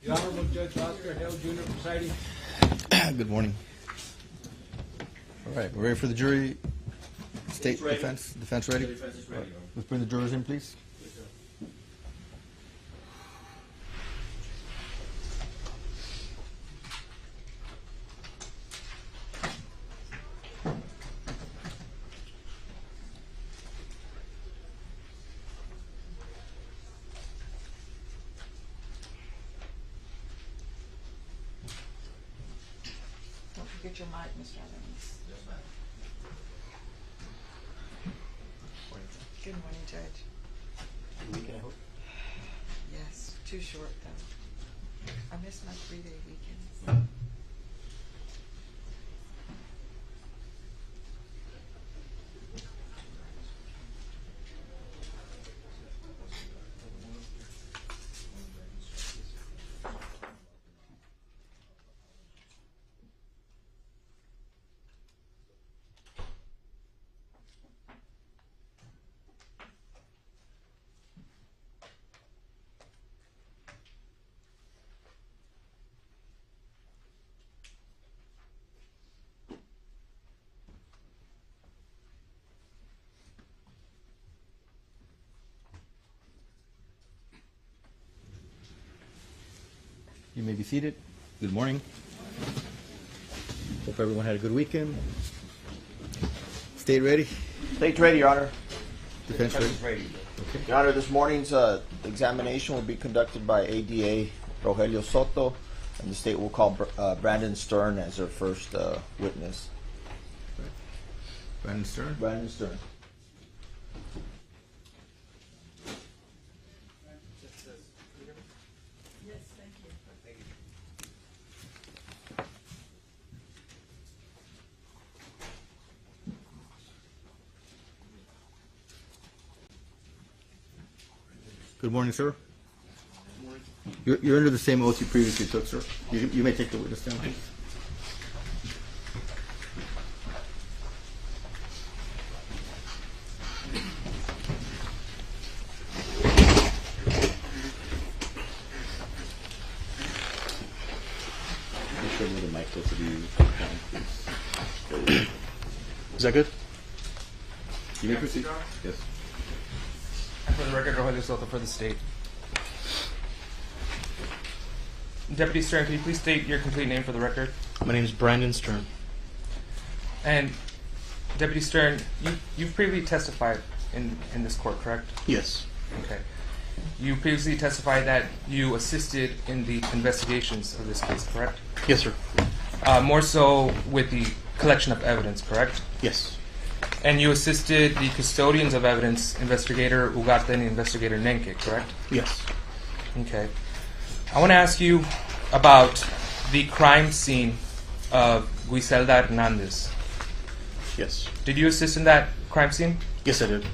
The Honorable Judge Oscar Hill, Jr. presiding. Good morning. All right, we're ready for the jury. State ready. defense ready? The defense is ready. Let's bring the jurors in, please. Yes, sir. Don't forget your mic, Mr. Evans. Yes, ma'am. Good morning, Judge. Weekend, I hope. Yes, too short though. I missed my 3-day weekends. You may be seated. Good morning. Hope everyone had a good weekend. State ready? State's ready, Your Honor. Defense ready? ready. Okay. Your Honor, this morning's examination will be conducted by ADA Rogelio Soto, and the state will call Brandon Stern as their first witness. Brandon Stern. Brandon Stern. Yes, thank you. Good morning, sir. You're under the same oath you previously took, sir. You may take the witness stand, please. Is that good? You may proceed. Yes. For the record, Rogelio Soto for the state. Deputy Stern, can you please state your complete name for the record? My name is Brandon Stern. And Deputy Stern, you've previously testified in this court, correct? Yes. Okay. You previously testified that you assisted in the investigations of this case, correct? Yes, sir. More so with the collection of evidence, correct? Yes. And you assisted the custodians of evidence, Investigator Ugarte and Investigator Nenke, correct? Yes. Okay. I want to ask you about the crime scene of Guiselda Hernandez. Yes. Did you assist in that crime scene? Yes, I did.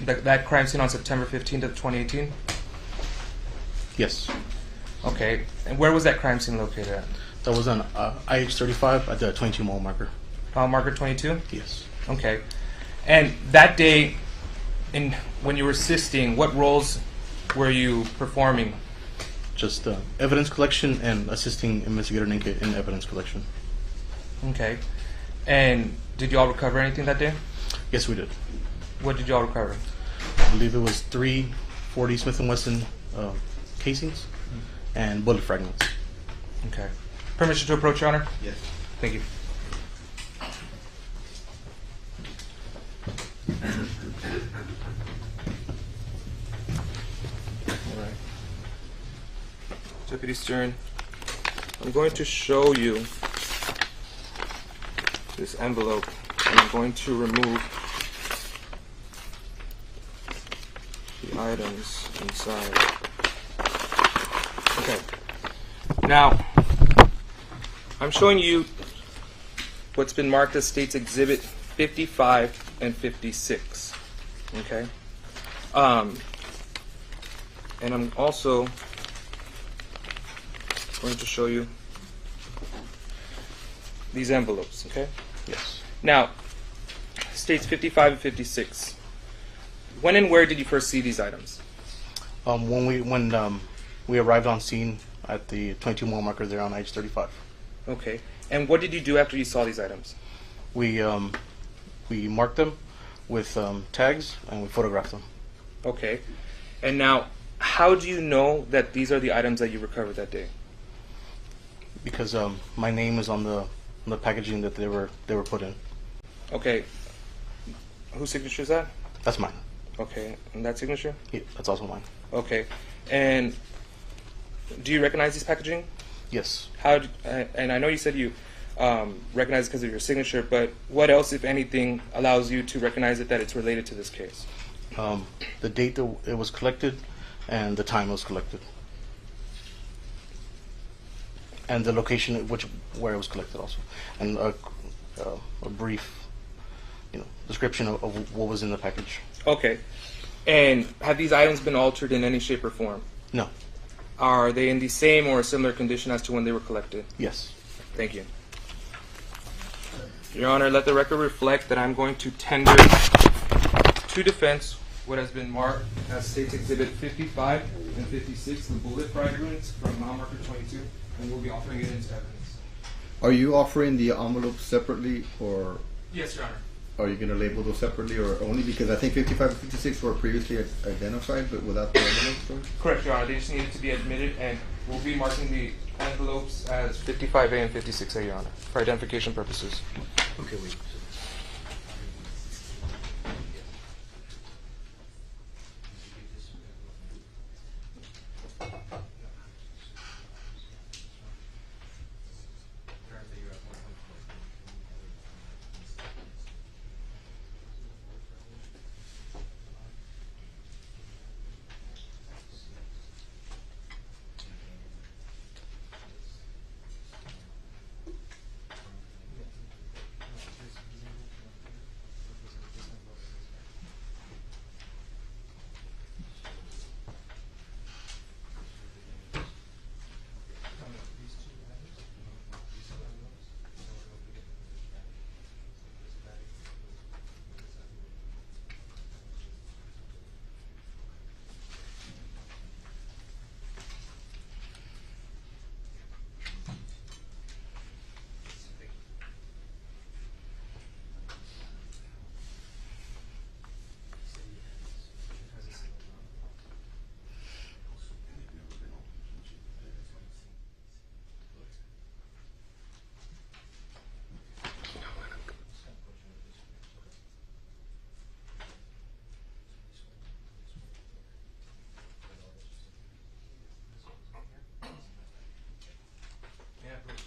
That crime scene on September 15th of 2018? Yes. Okay. And where was that crime scene located at? That was on IH-35 at the 22 mile marker. Mile marker 22? Yes. Okay. And that day, when you were assisting, what roles were you performing? Just evidence collection and assisting Investigator Ninke in evidence collection. Okay. And did you all recover anything that day? Yes, we did. What did you all recover? I believe it was 3 .40 Smith & Wesson casings and bullet fragments. Okay. Permission to approach, Your Honor? Yes. Thank you. All right. Deputy Stern, I'm going to show you this envelope, and I'm going to remove the items inside. Okay. Now, I'm showing you what's been marked as State's Exhibit 55 and 56. Okay? And I'm also going to show you these envelopes, okay? Yes. Now, States 55 and 56. When and where did you first see these items? When we arrived on scene, at the 22 mile marker there on I-35. Okay. And what did you do after you saw these items? We marked them with tags and we photographed them. Okay. And now, how do you know that these are the items that you recovered that day? Because my name is on the packaging that they were put in. Okay. Whose signature is that? That's mine. Okay. And that signature? Yeah, that's also mine. Okay. And do you recognize this packaging? Yes. And I know you said you recognize it because of your signature, but what else, if anything, allows you to recognize it that it's related to this case? The date that it was collected and the time it was collected. And the location at where it was collected also. And a brief description of what was in the package. Okay. And have these items been altered in any shape or form? No. Are they in the same or similar condition as to when they were collected? Yes. Thank you. Your Honor, let the record reflect that I'm going to tender to defense what has been marked as State's Exhibit 55 and 56, the bullet fragments from mile marker 22, and we'll be offering it into evidence. Are you offering the envelopes separately, or Yes, Your Honor. are you going to label those separately, or only because I think 55 and 56 were previously identified, but without the envelopes? Correct, Your Honor. They just needed to be admitted, and we'll be marking the envelopes as 55A and 56A, Your Honor, for identification purposes. Okay, wait.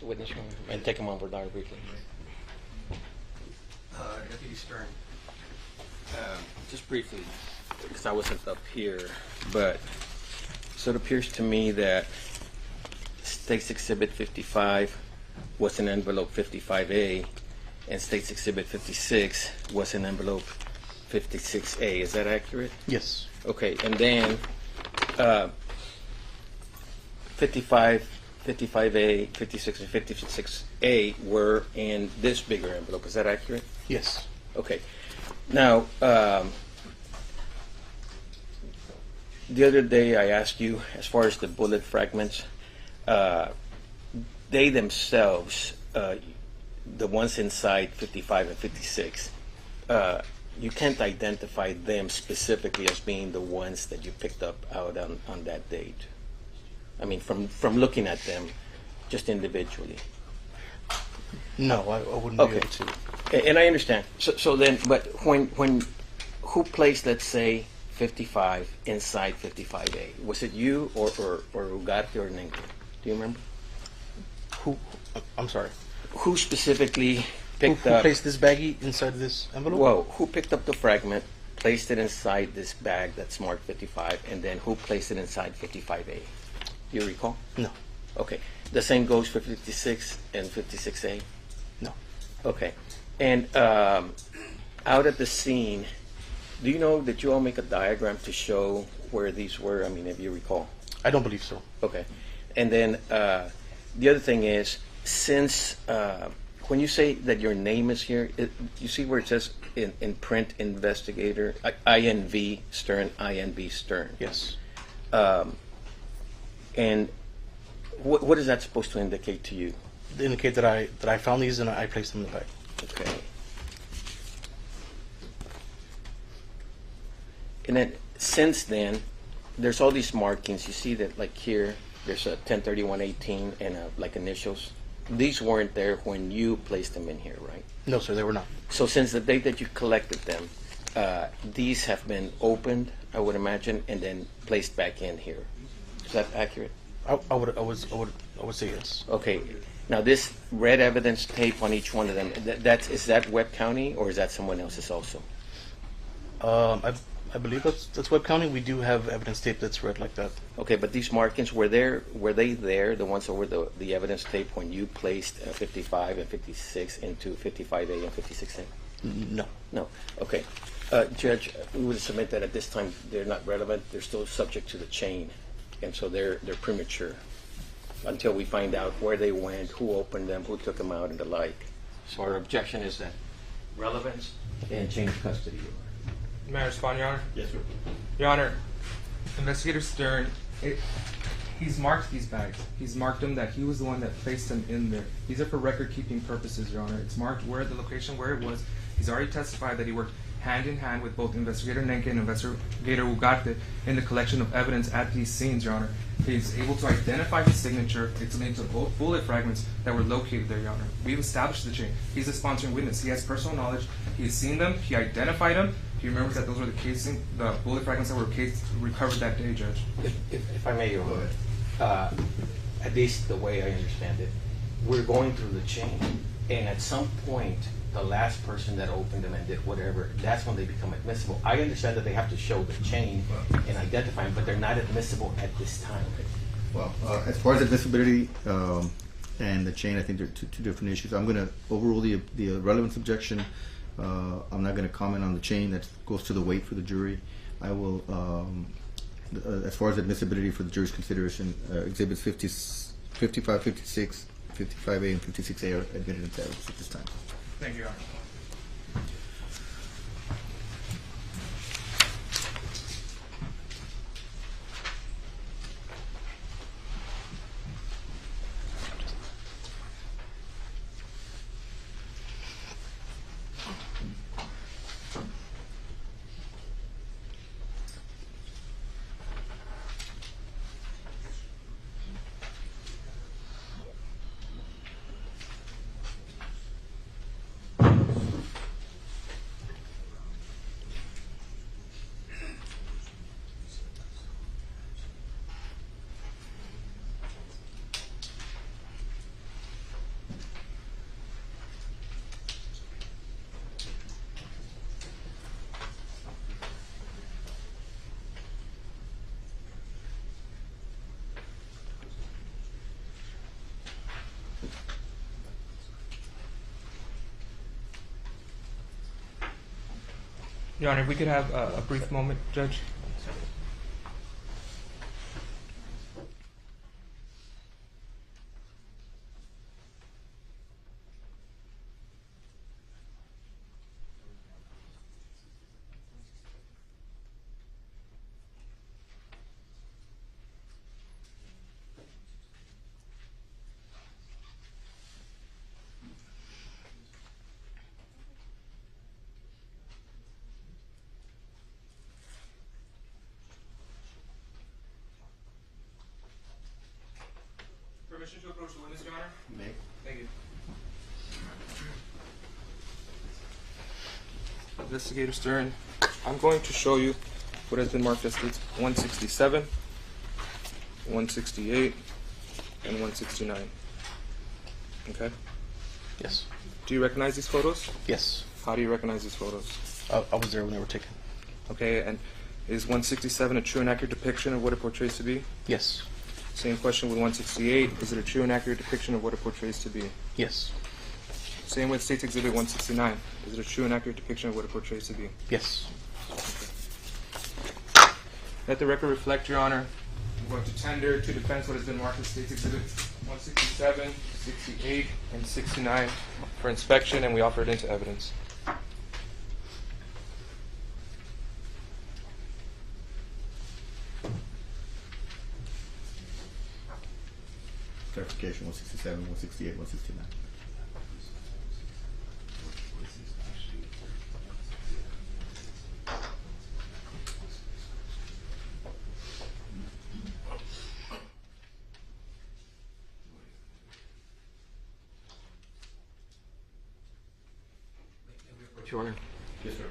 Witness room and take him on board diary briefly. Deputy Stern, just briefly, because I wasn't up here, but so it appears to me that State's Exhibit 55 was in envelope 55A, and State's Exhibit 56 was in envelope 56A. Is that accurate? Yes. Okay, and then 55, 55A, 56, and 56A were in this bigger envelope. Is that accurate? Yes. Okay. Now, the other day I asked you, as far as the bullet fragments, they themselves, the ones inside 55 and 56, you can't identify them specifically as being the ones that you picked up out on that date. I mean, from looking at them, just individually. No, I wouldn't Okay. be able to. And I understand. So then, but when who placed, let's say, 55 inside 55A? Was it you or Ugarte or Nenke? Do you remember? I'm sorry. Who specifically Who picked up? placed this baggie inside this envelope? Well, who picked up the fragment, placed it inside this bag that's marked 55, and then who placed it inside 55A? Do you recall? No. Okay. The same goes for 56 and 56A? No. Okay. And out at the scene, do you know that you all make a diagram to show where these were? I mean, if you recall. I don't believe so. Okay. And then the other thing is, since when you say that your name is here, you see where it says in print, Investigator, INV Stern, INV Stern. Yes. And What is that supposed to indicate to you? They indicate that I found these and I placed them in the bag. Okay. And then since then, there's all these markings. You see that, like here, there's a 103118 and like initials. These weren't there when you placed them in here, right? No, sir, they were not. So since the day that you collected them, these have been opened, I would imagine, and then placed back in here. Is that accurate? I would say yes. Okay. Now this red evidence tape on each one of them, is that Webb County or is that someone else's also? I believe that's Webb County. We do have evidence tape that's red like that. Okay, but these markings, were they there, the ones over the evidence tape when you placed 55 and 56 into 55A and 56A? No. No. Okay. Judge, we would submit that at this time they're not relevant. They're still subject to the chain, and so they're premature until we find out where they went, who opened them, who took them out, and the like. So our objection is that relevance and chain of custody. May I respond, Your Honor? Yes, sir. Your Honor, Investigator Stern, he's marked these bags. He's marked them that he was the one that placed them in there. These are for record-keeping purposes, Your Honor. It's marked where the location, where it was. He's already testified that he worked hand in hand with both Investigator Nenke and Investigator Ugarte in the collection of evidence at these scenes, Your Honor. He's able to identify his signature. It's linked to both bullet fragments that were located there, Your Honor. We've established the chain. He's a sponsoring witness. He has personal knowledge. He has seen them. He identified them. He remembers that those were the bullet fragments that were recovered that day, Judge. If I may, Your Honor, at least the way I understand it, we're going through the chain, and at some point, the last person that opened them and did whatever, that's when they become admissible. I understand that they have to show the chain and identify them, but they're not admissible at this time. Well, as far as admissibility and the chain, I think they're two different issues. I'm going to overrule the relevance objection. I'm not going to comment on the chain. That goes to the weight for the jury. I will, as far as admissibility for the jury's consideration, exhibits 55, 56, 55A, and 56A are admitted into evidence at this time. Thank you, Your Honor. Your Honor, if we could have a brief moment, Judge. Permission to approach the witness, Your Honor? May. Thank you. Investigator Stern, I'm going to show you what has been marked as states 167, 168, and 169. Okay? Yes. Do you recognize these photos? Yes. How do you recognize these photos? I was there when they were taken. Okay, and is 167 a true and accurate depiction of what it portrays to be? Yes. Same question with 168. Is it a true and accurate depiction of what it portrays to be? Yes. Same with State's Exhibit 169. Is it a true and accurate depiction of what it portrays to be? Yes. Let the record reflect, Your Honor. I'm going to tender to defense what has been marked as State's Exhibits 167, 68, and 69 for inspection, and we offer it into evidence. clarification, 167, 168, 169. Your Honor. Yes, sir.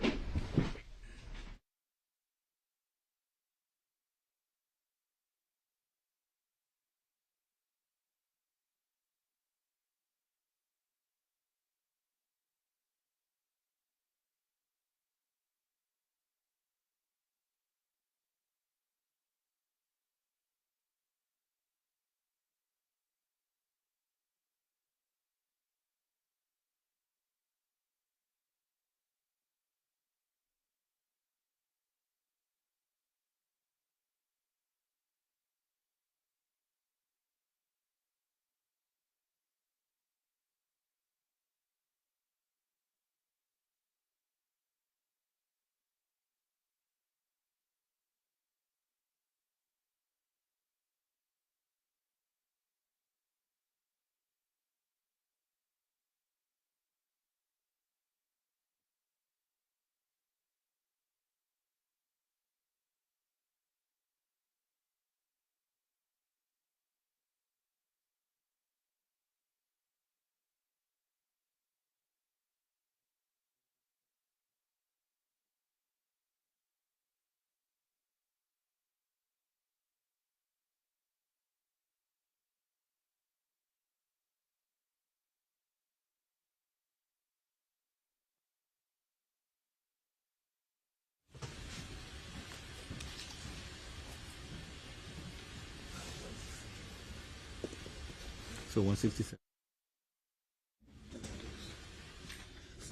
So 167.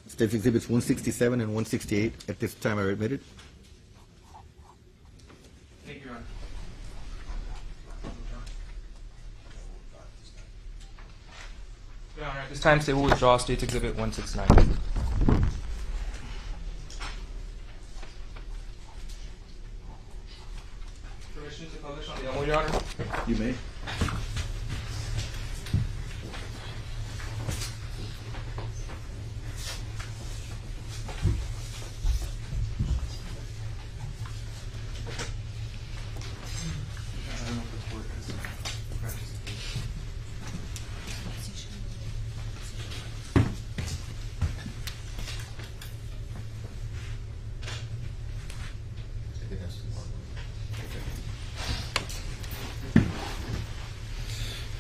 State's Exhibits 167 and 168 at this time are admitted. Thank you, Your Honor. Your Honor, at this time, State will withdraw State's Exhibit 169. Permission to publish on the Elmo, Your Honor? You may.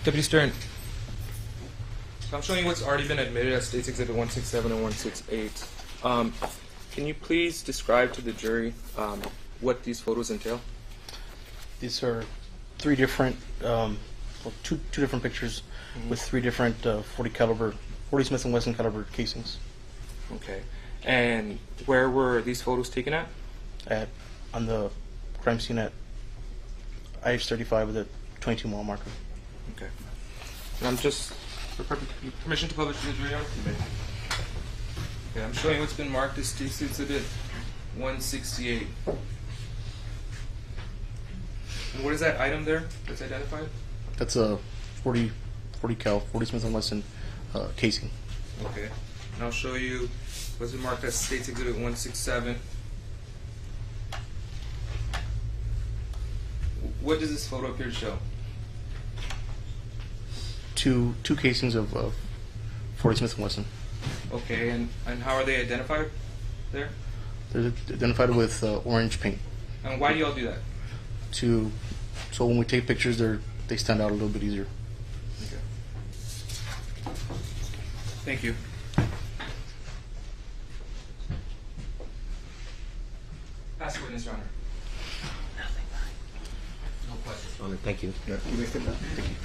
Deputy Stern, I'm showing you what's already been admitted as State's Exhibit 167 and 168. Can you please describe to the jury what these photos entail? These are three different, two different pictures with three different 40 Smith & Wesson caliber casings. Okay. And where were these photos taken at? On the crime scene at IH-35 with a 22 mile marker. Okay. And I'm just, for permission to publish to the jury, Your Honor? You may. Okay, I'm showing what's been marked as State's Exhibit 168. And what is that item there that's identified? That's a 40 Smith & Wesson casing. Okay. And I'll show you what's been marked as State's Exhibit 167. What does this photo appear to show? Two casings of 40 Smith & Wesson. Okay, and how are they identified there? They're identified with orange paint. And why do y'all do that? So when we take pictures, they stand out a little bit easier. Okay. Thank you. Pass the witness, Your Honor. No questions. Thank you. Yeah, you may sit down. Thank you.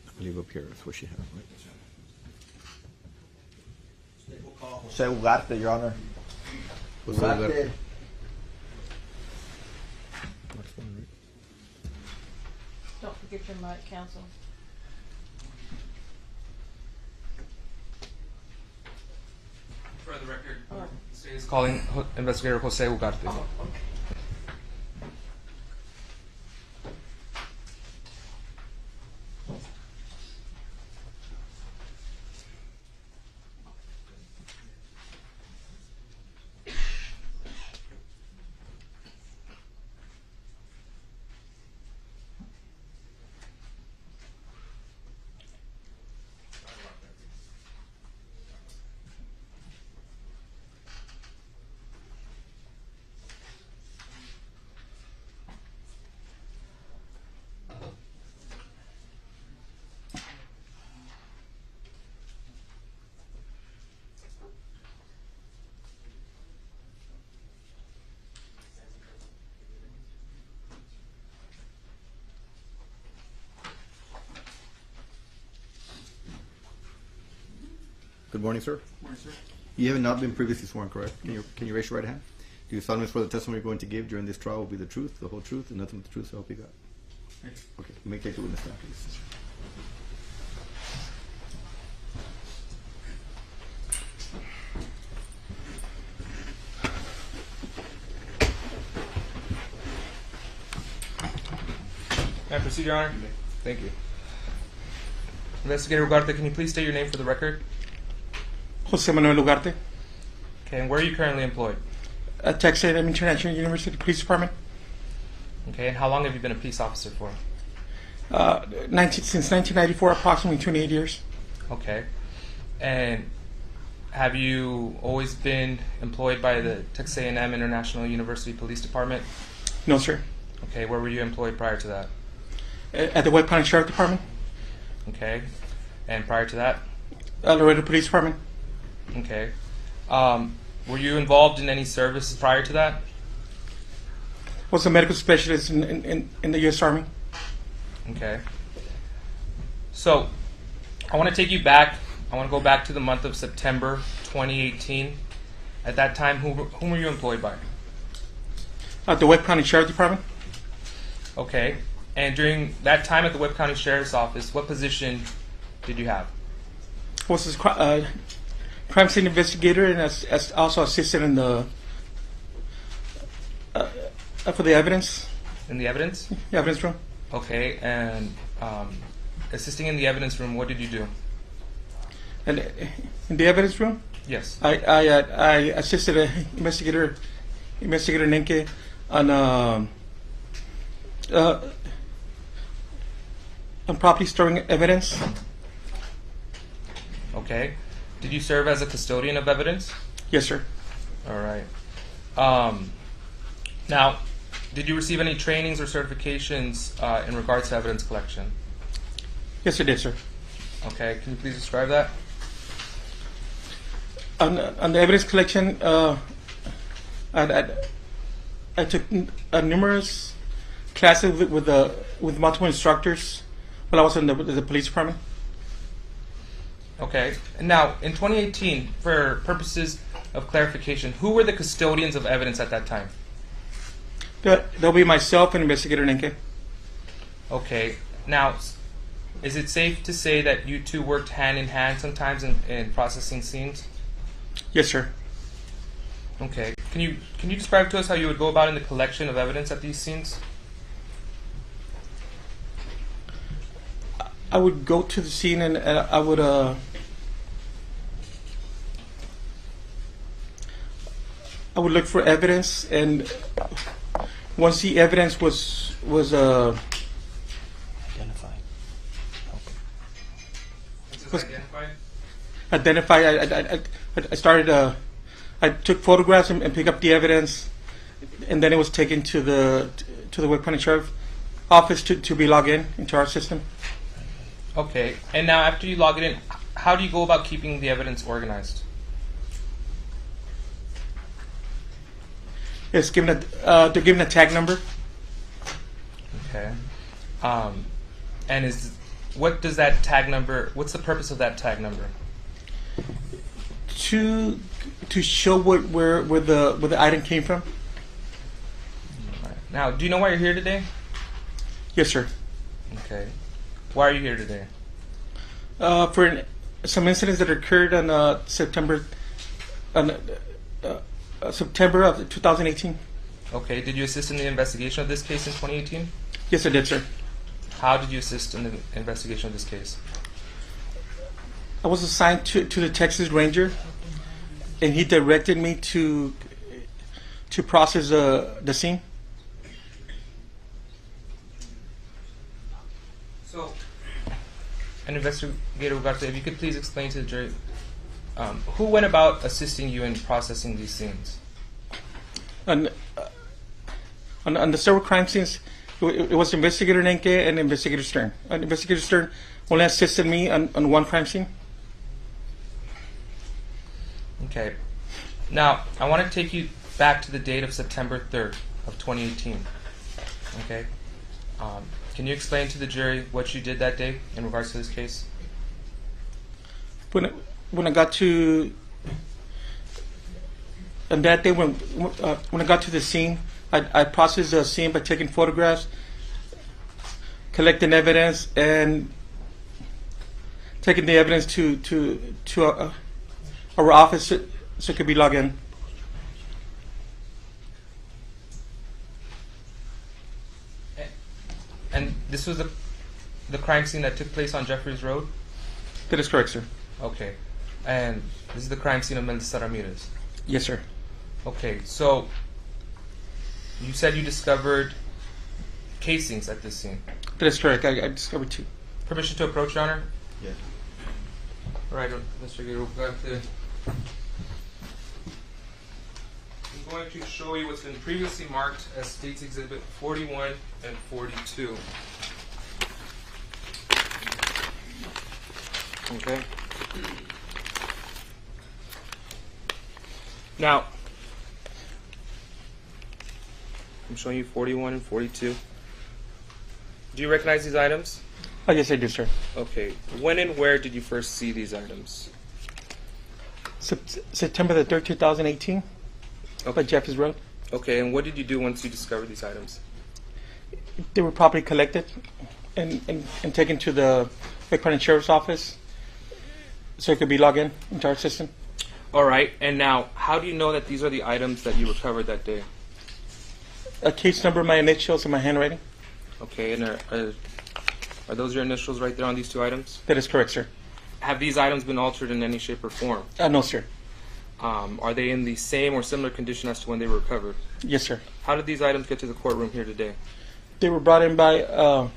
I believe up here, that's where she had it, right? Jose Ugarte, Your Honor. What's that? Ugarte. Don't forget your mic, counsel. for the record, the state is calling Investigator Jose Ugarte. Good morning, sir. Good morning, sir. You have not been previously sworn, correct? Can you raise your right hand? Do you solemnly swear the testimony you're going to give during this trial will be the truth, the whole truth, and nothing but the truth, so help you God? Yes. Okay, you may take the witness stand, please. May I proceed, Your Honor? Thank you. Investigator Ugarte, can you please state your name for the record? Jose Manuel Ugarte, Okay, and where are you currently employed? at Texas A&M International University Police Department. Okay, and how long have you been a police officer for? Since 1994, approximately 28 years. Okay. And have you always been employed by the Texas A&M International University Police Department? No, sir. Okay, where were you employed prior to that? At the Webb County Sheriff Department, Okay. And prior to that? Laredo Police Department. Okay. Were you involved in any service prior to that? Was a medical specialist in the U.S. Army. Okay. So, I want to take you back. I want to go back to the month of September 2018. At that time, whom were you employed by? At the Webb County Sheriff Department. Okay. And during that time at the Webb County Sheriff's Office, what position did you have? Was a crime scene investigator and as also assisted in the for the evidence In the evidence? room. Okay. And assisting in the evidence room, what did you do? And in the evidence room, Yes. I assisted investigator Nenke on properly storing evidence. Okay. Did you serve as a custodian of evidence? Yes, sir. All right. Now, did you receive any trainings or certifications in regards to evidence collection? Yes, I did, sir. Okay. Can you please describe that? On the evidence collection, I took numerous classes with multiple instructors while I was in the police department. Okay. And now, in 2018, for purposes of clarification, who were the custodians of evidence at that time? There'll be myself and Investigator Nenke. Okay. Now, is it safe to say that you two worked hand in hand sometimes in processing scenes? Yes, sir. Okay. Can you describe to us how you would go about in the collection of evidence at these scenes? I would go to the scene and I would look for evidence, and once the evidence was identified, I started. I took photographs and picked up the evidence, and then it was taken to the Webb County Sheriff Office to be logged into our system. Okay. And now, after you log it in, how do you go about keeping the evidence organized? It's given they're given a tag number. Okay. And what does that tag number? What's the purpose of that tag number? To show where the item came from. All right. Now, do you know why you're here today? Yes, sir. Okay. Why are you here today? For some incidents that occurred on September September of 2018. Okay. Did you assist in the investigation of this case in 2018? Yes, I did, sir. How did you assist in the investigation of this case? I was assigned to the Texas Ranger, and he directed me to process the scene. So, and Investigator Ugarte, if you could please explain to the jury, who went about assisting you in processing these scenes? On the several crime scenes, it was Investigator Nenke and Investigator Stern. Investigator Stern only assisted me on one crime scene. Okay. Now, I want to take you back to the date of September 3rd of 2018. Okay. Can you explain to the jury what you did that day in regards to this case? When I got to on that day when I got to the scene, I processed the scene by taking photographs, collecting evidence, and taking the evidence to our office so it could be logged in. And this was the crime scene that took place on Jeffries Road? That is correct, sir. Okay. And this is the crime scene of Melissa Ramirez? Yes, sir. Okay, so you said you discovered casings at this scene. That is correct. I discovered two. Permission to approach, Your Honor? Yes. All right, Mr. Ugarte. I'm going to show you what's been previously marked as States Exhibit 41 and 42. Okay. Now, I'm showing you 41 and 42. Do you recognize these items? Oh, yes, I do, sir. Okay. When and where did you first see these items? September the 3rd, 2018, by Jeffries Road. Okay, and what did you do once you discovered these items? They were properly collected and taken to the Webb County Sheriff's Office so it could be logged in into our system. All right, and now, how do you know that these are the items that you recovered that day? A case number, my initials, and my handwriting. Okay, and are those your initials right there on these two items? That is correct, sir. Have these items been altered in any shape or form? No, sir. Are they in the same or similar condition as to when they were recovered? Yes, sir. How did these items get to the courtroom here today? They were brought in by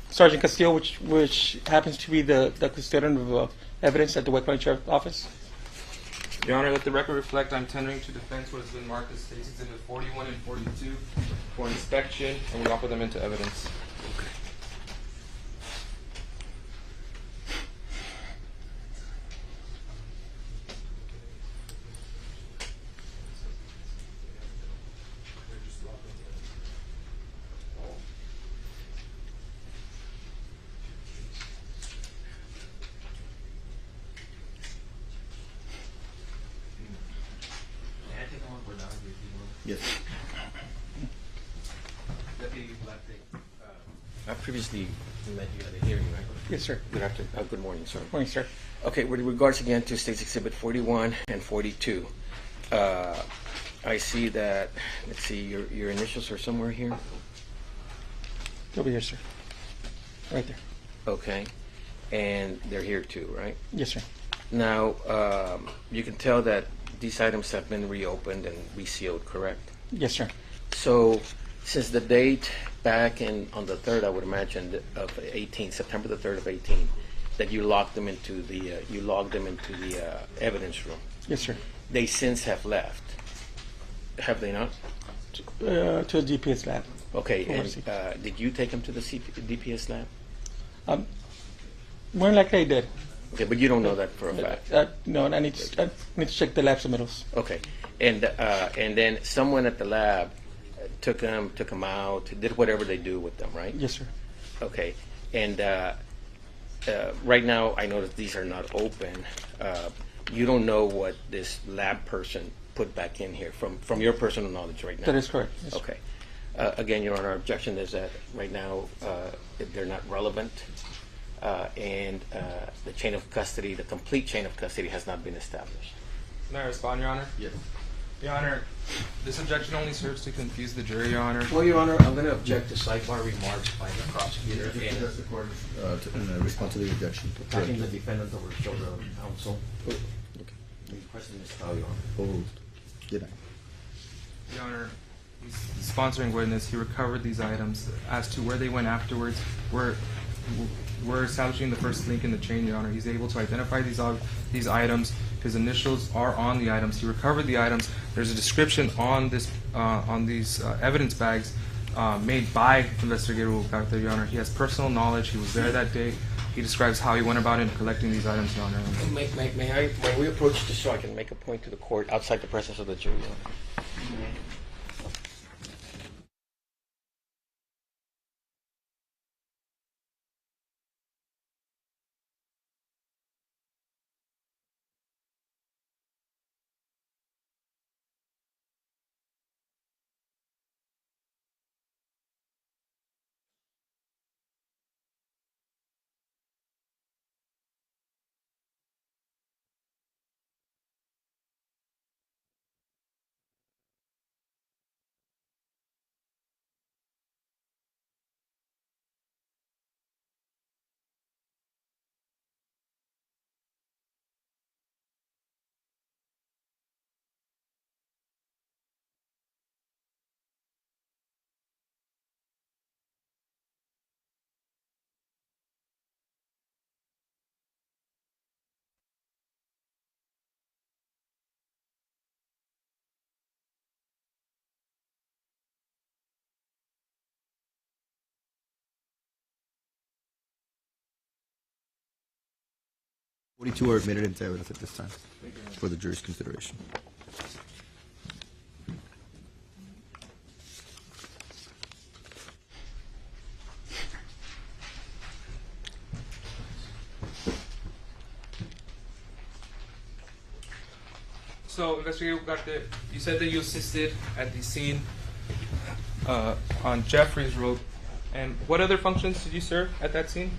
Sergeant Castillo, which happens to be the custodian of evidence at the Webb County Sheriff's Office. Your Honor, let the record reflect I'm tendering to defense what has been marked as States Exhibit 41 and 42 for inspection, and we offer them into evidence. Yes. I previously met you at a hearing, right? Yes, sir. Good afternoon. Good morning, sir. Morning, sir. Okay, with regards again to States Exhibit 41 and 42, I see that, let's see, your initials are somewhere here. Over here, sir. Right there. Okay, and they're here too, right? Yes, sir. Now, you can tell that these items have been reopened and resealed, correct? Yes, sir. So, since the date back on the 3rd, I would imagine, of 18, September the 3rd of 18, that you logged them into the evidence room. Yes, sir. They since have left, have they not? To the DPS lab. Okay, Overseas. and did you take them to the DPS lab? More likely I did. Okay, but you don't know that for a fact. No, I need to check the lab submittals. Okay, and then someone at the lab took them out, did whatever they do with them, right? Yes, sir. Okay, and right now I know that these are not open. You don't know what this lab person put back in here from your personal knowledge right now. That is correct. Yes, sir. Okay. Again, Your Honor, our objection is that right now they're not relevant, and the chain of custody, the complete chain of custody, has not been established. May I respond, Your Honor? Yes. Your Honor, this objection only serves to confuse the jury, Your Honor. Well, Your Honor, I'm going to object to sidebar remarks by the prosecutor Just address the court in response to the objection. attacking the defendant over shoulder of counsel. Okay. Any question, Mr. Tao, Your Honor? Overruled. Denied. Your Honor, he's the sponsoring witness. He recovered these items. As to where they went afterwards, we're establishing the first link in the chain, Your Honor. He's able to identify these items. His initials are on the items. He recovered the items. There's a description on these evidence bags made by Investigator Ugarte, Your Honor. He has personal knowledge. He was there that day. He describes how he went about in collecting these items, Your Honor. May we approach this so I can make a point to the court outside the presence of the jury? Your Honor? Forty-two are admitted into evidence at this time for the jury's consideration. So, Investigator Ugarte, you said that you assisted at the scene on Jeffries Road. And what other functions did you serve at that scene?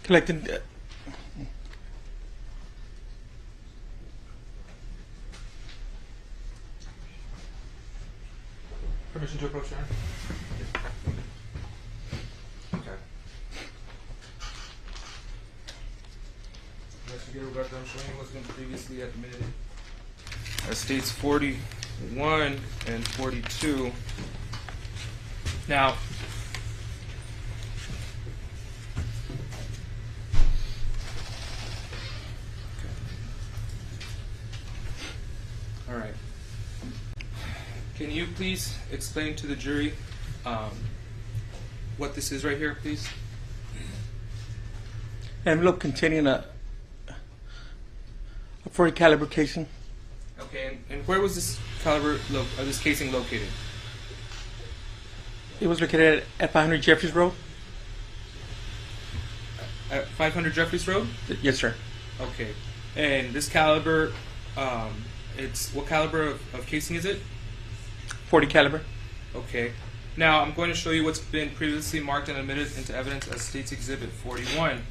Collecting. Permission to approach, Your Honor? Okay. Investigator Ugarte, I'm showing you what's been previously admitted. States 41 and 42. Now, all right. Can you please explain to the jury what this is right here, please? Envelope containing a 40 caliber casing. Okay, and where was this this casing located? It was located at 500 Jeffries Road. At 500 Jeffries Road? Yes, sir. Okay, and this caliber, what caliber of casing is it? 40 caliber. Okay. Now, I'm going to show you what's been previously marked and admitted into evidence as State's Exhibit 41.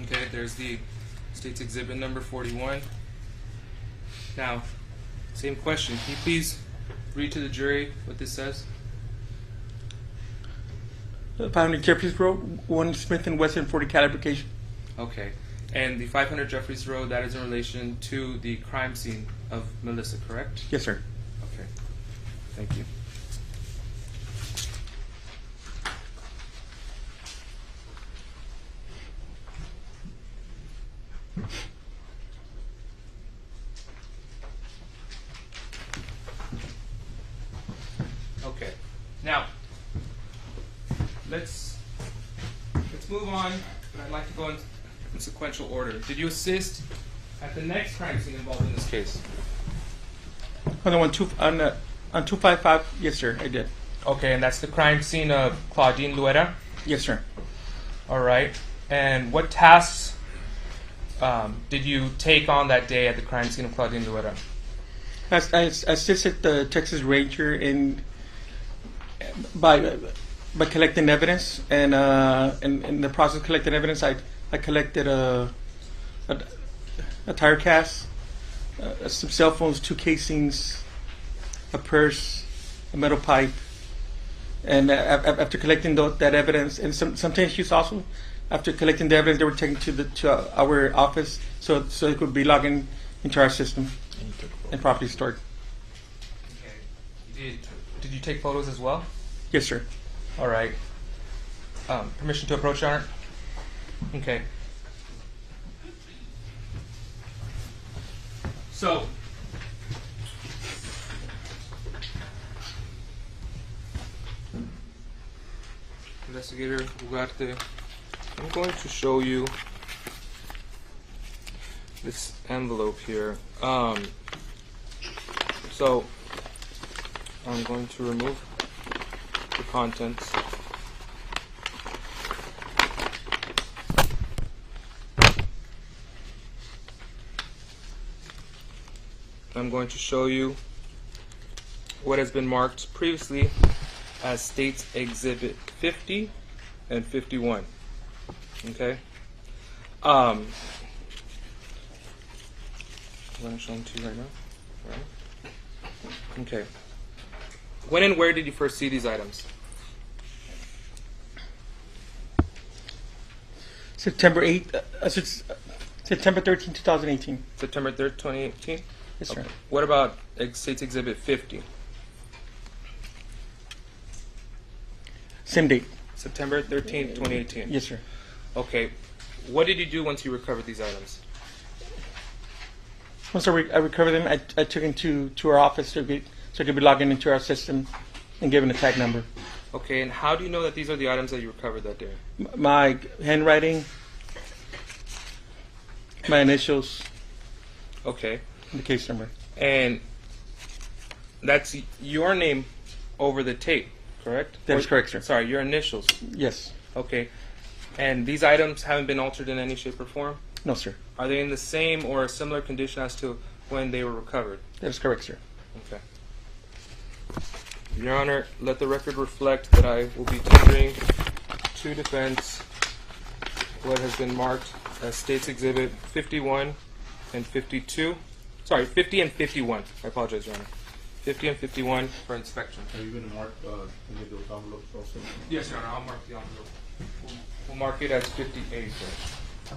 Okay, there's the State's Exhibit number 41. Now, same question. Can you please read to the jury what this says? 500 Jeffries Road, 1 Smith & Wesson 40 caliber casing. Okay. And the 500 Jeffries Road, that is in relation to the crime scene of Melissa, correct? Yes, sir. Okay. Thank you. Okay. Now, let's move on, but I'd like to go in sequential order. Did you assist at the next crime scene involved in this case? On 255, yes, sir, I did. Okay, and that's the crime scene of Claudine Luera? Yes, sir. All right. And what tasks did you take on that day at the crime scene of Claudine Luera? I assisted the Texas Ranger by by collecting evidence, and in the process of collecting evidence, I collected a tire cast, some cell phones, 2 casings, a purse, a metal pipe, and after collecting that evidence, and some tennis shoes also, after collecting the evidence, they were taken to our office so it could be logged into our system and properly stored. Okay. Did you take photos as well? Yes, sir. All right. Permission to approach, Your Honor? Okay. So, Investigator Ugarte, I'm going to show you this envelope here. So, I'm going to remove the contents. I'm going to show you what has been marked previously as State's Exhibit 50 and 51. Okay? I'm going to show them to you right now. All right? Okay. When and where did you first see these items? September 13, 2018. September 3rd, 2018? Yes, sir. Okay. What about State's Exhibit 50? Same date. September 13th, 2018? Yes, sir. Okay. What did you do once you recovered these items? Once I recovered them, I took them to our office so it could be logged into our system and given a tag number. Okay, and how do you know that these are the items that you recovered that day? My handwriting, my initials, Okay. and the case number. And that's your name over the tape, correct? That is correct, sir. Sorry, your initials. Yes. Okay. And these items haven't been altered in any shape or form? No, sir. Are they in the same or a similar condition as to when they were recovered? That is correct, sir. Okay. Your Honor, let the record reflect that I will be tendering to defense what has been marked as State's Exhibit 51 and 52. Sorry, 50 and 51. I apologize, Your Honor. 50 and 51 for inspection. Are you going to mark any of those envelopes also? Yes, Your Honor, I'll mark the envelope. We'll mark it as 58. 58.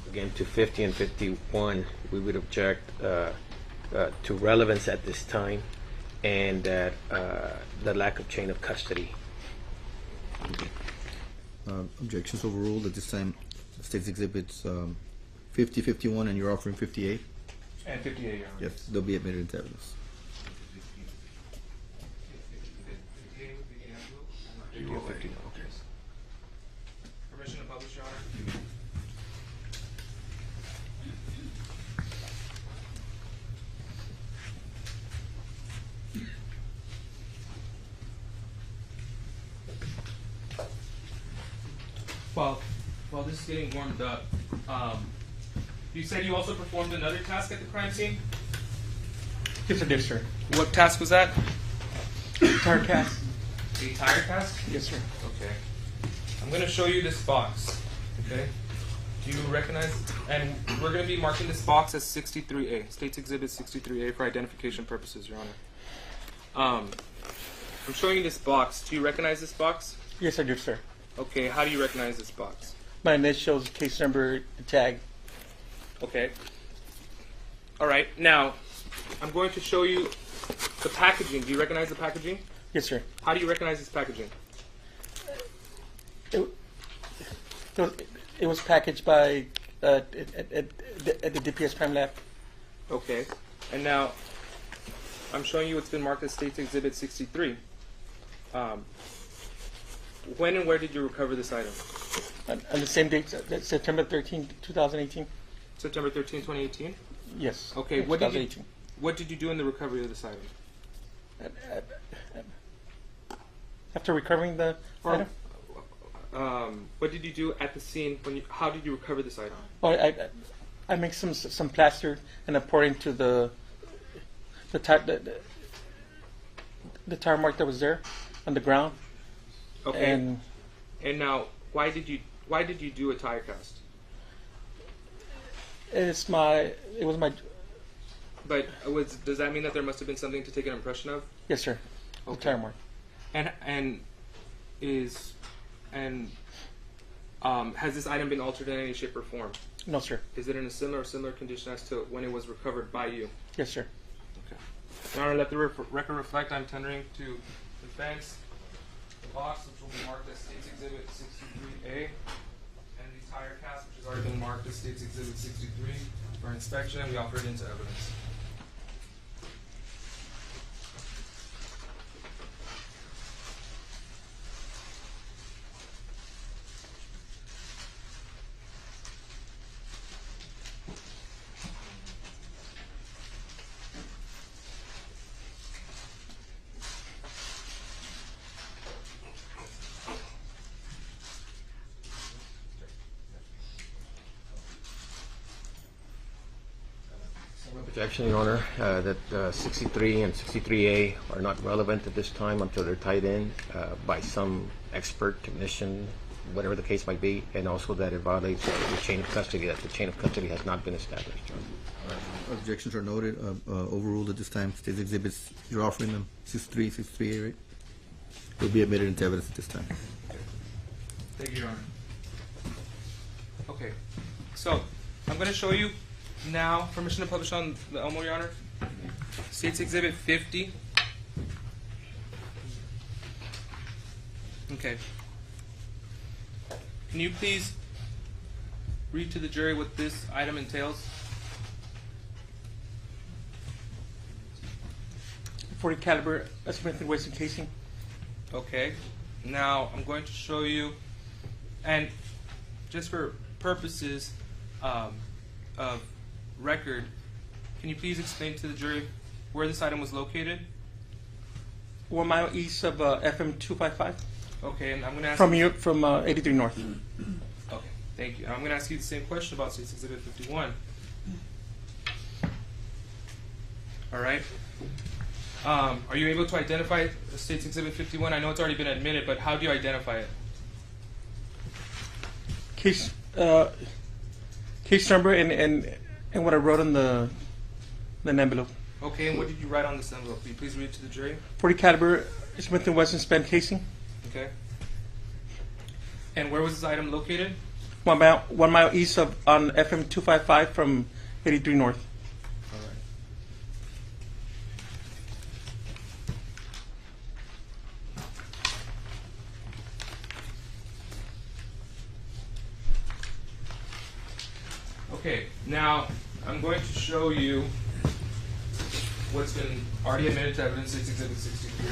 Again, to 50 and 51, we would object to relevance at this time and that the lack of chain of custody. Objections overruled. At this time, the State's Exhibits 50, 51, and you're offering 58? And 58, Your Honor. Yes, they'll be admitted into evidence. 51, okay. Permission to publish, Your Honor? While this is getting warmed up, you said you also performed another task at the crime scene? Yes, I did, sir. What task was that? Tire cast. A tire task? Yes, sir. Okay. I'm going to show you this box. Okay? Do you recognize? And we're going to be marking this box as 63A, State's Exhibit 63A for identification purposes, Your Honor. I'm showing you this box. Do you recognize this box? Yes, I do, sir. Okay, how do you recognize this box? My initials, case number, the tag. Okay. All right. Now, I'm going to show you the packaging. Do you recognize the packaging? Yes, sir. How do you recognize this packaging? It was packaged by at the DPS crime lab. Okay. And now, I'm showing you what's been marked as State's Exhibit 63. When and where did you recover this item? On the same date, September 13, 2018. September 13, 2018? Yes. Okay. what did you do in the recovery of this item? After recovering the item? What did you do at the scene how did you recover this item? Oh, I make some plaster and I pour into the tire mark that was there on the ground. Okay. And And now, why did you do a tire cast? it was my But does that mean that there must have been something to take an impression of? yes, sir. The Okay. tire mark. Has this item been altered in any shape or form? No, sir. Is it in a similar condition as to when it was recovered by you? Yes, sir. Okay. Your Honor, let the record reflect I'm tendering to defense the box, which will be marked as State's Exhibit 63A, and the tire cast, which has already been marked as State's Exhibit 63 for inspection, and we offer it into evidence. Objection, Your Honor, that 63 and 63A are not relevant at this time until they're tied in by some expert, technician, whatever the case might be, and also that it violates the chain of custody, that the chain of custody has not been established, Your Honor. Objections are noted. Overruled at this time. State's exhibits, you're offering them 63, 63A, right? Will be admitted into evidence at this time. Thank you, Your Honor. Okay, so I'm going to show you now permission to publish on the Elmo, Your Honor. State's Exhibit 50. Okay. Can you please read to the jury what this item entails? 40 caliber Smith & Wesson casing. Okay. Now I'm going to show you, and just for purposes of record, can you please explain to the jury where this item was located? 1 mile east of FM 255 Okay, and I'm going to ask from 83 North. Okay, thank you. I'm going to ask you the same question about State's Exhibit 51. All right. Are you able to identify State's Exhibit 51? I know it's already been admitted, but how do you identify it? Case number and what I wrote on the envelope. Okay, and what did you write on this envelope? Will you please read it to the jury? 40 caliber Smith & Wesson spent casing. Okay. And where was this item located? 1 mile east of on FM 255 from 83 North. All right. Okay, now I'm going to show you what's been already admitted to evidence, State's Exhibit 63.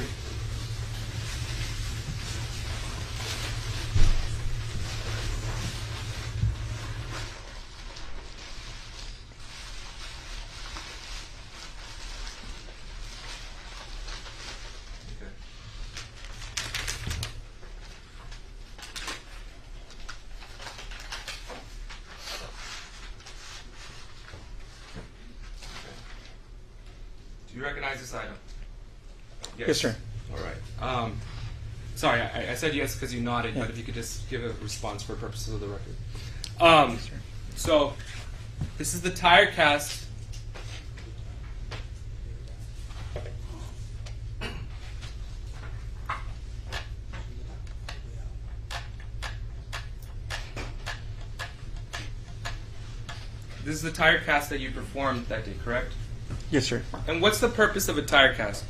Do you recognize this item? Yes, sir. All right. Sorry, I said yes because you nodded, but if you could just give a response for purposes of the record. So, this is the tire cast. This is the tire cast that you performed that day, correct? Yes, sir. And what's the purpose of a tire cast?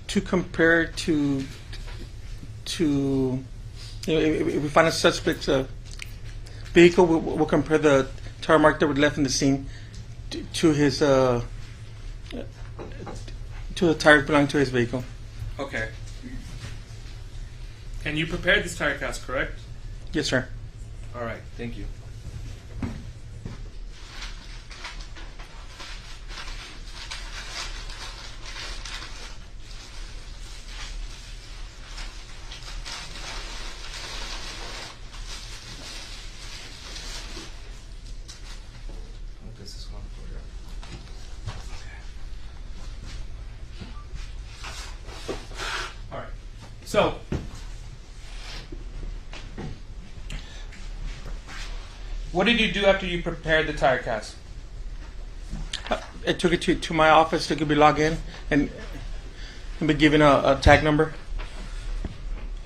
To compare to if we find a suspect's vehicle, we'll compare the tire mark that was left in the scene to his to the tires belonging to his vehicle. Okay. And you prepared this tire cast, correct? Yes, sir. All right, thank you. So, what did you do after you prepared the tire cast? I took it to my office to be logged in and be given a tag number.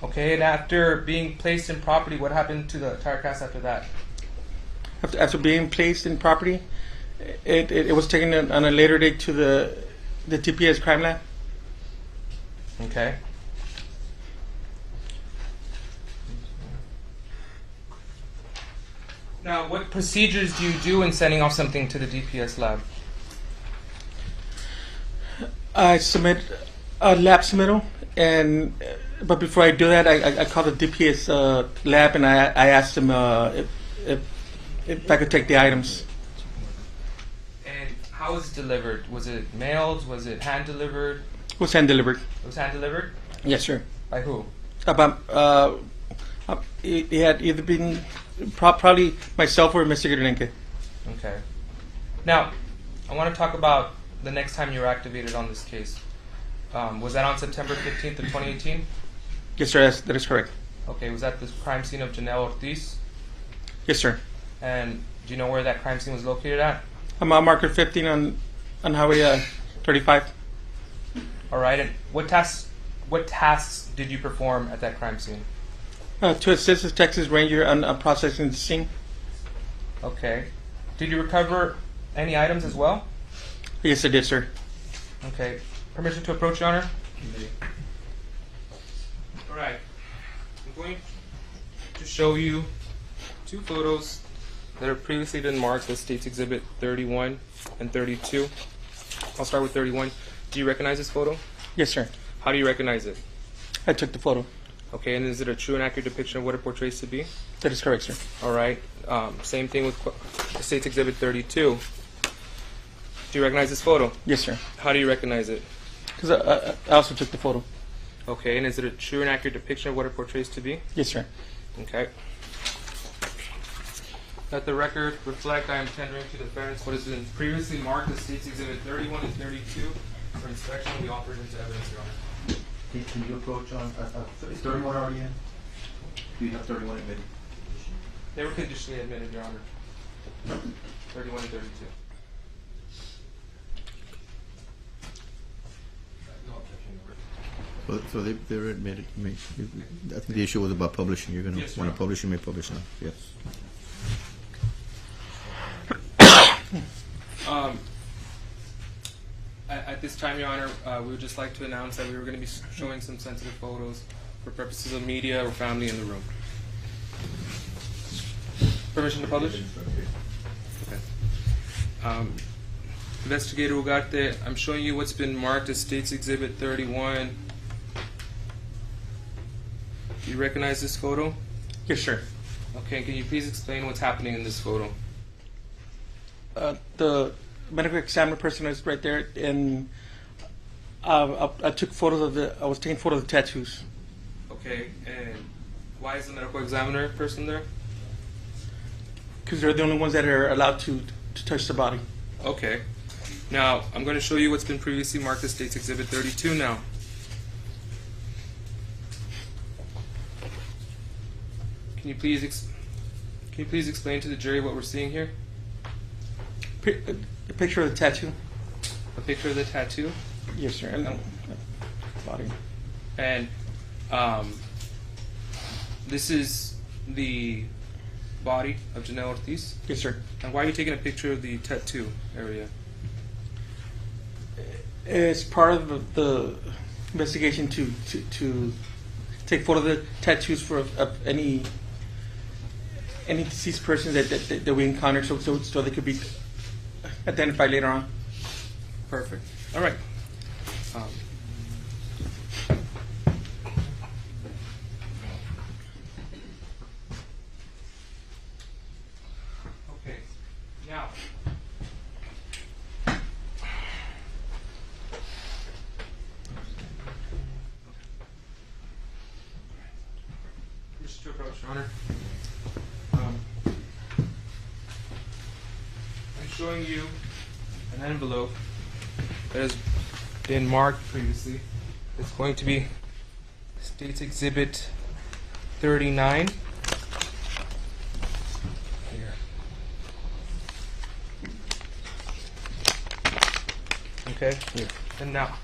Okay, and after being placed in property, what happened to the tire cast after that? After being placed in property, it was taken on a later date to the TPS crime lab. Okay. Now, what procedures do you do in sending off something to the DPS lab? I submit a lab submittal, but before I do that, I call the DPS lab and I asked them if I could take the items. And how was it delivered? Was it mailed? Was it hand delivered? It was hand delivered. It was hand delivered? Yes, sir. By who? It had either been probably myself or Investigator Lenke. Okay. Now, I want to talk about the next time you were activated on this case. Was that on September 15th of 2018? Yes, sir. That is correct. Okay, was that the crime scene of Janelle Ortiz? Yes, sir. And do you know where that crime scene was located at? I'm on marker 15 on Highway 35. All right, and what tasks did you perform at that crime scene? To assist the Texas Ranger on processing the scene. Okay. Did you recover any items as well? Yes, I did, sir. Okay. Permission to approach, Your Honor? All right. I'm going to show you two photos that have previously been marked as State's Exhibit 31 and 32. I'll start with 31. Do you recognize this photo? Yes, sir. How do you recognize it? I took the photo. Okay, and is it a true and accurate depiction of what it portrays to be? That is correct, sir. All right. Same thing with State's Exhibit 32. Do you recognize this photo? Yes, sir. How do you recognize it? Because I also took the photo. Okay, and is it a true and accurate depiction of what it portrays to be? Yes, sir. Okay. Let the record reflect I am tendering to defendants what has been previously marked as State's Exhibit 31 and 32 for inspection will be offered into evidence, Your Honor. Can you approach on, is 31 already in? Do you have 31 admitted? They were conditionally admitted, Your Honor. 31 and 32. So they're admitted. I think the issue was about publishing. You're going to Yes, want sir. to publish, you may publish now. Yes. At this time, Your Honor, we would just like to announce that we were going to be showing some sensitive photos for purposes of media or family in the room. Permission to publish? Okay. Investigator Ugarte, I'm showing you what's been marked as State's Exhibit 31. Do you recognize this photo? Yes, sir. Okay, can you please explain what's happening in this photo? The medical examiner person is right there, and I took photos of I was taking photos of the tattoos. Okay, and why is the medical examiner person there? Because they're the only ones that are allowed to touch the body. Okay. Now, I'm going to show you what's been previously marked as State's Exhibit 32 now. Can you please explain to the jury what we're seeing here? A picture of the tattoo. A picture of the tattoo? Yes, sir. And body. And this is the body of Janelle Ortiz? Yes, sir. And why are you taking a picture of the tattoo area? It's part of the investigation to take photo of the tattoos for any deceased persons that we encounter, so they could be identified later on. Perfect. All right. Okay. Now, just to approach, Your Honor. I'm showing you an envelope that has been marked previously. It's going to be State's Exhibit 39. Here. Okay. Here. And now.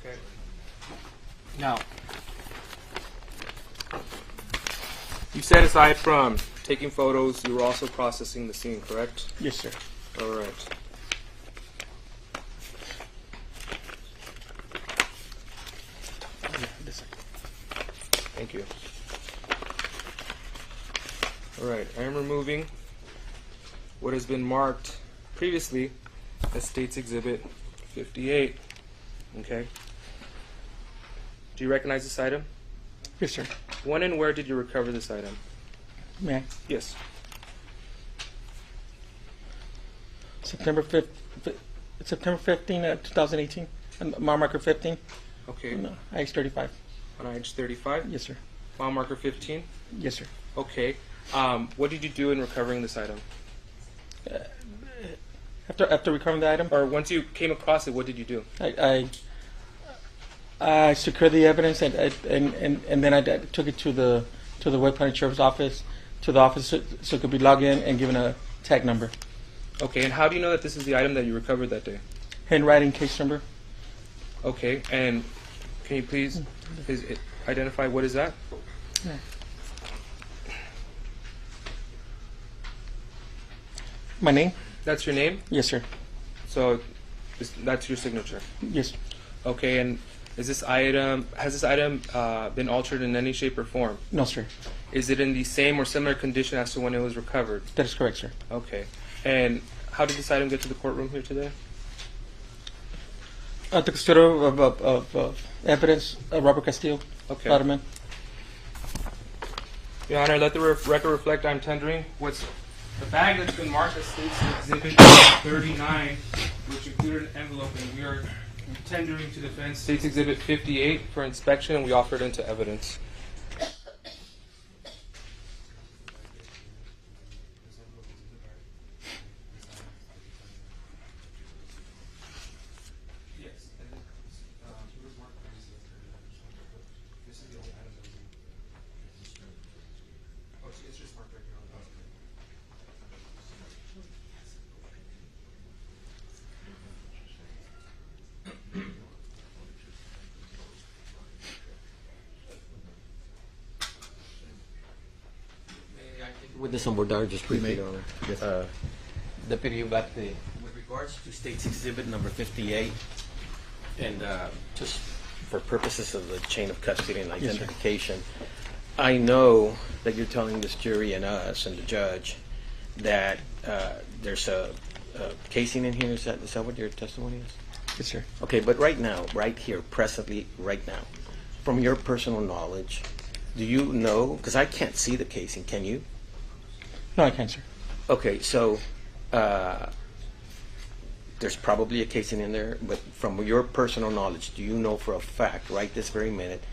Okay. Now, you said aside from taking photos, you were also processing the scene, correct? Yes, sir. All right. Yeah, this side. Thank you. All right, I am removing what has been marked previously as State's Exhibit 58. Okay. Do you recognize this item? Yes, sir. When and where did you recover this item? May I? Yes. September 15, 2018. And mile marker 15. Okay. No, IX35. On age 35? Yes, sir. Mile marker 15? Yes, sir. Okay. What did you do in recovering this item? After recovering the item, Or once you came across it, what did you do? I secured the evidence and then I took it to the Webb County Sheriff's office, to the office so it could be logged in and given a tag number. Okay, and how do you know that this is the item that you recovered that day? Handwriting case number. Okay, and can you please identify what is that? Yeah. My name? That's your name? Yes, sir. So that's your signature. Yes. Okay, and has this item been altered in any shape or form? No, sir. Is it in the same or similar condition as to when it was recovered? That is correct, sir. Okay. And how did this item get to the courtroom here today? The custodian of evidence, Robert Castillo, Okay. Ottoman. Your Honor, let the record reflect I'm tendering what's the bag that's been marked as State's Exhibit 39, which included an envelope, and we are tendering to defense State's Exhibit 58 for inspection, and we offer it into evidence. Witness on Bordar, just briefly, may. Your Honor. Yes. Deputy, you got the, with regards to State's Exhibit number 58, and just for purposes of the chain of custody and Yes, sir. identification, I know that you're telling this jury and us and the judge that there's a casing in here. Is that what your testimony is? Yes, sir. Okay, but right now, right here, presently, right now, from your personal knowledge, do you know, because I can't see the casing, can you? No, I can't, sir. Okay, so there's probably a casing in there, but from your personal knowledge, do you know for a fact, right this very minute,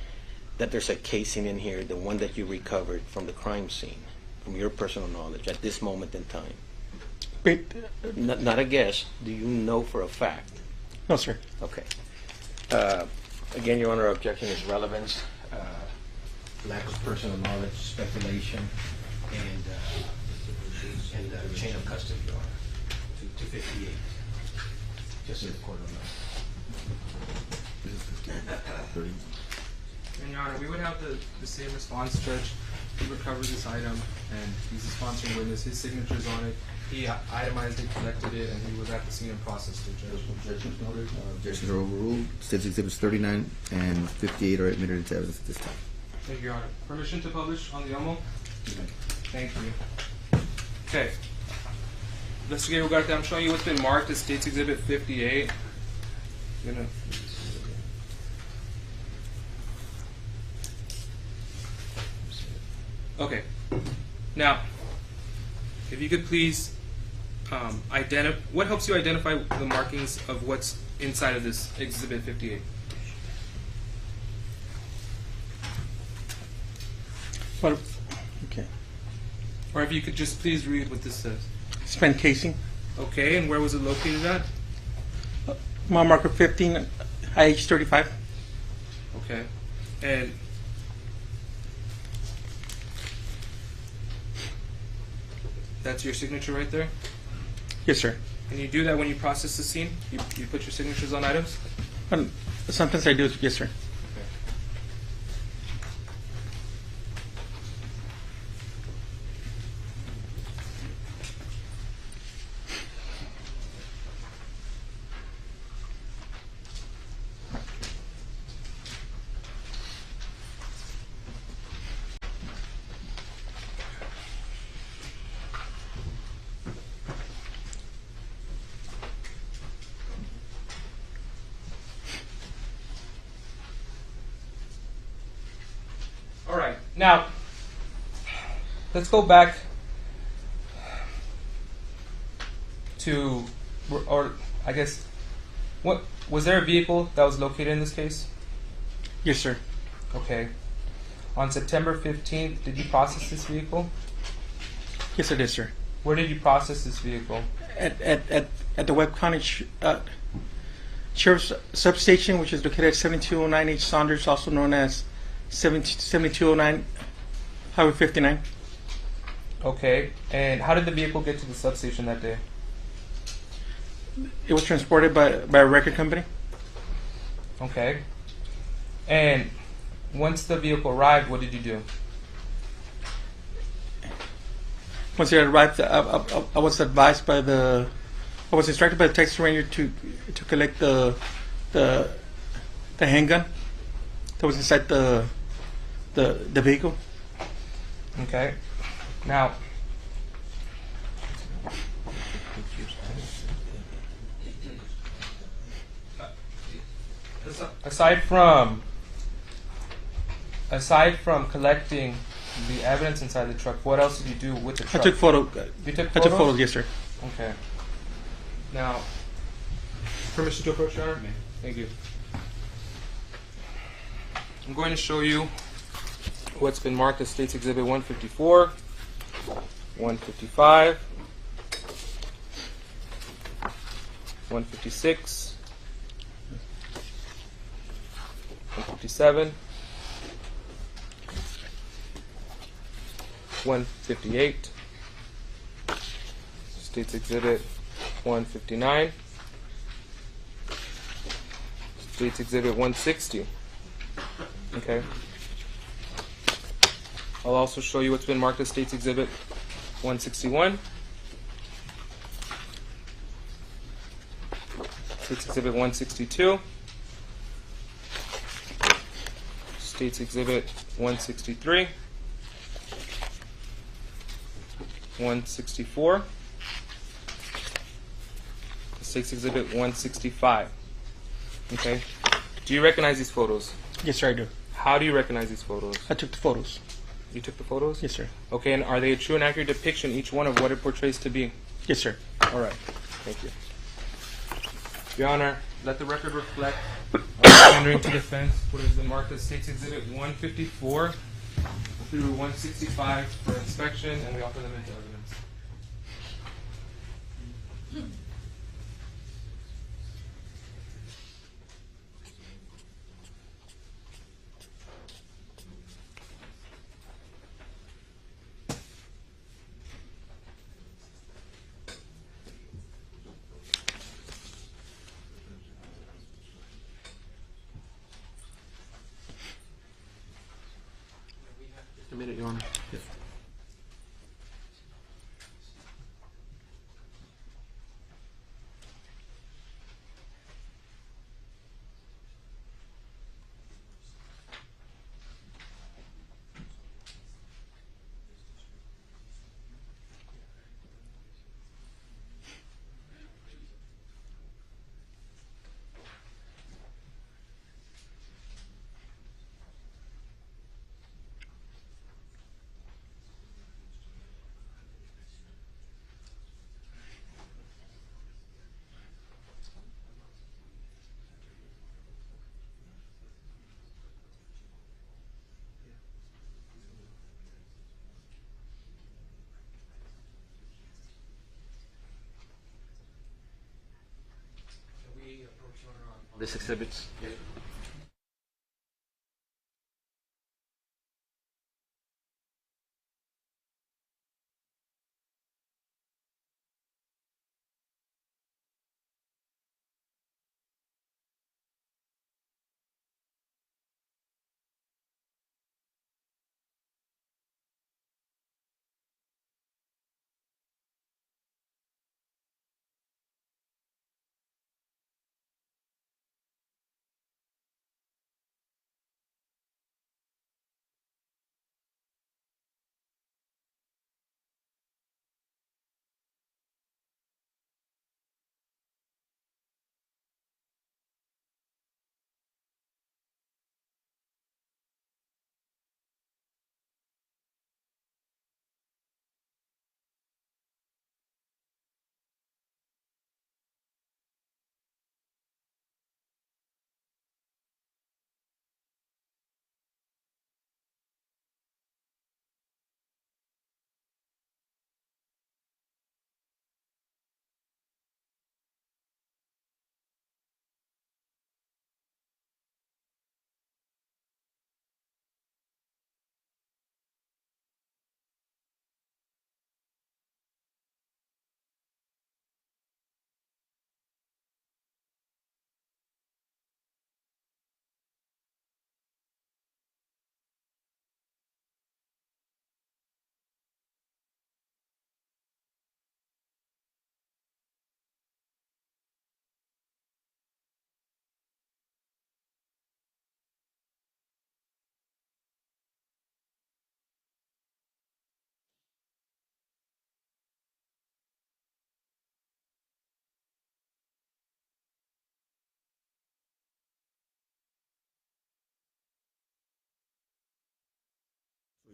that there's a casing in here, the one that you recovered from the crime scene, from your personal knowledge at this moment in time? But, Not a guess. Do you know for a fact? no, sir. Okay. Again, Your Honor, objection is relevance, lack of personal knowledge, speculation, and chain of custody, Your Honor, to 58. Just in the court on that. And Your Honor, we would have the same response, Judge. He recovered this item, and he's a sponsoring witness. His signature's on it. He itemized it, collected it, and he was at the scene and processed it, Judge. Objections are overruled. State's Exhibits 39 and 58 are admitted into evidence at this time. Thank you, Your Honor. Permission to publish on the OMO? Thank you. Okay. Investigator Ugarte, I'm showing you what's been marked as State's Exhibit 58. Okay. Now, if you could please what helps you identify the markings of what's inside of this Exhibit 58? Well, okay. Or if you could just please read what this says. Spent casing. Okay, and where was it located at? Mile marker 15, IH35. Okay. And that's your signature right there? Yes, sir. And you do that when you process the scene? You put your signatures on items? Sometimes I do, yes, sir. All right. Now, let's go back to, or I guess, what was there a vehicle that was located in this case? Yes, sir. Okay. On September 15th, did you process this vehicle? Yes, it is, sir. Where did you process this vehicle? At the Webb County Sheriff's Substation, which is located at 7209 H. Saunders, also known as 7209 Highway 59. Okay. And how did the vehicle get to the substation that day? It was transported by a record company. Okay. And once the vehicle arrived, what did you do? Once it arrived, I was advised by I was instructed by the Texas Ranger to collect the handgun that was inside the vehicle. Okay. Now, aside from collecting the evidence inside the truck, what else did you do with the truck? I took photos. You took I photos? took photos, yes, sir. Okay. Now, permission to approach, Your Honor? Thank you. I'm going to show you what's been marked as State's Exhibit 154, 155, 156, 157, 158, State's Exhibit 159, State's Exhibit 160. Okay. I'll also show you what's been marked as State's Exhibit 161, State's Exhibit 162, State's Exhibit 163, 164, State's Exhibit 165. Okay. Do you recognize these photos? Yes, sir, I do. How do you recognize these photos? I took the photos. You took the photos? Yes, sir. Okay, and are they a true and accurate depiction, each one, of what it portrays to be? Yes, sir. All right. Thank you. Your Honor, let the record reflect tendering to defense what has been marked as State's Exhibit 154 through 165 for inspection, and we offer them into evidence. A minute, Your Honor. This exhibits.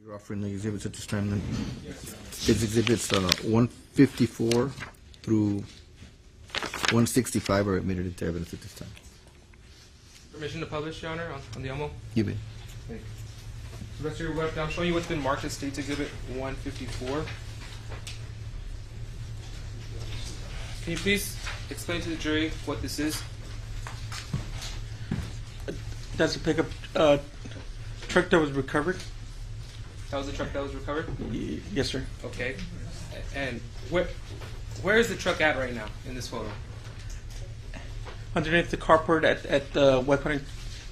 You're offering the exhibits at this time then? It's exhibits 154 through 165 are admitted into evidence at this time. Permission to publish, Your Honor, on the OMO? You may. Thank you. So rest of your web, I'm showing you what's been marked as State's Exhibit 154. Can you please explain to the jury what this is? That's a pickup truck that was recovered. That was the truck that was recovered? Yes, sir. Okay. And where is the truck at right now in this photo? Underneath the carport at the Webb County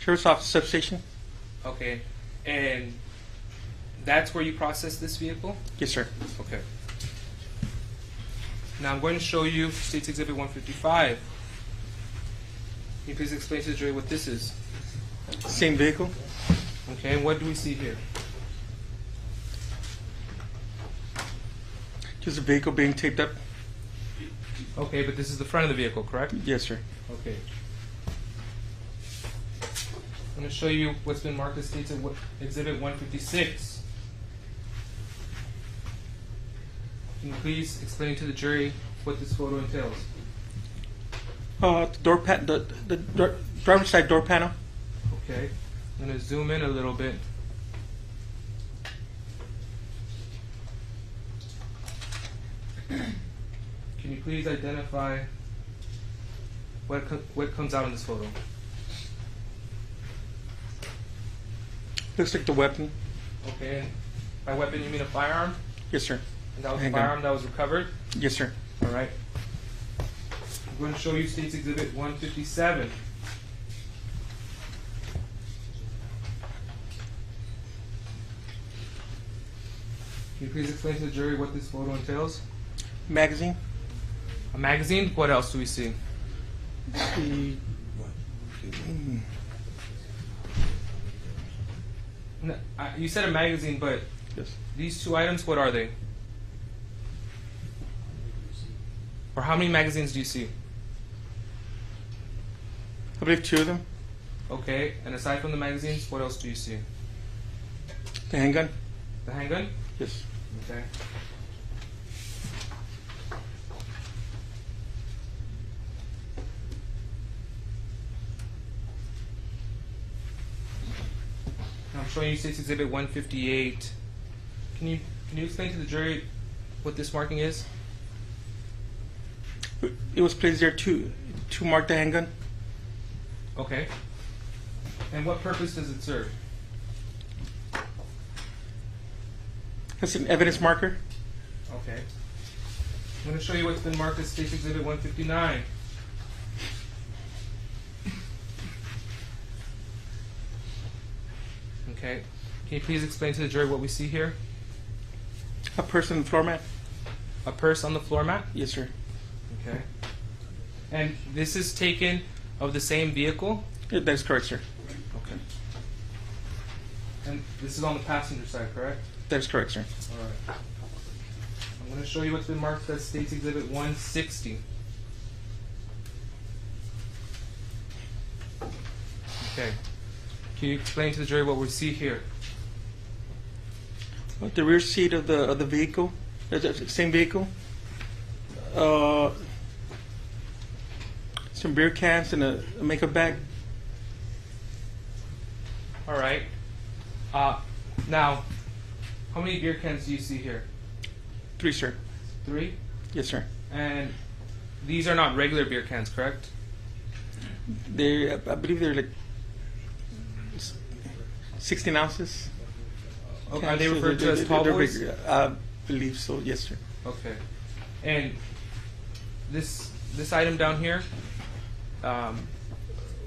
Sheriff's Office substation. Okay. And that's where you processed this vehicle? Yes, sir. Okay. Now I'm going to show you State's Exhibit 155. Can you please explain to the jury what this is? Same vehicle. Okay, and what do we see here? Just a vehicle being taped up. Okay, but this is the front of the vehicle, correct? Yes, sir. Okay. I'm going to show you what's been marked as State's Exhibit 156. Can you please explain to the jury what this photo entails? The driver's side door panel. Okay. I'm going to zoom in a little bit. Can you please identify what comes out in this photo? Looks like the weapon. Okay. And by weapon, you mean a firearm? Yes, sir. And that was the Handgun. firearm that was recovered? Yes, sir. All right. I'm going to show you State's Exhibit 157. Can you please explain to the jury what this photo entails? Magazine. A magazine? What else do we see? No, you said a magazine, but Yes. these two items, what are they? Or how many magazines do you see? I believe 2 of them. Okay, and aside from the magazines, what else do you see? The handgun. The handgun? Yes. Okay. Now I'm showing you State's Exhibit 158. Can you explain to the jury what this marking is? It was placed there to mark the handgun. Okay. And what purpose does it serve? That's an evidence marker. Okay. I'm going to show you what's been marked as State's Exhibit 159. Okay. Can you please explain to the jury what we see here? A person on the floor mat. A purse on the floor mat? Yes, sir. Okay. And this is taken of the same vehicle? Yeah, that's correct, sir. Okay. And this is on the passenger side, correct? That's correct, sir. All right. I'm going to show you what's been marked as State's Exhibit 160. Okay. Can you explain to the jury what we see here? The rear seat of the vehicle, the same vehicle. Some beer cans and a makeup bag. All right. Now, how many beer cans do you see here? 3, sir. 3? Yes, sir. And these are not regular beer cans, correct? I believe they're like 16 ounces. Okay. Are they referred to as tall boys? big. I believe so. Yes, sir. Okay. And this item down here,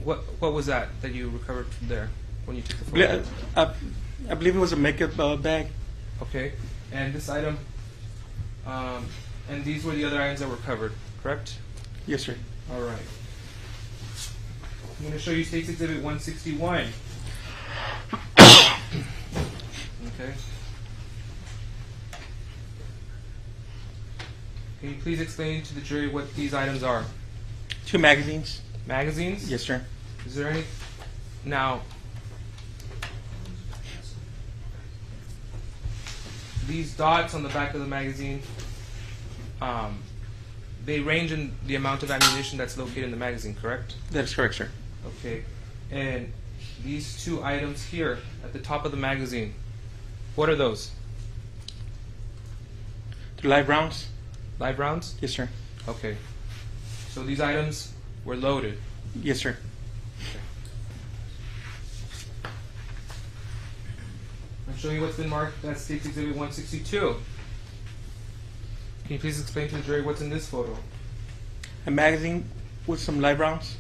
what was that you recovered from there when you took the photo? I believe it was a makeup bag. Okay. And this item, and these were the other items that were covered, correct? Yes, sir. All right. I'm going to show you State's Exhibit 161. Okay. Can you please explain to the jury what these items are? 2 magazines. Magazines? Yes, sir. Is there any? Now, these dots on the back of the magazine, they range in the amount of ammunition that's located in the magazine, correct? That is correct, sir. Okay. And these two items here at the top of the magazine, what are those? The live rounds? Live rounds? Yes, sir. Okay. So these items were loaded. Yes, sir. I'm showing you what's been marked as State's Exhibit 162. Can you please explain to the jury what's in this photo? A magazine with some live rounds?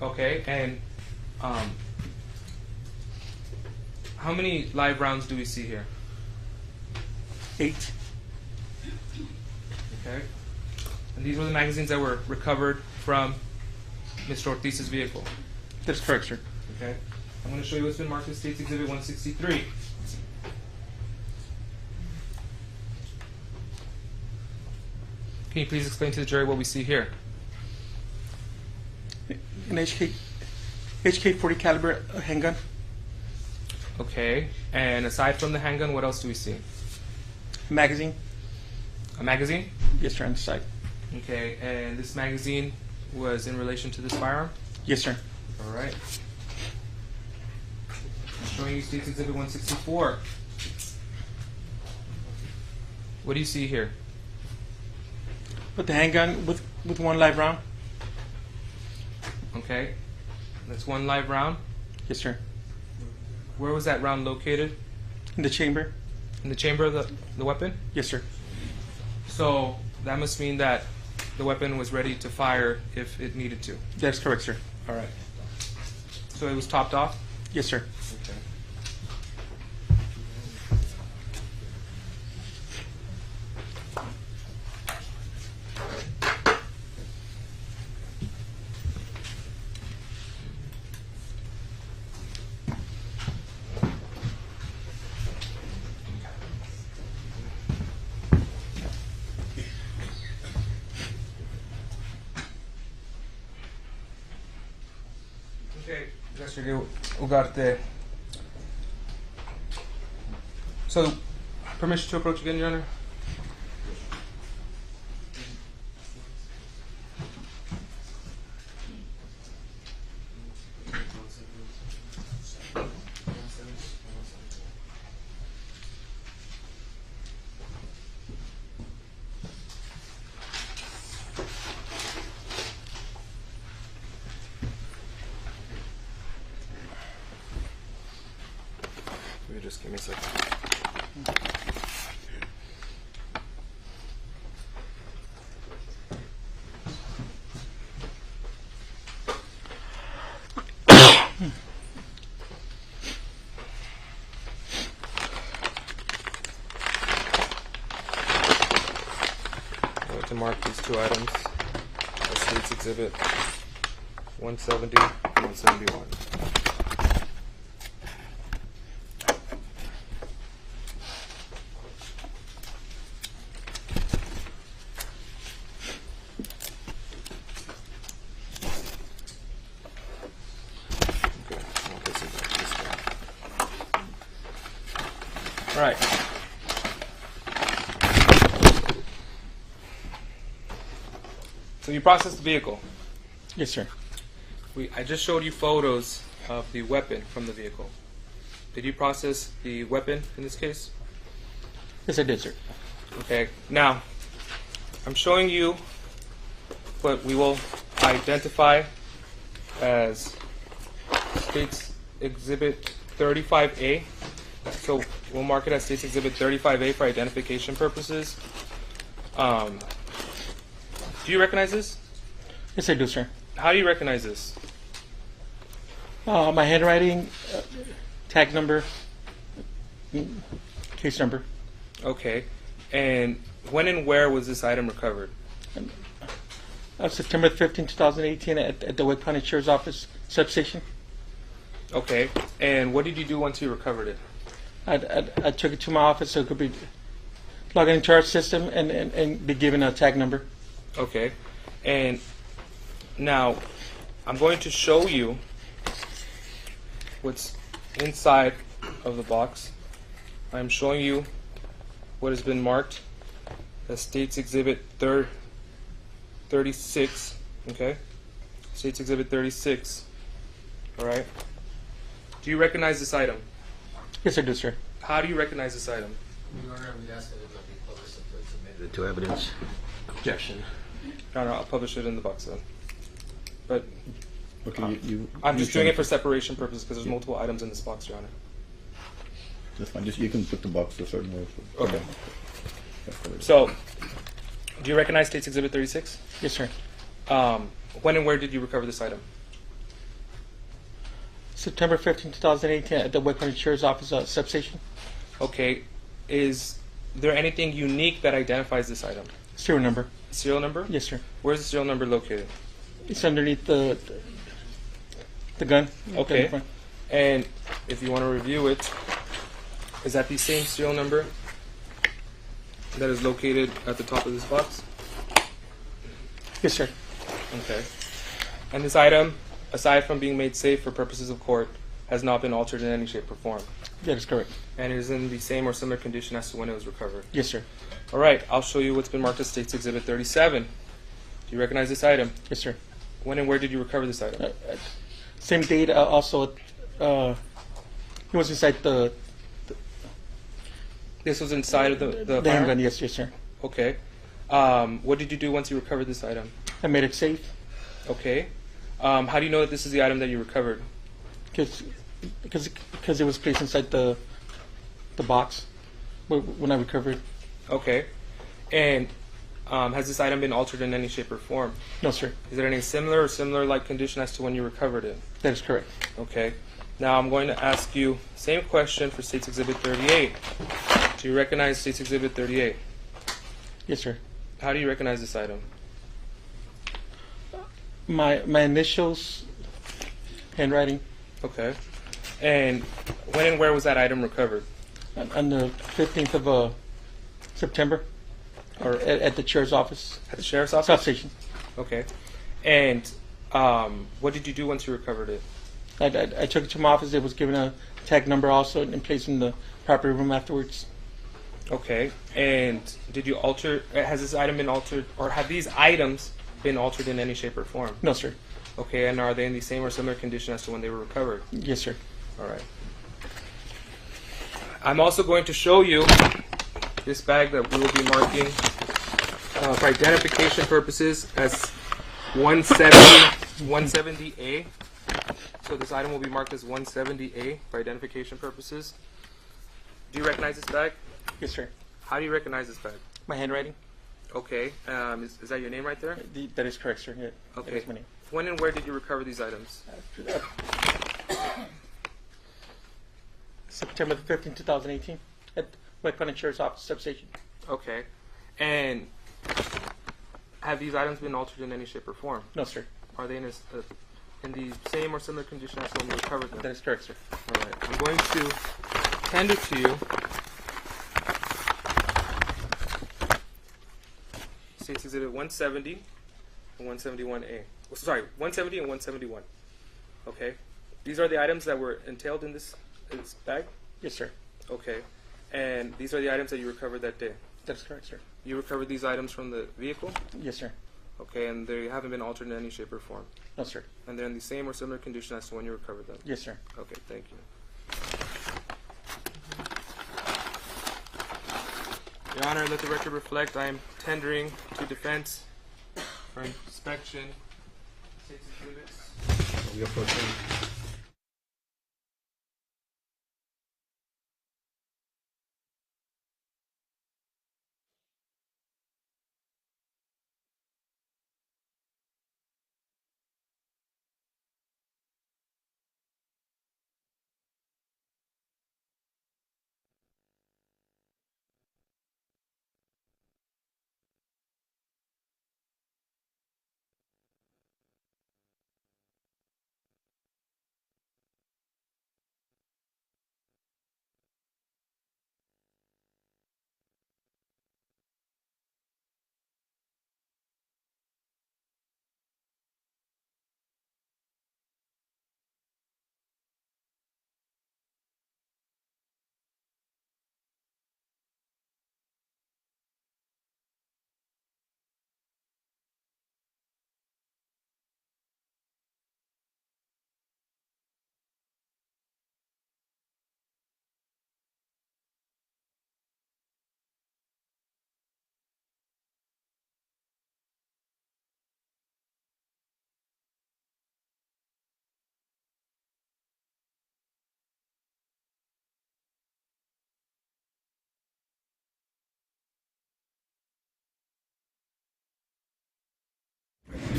Okay, and how many live rounds do we see here? 8. Okay. And these were the magazines that were recovered from Mr. Ortiz's vehicle. That's correct, sir. Okay. I'm going to show you what's been marked as State's Exhibit 163. Can you please explain to the jury what we see here? An HK 40 caliber handgun? Okay. And aside from the handgun, what else do we see? A magazine? A magazine? Yes, sir, on the side. Okay. And this magazine was in relation to this firearm? Yes, sir. All right. I'm showing you State's Exhibit 164. What do you see here? With the handgun with one live round? Okay. That's one live round. Yes, sir. Where was that round located? In the chamber? In the chamber of the weapon? Yes, sir. So that must mean that the weapon was ready to fire if it needed to. That's correct, sir. All right. So it was topped off? Yes, sir. Okay. Okay, Investigator Ugarte. So, permission to approach again, Your Honor? Just give me a second. I want to mark these two items as State's Exhibit 170 and 171. All right. So you processed the vehicle. Yes, sir. I just showed you photos of the weapon from the vehicle. Did you process the weapon in this case? Yes, I did, sir. Okay. Now, I'm showing you what we will identify as State's Exhibit 35A. So we'll mark it as State's Exhibit 35A for identification purposes. Do you recognize this? Yes, I do, sir. How do you recognize this? My handwriting, tag number, case number. Okay. And when and where was this item recovered? September 15, 2018 at the Webb County Sheriff's Office substation. Okay. And what did you do once you recovered it? I took it to my office so it could be plugged into our system and be given a tag number. Okay. And now I'm going to show you what's inside of the box. I'm showing you what has been marked as State's Exhibit 36. Okay? State's Exhibit 36. All right? Do you recognize this item? Yes, I do, sir. How do you recognize this item? Your Honor, we ask that it not be published until it's submitted to evidence. Objection. No, I'll publish it in the box then. But Okay, I'm just doing it for separation purposes because there's multiple items in this box, Your Honor. That's fine. Just you can put the box a certain way. Okay. So, do you recognize State's Exhibit 36? Yes, sir. When and where did you recover this item? September 15, 2018, at the Webb County Sheriff's Office substation. Okay. Is there anything unique that identifies this item? Serial number. Serial number? Yes, sir. Where's the serial number located? It's underneath the gun. Okay. Gun. And if you want to review it, is that the same serial number that is located at the top of this box? Yes, sir. Okay. And this item, aside from being made safe for purposes of court, has not been altered in any shape or form. That is correct. And it is in the same or similar condition as to when it was recovered. Yes, sir. All right, I'll show you what's been marked as State's Exhibit 37. Do you recognize this item? Yes, sir. When and where did you recover this item? Same date. Also, he was inside the This was inside of the handgun. firearm? Yes, yes, sir. Okay. What did you do once you recovered this item? I made it safe Okay. How do you know that this is the item that you recovered? because it was placed inside the box when I recovered. Okay. And has this item been altered in any shape or form? No, sir. Is there any similar or similar-like condition as to when you recovered it? That is correct. Okay. Now I'm going to ask you same question for State's Exhibit 38. Do you recognize State's Exhibit 38? Yes, sir. How do you recognize this item? My initials, handwriting, Okay. And when and where was that item recovered? on the 15th of September, or at the chair's office, At the sheriff's office? substation. Okay. And what did you do once you recovered it? I took it to my office. It was given a tag number also and placed in the property room afterwards. Okay. And did you alter? Has this item been altered, or have these items been altered in any shape or form? No, sir. Okay. And are they in the same or similar condition as to when they were recovered? Yes, sir. All right. I'm also going to show you this bag that we will be marking for identification purposes as 170A. So this item will be marked as 170A for identification purposes. Do you recognize this bag? Yes, sir. How do you recognize this bag? My handwriting. Okay. Is that your name right there? That is correct, sir. Yeah. That Okay. is my name. When and where did you recover these items? September the 15th, 2018, at Webb County Sheriff's Office substation. Okay. And have these items been altered in any shape or form? No, sir. Are they in the same or similar condition as when you recovered them? That is correct, sir. All right. I'm going to tender to you State's Exhibit 170 and 171A. Oh, sorry, 170 and 171. Okay. These are the items that were entailed in this bag? Yes, sir. Okay. And these are the items that you recovered that day? That is correct, sir. You recovered these items from the vehicle? Yes, sir. Okay, and they haven't been altered in any shape or form? No, sir. And they're in the same or similar condition as to when you recovered them? Yes, sir. Okay, thank you. Your Honor, let the record reflect I am tendering to defense for inspection State's exhibits. We approach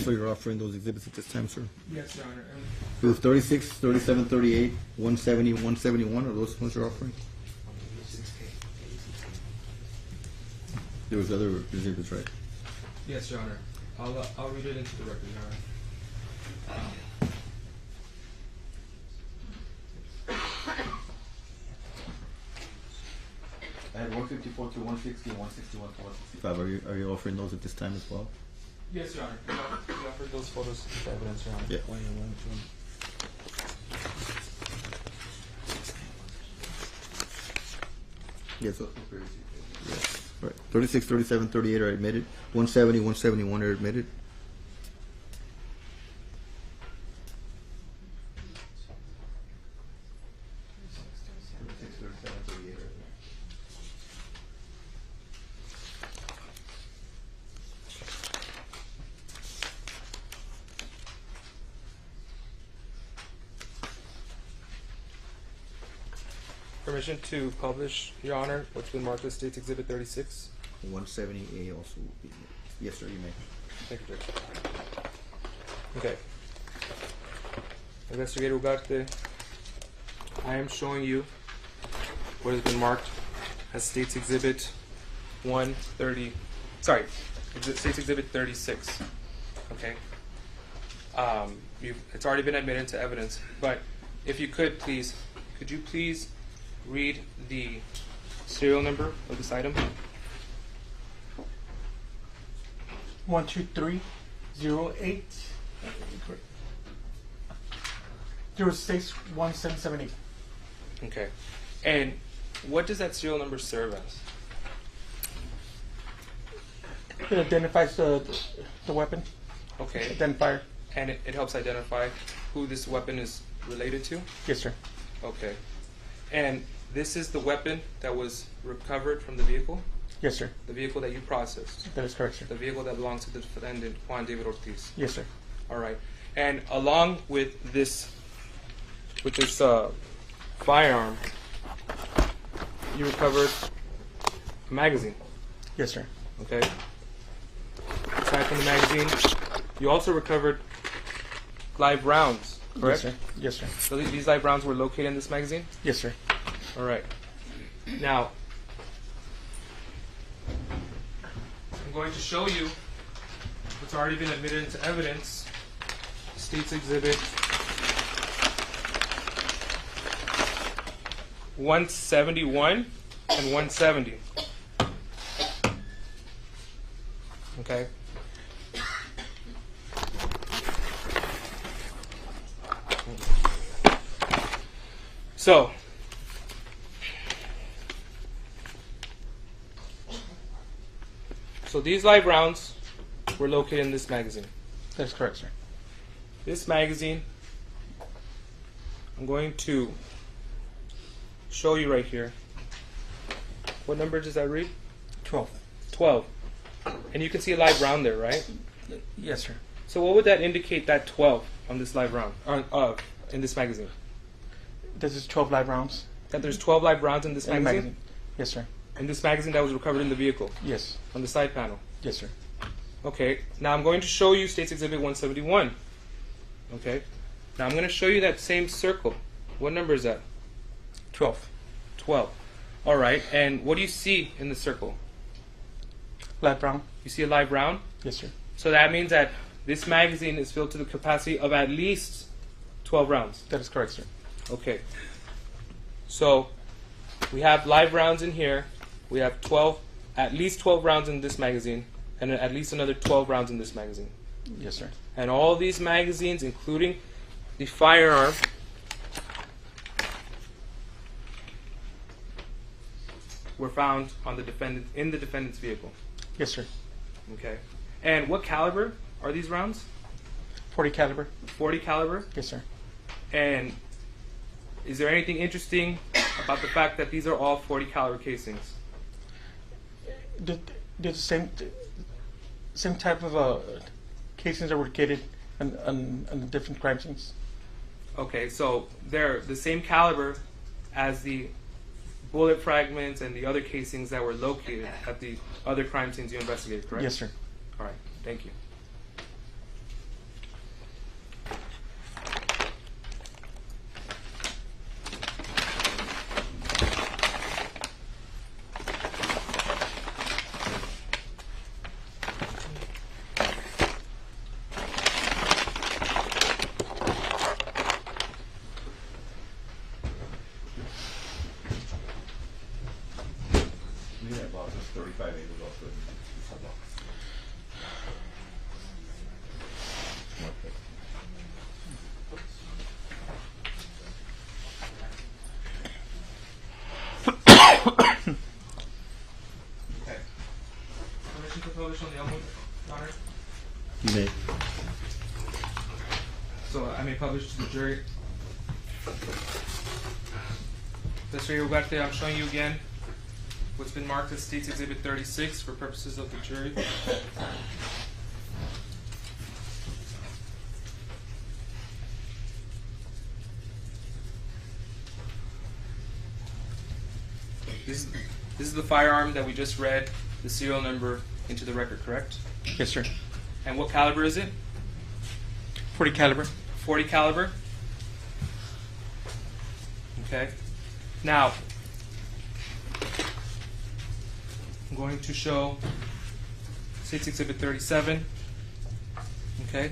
Counselor, you're offering those exhibits at this time, sir? Yes, Your Honor. It was 36, 37, 38, 170, 171. Are those ones you're offering? There was other exhibits, right? Yes, Your Honor. I'll read it into the record, Your Honor. I had 154 through 160 and 161 to 165. Are you offering those at this time as well? Yes, Your Honor. We offered those photos for evidence, Your Honor. Yeah. Yes. Yes. Right. 36, 37, 38 are admitted. 170, 171 are admitted. Permission to publish, Your Honor, what's been marked as State's Exhibit 36. 170A also will be admitted. Yes, sir, you may. Thank you, Judge. Okay. Investigator Ugarte, I am showing you what has been marked as State's Exhibit 130. Sorry, State's Exhibit 36. Okay. It's already been admitted to evidence, but if you could please read the serial number of this item? 12308 061778. Okay. And what does that serial number serve as? It identifies the weapon. Okay. Identifier. And it helps identify who this weapon is related to? Yes, sir. Okay. And this is the weapon that was recovered from the vehicle? Yes, sir. The vehicle that you processed? That is correct, sir. The vehicle that belongs to the defendant, Juan David Ortiz? Yes, sir. All right. And along with this firearm, you recovered a magazine? Yes, sir. Okay. Aside from the magazine, you also recovered live rounds, correct? Yes, sir. Yes, sir. So these live rounds were located in this magazine? Yes, sir. All right. Now, I'm going to show you what's already been admitted into evidence, State's Exhibit 171 and 170. Okay. So these live rounds were located in this magazine. That's correct, sir. This magazine, I'm going to show you right here. What number does that read? 12. 12. And you can see a live round there, right? Yes, sir. So what would that indicate, that 12 on this live round, in this magazine? This is 12 live rounds. That there's 12 live rounds in this In the magazine? Yes, sir. In this magazine that was recovered in the vehicle? Yes. On the side panel? Yes, sir. Okay, now I'm going to show you State's Exhibit 171. Okay, now I'm going to show you that same circle. What number is that? 12. 12. All right, and what do you see in the circle? Live round. You see a live round? Yes, sir. So that means that this magazine is filled to the capacity of at least 12 rounds. That is correct, sir. Okay. So we have live rounds in here. We have at least 12 rounds in this magazine, and at least another 12 rounds in this magazine. Yes, sir. And all these magazines, including the firearm, were found on the in the defendant's vehicle. Yes, sir. Okay. And what caliber are these rounds? 40 caliber. 40 caliber. Yes, sir. And is there anything interesting about the fact that these are all 40 caliber casings? They're the same type of casings that were located on the different crime scenes. Okay, so they're the same caliber as the bullet fragments and the other casings that were located at the other crime scenes you investigated, correct? Yes, sir. All right, thank you. published to the jury. Mr. Ugarte, I'm showing you again what's been marked as State's Exhibit 36 for purposes of the jury. This is the firearm that we just read the serial number into the record, correct? Yes, sir. And what caliber is it? .40 caliber. 40 caliber. Okay. Now, I'm going to show State's Exhibit 37. Okay.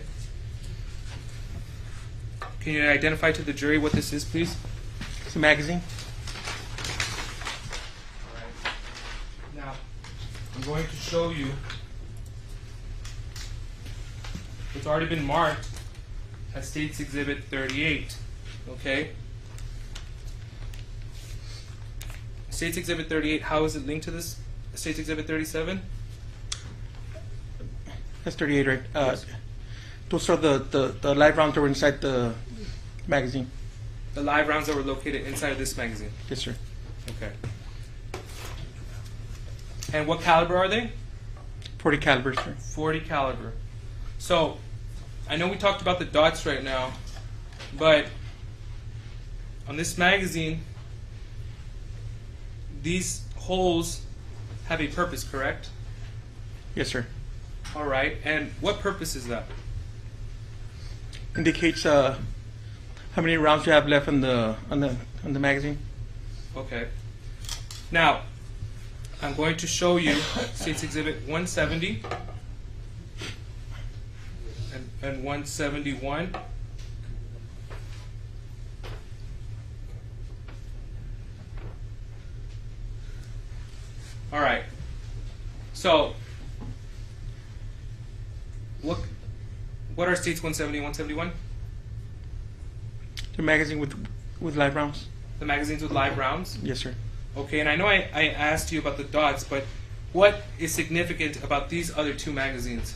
Can you identify to the jury what this is, please? It's a magazine. All right. Now, I'm going to show you what's already been marked as State's Exhibit 38. Okay. State's Exhibit 38, how is it linked to this State's Exhibit 37? That's 38, right? Yes. Those are the live rounds that were inside the magazine. The live rounds that were located inside of this magazine. Yes, sir. Okay. And what caliber are they? .40 caliber, sir. 40 caliber. So, I know we talked about the dots right now, but on this magazine, these holes have a purpose, correct? Yes, sir. All right. And what purpose is that? Indicates how many rounds you have left on the magazine. Okay. Now, I'm going to show you State's Exhibit 170 and 171. All right. So, what are States 170 and 171? The magazine with live rounds. The magazines with live rounds? Yes, sir. Okay, and I know I asked you about the dots, but what is significant about these other two magazines?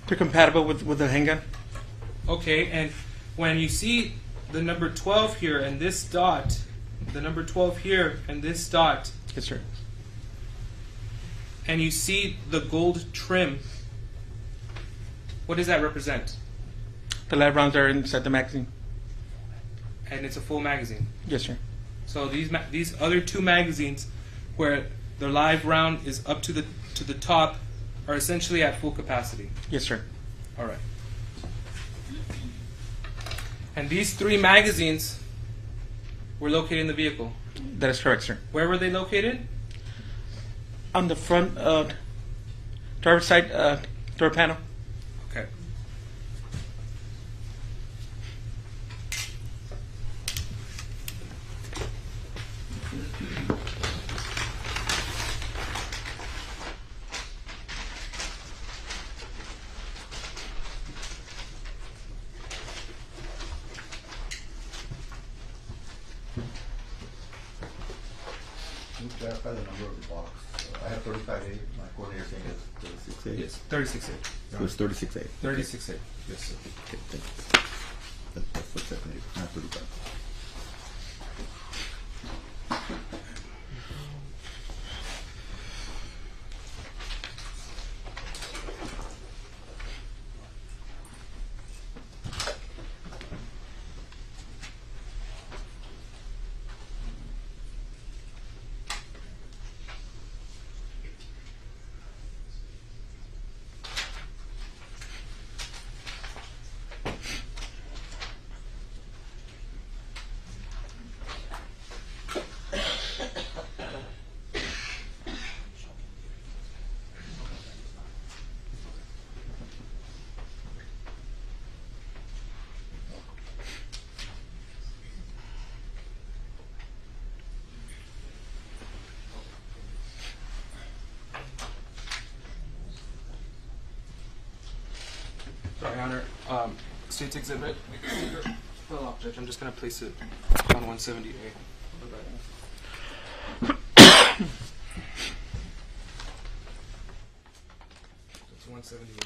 They're compatible with the handgun. Okay, and when you see the number 12 here and this dot, the number 12 here and this dot, Yes, sir. and you see the gold trim, what does that represent? The live rounds are inside the magazine. And it's a full magazine. Yes, sir. So these other two magazines, where the live round is up to the top, are essentially at full capacity. Yes, sir. All right. And these three magazines were located in the vehicle. That is correct, sir. Where were they located? On the front driver's side door panel. Okay. Can you clarify the number of the box? I have 35A. My coordinator saying it's 36A. Yes, 36A. So it's 36A. 36A. Yes, sir. Okay, thanks. That's what's happening, not 35. Sorry, Honor. State's Exhibit. Fell off, Judge. I'm just going to place it on 170A. It's 170A.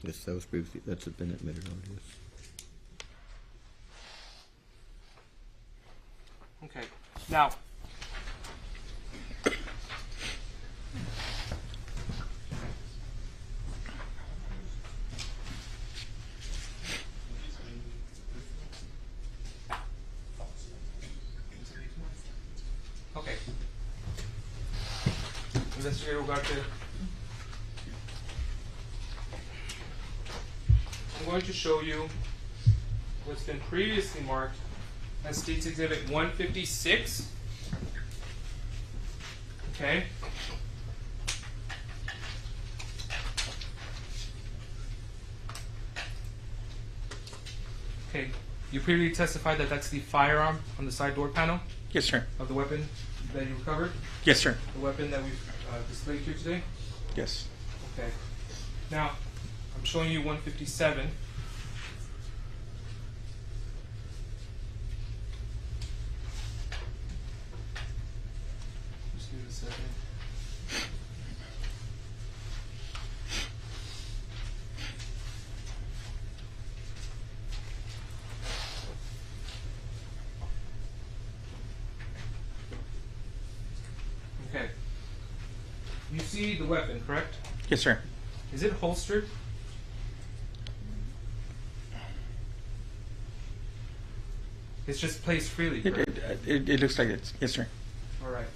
Yes, that was previously, that's been admitted already, yes. Okay. Now, okay. Investigator Ugarte, I'm going to show you what's been previously marked as State's Exhibit 156. Okay. Okay. You previously testified that that's the firearm on the side door panel Yes, sir. of the weapon that you recovered, Yes, sir. the weapon that we've displayed here today. Yes. Okay. Now, I'm showing you 157. Just give it a second. Okay. You see the weapon, correct? Yes, sir. Is it holstered? It's just placed freely, It, correct? it looks like it. Yes, sir. All right.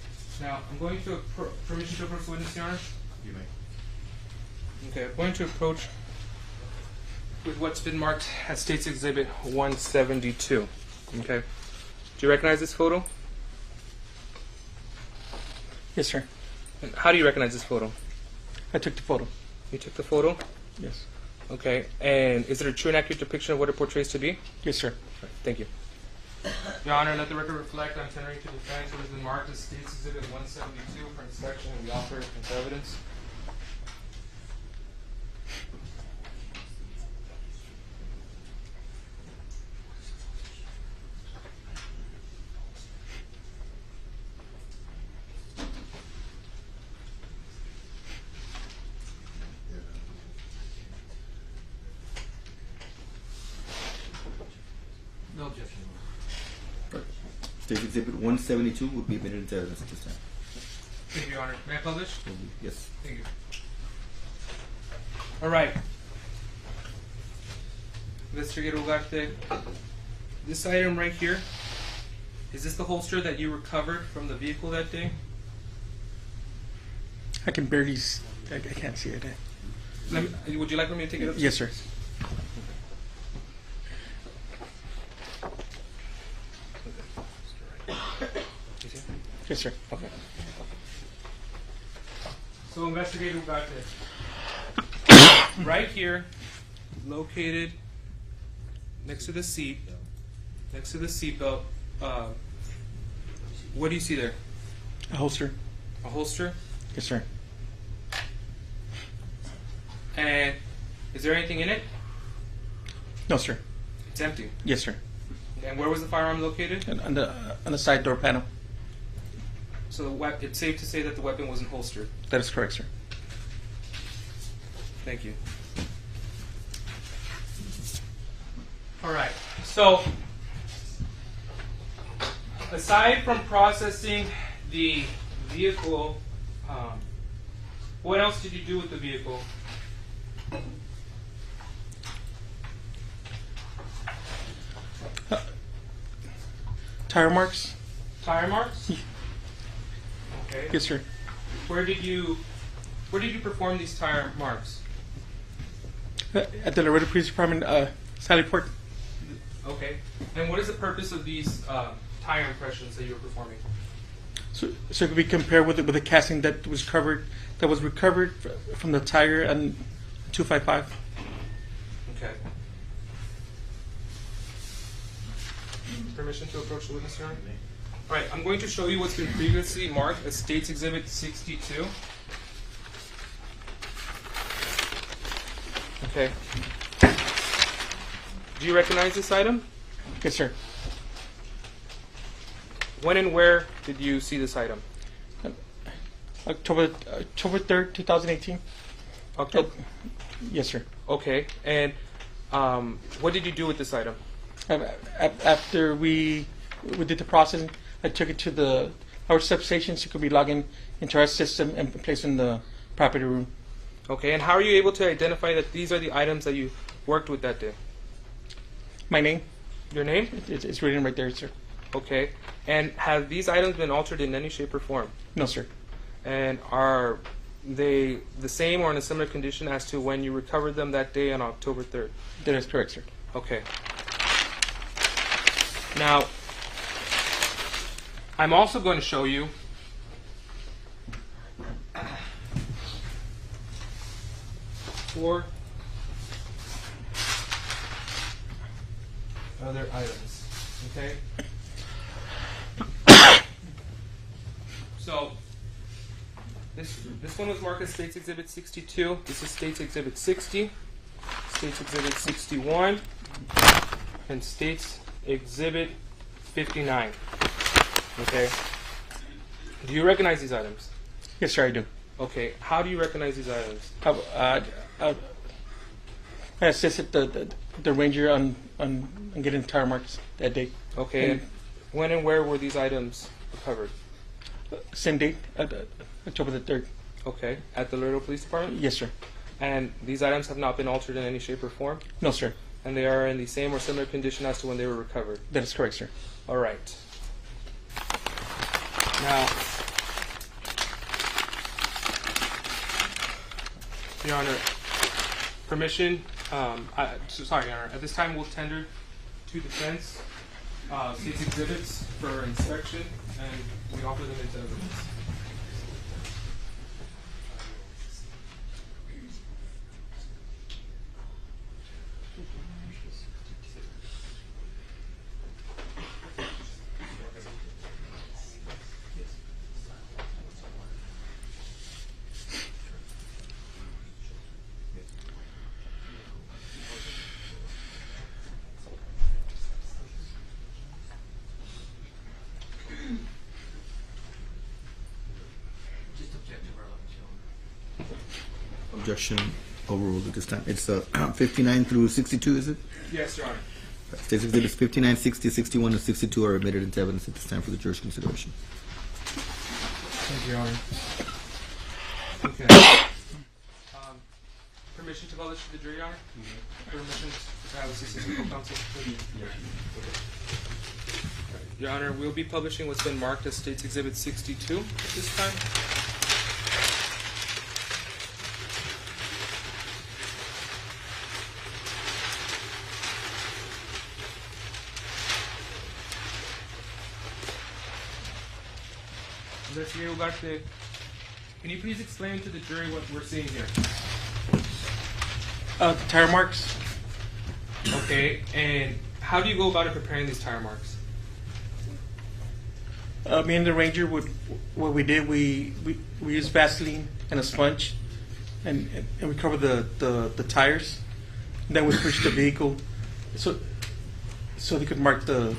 Now, I'm going to permission to approach the witness, Your Honor. You may. Okay, I'm going to approach with what's been marked as State's Exhibit 172. Okay. Do you recognize this photo? Yes, sir. And how do you recognize this photo? I took the photo. You took the photo? Yes. Okay. And is it a true and accurate depiction of what it portrays to be? Yes, sir. Thank you. Your Honor, let the record reflect I'm tendering to defense what has been marked as State's Exhibit 172 for inspection and the offer into evidence. No objection. State Exhibit 172 would be admitted into evidence at this time. Thank you, Your Honor. May I publish? Will be, yes. Thank you. All right. Investigator Ugarte, this item right here, is this the holster that you recovered from the vehicle that day? I can barely. I can't see it. Would you like me to take it up? Yes, sir. Yes, sir. Okay. So, Investigator Ugarte, right here, located next to the seat, next to the seatbelt, what do you see there? A holster. A holster? Yes, sir. And is there anything in it? No, sir. It's empty. Yes, sir. And where was the firearm located? And on the side door panel. So it's safe to say that the weapon wasn't holstered. That is correct, sir. Thank you. All right. So, aside from processing the vehicle, what else did you do with the vehicle? Tire marks. Tire marks? Okay. Yes, sir. Where did you perform these tire marks? At the Laredo Police Department, Sallyport. Okay. And what is the purpose of these tire impressions that you were performing? So it could be compared with the casting that was recovered from the tire and 255. Okay. Permission to approach the witness, Your Honor? All right, I'm going to show you what's been previously marked as State's Exhibit 62. Okay. Do you recognize this item? Yes, sir. When and where did you see this item? October 3rd, 2018. October. Yes, sir. Okay, and what did you do with this item? After we did the processing, I took it to our substation so it could be logged into our system and placed in the property room. Okay, and how are you able to identify that these are the items that you worked with that day? My name? Your name? It's written right there, sir. Okay, and have these items been altered in any shape or form? No, sir. And are they the same or in a similar condition as to when you recovered them that day on October 3rd? That is correct, sir. Okay. Now, I'm also going to show you four other items. Okay? So, this one was marked as State's Exhibit 62. This is State's Exhibit 60, State's Exhibit 61, and State's Exhibit 59. Okay? Do you recognize these items? Yes, sir, I do. Okay. How do you recognize these items? I assisted the ranger on getting tire marks that day. Okay. And when and where were these items recovered? same date, October the 3rd. Okay. At the Laredo Police Department? Yes, sir. And these items have not been altered in any shape or form? No, sir. And they are in the same or similar condition as to when they were recovered? That is correct, sir. All right. Now, Your Honor, permission, sorry, Your Honor, at this time we'll tender to defense State's exhibits for inspection, and we offer them into evidence. Objection overruled at this time. It's 59 through 62, is it? Yes, Your Honor. State's exhibits 59, 60, 61, and 62 are admitted into evidence at this time for the jury's consideration. Thank you, Your Honor. Okay. Permission to publish to the jury, Your Honor? Permission to have assistance from counsel? Your Honor, we'll be publishing what's been marked as State's Exhibit 62 at this time. Investigator Ugarte, can you please explain to the jury what we're seeing here? The tire marks. Okay, and how do you go about preparing these tire marks? Me and the ranger what we did, we used Vaseline and a sponge, and we covered the tires. And then we pushed the vehicle, so they could mark the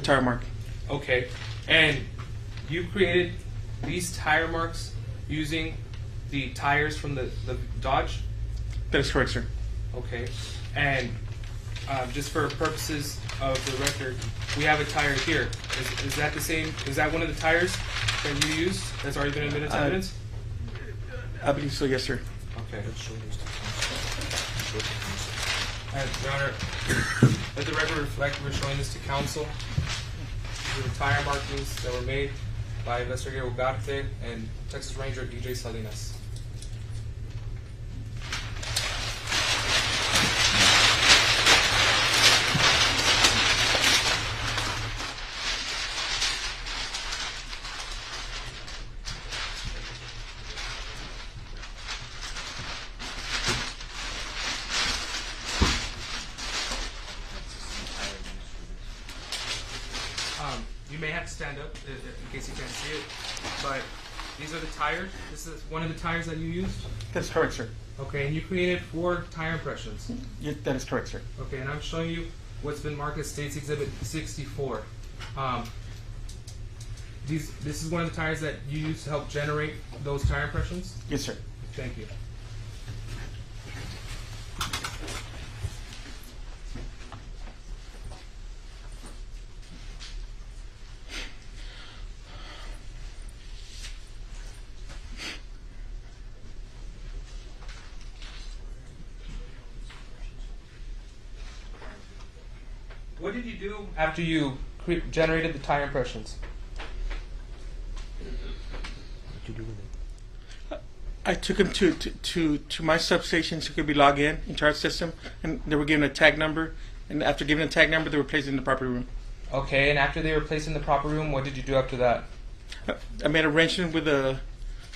tire mark. Okay, and you created these tire marks using the tires from the Dodge? That is correct, sir. Okay, and just for purposes of the record, we have a tire here. Is that the same? Is that one of the tires that you used that's already been admitted to evidence? I believe so, yes, sir. Okay. And, Your Honor, let the record reflect we're showing this to counsel. These are the tire markings that were made by Investigator Ugarte and Texas Ranger DJ Salinas. You may have to stand up in case you can't see it, but these are the tires. This is one of the tires that you used? That's correct, sir. Okay, and you created 4 tire impressions. Yeah, that is correct, sir. Okay, and I'm showing you what's been marked as State's Exhibit 64. This is one of the tires that you used to help generate those tire impressions? Yes, sir. Thank you. What did you do after you generated the tire impressions? I took him to my substation so he could be logged into our system, and they were given a tag number. And after giving a tag number, they were placed in the proper room. Okay, and after they were placed in the proper room, what did you do after that? I made arrangement with the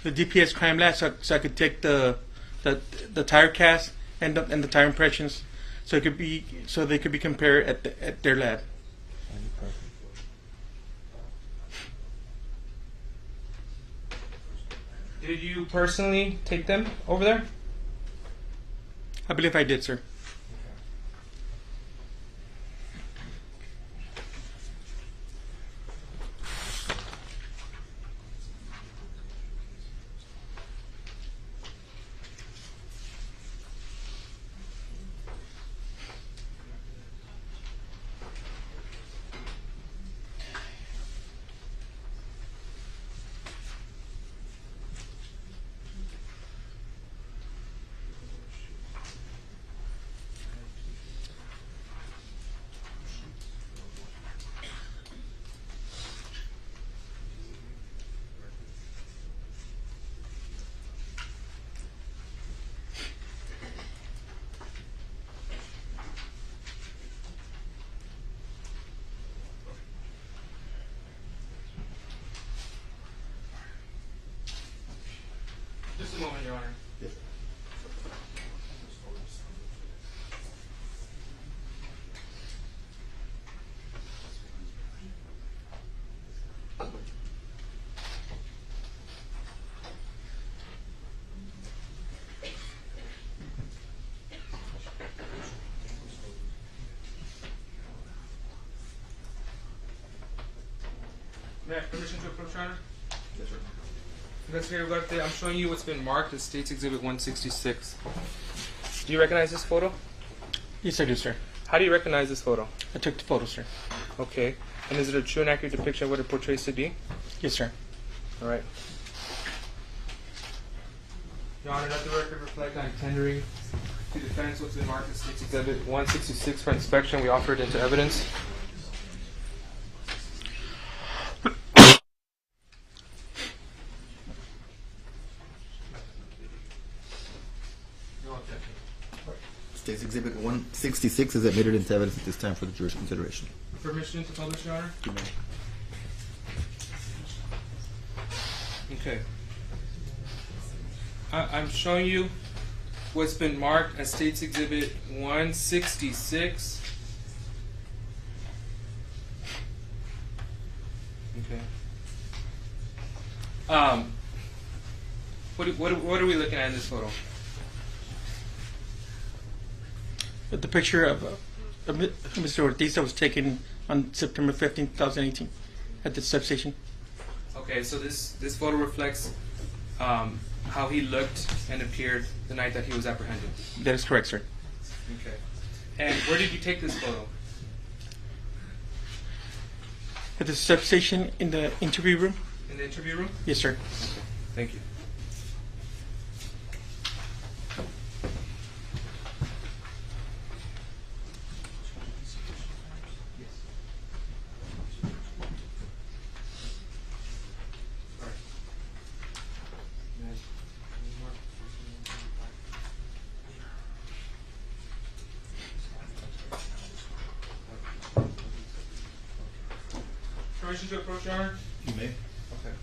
DPS crime lab so I could take the tire cast and the tire impressions so they could be compared at their lab. Did you personally take them over there? I believe I did, sir. Just a moment, Your Honor. May I have permission to approach, Your Honor? Yes, sir. Investigator Ugarte, I'm showing you what's been marked as State's Exhibit 166. Do you recognize this photo? Yes, I do, sir. How do you recognize this photo? I took the photo, sir. Okay. And is it a true and accurate depiction of what it portrays to be? Yes, sir. All right. Your Honor, let the record reflect I'm tendering to defense what's been marked as State's Exhibit 166 for inspection. We offer it into evidence. State's Exhibit 166 is admitted into evidence at this time for the jury's consideration. Permission to publish, Your Honor? You may. Okay. I'm showing you what's been marked as State's Exhibit 166. Okay. What are we looking at in this photo? The picture of Mr. Ortiz that was taken on September 15, 2018 at the substation. Okay, so this photo reflects how he looked and appeared the night that he was apprehended. That is correct, sir. Okay. And where did you take this photo? At the substation in the interview room? In the interview room? Yes, sir. Okay. Thank you. Permission to approach, Your Honor? You may. Okay.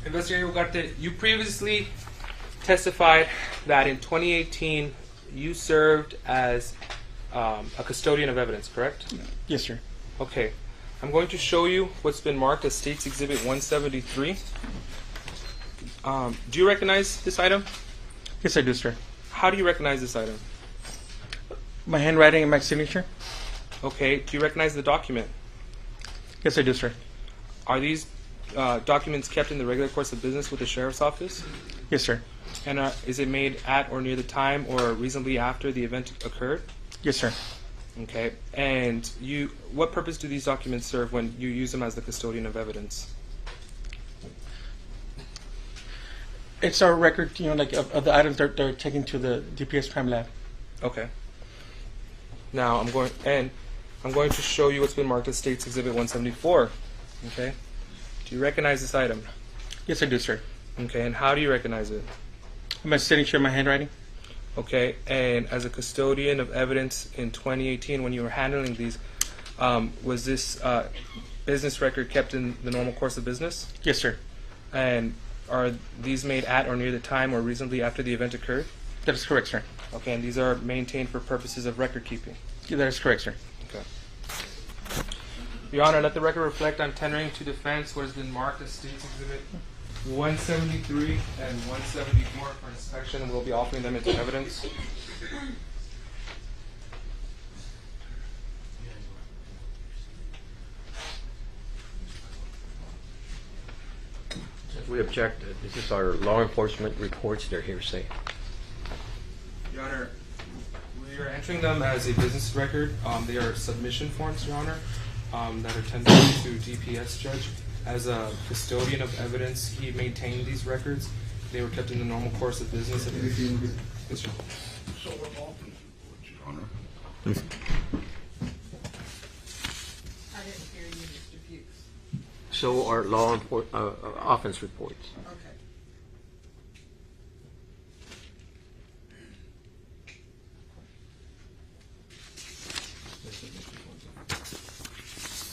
Investigator Ugarte, you previously testified that in 2018 you served as a custodian of evidence, correct? Yes, sir. Okay. I'm going to show you what's been marked as State's Exhibit 173. Do you recognize this item? Yes, I do, sir. How do you recognize this item? My handwriting and my signature? Okay. Do you recognize the document? Yes, I do, sir. Are these documents kept in the regular course of business with the Sheriff's Office? Yes, sir. And is it made at or near the time or reasonably after the event occurred? Yes, sir. Okay. And what purpose do these documents serve when you use them as the custodian of evidence? It's our record, like of the items that are taken to the DPS crime lab. Okay. Now I'm going to show you what's been marked as State's Exhibit 174. Okay. Do you recognize this item? Yes, I do, sir. Okay. And how do you recognize it? My signature, my handwriting. Okay. And as a custodian of evidence in 2018, when you were handling these, was this business record kept in the normal course of business? Yes, sir. And are these made at or near the time or reasonably after the event occurred? That is correct, sir. Okay, and these are maintained for purposes of record keeping. Yeah, that is correct, sir. Okay. Your Honor, let the record reflect I'm tendering to defense what has been marked as State's Exhibit 173 and 174 for inspection, and we'll be offering them into evidence. If we object, this is our law enforcement reports, they're hearsay. Your Honor, we are entering them as a business record. They are submission forms, Your Honor, that are tendered to DPS judge. As a custodian of evidence, he maintained these records. They were kept in the normal course of business. Yes, sir. So what often, Your Honor? I didn't hear you, Mr. Fuchs. So our offense reports. Okay.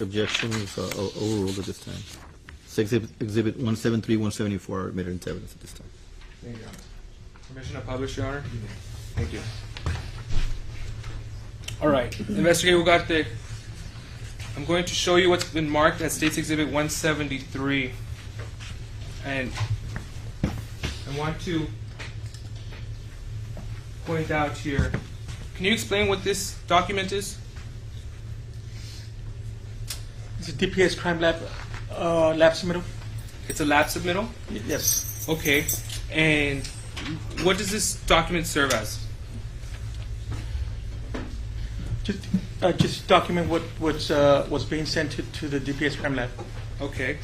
Objection is overruled at this time. Exhibit 173, 174 are admitted into evidence at this time. Thank you, Your Honor. Permission to publish, Your Honor? Thank you. All right, Investigator Ugarte, I'm going to show you what's been marked as State's Exhibit 173. And I want to point out here, can you explain what this document is? It's a DPS crime lab submittal. It's a lab submittal? Yes. Okay, and what does this document serve as? Just document what was being sent to the DPS crime lab. Okay,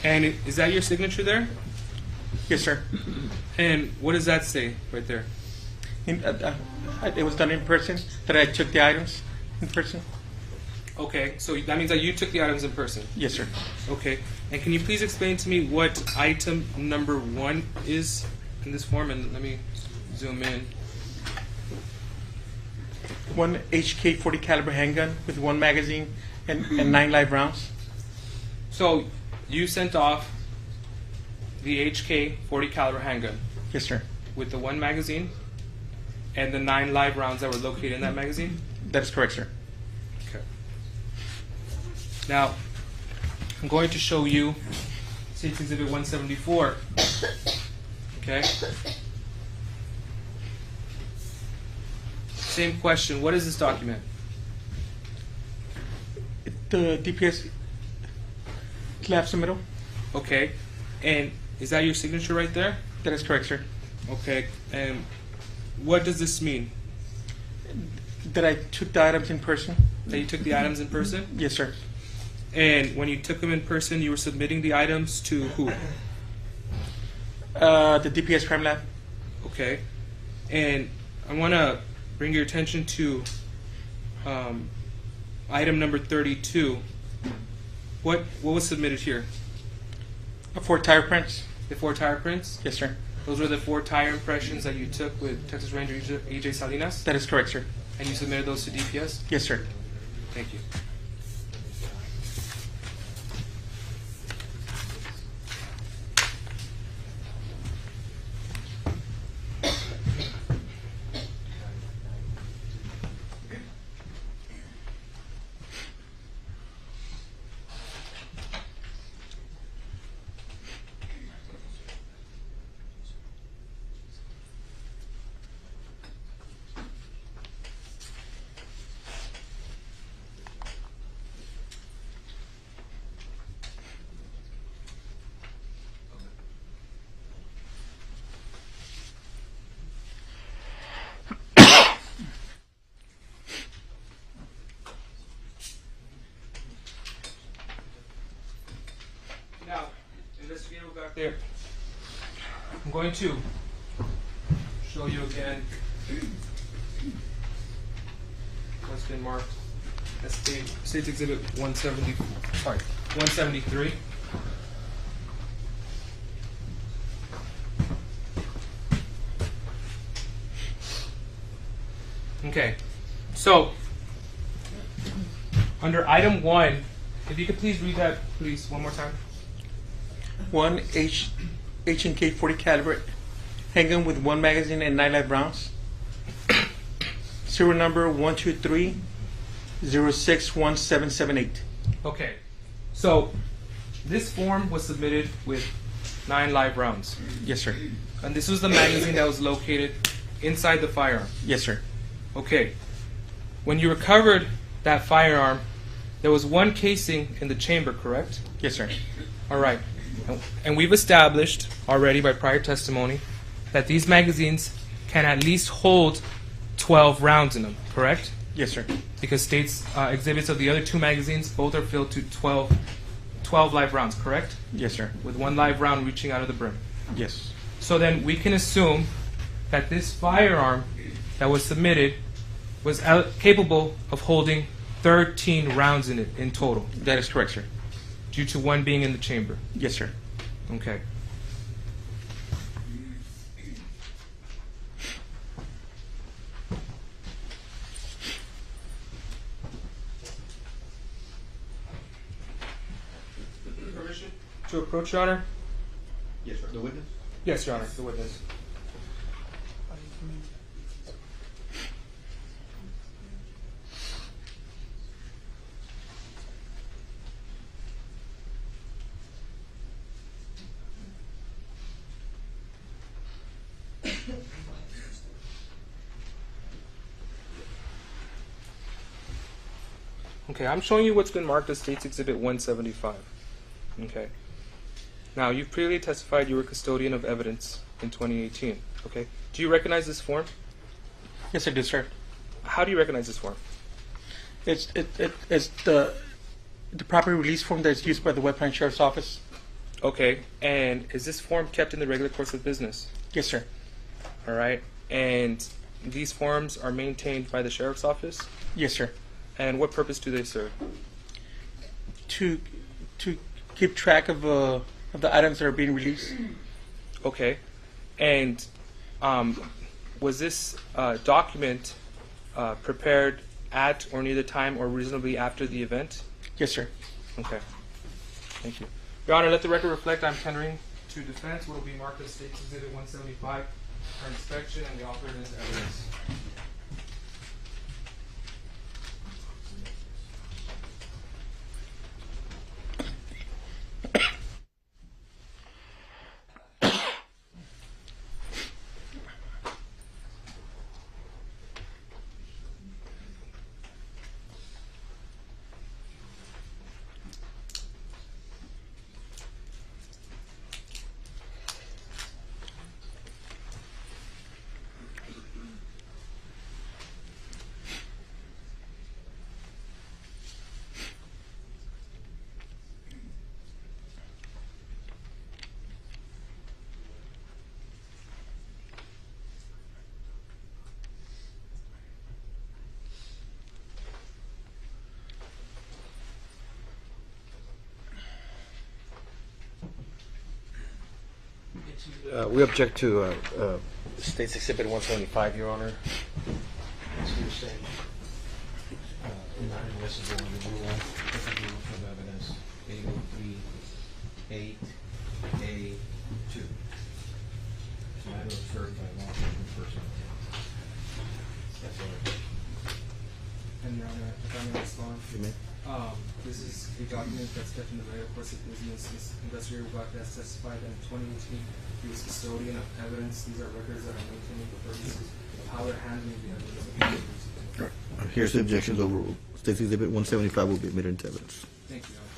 and is that your signature there? Yes, sir. And what does that say right there? It was done in person. That I took the items in person. Okay, so that means that you took the items in person. Yes, sir. Okay, and can you please explain to me what item number 1 is in this form? And let me zoom in. One HK 40 caliber handgun with 1 magazine and 9 live rounds. So you sent off the HK 40 caliber handgun Yes, sir. with the 1 magazine and the 9 live rounds that were located in that magazine? That is correct, sir. Okay. Now, I'm going to show you State's Exhibit 174. Okay? Same question. What is this document? The DPS lab submittal. Okay. And is that your signature right there? That is correct, sir. Okay. And what does this mean? That I took the items in person. That you took the items in person? Yes, sir. And when you took them in person, you were submitting the items to who? The DPS crime lab. Okay. And I want to bring your attention to item number 32. What was submitted here? 4 tire prints. The 4 tire prints? Yes, sir. Those were the 4 tire impressions that you took with Texas Ranger EJ Salinas? That is correct, sir. And you submitted those to DPS? Yes, sir. Thank you. Now, Investigator back there. I'm going to show you again has been marked as State's Exhibit 173. Okay, so under item 1, if you could please read that, please, one more time. One H&K 40 caliber handgun with 1 magazine and 9 live rounds. Serial number 123061778. Okay, so this form was submitted with 9 live rounds, Yes, sir. and this was the magazine that was located inside the firearm. Yes, sir. Okay, when you recovered that firearm, there was 1 casing in the chamber, correct? Yes, sir. All right, and we've established already by prior testimony that these magazines can at least hold 12 rounds in them, correct? Yes, sir. Because State's exhibits of the other 2 magazines, both are filled to 12 live rounds, correct? Yes, sir. With 1 live round reaching out of the brim. Yes. So then we can assume that this firearm that was submitted was capable of holding 13 rounds in it in total, That is correct, sir. due to 1 being in the chamber. Yes, sir. Okay. Permission to approach, Your Honor? Yes, sir. The witness? Yes, Your Honor, the witness. Okay, I'm showing you what's been marked as State's Exhibit 175. Okay. Now, you've previously testified you were custodian of evidence in 2018. Okay. Do you recognize this form? Yes, I do, sir. How do you recognize this form? It's the property release form that's used by the Webb County Sheriff's Office. Okay. And is this form kept in the regular course of business? Yes, sir. All right. And these forms are maintained by the Sheriff's Office? Yes, sir. And what purpose do they serve? To keep track of the items that are being released. Okay. And was this document prepared at or near the time or reasonably after the event? Yes, sir. Okay. Thank you. Your Honor, let the record reflect I'm tendering to defense what will be marked as State's Exhibit 175 for inspection and the offered as evidence. We object to State's Exhibit 175, Your Honor. As you were saying, not admissible in the rule of evidence 803-8A2. It's a matter of certified law enforcement person. That's all. And Your Honor, if I may respond. You may. This is a document that's kept in the regular course of business. This Investigator has testified that in 2018 he was custodian of evidence. These are records that are maintained for purposes of how they're handling the evidence. Here's the objections overruled. State's Exhibit 175 will be admitted into evidence. Thank you, Your Honor.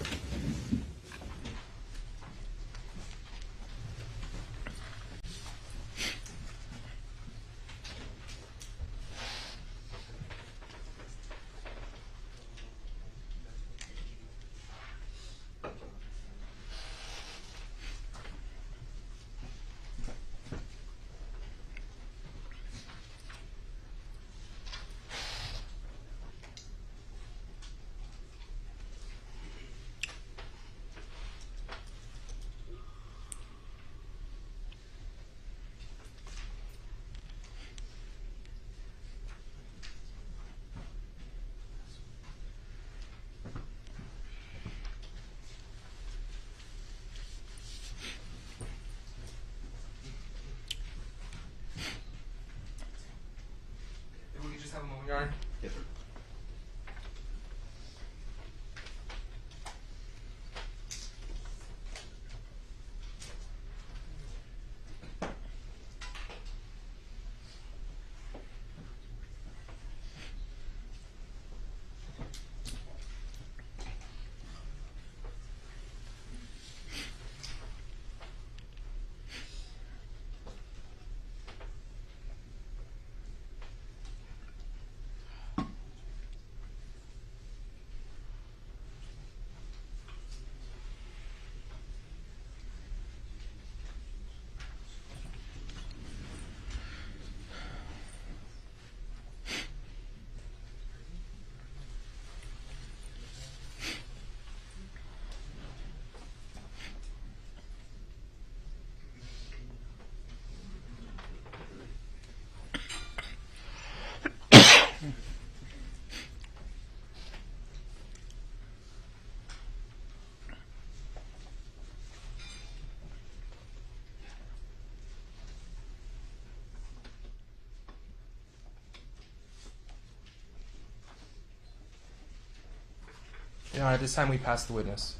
Your Honor, at this time we pass the witness.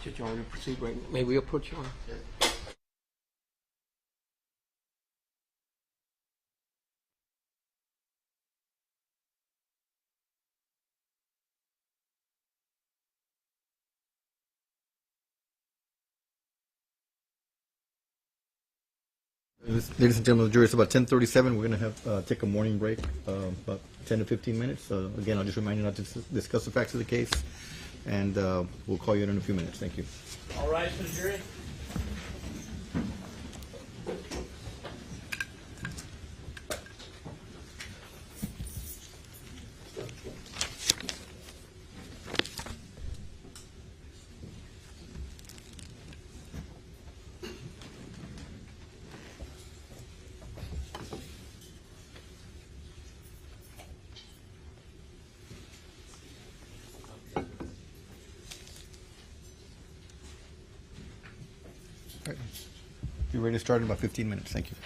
Judge, you want me to proceed? Right? May we approach you? Ladies and gentlemen of the jury, it's about 10:37. We're going to have take a morning break, about 10 to 15 minutes. Again, I'll just remind you not to discuss the facts of the case, and we'll call you in a few minutes. Thank you. All right, for the jury. You're ready to start in about 15 minutes. Thank you.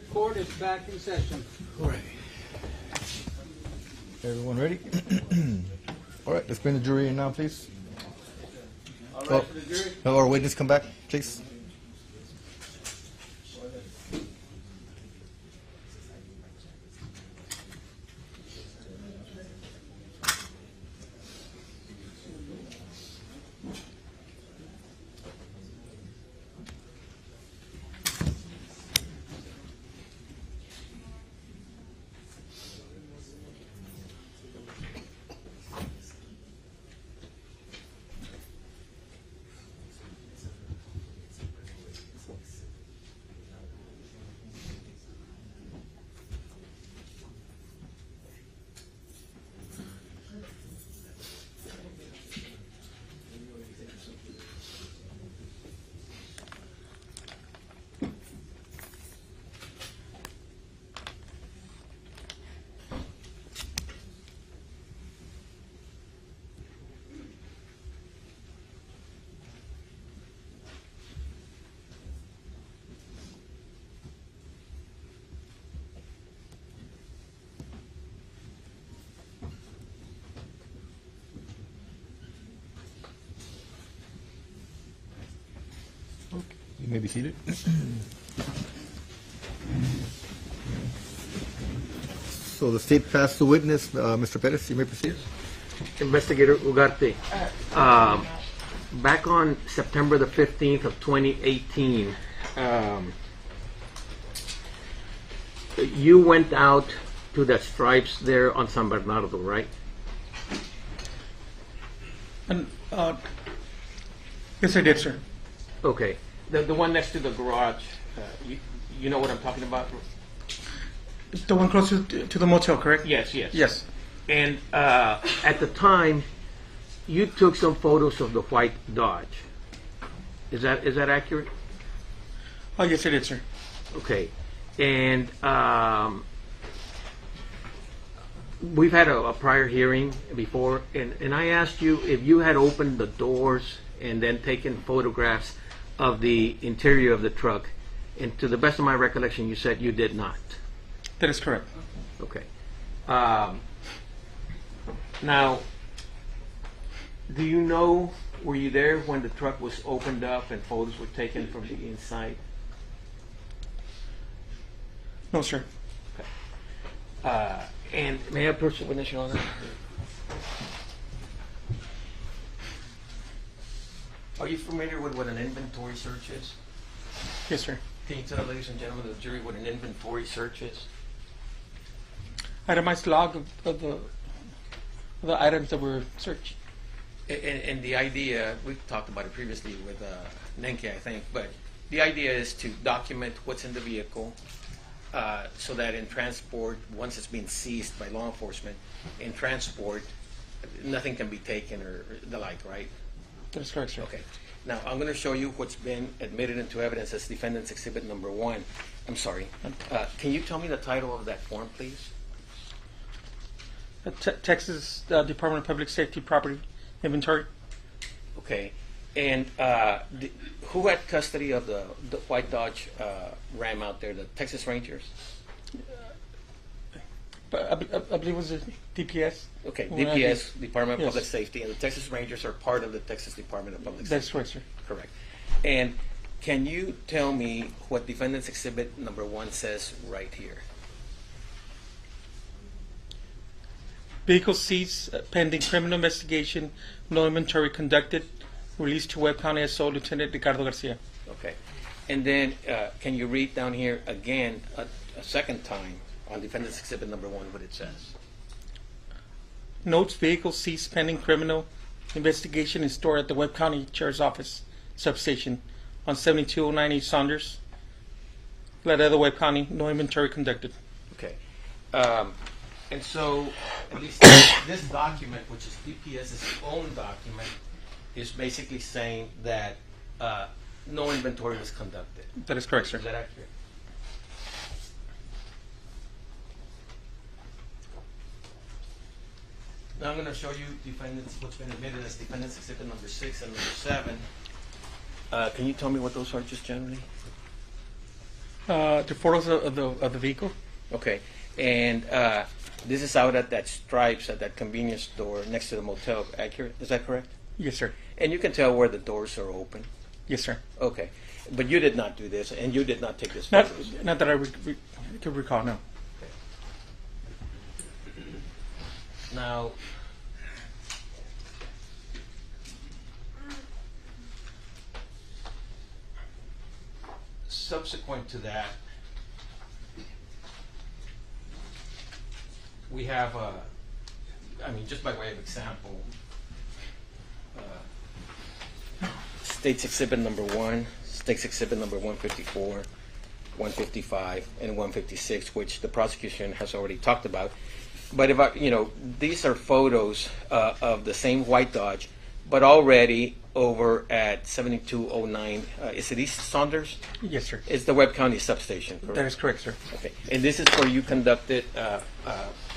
Court is back in session. Everyone ready? All right, let's bring the jury in now, please. All right, for the jury. Have our witness come back, please. You may be seated. So the state passed the witness. Mr. Perez, you may proceed. Investigator Ugarte, back on September the 15th of 2018, you went out to the stripes there on San Bernardo, right? And, yes, I did, sir. Okay. The one next to the garage, you know what I'm talking about? The one closest to the motel, correct? Yes, yes. Yes. And at the time, you took some photos of the white Dodge. Is that accurate? Oh, yes, I did, sir. Okay. And we've had a prior hearing before, and I asked you if you had opened the doors and then taken photographs of the interior of the truck. And to the best of my recollection, you said you did not. That is correct. Okay. Now, do you know, were you there when the truck was opened up and photos were taken from the inside? No, sir. And may I approach the witness, Your Honor? Are you familiar with what an inventory search is? Yes, sir. Can you tell, ladies and gentlemen of the jury, what an inventory search is? Itemized log of the items that were searched. And the idea, we've talked about it previously with Nenke, I think, but the idea is to document what's in the vehicle so that in transport, once it's been seized by law enforcement, in transport, nothing can be taken or the like, right? That is correct, sir. Okay. Now, I'm going to show you what's been admitted into evidence as Defendant's Exhibit Number 1. I'm sorry. Can you tell me the title of that form, please? Texas Department of Public Safety Property Inventory. Okay. And who had custody of the white Dodge Ram out there, the Texas Rangers? I believe it was the DPS. Okay, When I DPS, Department of Yes. Public Safety, and the Texas Rangers are part of the Texas Department of Public Safety. That's correct, sir. Correct. And can you tell me what Defendant's Exhibit Number 1 says right here? Vehicle seized pending criminal investigation, no inventory conducted, released to Webb County SO Lieutenant Ricardo Garcia. Okay. And then can you read down here again a second time on Defendant's Exhibit Number 1 what it says? Notes vehicle seized pending criminal investigation is stored at the Webb County Sheriff's Office substation on 7209 East Saunders, Laredo, Webb County. No inventory conducted. Okay. And so, at least this document, which is DPS's own document, is basically saying that no inventory was conducted. That is correct, sir. Is that accurate? Now I'm going to show you what's been admitted as Defendant's Exhibit Number 6 and Number 7. Can you tell me what those are just generally? The photos of the vehicle. Okay, and this is out at that Stripes at that convenience store next to the motel. Accurate? Is that correct? Yes, sir. And you can tell where the doors are open. Yes, sir. Okay, but you did not do this, and you did not take this Not, photos. not that I could recall. No. Now, subsequent to that, we have, I mean, just by way of example, State's Exhibit number 1, State's Exhibit number 154, 155, and 156, which the prosecution has already talked about. But if I, these are photos of the same white Dodge, but already over at 7209. Is it East Saunders? Yes, sir. It's the Webb County substation, correct? That is correct, sir. Okay. And this is where you conducted a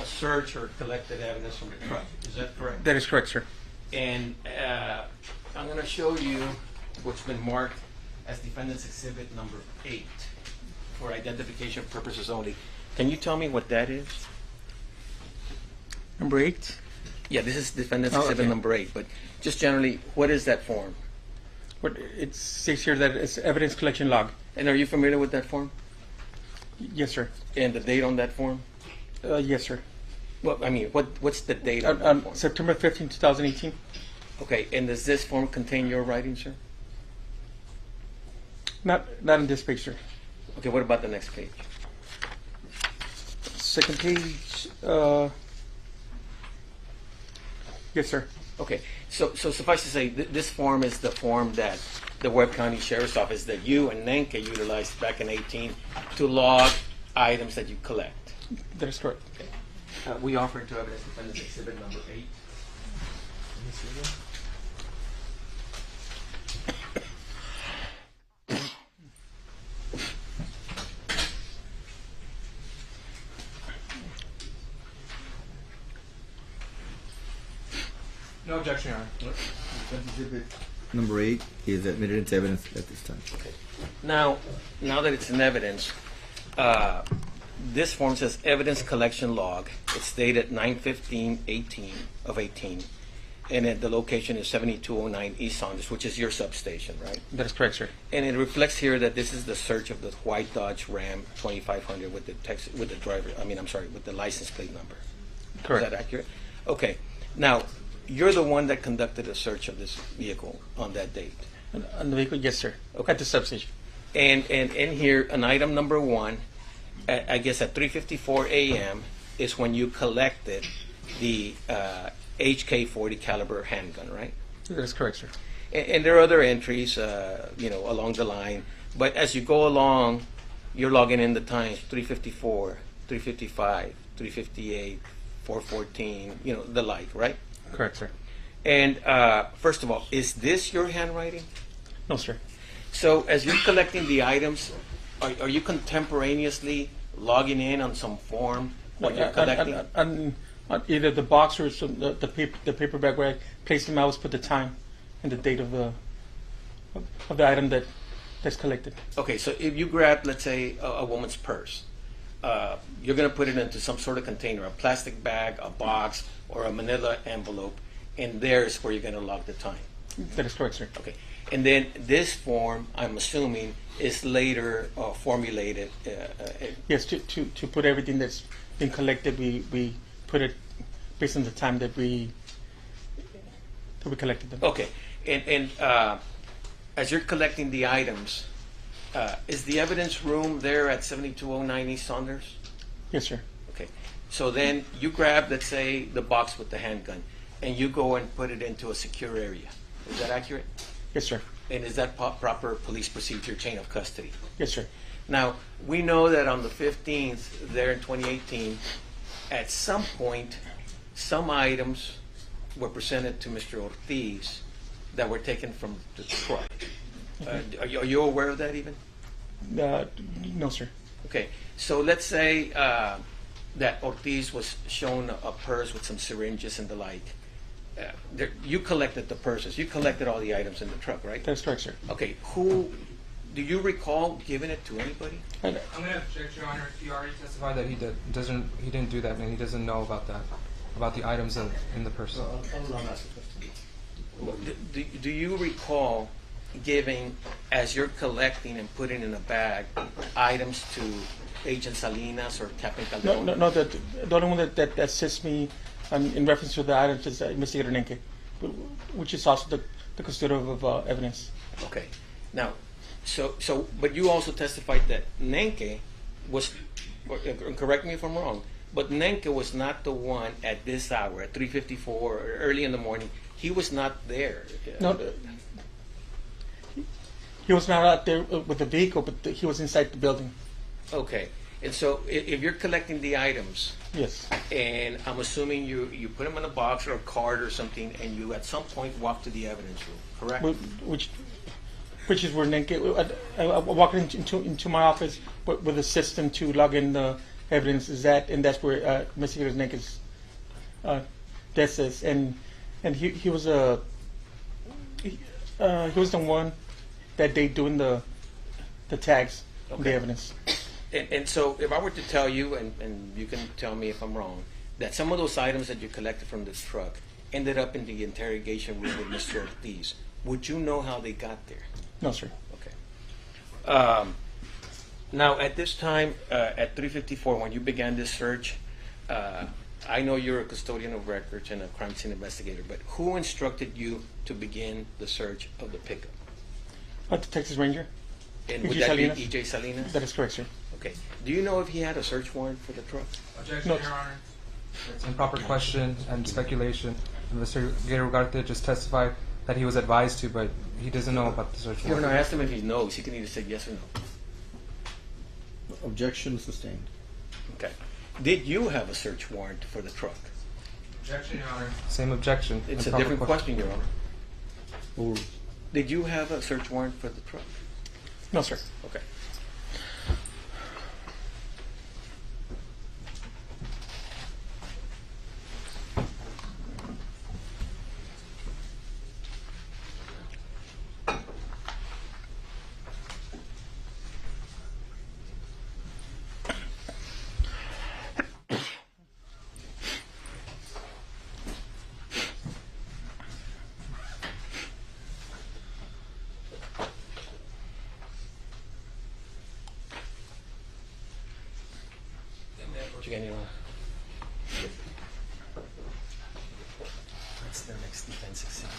search or collected evidence from the truck. Is that correct? That is correct, sir. And I'm going to show you what's been marked as Defendant's Exhibit number 8 for identification purposes only. Can you tell me what that is? Number 8. Yeah, this is Defendant's Oh, Exhibit okay. number 8, but just generally, what is that form? What it says here that it's evidence collection log. And are you familiar with that form? Yes, sir. And the date on that form? Yes, sir. Well, I mean, what's the date on that form? September 15, 2018. Okay, and does this form contain your writing, sir? Not in this page, sir. Okay, what about the next page? Second page. Yes, sir. Okay, so suffice to say, this form is the form that the Webb County Sheriff's Office, that you and Nenke utilized back in 18 to log items that you collect. That is correct. We offer it to evidence Defendant's Exhibit number 8. Let me see here. No objection, Your Honor. Exhibit number 8 is admitted into evidence at this time. Now that it's in evidence, this form says evidence collection log. It's dated 9/15/18 of 18, and the location is 7209 East Saunders, which is your substation, right? That is correct, sir. And it reflects here that this is the search of the white Dodge Ram 2500 with the driver. With the license plate number. Correct. Is that accurate? Okay. Now, you're the one that conducted a search of this vehicle on that date. On the vehicle, yes, sir. Okay. At the substation. And in here, an item number 1, I guess at 3:54 a.m. is when you collected the HK-40 caliber handgun, right? That is correct, sir. And there are other entries, along the line. But as you go along, you're logging in the times: 3:54, 3:55, 3:58, 4:14, the like, right? Correct, sir. And first of all, is this your handwriting? No, sir. So as you're collecting the items, are you contemporaneously logging in on some form what you're collecting? On either the box or the paper bag where I place them, I always put the time and the date of the item that's collected. Okay, so if you grab, let's say, a woman's purse, you're going to put it into some sort of container, a plastic bag, a box, or a manila envelope, and there's where you're going to log the time. That is correct, sir. Okay, and then this form, I'm assuming, is later formulated. Yes, to put everything that's been collected, we put it based on the time that we collected them. Okay, and as you're collecting the items, is the evidence room there at 7209 East Saunders? Yes, sir. Okay, so then you grab, let's say, the box with the handgun, and you go and put it into a secure area. Is that accurate? Yes, sir. And is that proper police procedure, chain of custody? Yes, sir. Now, we know that on the 15th, there in 2018, at some point, some items were presented to Mr. Ortiz that were taken from the truck. Are you aware of that even? No, sir. Okay, so let's say that Ortiz was shown a purse with some syringes and the like. You collected the purses. You collected all the items in the truck, right? That's correct, sir. Okay, who Do you recall giving it to anybody? I'm gonna object, Your Honor. He already testified that he didn't do that, and he doesn't know about that, about the items in the purse. Do you recall giving, as you're collecting and putting in a bag, items to Agent Salinas or Captain Calderon? No. The only one that assists me in reference to the items is Investigator Nenke, which is also the custodian of evidence. Okay. Now, but you also testified that Nenke was, correct me if I'm wrong, but Nenke was not the one at this hour, at 3:54 or early in the morning. He was not there. No, he was not out there with the vehicle, but he was inside the building. Okay. And so if you're collecting the items, Yes. and I'm assuming you put them in a box or a card or something, and you at some point walk to the evidence room, correct? Which is where Nenke. I walked into my office with a system to log in the evidence. And that's where Investigator Nenke's desk is, and he was he was the one that day doing the tags of the Okay. evidence. And so if I were to tell you, and you can tell me if I'm wrong, that some of those items that you collected from this truck ended up in the interrogation room with Mr. Ortiz, would you know how they got there? No, sir. Okay. Now, at this time, at 3:54, when you began this search, I know you're a custodian of records and a crime scene investigator, but who instructed you to begin the search of the pickup? The Texas Ranger. And E.J. would that Salinas. be E.J. Salinas? That is correct, sir. Okay. Do you know if he had a search warrant for the truck? Objection, No. Your Honor. It's improper question and speculation. Investigator Ugarte just testified that he was advised to, but he doesn't know about the search Your warrant. Honor, I asked him if he knows. He can either say yes or no. Objection sustained. Okay. Did you have a search warrant for the truck? Objection, Your Honor. Same objection. It's a Improper different question, Your Honor. Overruled. Did you have a search warrant for the truck? No, sir. Okay. What you got, Your Honor? What's the next defense exhibit?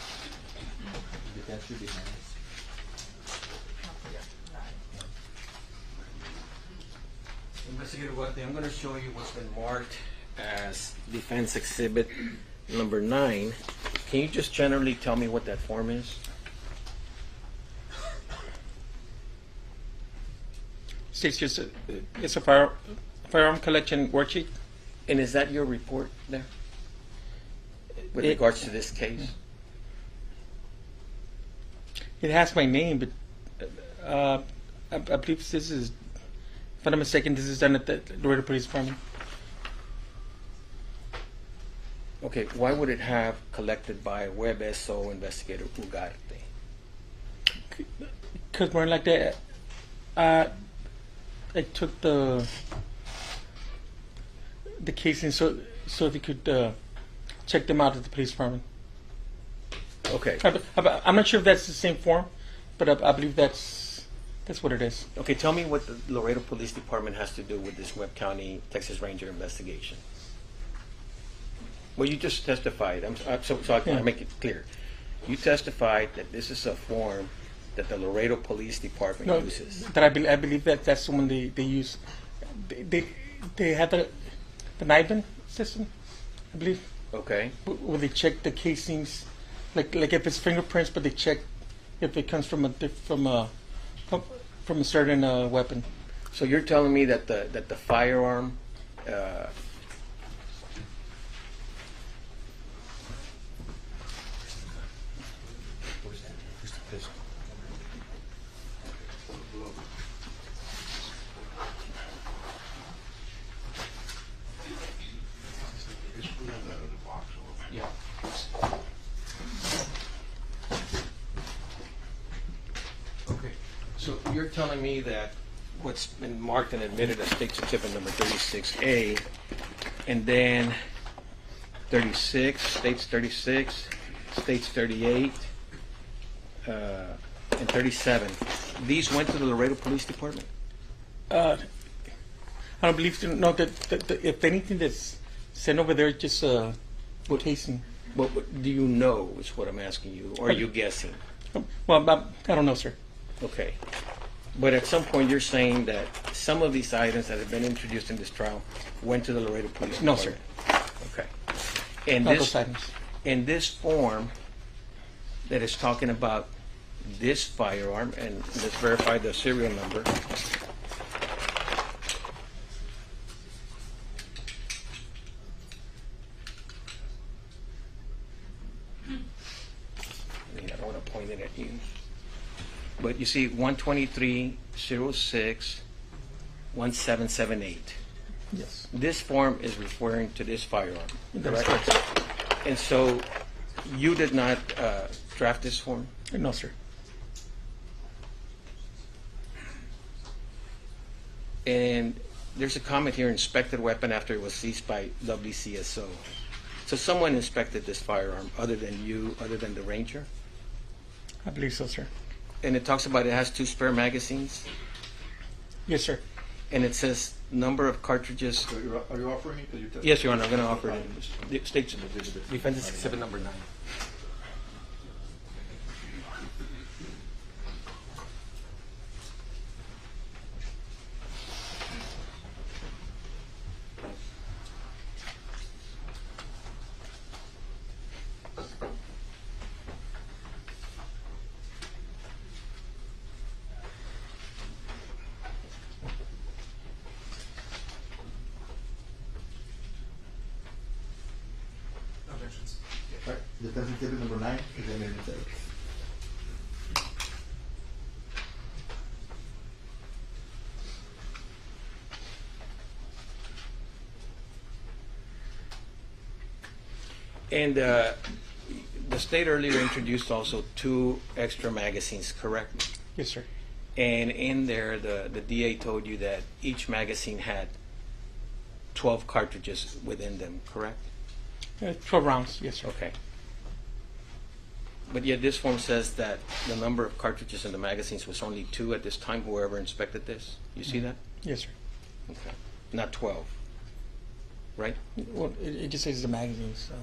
Investigator Ugarte, I'm going to show you what's been marked as defense exhibit number 9. Can you just generally tell me what that form is? It's just it's a firearm collection worksheet. And is that your report there? With It- regards to this case? It has my name, but I believe this is, if I'm not mistaken, this is done at the Laredo Police Department. Okay, why would it have collected by Webb SO Investigator Ugarte? Because more like that, I took the casing so they could check them out at the police department. Okay. I'm not sure if that's the same form, but I believe that's what it is. Okay, tell me what the Laredo Police Department has to do with this Webb County Texas Ranger investigation. Well, you just testified, so I can Yeah. make it clear. You testified that this is a form that the Laredo Police Department No, uses. that I believe that's the one they use. They have the NIBIN system, I believe, Okay. where they check the casings, like if it's fingerprints, but they check if it comes from a certain weapon. So you're telling me that the firearm So you're telling me that what's been marked and admitted as State's Exhibit number 36A, and then 36, State's 36, State's 38, and 37, these went to the Laredo Police Department? I don't believe so. No, that if anything that's sent over there, just casing. What do you know is what I'm asking you, or are you guessing? Well, I don't know, sir. Okay. But at some point, you're saying that some of these items that have been introduced in this trial went to the Laredo Police No, Department? sir. Okay. And Not those items. in this form that is talking about this firearm, and let's verify the serial number. I don't want to point it at you. But you see 123-06-1778. Yes. This form is referring to this firearm, That's correct? correct. And so you did not draft this form? No, sir. And there's a comment here, inspected weapon after it was seized by WCSO. So someone inspected this firearm other than you, other than the ranger? I believe so, sir. And it talks about it has 2 spare magazines, Yes, sir. and it says number of cartridges. So are you offering it? 'Cause you're Yes, Your Honor, I'm going to offer it. The State's Defense Exhibit number 9. Right. Defense Exhibit number 9, examination 7. And the state earlier introduced also 2 extra magazines, correct? Yes, sir. And in there, the DA told you that each magazine had 12 cartridges within them, correct? 12 rounds. Yes, sir. Okay. But yet this form says that the number of cartridges in the magazines was only 2 at this time, whoever inspected this. You see that? Yes, sir. Okay. Not 12, right? Well, it just says the magazines. So.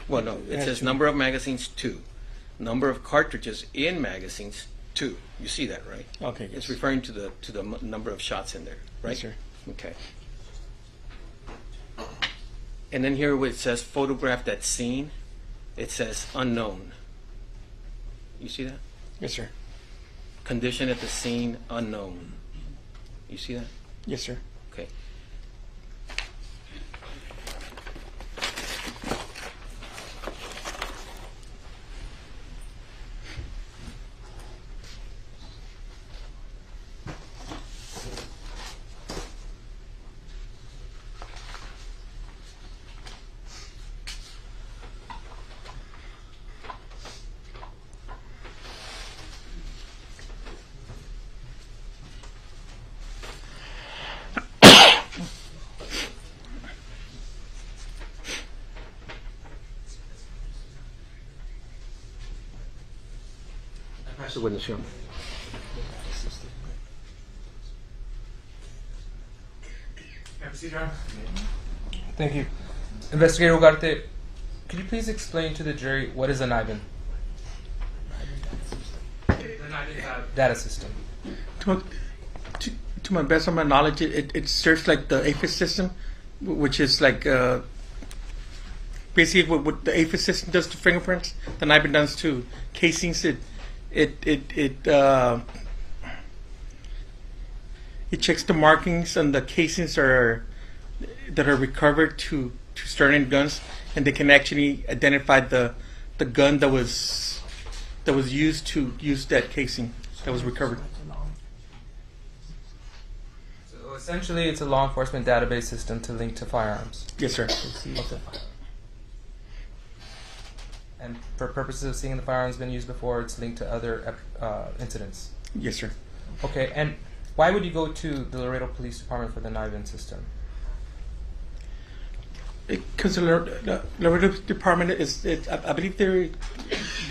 Well, no, it has says 2. number of magazines, 2. Number of cartridges in magazines, 2. You see that, right? Okay. Yes. It's referring to the number of shots in there, right? Yes, sir. Okay. And then here where it says photographed at scene, it says unknown. You see that? Yes, sir. Condition at the scene, unknown. You see that? Yes, sir. Okay. Pass the witness, young. Thank you. Investigator Ugarte, could you please explain to the jury what is a NIBIN? The NIBIN data system. To my best of my knowledge, it serves like the APHIS system, which is like basically what the APHIS system does to fingerprints. The NIBIN does to casings. It checks the markings on the casings that are recovered to certain guns, and they can actually identify the gun that was used to use that casing that was recovered. So essentially, it's a law enforcement database system to link to firearms. Yes, sir. Okay. And for purposes of seeing the firearms been used before, it's linked to other incidents. Yes, sir. Okay, and why would you go to the Laredo Police Department for the NIVEN system? Because the Laredo Department I believe they're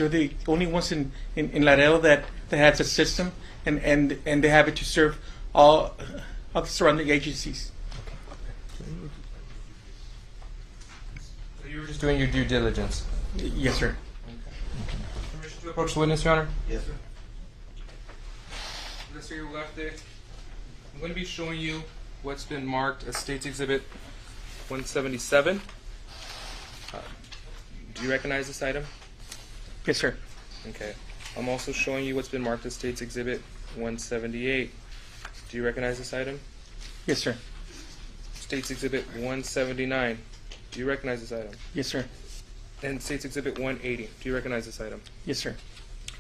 the only ones in Laredo that has a system, and they have it to serve all of the surrounding agencies. So you were just doing your due diligence. Yes, sir. Permission to approach the witness, Your Honor? Yes, sir. Let's see your left there. I'm going to be showing you what's been marked as State's Exhibit 177. Do you recognize this item? Yes, sir. Okay. I'm also showing you what's been marked as State's Exhibit 178. Do you recognize this item? Yes, sir. State's Exhibit 179. Do you recognize this item? Yes, sir. And State's Exhibit 180. Do you recognize this item? Yes, sir.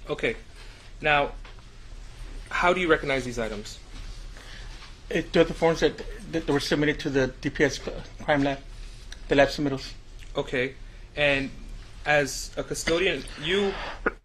Okay. Now, how do you recognize these items? They're the forms that were submitted to the DPS crime lab, the lab submittals. Okay. And as a custodian, you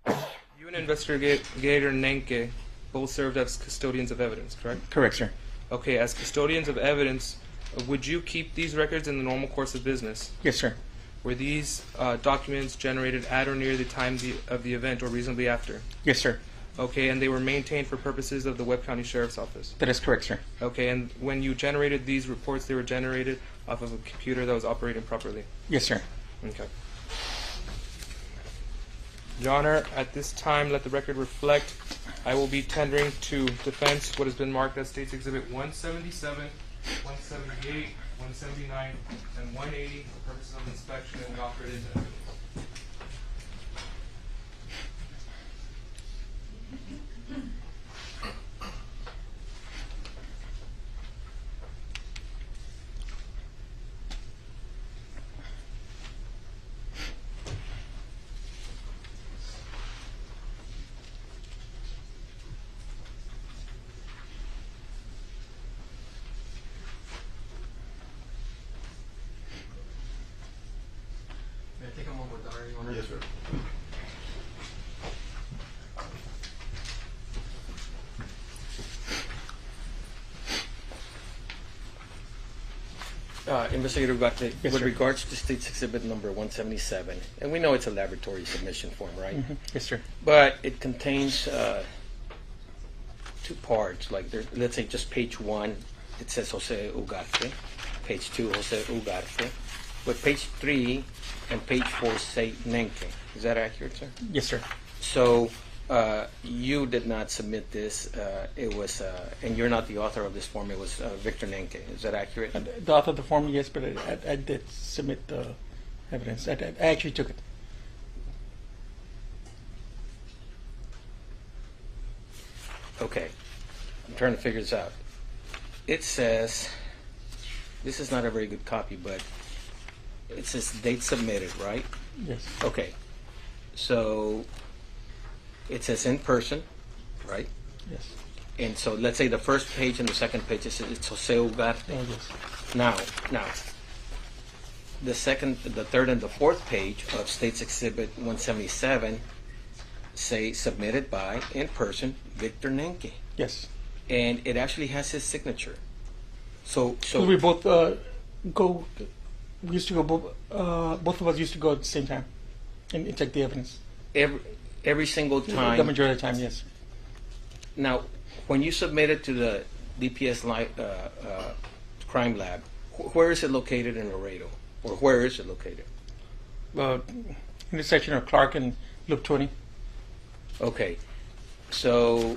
and Investigator Nenke both served as custodians of evidence, correct? Correct, sir. Okay, as custodians of evidence, would you keep these records in the normal course of business? Yes, sir. Were these documents generated at or near the time of the event or reasonably after? Yes, sir. Okay, and they were maintained for purposes of the Webb County Sheriff's Office? That is correct, sir. Okay, and when you generated these reports, they were generated off of a computer that was operating properly? Yes, sir. Okay. Your Honor, at this time, let the record reflect, I will be tendering to defense what has been marked as State's Exhibit 177, 178, 179, and 180 for purposes of inspection and offered into evidence. May I take a moment, Your Honor? Yes, sir. Investigator Ugarte, Yes, with sir. regards to State's Exhibit number 177, and we know it's a laboratory submission form, right? Yes, sir. But it contains two parts. Like, let's say just page 1, it says Jose Ugarte. Page 2, Jose Ugarte. But page 3 and page 4 say Nenke. Is that accurate, sir? Yes, sir. So you did not submit this. It was, and you're not the author of this form. It was Victor Nenke. Is that accurate? The author of the form, yes, but I did submit the evidence. I actually took it. Okay. I'm trying to figure this out. It says, this is not a very good copy, but it says date submitted, right? Yes. Okay. So it says in person, right? Yes. And so let's say the first page and the second page, it's Jose Ugarte. Oh, yes. Now, the second, the third, and the fourth page of State's Exhibit 177 say submitted by, in person, Victor Nenke. Yes. And it actually has his signature. So We both we used to go, both of us used to go at the same time and check the evidence. every single time. The majority of the time, yes. Now, when you submit it to the DPS crime lab, where is it located in Laredo? Or where is it located? Intersection of Clark and Loop 20. Okay, so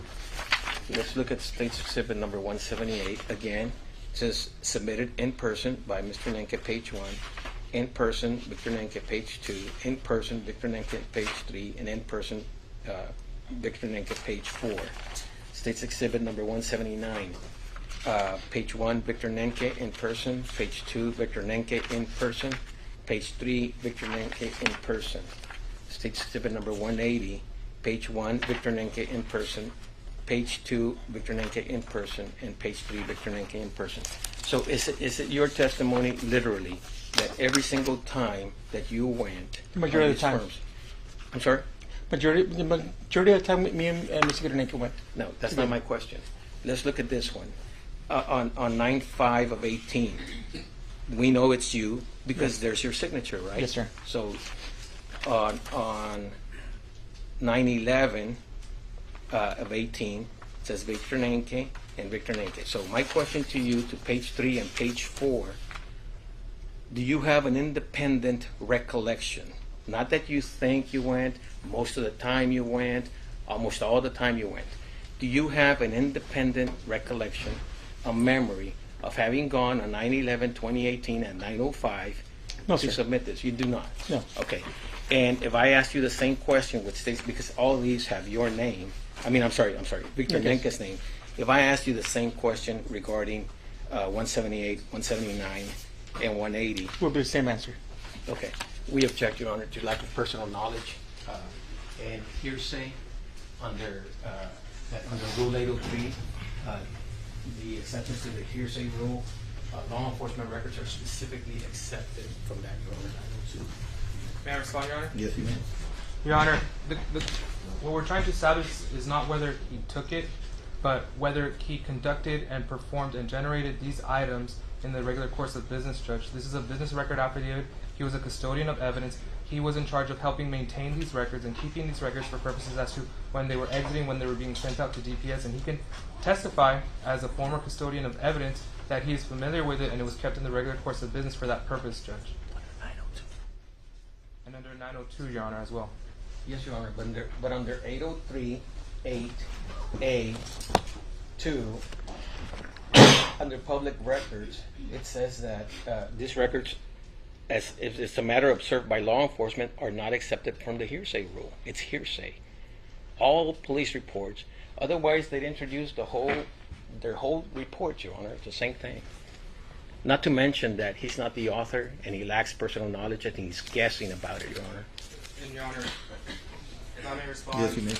let's look at State's Exhibit number 178 again. It says submitted in person by Mr. Nenke, page 1. In person, Victor Nenke, page 2. In person, Victor Nenke, page 3. And in person, Victor Nenke, page 4. State's Exhibit number 179. Page 1, Victor Nenke, in person. Page 2, Victor Nenke, in person. Page 3, Victor Nenke, in person. State's Exhibit number 180. Page 1, Victor Nenke, in person. Page 2, Victor Nenke, in person. And page 3, Victor Nenke, in person. So is it your testimony, literally, that every single time that you went... The majority on of the these time. firms, I'm sorry? The majority of the time, me and Investigator Nankin went. No, that's not my question. Let's look at this one. On 9/5 of 18, we know it's you because there's your signature, right? Yes, sir. So on 9/11 of 18, it says Victor Nanke and Victor Nanke. So my question to you, to page 3 and page 4, do you have an independent recollection? Not that you think you went, most of the time you went, almost all the time you went. Do you have an independent recollection, a memory of having gone on 9/11, 2018 and 9/05 No, to sir. submit this? You do not? No. Okay. And if I ask you the same question, which states, because all of these have your name, I'm sorry, Victor Yes. Nanke's name. If I ask you the same question regarding 178, 179, and 180, Will be the same answer. okay. We object, Your Honor, to lack of personal knowledge and hearsay under Rule 803, the exceptions to the hearsay rule. Law enforcement records are specifically accepted from that, Your Honor. May I respond, Your Honor? Yes, you may. Your Honor, what we're trying to establish is not whether he took it, but whether he conducted and performed and generated these items in the regular course of business, Judge. This is a business record affidavit. He was a custodian of evidence. He was in charge of helping maintain these records and keeping these records for purposes as to when they were exiting, when they were being sent out to DPS, and he can testify as a former custodian of evidence that he is familiar with it and it was kept in the regular course of business for that purpose, Judge. And under 902, Your Honor, as well. Yes, Your Honor, but under 803, 8A, 2, under public records, it says that these records, as if it's a matter observed by law enforcement, are not accepted from the hearsay rule. It's hearsay. All police reports, otherwise they'd introduce their whole report, Your Honor. It's the same thing. Not to mention that he's not the author and he lacks personal knowledge. I think he's guessing about it, Your Honor. And Your Honor, if I may respond. Yes, you may.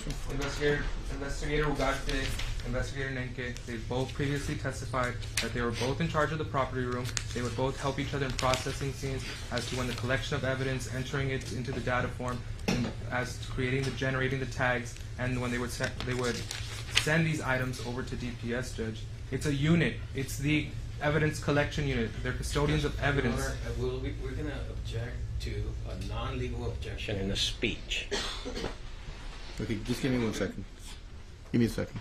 Investigator Ugarte, Investigator Nenke, they both previously testified that they were both in charge of the property room. They would both help each other in processing scenes as to when the collection of evidence, entering it into the data form, and as to generating the tags, and when they would send these items over to DPS, Judge. It's a unit. It's the evidence collection unit. They're custodians of evidence. Your Honor, we're going to object to a non-legal objection in a speech. Okay, just give me 1 second. Give me a second.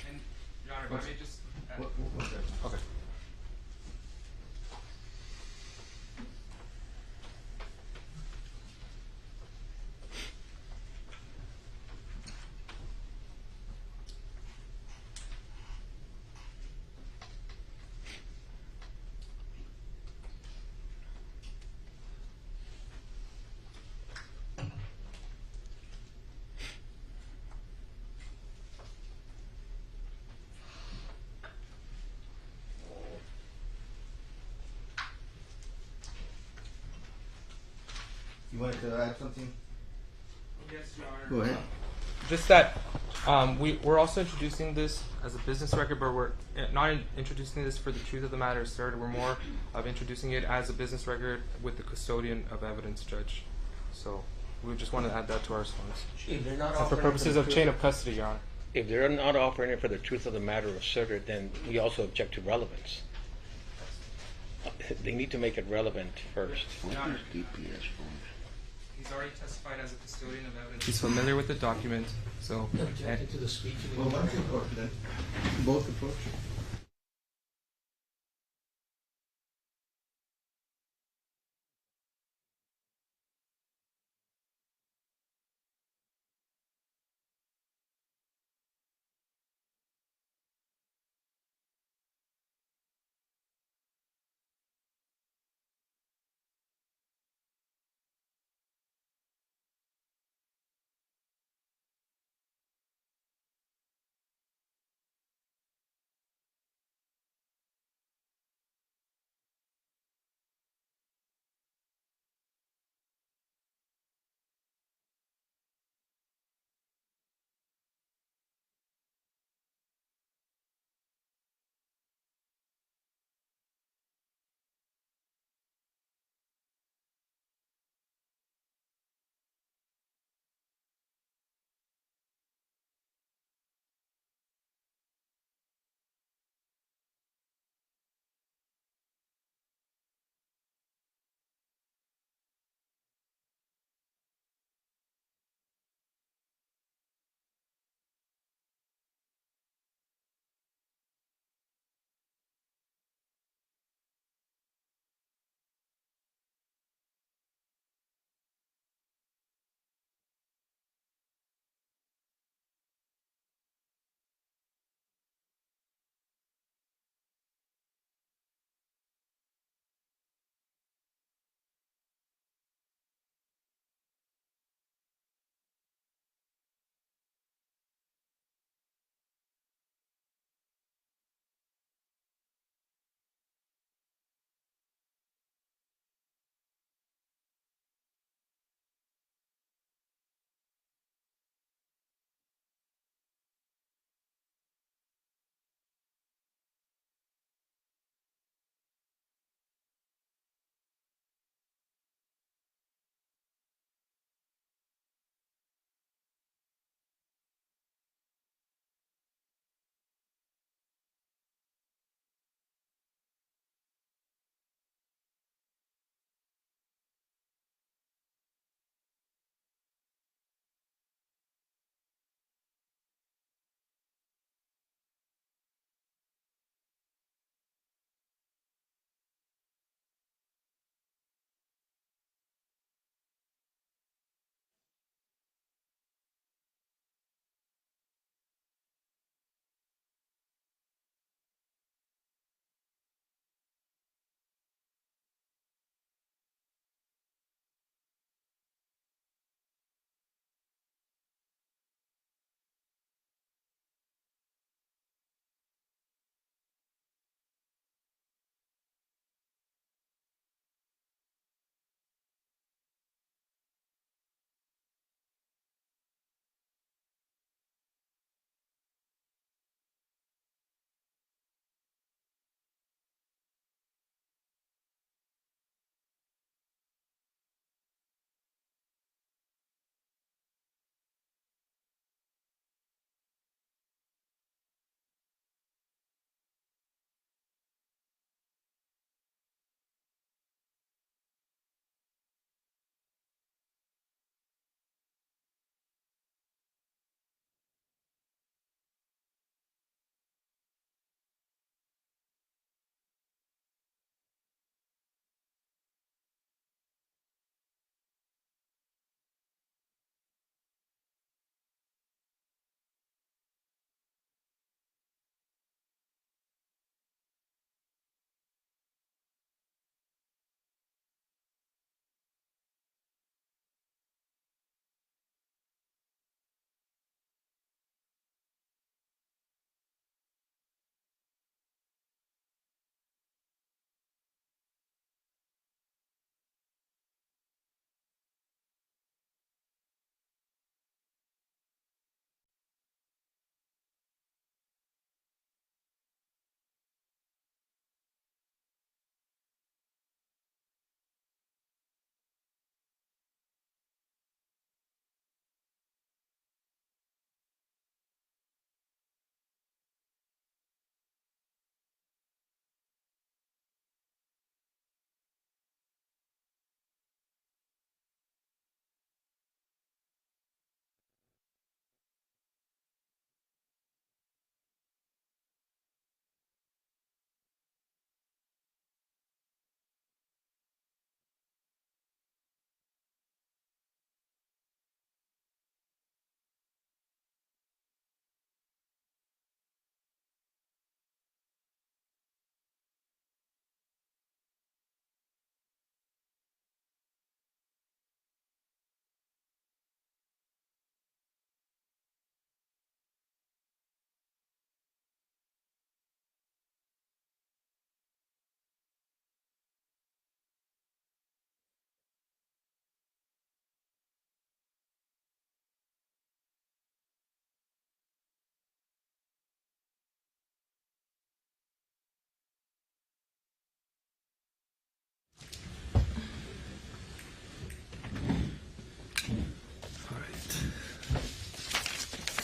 And, Your Honor, if I may just... Okay. You wanted to add something? Yes, Your Honor. Go ahead. Just that we're also introducing this as a business record, but we're not introducing this for the truth of the matter asserted. We're more of introducing it as a business record with the custodian of evidence, Judge. So we just want to add that to our response. If they're not And for offering purposes it of chain of custody, Your Honor. If they're not offering it for the truth of the matter asserted, then we also object to relevance. They need to make it relevant first. Your Honor, DPS forms. he's already testified as a custodian of evidence. He's familiar with the document, so... Objecting to the speech. Well, why don't you approach then? Both approach.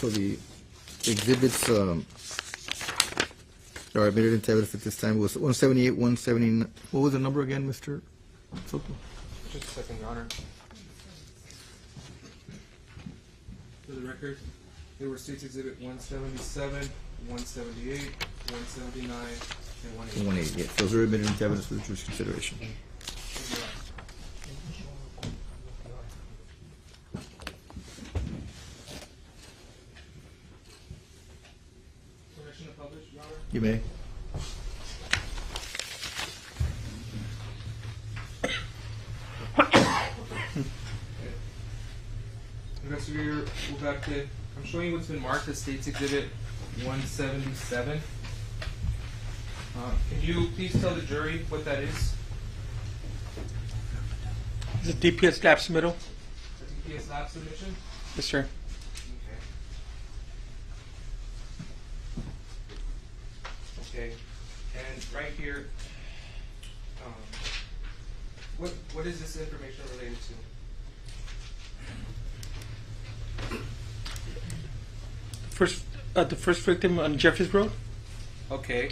So the exhibits are admitted into evidence at this time was 178, 179. What was the number again, Mr. Soto? Just a second, Your Honor. For the record, they were State's Exhibit 177, 178, 179, and 180. 180, yes. Those are admitted into evidence for the jury's consideration. Permission to publish, Your Honor? You may. Investigator Webb, I'm showing you what's been marked as State's Exhibit 177. Can you please tell the jury what that is? The DPS lab submittal. The DPS lab submission? Yes, sir. Okay. And right here, what is this information related to? The first victim on Jeffries Road. Okay.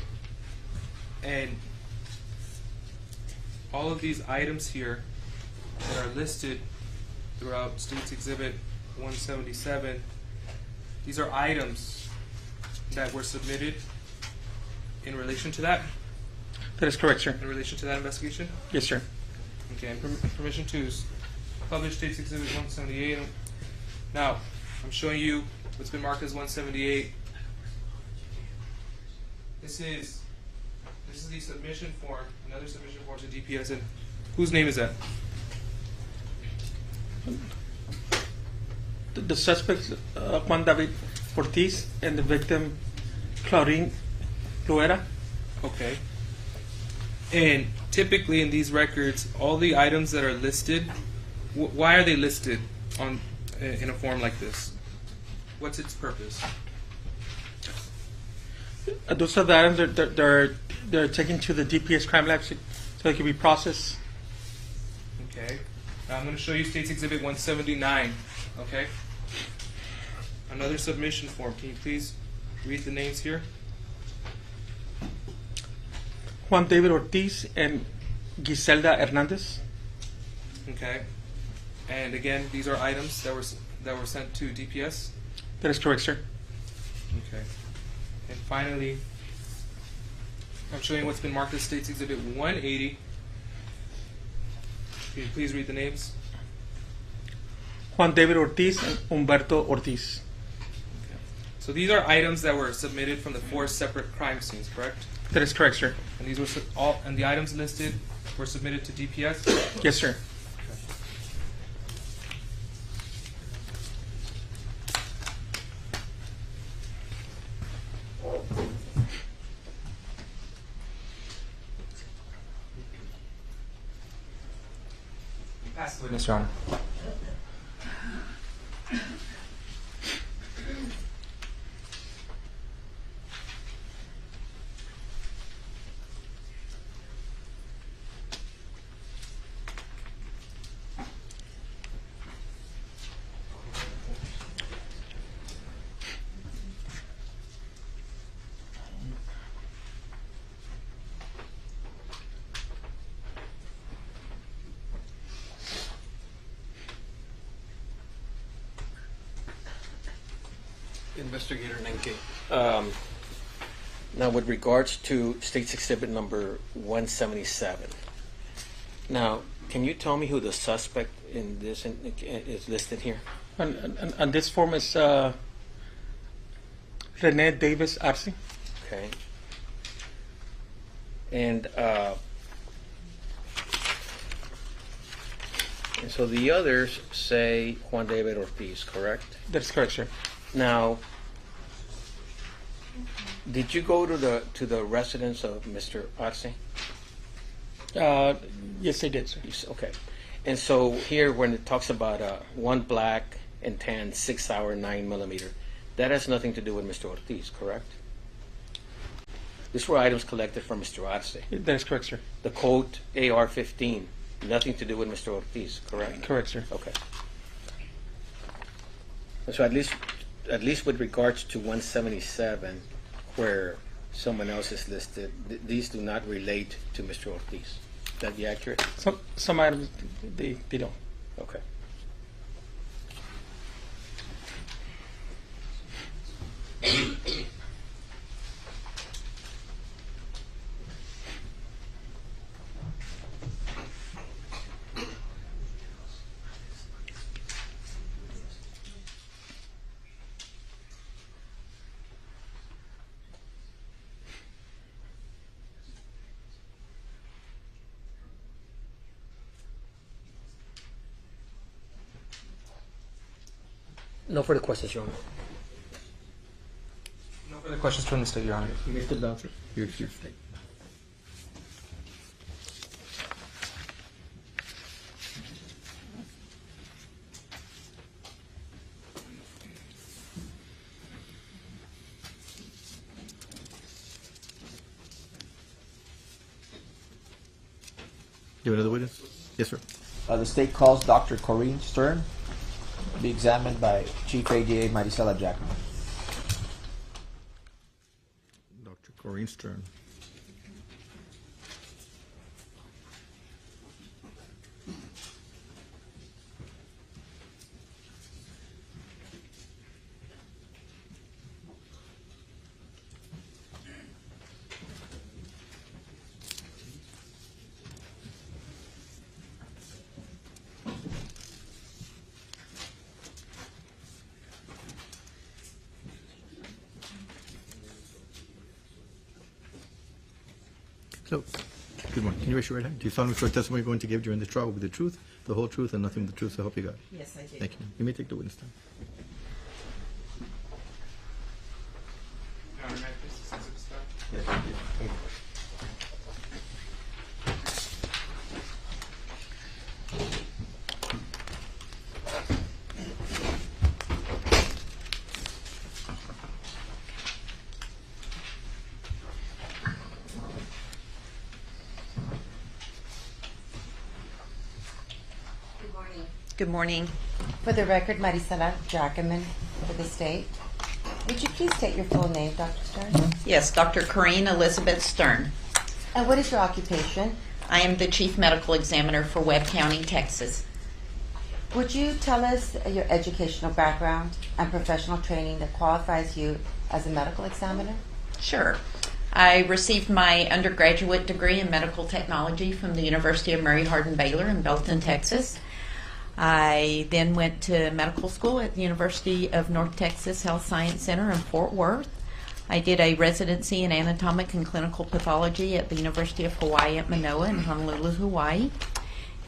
And all of these items here that are listed throughout State's Exhibit 177, these are items that were submitted in relation to that? That is correct, sir. In relation to that investigation? Yes, sir. Okay, and permission to publish State's Exhibit 178. Now, I'm showing you what's been marked as 178. This is the submission form, another submission form to DPS. And whose name is that? The suspect, Juan David Ortiz, and the victim, Claudine Luera. Okay. And typically in these records, all the items that are listed, why are they listed on in a form like this? What's its purpose? Those are the items that they're taken to the DPS crime lab so they can be processed. Okay. Now I'm going to show you State's Exhibit 179. Okay. Another submission form. Can you please read the names here? Juan David Ortiz and Giselda Hernandez. Okay. And again, these are items that were sent to DPS. That is correct, sir. Okay. And finally, I'm showing what's been marked as State's Exhibit 180. Can you please read the names? Juan David Ortiz and Humberto Ortiz. Okay. So these are items that were submitted from the 4 separate crime scenes, correct? That is correct, sir. And these were and the items listed were submitted to DPS? Yes, sir. Pass the witness, Your Honor. Investigator Nenke. Now, with regards to State's Exhibit number 177, now, can you tell me who the suspect in this is listed here? And this form is Rene Davis Arce. Okay. And so the others say Juan David Ortiz, correct? That's correct, sir. Now, did you go to the residence of Mr. Arce? Yes, I did, sir. Okay. And so here, when it talks about 1 black and tan 6-hour 9mm, that has nothing to do with Mr. Ortiz, correct? These were items collected from Mr. Arce. That is correct, sir. The Colt AR-15, nothing to do with Mr. Ortiz, correct? Correct, sir. Okay. So at least at least with regards to 177, where someone else is listed, these do not relate to Mr. Ortiz. Would that be accurate? Some items they don't. Okay. No further questions, Your Honor. No further questions from the state, Your Honor. You may sit down, sir. You're excused. You have another witness? Yes, sir. The state calls Dr. Corinne Stern to be examined by Chief ADA Marisela Jackman. Dr. Corinne Stern. So, good morning. Can you raise your right hand? Do you solemnly swear testimony you're going to give during this trial will be the truth, the whole truth, and nothing but the truth, so help you God? Yes, I do. Thank you. You may take the witness stand. Your Honor, may I please exit the stand? Good morning. For the record, Marisela Jackman for the state. Would you please state your full name, Dr. Stern? Yes, Dr. Corinne Elizabeth Stern. And what is your occupation? I am the Chief Medical Examiner for Webb County, Texas. Would you tell us your educational background and professional training that qualifies you as a medical examiner? Sure. I received my undergraduate degree in medical technology from the University of Mary Hardin-Baylor in Belton, Texas. I then went to medical school at the University of North Texas Health Science Center in Fort Worth. I did a residency in anatomic and clinical pathology at the University of Hawaii at Manoa in Honolulu, Hawaii.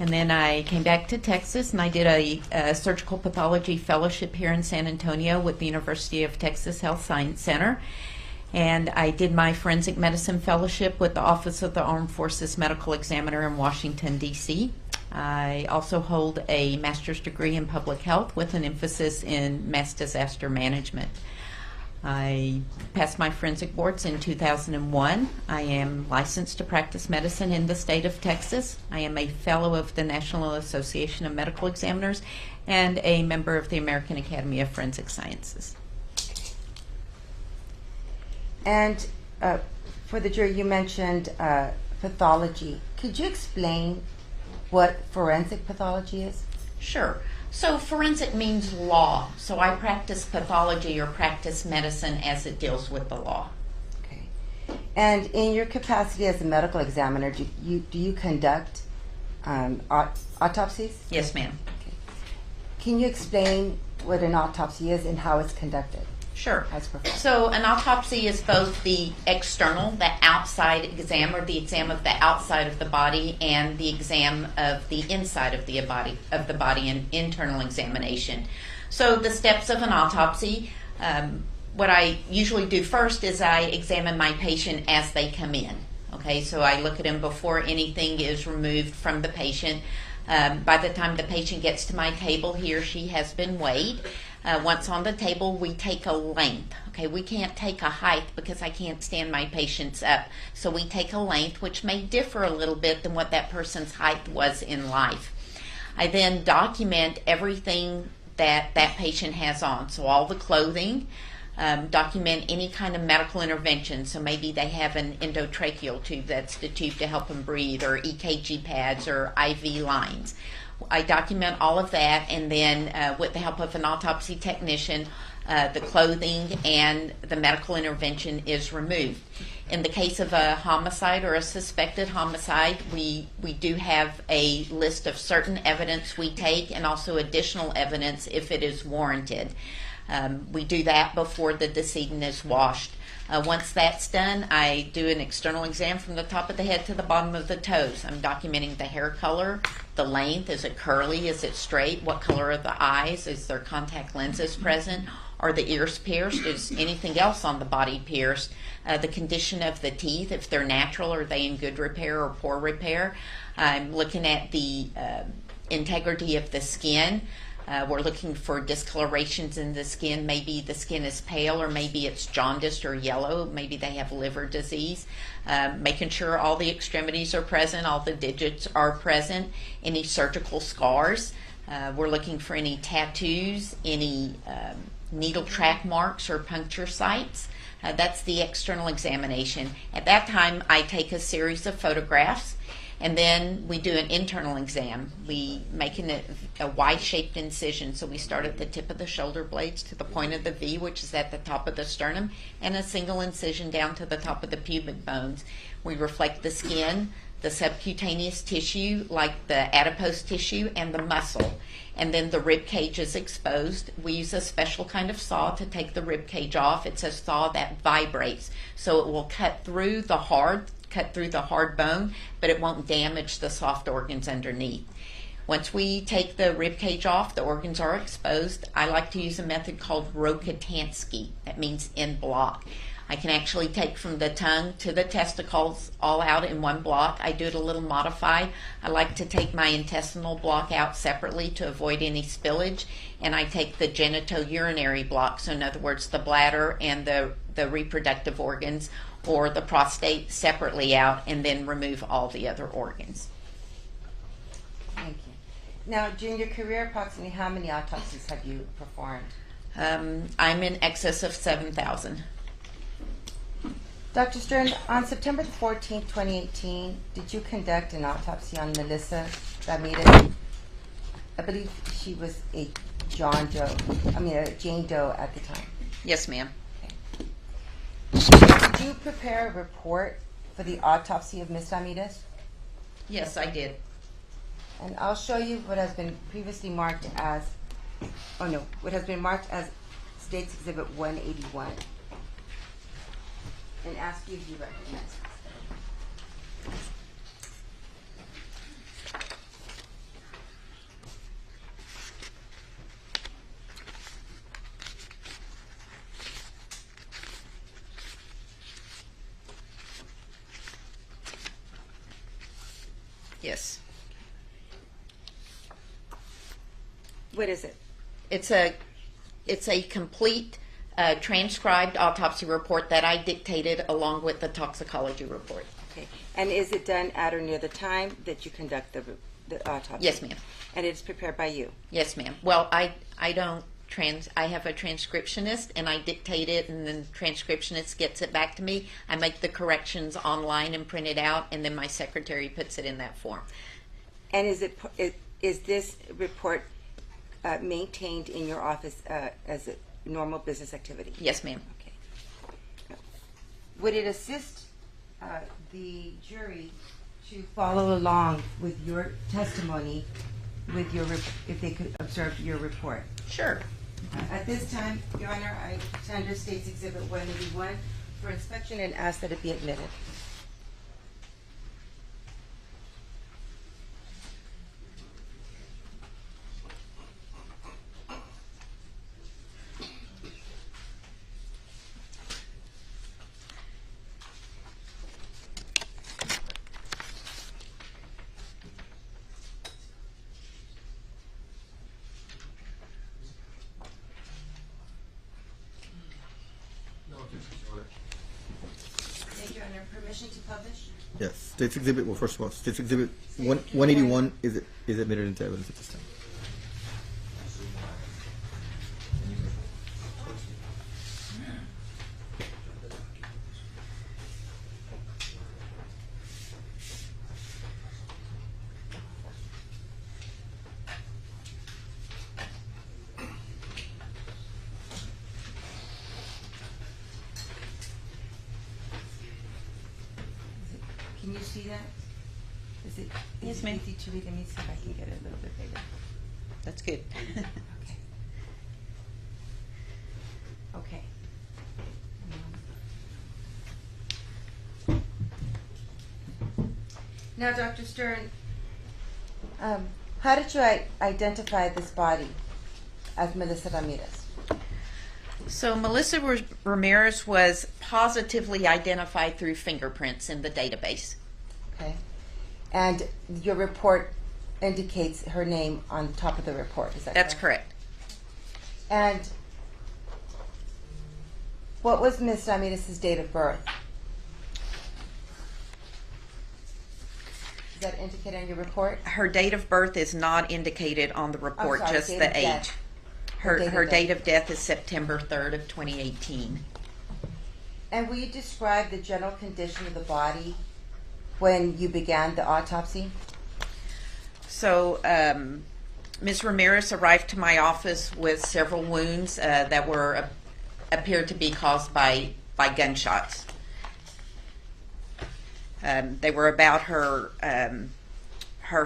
And then I came back to Texas and I did a surgical pathology fellowship here in San Antonio with the University of Texas Health Science Center. And I did my forensic medicine fellowship with the Office of the Armed Forces Medical Examiner in Washington, D.C. I also hold a master's degree in public health with an emphasis in mass disaster management. I passed my forensic boards in 2001. I am licensed to practice medicine in the state of Texas. I am a fellow of the National Association of Medical Examiners and a member of the American Academy of Forensic Sciences. And for the jury, you mentioned pathology. Could you explain what forensic pathology is? Sure. So forensic means law. So I practice pathology or practice medicine as it deals with the law. Okay. And in your capacity as a medical examiner, do you conduct autopsies? Yes, ma'am. Okay. Can you explain what an autopsy is and how it's conducted? Sure. As performed? So an autopsy is both the external, the outside exam, or the exam of the outside of the body, and the exam of the inside of the body, and internal examination. So the steps of an autopsy, what I usually do first is I examine my patient as they come in. Okay, so I look at them before anything is removed from the patient. By the time the patient gets to my table, he or she has been weighed. Once on the table, we take a length. Okay, we can't take a height because I can't stand my patients up. So we take a length, which may differ a little bit than what that person's height was in life. I then document everything that that patient has on. So all the clothing, document any kind of medical intervention. So maybe they have an endotracheal tube, that's the tube to help them breathe, or EKG pads or IV lines. I document all of that, and then with the help of an autopsy technician, the clothing and the medical intervention is removed. In the case of a homicide or a suspected homicide, we do have a list of certain evidence we take, and also additional evidence if it is warranted. We do that before the decedent is washed. Once that's done, I do an external exam from the top of the head to the bottom of the toes. I'm documenting the hair color, the length, is it curly, is it straight, what color are the eyes, is there contact lenses present, are the ears pierced, is anything else on the body pierced, the condition of the teeth, if they're natural, are they in good repair or poor repair. I'm looking at the integrity of the skin. We're looking for discolorations in the skin. Maybe the skin is pale, or maybe it's jaundiced or yellow. Maybe they have liver disease. Making sure all the extremities are present, all the digits are present, any surgical scars. We're looking for any tattoos, any needle track marks or puncture sites. That's the external examination. At that time, I take a series of photographs, and then we do an internal exam. We make a Y-shaped incision. So we start at the tip of the shoulder blades to the point of the V, which is at the top of the sternum, and a single incision down to the top of the pubic bones. We reflect the skin, the subcutaneous tissue, like the adipose tissue, and the muscle. And then the rib cage is exposed. We use a special kind of saw to take the rib cage off. It's a saw that vibrates, so it will cut through the hard bone, but it won't damage the soft organs underneath. Once we take the rib cage off, the organs are exposed. I like to use a method called Rokitansky. That means in block. I can actually take from the tongue to the testicles all out in one block. I do it a little modified. I like to take my intestinal block out separately to avoid any spillage, and I take the genitourinary block, so in other words the bladder and the reproductive organs or the prostate separately out, and then remove all the other organs. Thank you. Now, during your career, approximately how many autopsies have you performed? I'm in excess of 7,000. Dr. Stern, on September 14, 2018, did you conduct an autopsy on Melissa Ramirez? I believe she was a Jane Doe at the time. Yes, ma'am. Did you prepare a report for the autopsy of Ms. Ramirez? Yes, I did. And I'll show you what has been previously marked as, what has been marked as State's Exhibit 181. And ask you if you recognize it. Yes. What is it? It's a complete transcribed autopsy report that I dictated along with the toxicology report. Okay. And is it done at or near the time that you conduct the autopsy? Yes, ma'am. And it's prepared by you? Yes, ma'am. Well, I have a transcriptionist, and I dictate it, and then the transcriptionist gets it back to me. I make the corrections online and print it out, and then my secretary puts it in that form. And is this report maintained in your office as a normal business activity? Yes, ma'am. Okay. Would it assist the jury to follow along with your testimony, with your if they could observe your report? Sure. At this time, Your Honor, I tender State's Exhibit 181 for inspection and ask that it be admitted. Thank you, Your Honor. Permission to publish? Yes. State's Exhibit, well, first of all, State's Exhibit 181 is admitted into evidence at this time. Can you see that? Is it Yes, is it ma'am. easy to read? Let me see if I can get it a little bit bigger. That's good. Okay. Now, Dr. Stern, how did you identify this body as Melissa Ramirez? So Melissa Ramirez was positively identified through fingerprints in the database. Okay. And your report indicates her name on top of the report, is that That's correct? correct. And what was Ms. Ramirez's date of birth? Is that indicated on your report? Her date of birth is not indicated on the report, sorry, just date the of age. death. Her date of Her death. date of death is September 3rd of 2018. And will you describe the general condition of the body when you began the autopsy? So Ms. Ramirez arrived to my office with several wounds that were appeared to be caused by gunshots. They were about her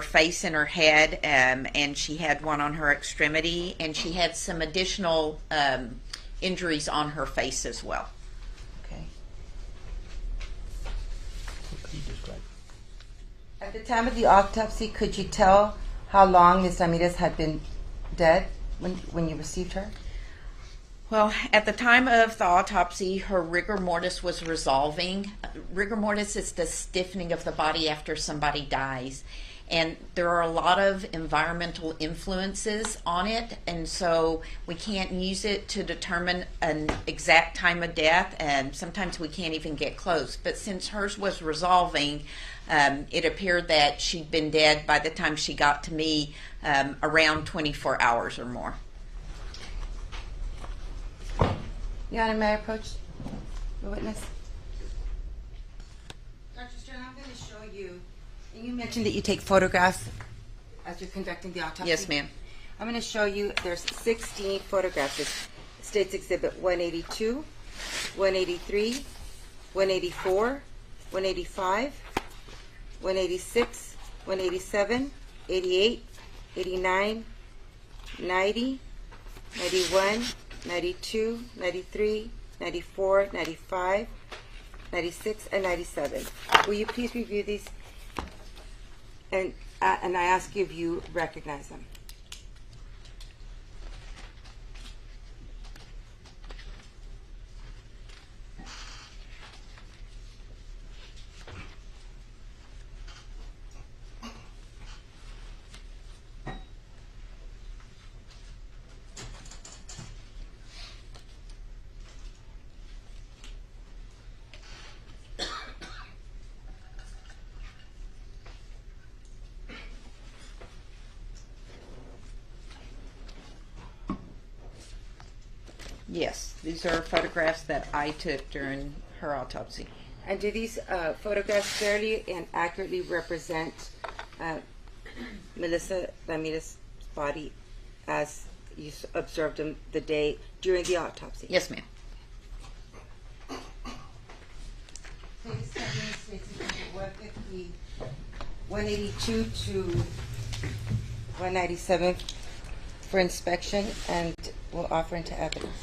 face and her head, and she had one on her extremity, and she had some additional injuries on her face as well. Okay. Could you describe? At the time of the autopsy, could you tell how long Ms. Ramirez had been dead when you received her? Well, at the time of the autopsy, her rigor mortis was resolving. Rigor mortis is the stiffening of the body after somebody dies. And there are a lot of environmental influences on it, and so we can't use it to determine an exact time of death, and sometimes we can't even get close. But since hers was resolving, it appeared that she'd been dead by the time she got to me, around 24 hours or more. Your Honor, may I approach the witness? Dr. Stern, I'm going to show you, and you mentioned that you take photographs as you're conducting the autopsy. Yes, ma'am. I'm going to show you, there's 16 photographs. It's State's Exhibit 182, 183, 184, 185, 186, 187, 88, 89, 90, 91, 92, 93, 94, 95, 96, and 97. Will you please review these? And I ask you if you recognize them. Yes, these are photographs that I took during her autopsy. And do these photographs fairly and accurately represent Melissa Ramirez's body as you observed them the day during the autopsy? Yes, ma'am. Please step in, State's Exhibit 150, 182 to 197 for inspection, and we'll offer into evidence.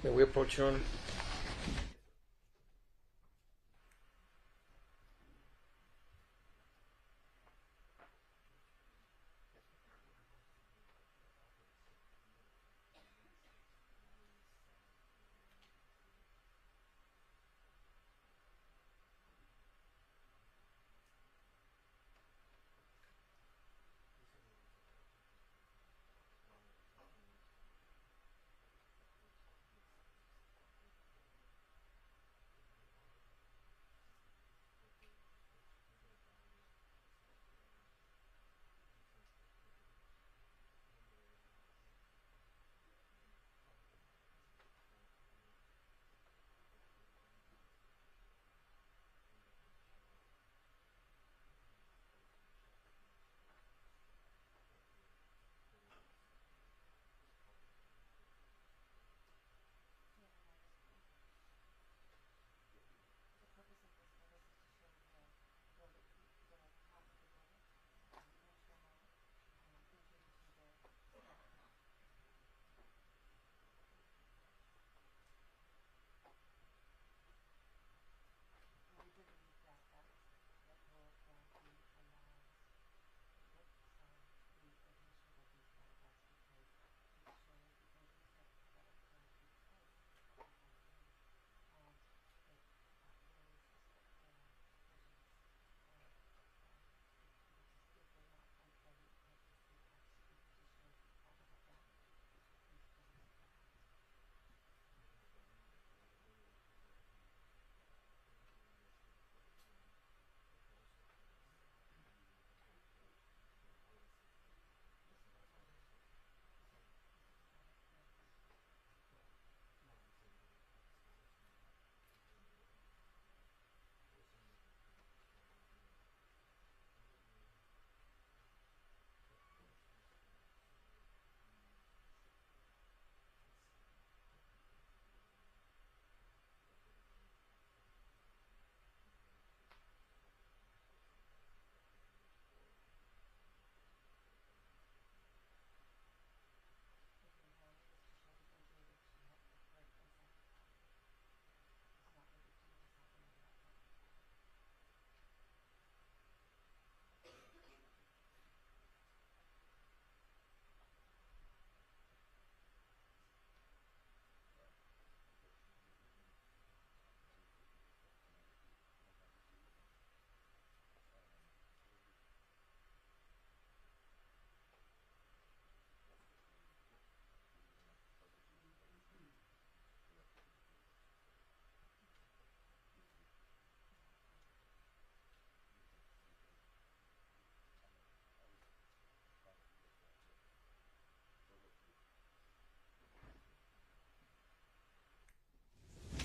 May we approach, Your Honor?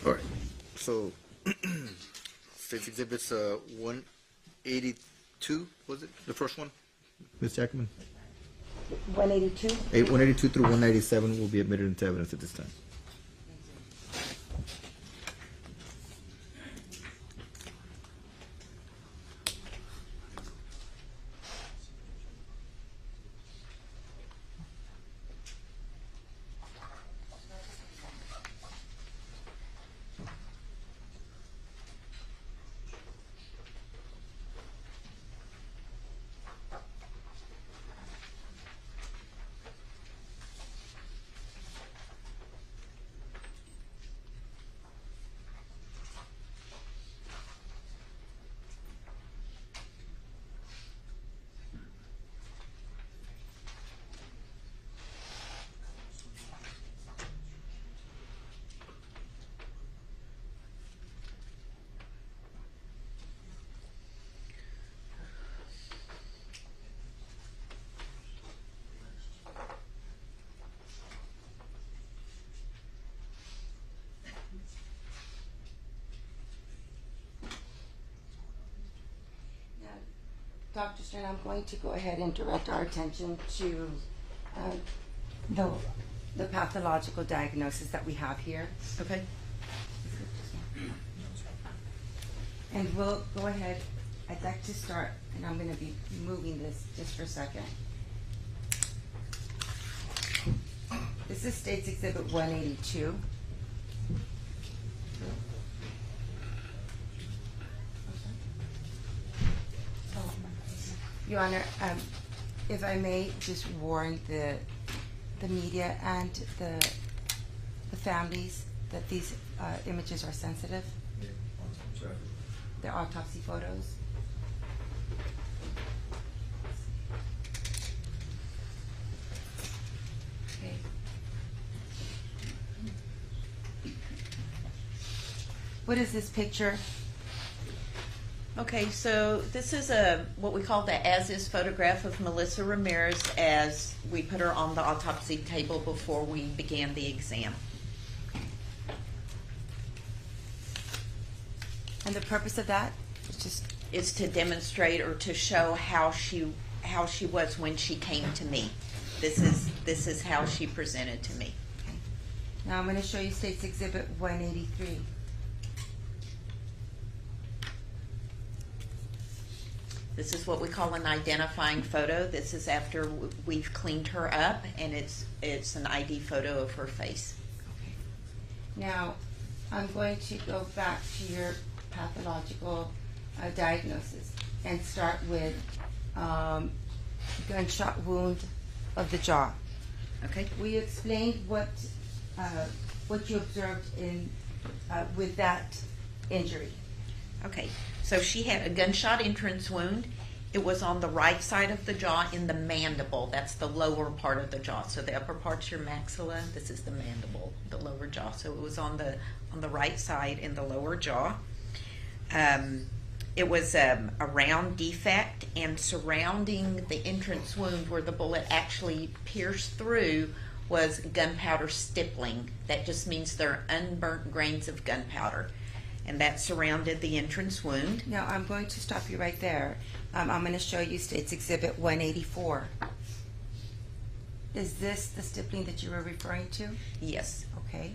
All right. So, State's Exhibits 182, was it the first one? Ms. Jackman? 182? 182 through 197 will be admitted into evidence at this time. Dr. Stern, I'm going to go ahead and direct our attention to the pathological diagnosis that we have here. Okay. And we'll go ahead. I'd like to start, and I'm going to be moving this just for a second. This is State's Exhibit 182. Your Honor, if I may just warn the media and the families that these images are sensitive. They're autopsy photos. Okay. What is this picture? Okay, so this is what we call the as-is photograph of Melissa Ramirez as we put her on the autopsy table before we began the exam. And the purpose of that is to demonstrate or to show how she was when she came to me. This is how she presented to me. Okay. Now I'm going to show you State's Exhibit 183. This is what we call an identifying photo. This is after we've cleaned her up, and it's an ID photo of her face. Okay. Now, I'm going to go back to your pathological diagnosis and start with gunshot wound of the jaw. Okay. We explained what you observed in with that injury. Okay, so she had a gunshot entrance wound. It was on the right side of the jaw in the mandible. That's the lower part of the jaw. So the upper part's your maxilla. This is the mandible, the lower jaw. So it was on the right side in the lower jaw. It was a round defect, and surrounding the entrance wound where the bullet actually pierced through was gunpowder stippling. That just means there are unburnt grains of gunpowder. And that surrounded the entrance wound. Now, I'm going to stop you right there. I'm going to show you State's Exhibit 184. Is this the stippling that you were referring to? Yes. Okay.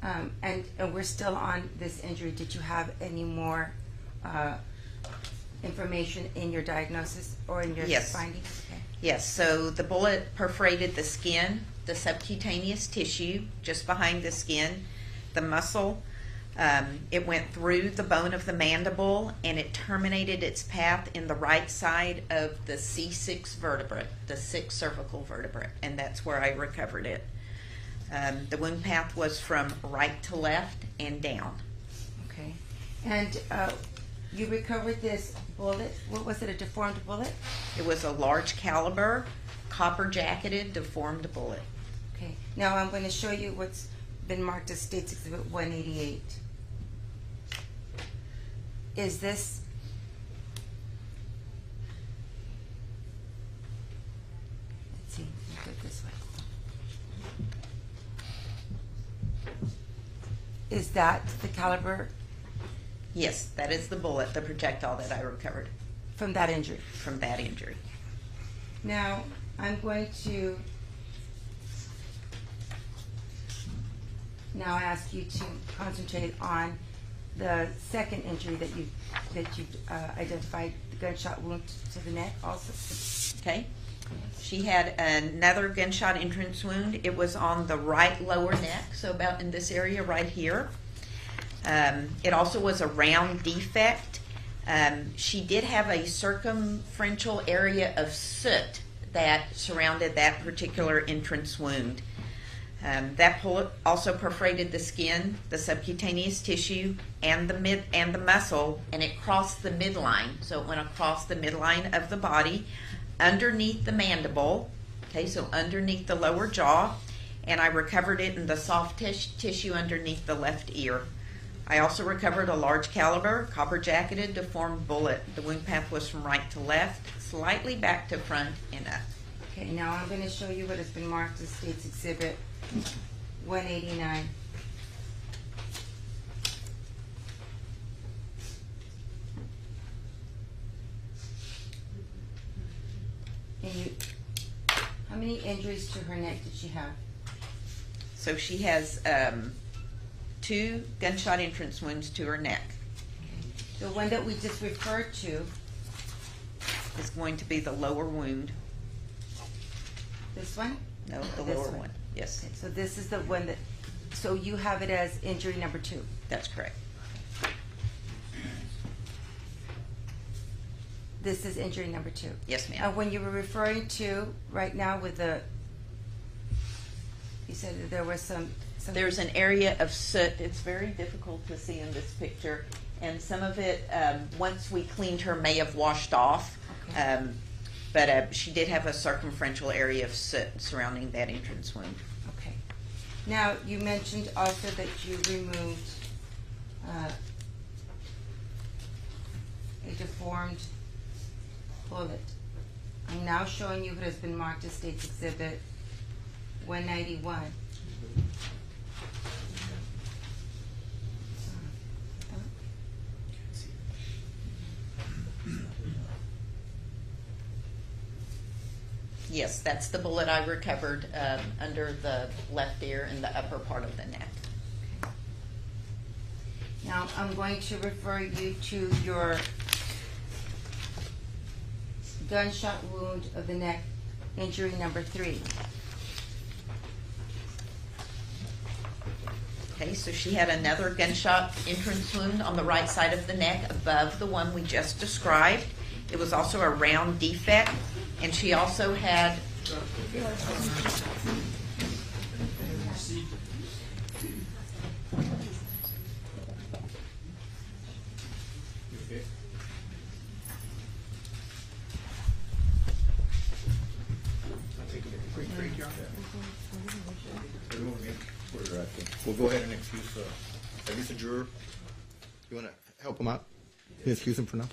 And we're still on this injury. Did you have any more information in your diagnosis or in your findings? Okay. Yes, so the bullet perforated the skin, the subcutaneous tissue just behind the skin, the muscle. It went through the bone of the mandible, and it terminated its path in the right side of the C6 vertebrae, the 6th cervical vertebrae, and that's where I recovered it. The wound path was from right to left and down. Okay. And you recovered this bullet. What was it, a deformed bullet? It was a large caliber, copper-jacketed, deformed bullet. Okay. Now I'm going to show you what's been marked as State's Exhibit 188. Is this let's see, let me go this way. Is that the caliber? Yes, that is the bullet, the projectile that I recovered. From that injury? From that injury. Now, I'm going to now ask you to concentrate on the second injury that you identified, the gunshot wound to the neck also. Okay. She had another gunshot entrance wound. It was on the right lower neck, so about in this area right here. It also was a round defect. She did have a circumferential area of soot that surrounded that particular entrance wound. That bullet also perforated the skin, the subcutaneous tissue, and the muscle, and it crossed the midline. So it went across the midline of the body, underneath the mandible. Okay, so underneath the lower jaw, and I recovered it in the soft tissue underneath the left ear. I also recovered a large caliber, copper-jacketed, deformed bullet. The wound path was from right to left, slightly back to front and up. Okay, now I'm going to show you what has been marked as State's Exhibit 189. And how many injuries to her neck did she have? So she has 2 gunshot entrance wounds to her neck. The one that we just referred to is going to be the lower wound. This one? No, the This lower one. one. Yes. Okay, so this is the one that, so you have it as injury number 2. That's correct. this is injury number 2. Yes, ma'am. When you were referring to right now with the, you said that there was some. There's an area of soot. It's very difficult to see in this picture, and some of it, once we cleaned her, may have washed off. Okay. But she did have a circumferential area of soot surrounding that entrance wound. Okay. Now, you mentioned also that you removed a deformed bullet. I'm now showing you what has been marked as State's Exhibit 191. Yes, that's the bullet I recovered under the left ear and the upper part of the neck. Now, I'm going to refer you to your gunshot wound of the neck, injury number 3. Okay, so she had another gunshot entrance wound on the right side of the neck above the one we just described. It was also a round defect, and she also had We'll go ahead and excuse at least a juror. You want to help him out? Can you excuse him for now?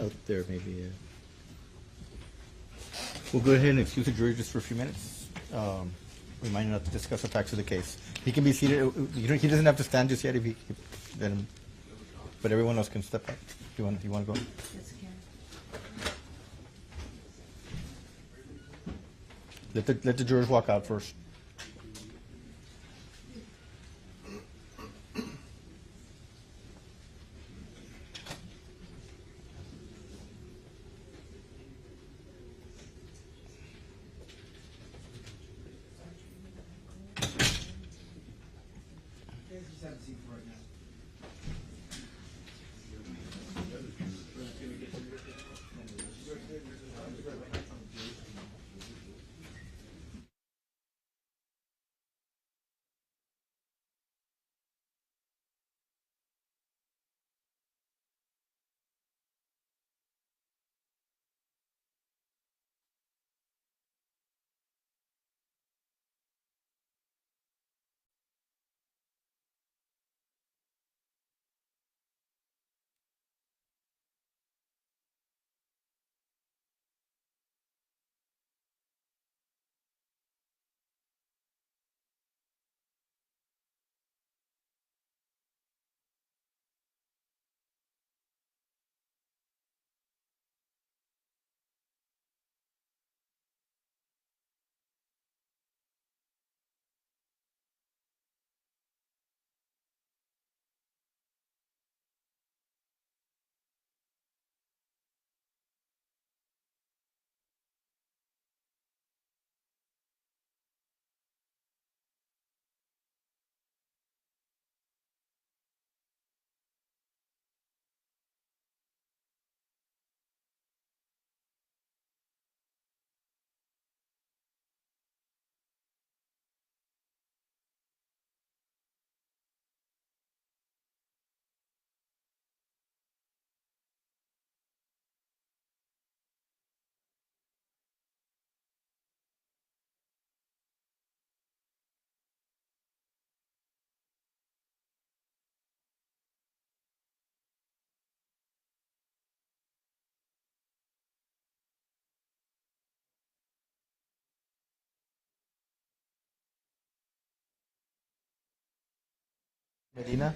Out there, maybe. We'll go ahead and excuse the jury just for a few minutes. Remind him not to discuss the facts of the case. He can be seated. He doesn't have to stand just yet. Then, but everyone else can step up. You want to go? Let the jurors walk out first. Medina.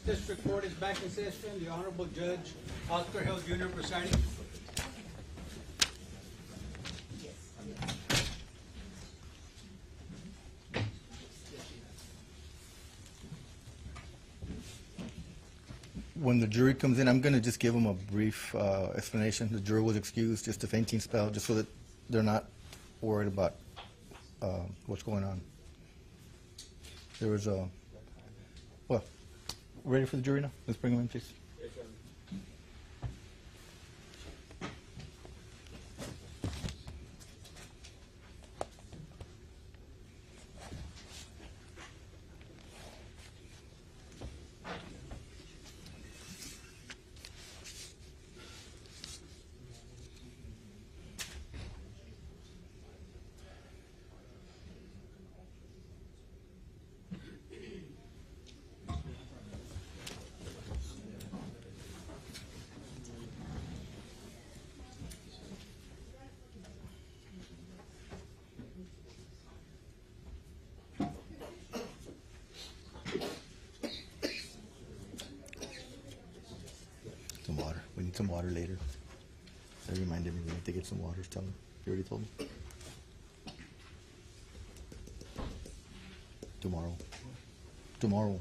District Court is back in session. The Honorable Judge Oscar Hill Jr. presiding. When the jury comes in, I'm going to just give them a brief explanation. The juror was excused, just a fainting spell, just so that they're not worried about what's going on. There was a... Well, ready for the jury now? Let's bring them in, please. Some water. We need some water later. I reminded me we need to get some water. Tell them. You already told them? Tomorrow. Tomorrow.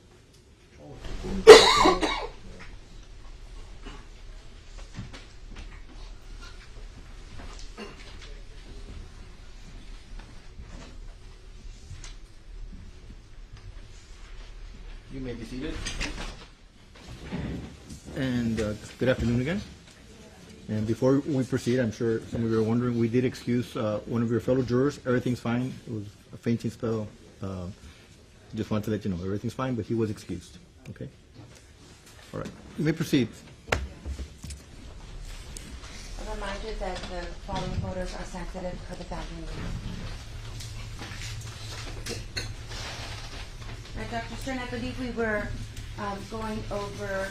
You may be seated. And good afternoon again. And before we proceed, I'm sure some of you are wondering, we did excuse one of your fellow jurors. Everything's fine. It was a fainting spell. Just wanted to let you know everything's fine, but he was excused. Okay? All right. You may proceed. A reminder that the following photos are sensitive for the family. Right, Dr. Stern, I believe we were going over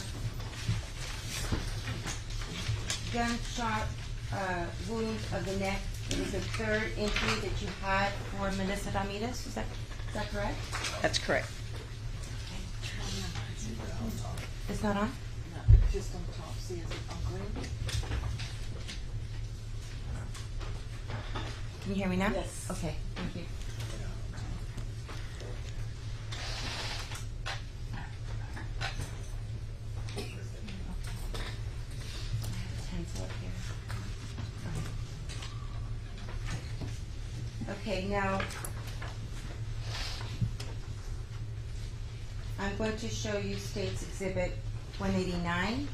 gunshot wound of the neck. It was the third injury that you had for Melissa Ramirez. Is that correct? That's correct. It's not on? No, it's just on top. See, is it on green? Can you hear me now? Yes. Okay, thank you. Okay, now I'm going to show you State's Exhibit 189.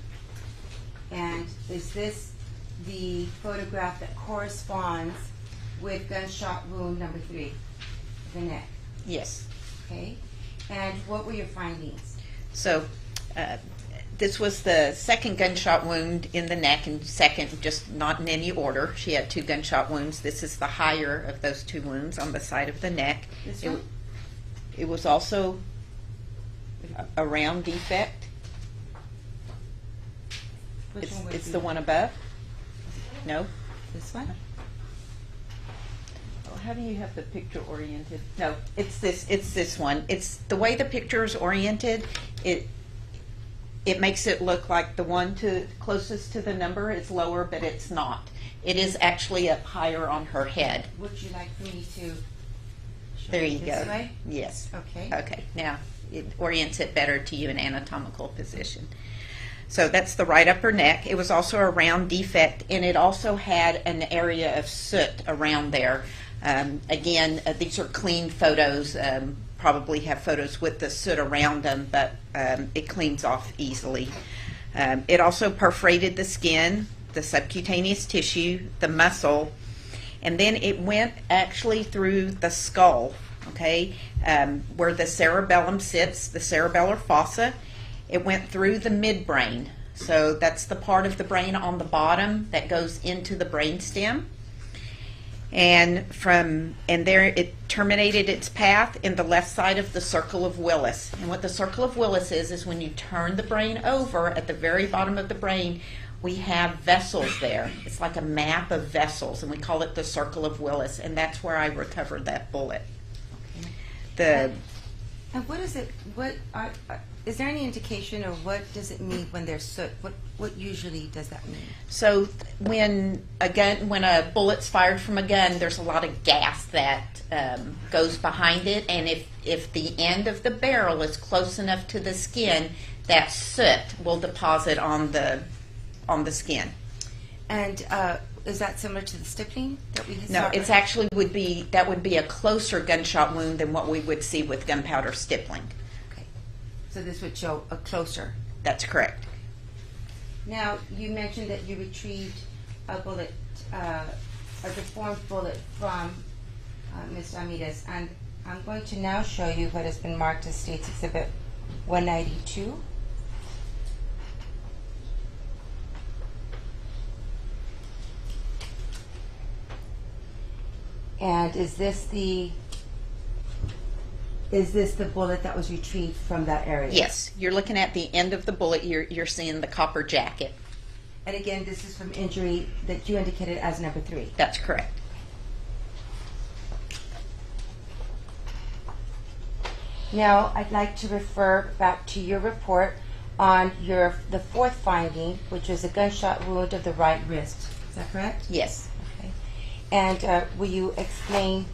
And is this the photograph that corresponds with gunshot wound number 3, the neck? Yes. Okay. And what were your findings? So this was the second gunshot wound in the neck, and second, just not in any order. She had 2 gunshot wounds. This is the higher of those 2 wounds on the side of the neck. This one? It was also a round defect. Which one would It's be the one above. No? This one? Oh, how do you have the picture oriented? No, it's this one. It's the way the picture is oriented. It makes it look like the one closest to the number is lower, but it's not. It is actually up higher on her head. Would you like for me to show There you this go. way? Yes. Okay. Okay. Now it orients it better to you in anatomical position. So that's the right upper neck. It was also a round defect, and it also had an area of soot around there. Again, these are clean photos. Probably have photos with the soot around them, but it cleans off easily. It also perforated the skin, the subcutaneous tissue, the muscle, and then it went actually through the skull, okay, where the cerebellum sits, the cerebellar fossa. It went through the midbrain. So that's the part of the brain on the bottom that goes into the brainstem. And there it terminated its path in the left side of the circle of Willis. And what the circle of Willis is when you turn the brain over at the very bottom of the brain, we have vessels there. It's like a map of vessels, and we call it the circle of Willis. And that's where I recovered that bullet. And what is it? Is there any indication, or what does it mean when there's soot? What usually does that mean? So when a bullet's fired from a gun, there's a lot of gas that goes behind it, and if the end of the barrel is close enough to the skin, that soot will deposit on the skin. And is that similar to the stippling that we saw? No, it's actually would be a closer gunshot wound than what we would see with gunpowder stippling. Okay, so this would show a closer. That's correct. Now, you mentioned that you retrieved a bullet, a deformed bullet from Ms. Ramirez, and I'm going to now show you what has been marked as State's Exhibit 192. And is this the bullet that was retrieved from that area? Yes, you're looking at the end of the bullet. You're seeing the copper jacket. And again, this is from injury that you indicated as number 3. That's correct. Now, I'd like to refer back to your report on the fourth finding, which was a gunshot wound of the right wrist. Is that correct? Yes. Okay. And will you explain?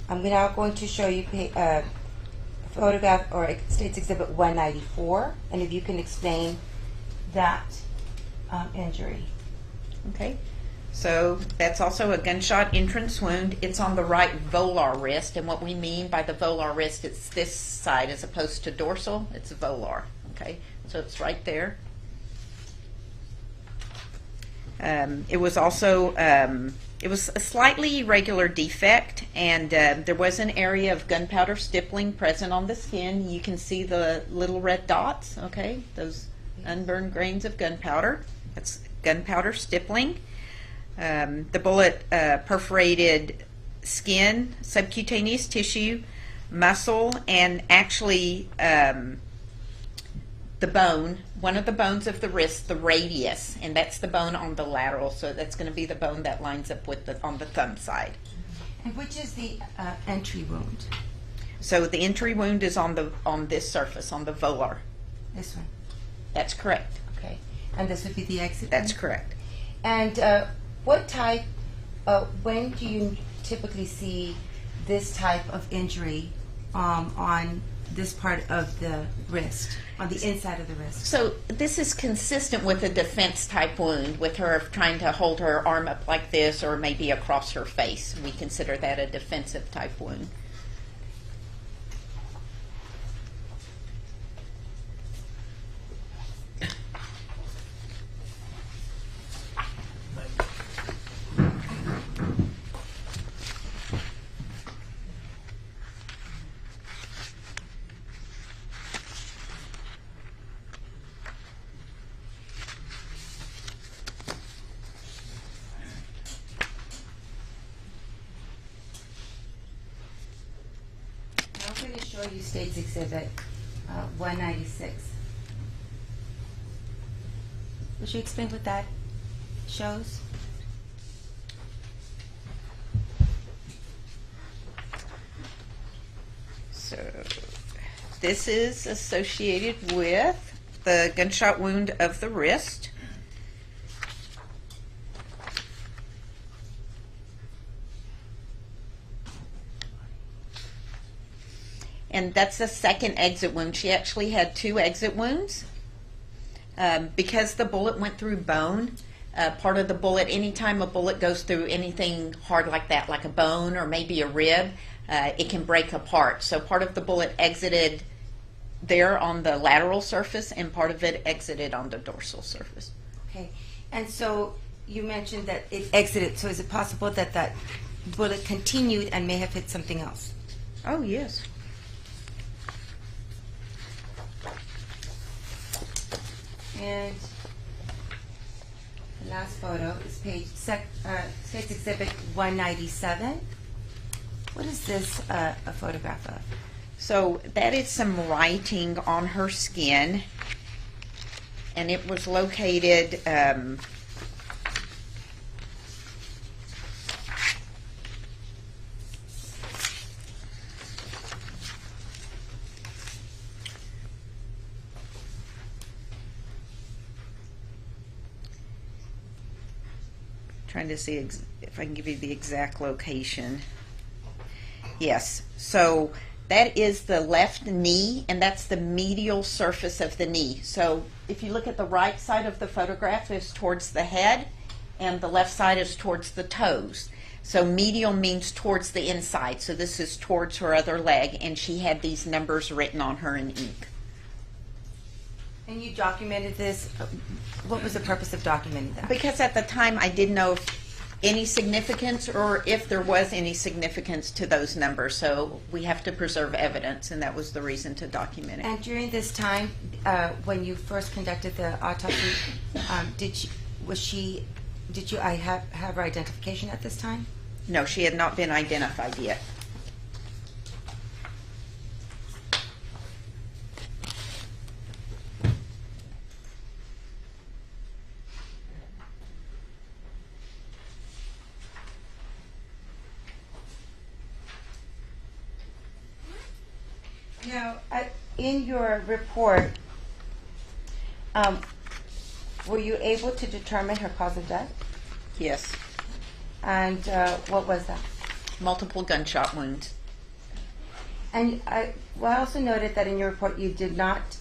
I'm now going to show you a photograph or State's Exhibit 194, and if you can explain that injury. Okay. So that's also a gunshot entrance wound. It's on the right volar wrist, and what we mean by the volar wrist, it's this side as opposed to dorsal. It's volar. Okay. So it's right there. It was also it was a slightly irregular defect, and there was an area of gunpowder stippling present on the skin. You can see the little red dots, okay, those unburned grains of gunpowder. That's gunpowder stippling. The bullet perforated skin, subcutaneous tissue, muscle, and actually the bone, one of the bones of the wrist, the radius, and that's the bone on the lateral, so that's going to be the bone that lines up with on the thumb side. And which is the entry wound? So the entry wound is on this surface, on the volar. This one? That's correct. Okay. And this would be the exit? That's correct. And what type, when do you typically see this type of injury on this part of the wrist, on the inside of the wrist? So this is consistent with a defense type wound, with her trying to hold her arm up like this or maybe across her face. We consider that a defensive type wound. I'm going to show you State's Exhibit 196. Would you explain what that shows? So this is associated with the gunshot wound of the wrist. And that's the second exit wound. She actually had 2 exit wounds. Because the bullet went through bone, part of the bullet, anytime a bullet goes through anything hard like that, like a bone or maybe a rib, it can break apart. So part of the bullet exited there on the lateral surface, and part of it exited on the dorsal surface. Okay. And so you mentioned that it exited. So is it possible that that bullet continued and may have hit something else? Oh, yes. And the last photo is State's Exhibit 197. What is this a photograph of? So that is some writing on her skin, and it was located Trying to see if I can give you the exact location. Yes, so that is the left knee, and that's the medial surface of the knee. So if you look at the right side of the photograph, it's towards the head, and the left side is towards the toes. So medial means towards the inside. So this is towards her other leg, and she had these numbers written on her in ink. And you documented this. What was the purpose of documenting that? Because at the time I didn't know if any significance or if there was any significance to those numbers. So we have to preserve evidence, and that was the reason to document it. And during this time, when you first conducted the autopsy, did you have her identification at this time? No, she had not been identified yet. Now, in your report, were you able to determine her cause of death? Yes. And what was that? Multiple gunshot wounds. And I also noted that in your report you did not,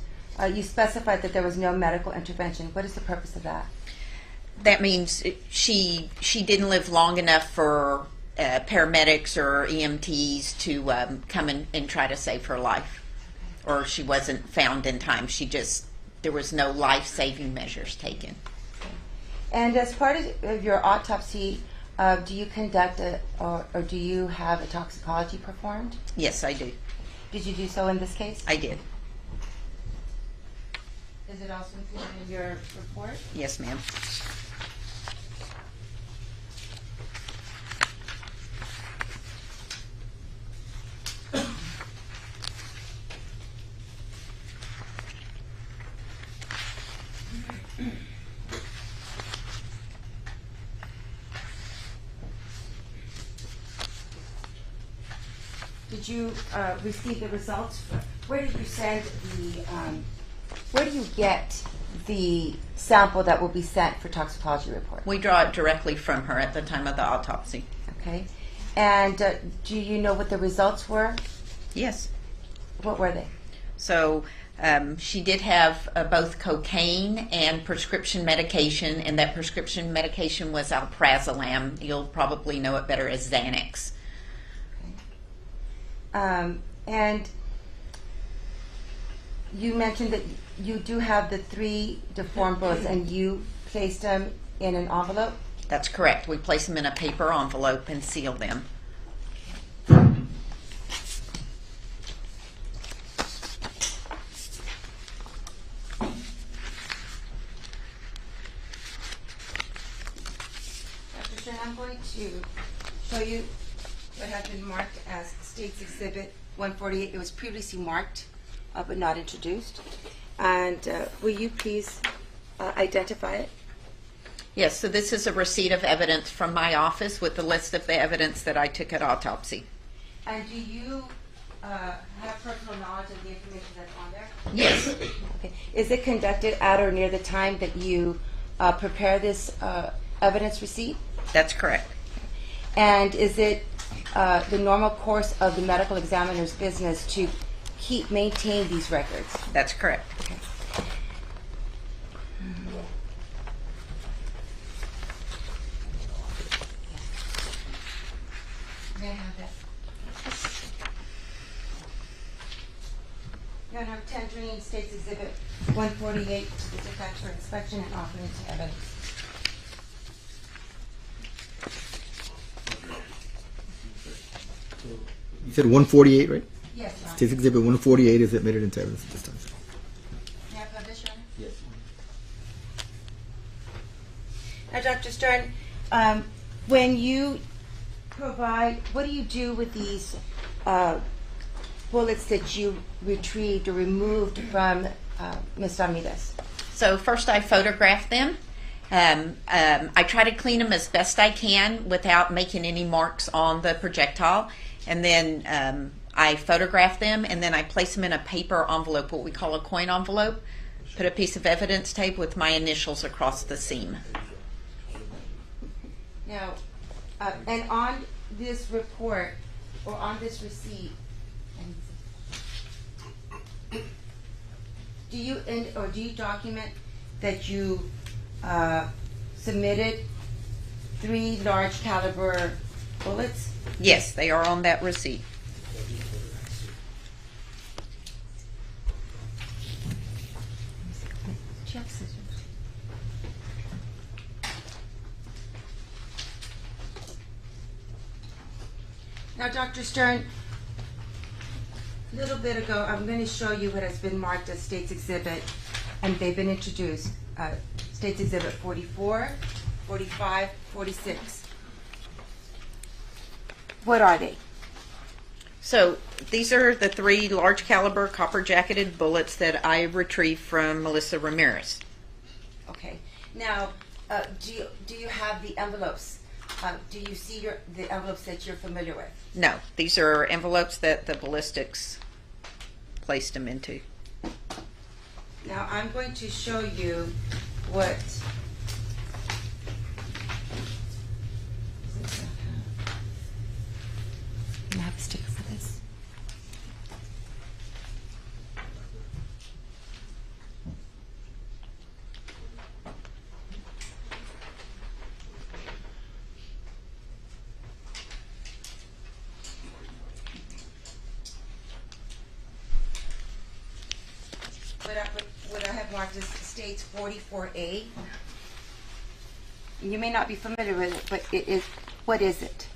you specified that there was no medical intervention. What is the purpose of that? That means she didn't live long enough for paramedics or EMTs to come and try to save her life. Or she wasn't found in time. There was no life-saving measures taken. And as part of your autopsy, do you conduct or do you have a toxicology performed? Yes, I do. Did you do so in this case? I did. Is it also included in your report? Yes, ma'am. Did you receive the results? Where did you send the? Where do you get the sample that will be sent for toxicology report? We draw it directly from her at the time of the autopsy. Okay. And do you know what the results were? Yes. What were they? So she did have both cocaine and prescription medication, and that prescription medication was alprazolam. You'll probably know it better as Xanax. And you mentioned that you do have the 3 deformed bullets, and you placed them in an envelope? That's correct. We place them in a paper envelope and seal them. Dr. Stern, I'm going to show you what has been marked as State's Exhibit 148. It was previously marked, but not introduced. And will you please identify it? Yes, so this is a receipt of evidence from my office with the list of the evidence that I took at autopsy. And do you have personal knowledge of the information that's on there? Yes. Okay. Is it conducted at or near the time that you prepare this evidence receipt? That's correct. And is it the normal course of the medical examiner's business to maintain these records? That's correct. Okay. May I have that? Your Honor, I'm tendering State's Exhibit 148 to the defense for inspection and offering to evidence. You said 148, right? Yes, Your Honor. State's Exhibit 148 is admitted into evidence at this time. May I have this, Your Honor? Yes. Now, Dr. Stern, when you provide, what do you do with these bullets that you retrieved or removed from Ms. Ramirez? So first I photograph them. I try to clean them as best I can without making any marks on the projectile. And then I photograph them, and then I place them in a paper envelope, what we call a coin envelope. Put a piece of evidence tape with my initials across the seam. Now, and on this report, or on this receipt, do you document that you submitted 3 large caliber bullets? Yes, they are on that receipt. Now, Dr. Stern, a little bit ago, I'm going to show you what has been marked as State's Exhibit, and they've been introduced. State's Exhibit 44, 45, 46. What are they? So these are the 3 large caliber copper jacketed bullets that I retrieved from Melissa Ramirez. Okay. Now, do you have the envelopes? Do you see the envelopes that you're familiar with? No, these are envelopes that the ballistics placed them into. Now, I'm going to show you what... I have a sticker for this. What I have marked as States 44A. You may not be familiar with it, but it is. What is it?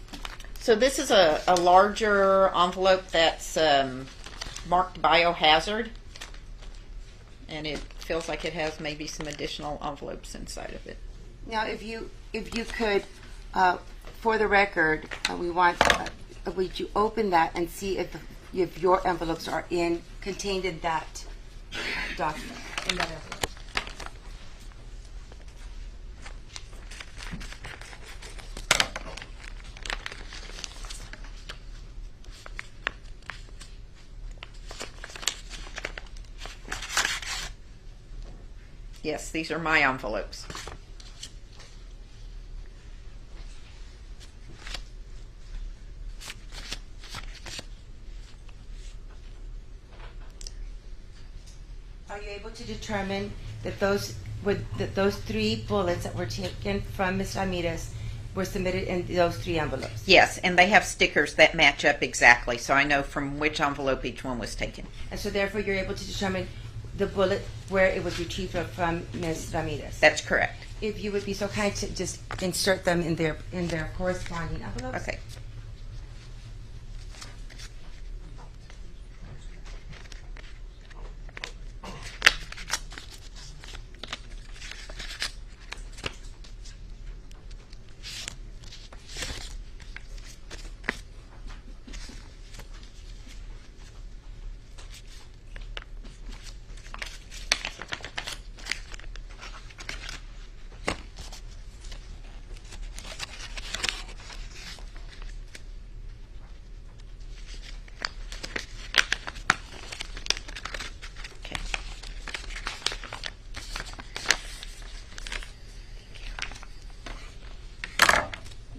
So this is a larger envelope that's marked biohazard, and it feels like it has maybe some additional envelopes inside of it. Now, if you could, for the record, we want would you open that and see if your envelopes are contained in that document, in that envelope. Yes, these are my envelopes. Are you able to determine that those 3 bullets that were taken from Ms. Ramirez were submitted in those 3 envelopes? Yes, and they have stickers that match up exactly, so I know from which envelope each one was taken. And so therefore you're able to determine the bullet where it was retrieved from Ms. Ramirez? That's correct. If you would be so kind to just insert them in their corresponding envelopes. Okay.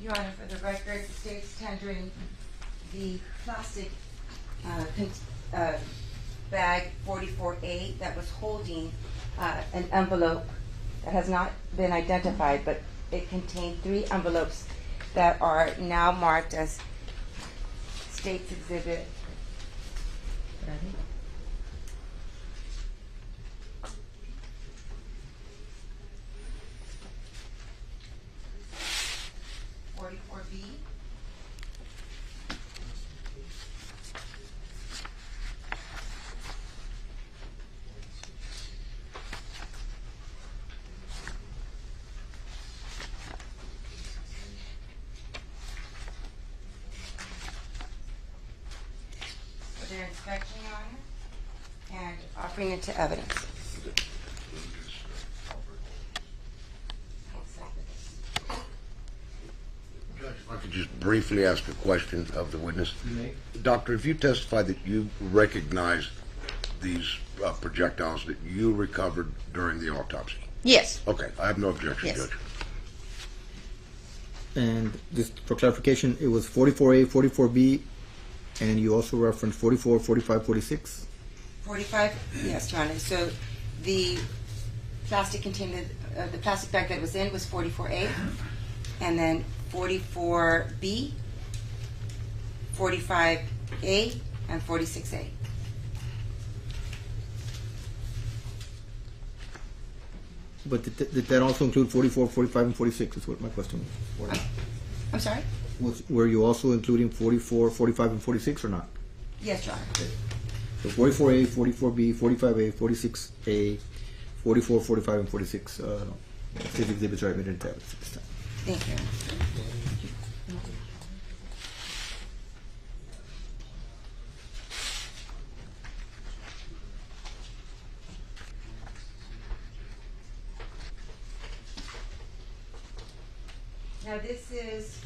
Your Honor, for the record, the state's tendering the plastic bag 44A that was holding an envelope that has not been identified, but it contained 3 envelopes that are now marked as State's Exhibit. What are they? 44B. For their inspection, Your Honor, and offering it to evidence. Judge, if I could just briefly ask a question of the witness. Doctor, if you testify that you recognize these projectiles that you recovered during the autopsy? Yes. Okay, I have no objection, Yes. Judge. And just for clarification, it was 44A, 44B, and you also referenced 44, 45, 46? 45, yes, Your Honor. So the plastic container, the plastic bag that was in was 44A, and then 44B, 45A, and 46A. But did that also include 44, 45, and 46 is what my question was. I'm sorry? Were you also including 44, 45, and 46 or not? Yes, Your Honor. So 44A, 44B, 45A, 46A, 44, 45, and 46 state exhibits are admitted into evidence at this time. Thank you. Now this is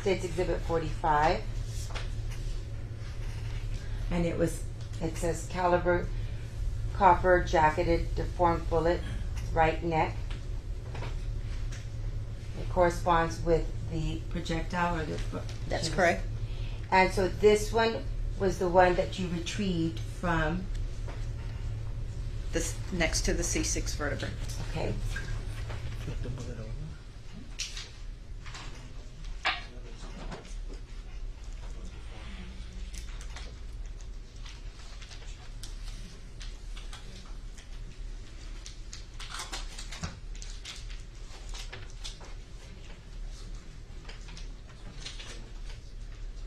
State's Exhibit 45, and it says caliber copper jacketed deformed bullet, right neck. It corresponds with the projectile or the. That's correct. And so this one was the one that you retrieved from. This next to the C6 vertebra. Okay.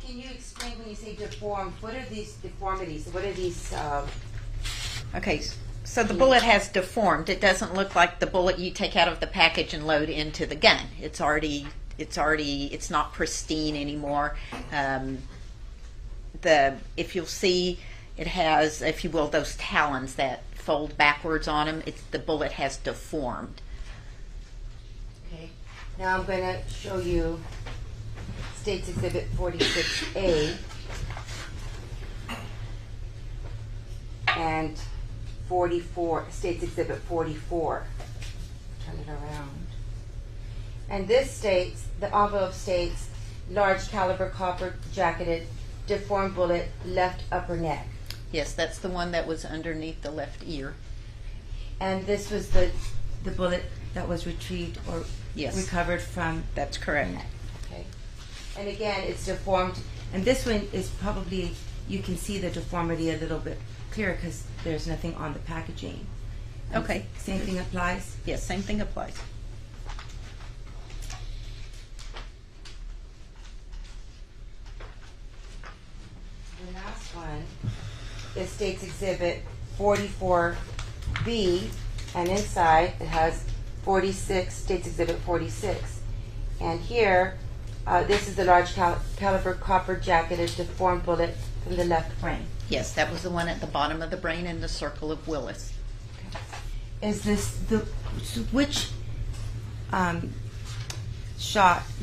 Can you explain when you say deformed, what are these deformities? What are these? Okay, so the bullet has deformed. It doesn't look like the bullet you take out of the package and load into the gun. It's not pristine anymore. If you'll see, it has, if you will, those talons that fold backwards on them. The bullet has deformed. Okay. Now I'm going to show you State's Exhibit 46A and 44, State's Exhibit 44. Turn it around. And this states, the envelope states, large caliber copper jacketed, deformed bullet, left upper neck. Yes, that's the one that was underneath the left ear. And this was the bullet that was retrieved or Yes. recovered from. That's correct. Okay. And again, it's deformed. And this one is probably, you can see the deformity a little bit clearer because there's nothing on the packaging. And Okay. Same thing applies? Yes, same thing applies. The last one is State's Exhibit 44B, and inside it has 46, State's Exhibit 46. And here, this is the large caliber copper jacketed deformed bullet from the left brain. Yes, that was the one at the bottom of the brain in the circle of Willis. Is this which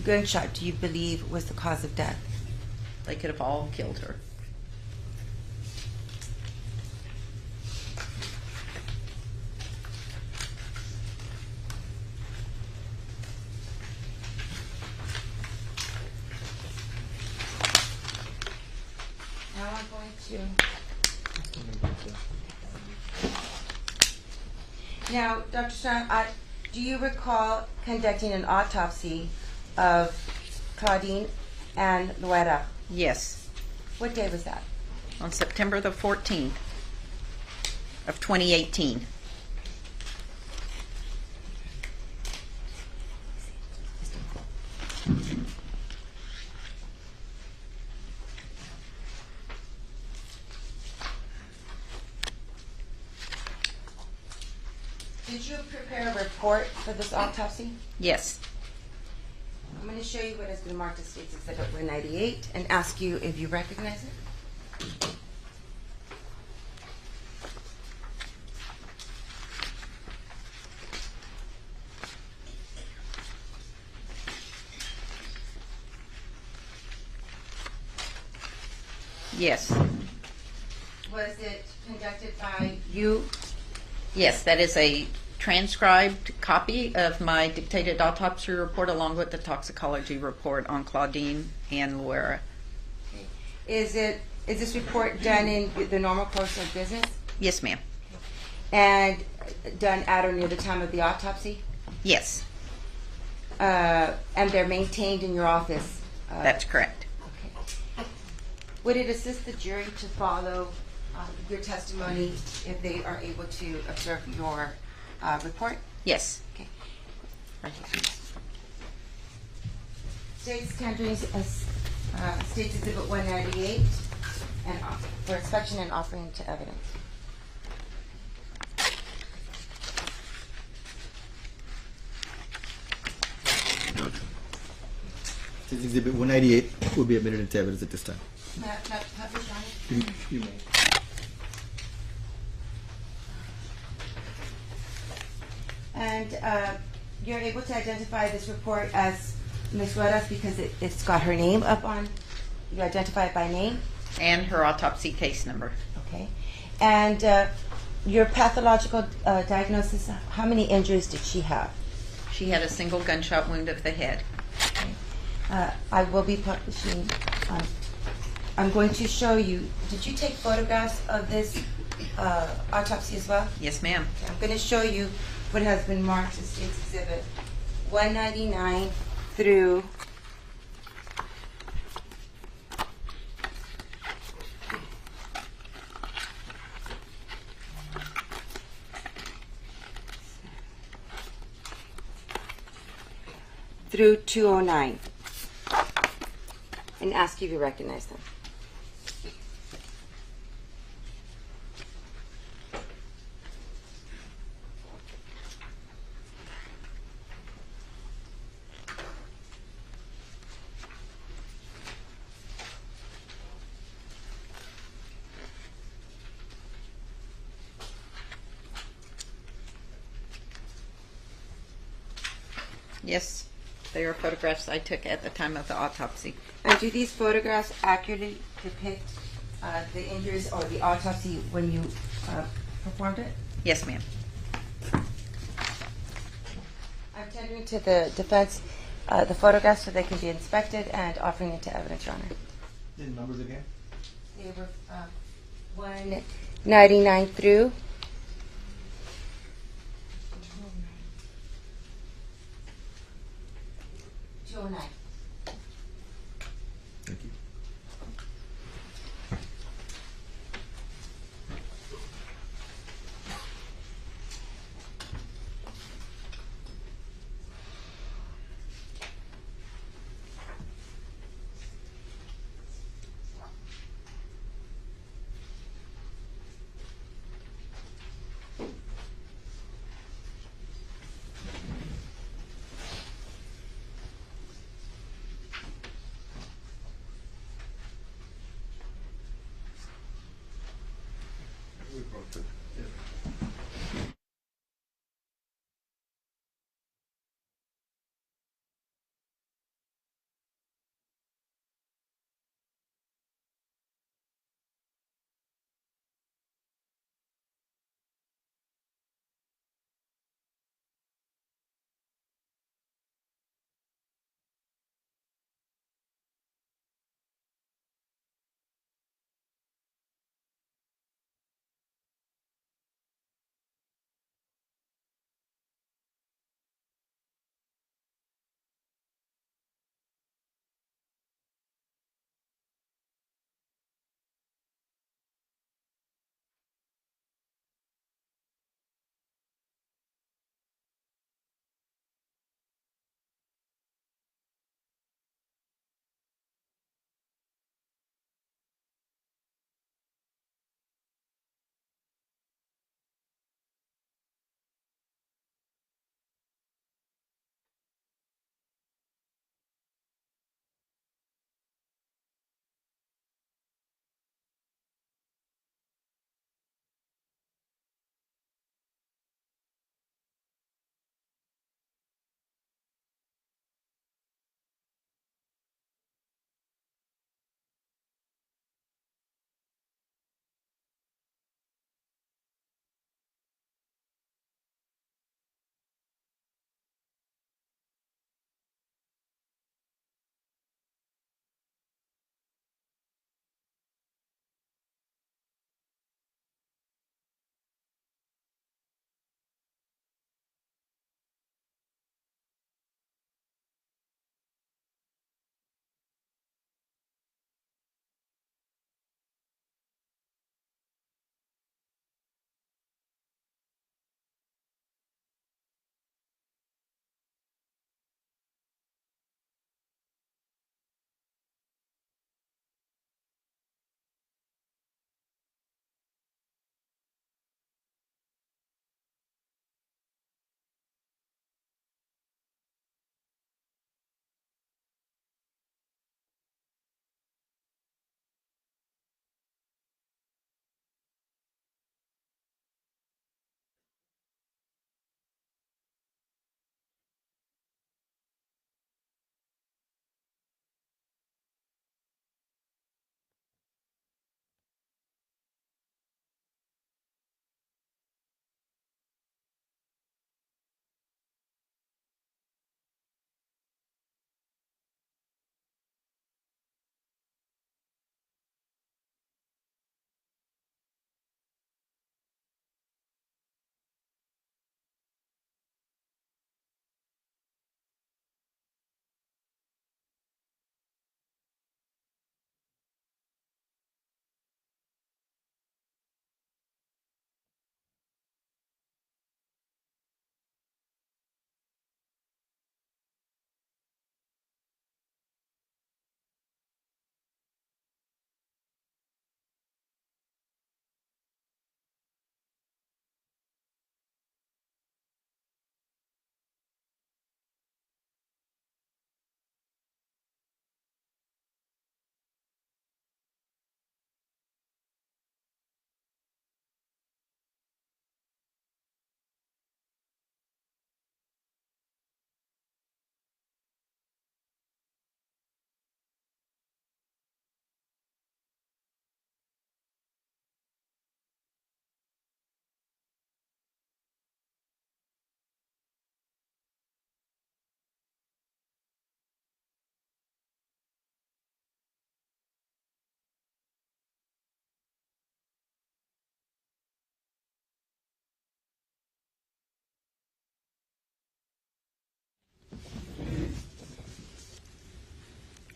gunshot do you believe was the cause of death? They could have all killed her. Now I'm going to. Now, Dr. Strong, do you recall conducting an autopsy of Claudine and Laredo? Yes, What day was that? on September the 14th of 2018. Did you prepare a report for this autopsy? Yes. I'm going to show you what has been marked as State's Exhibit 198 and ask you if you recognize it. Yes. was it conducted by you? Yes, that is a transcribed copy of my dictated autopsy report along with the toxicology report on Claudine and Luera. Is this report done in the normal course of business Yes, ma'am. and done at or near the time of the autopsy? Yes, And they're maintained in your office? that's correct. Okay. Would it assist the jury to follow your testimony if they are able to observe your report? Yes. Okay. Right here. State's tendering State's Exhibit 198 and for inspection and offering to evidence. Since Exhibit 198 will be admitted into evidence at this time. Not published on it? You may. And you're able to identify this report as Ms. Ruedas because it's got her name up on, you identify it by name? And her autopsy case number. Okay. And your pathological diagnosis, how many injuries did she have? She had a single gunshot wound of the head. I will be publishing, I'm going to show you, did you take photographs of this autopsy as well? Yes, ma'am. I'm going to show you what has been marked as State's Exhibit 199 through through 209 and ask you if you recognize them. Yes, they are photographs I took at the time of the autopsy. And do these photographs accurately depict the injuries or the autopsy when you performed it? Yes, ma'am. I'm tendering to the defense the photographs so they can be inspected and offering it to evidence, Your Honor. The numbers again? They were 199 through 209. Thank you.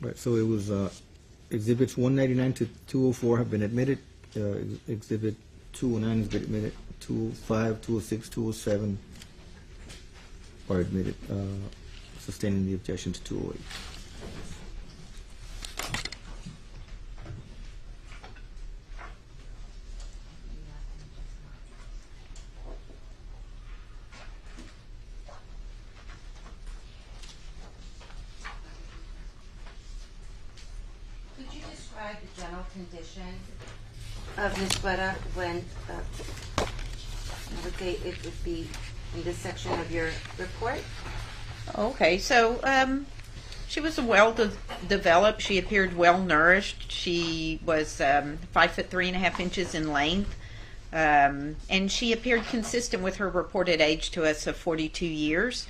Right, so it was exhibits 199 to 204 have been admitted. Exhibit 209 has been admitted. 205, 206, 207 are admitted, sustaining the objection to 208. Could you describe the general condition of Ms. Guerra when, I would say it would be in this section of your report? Okay, so she was developed. She appeared well nourished. She was 5 foot 3.5 inches in length, and she appeared consistent with her reported age to us of 42 years.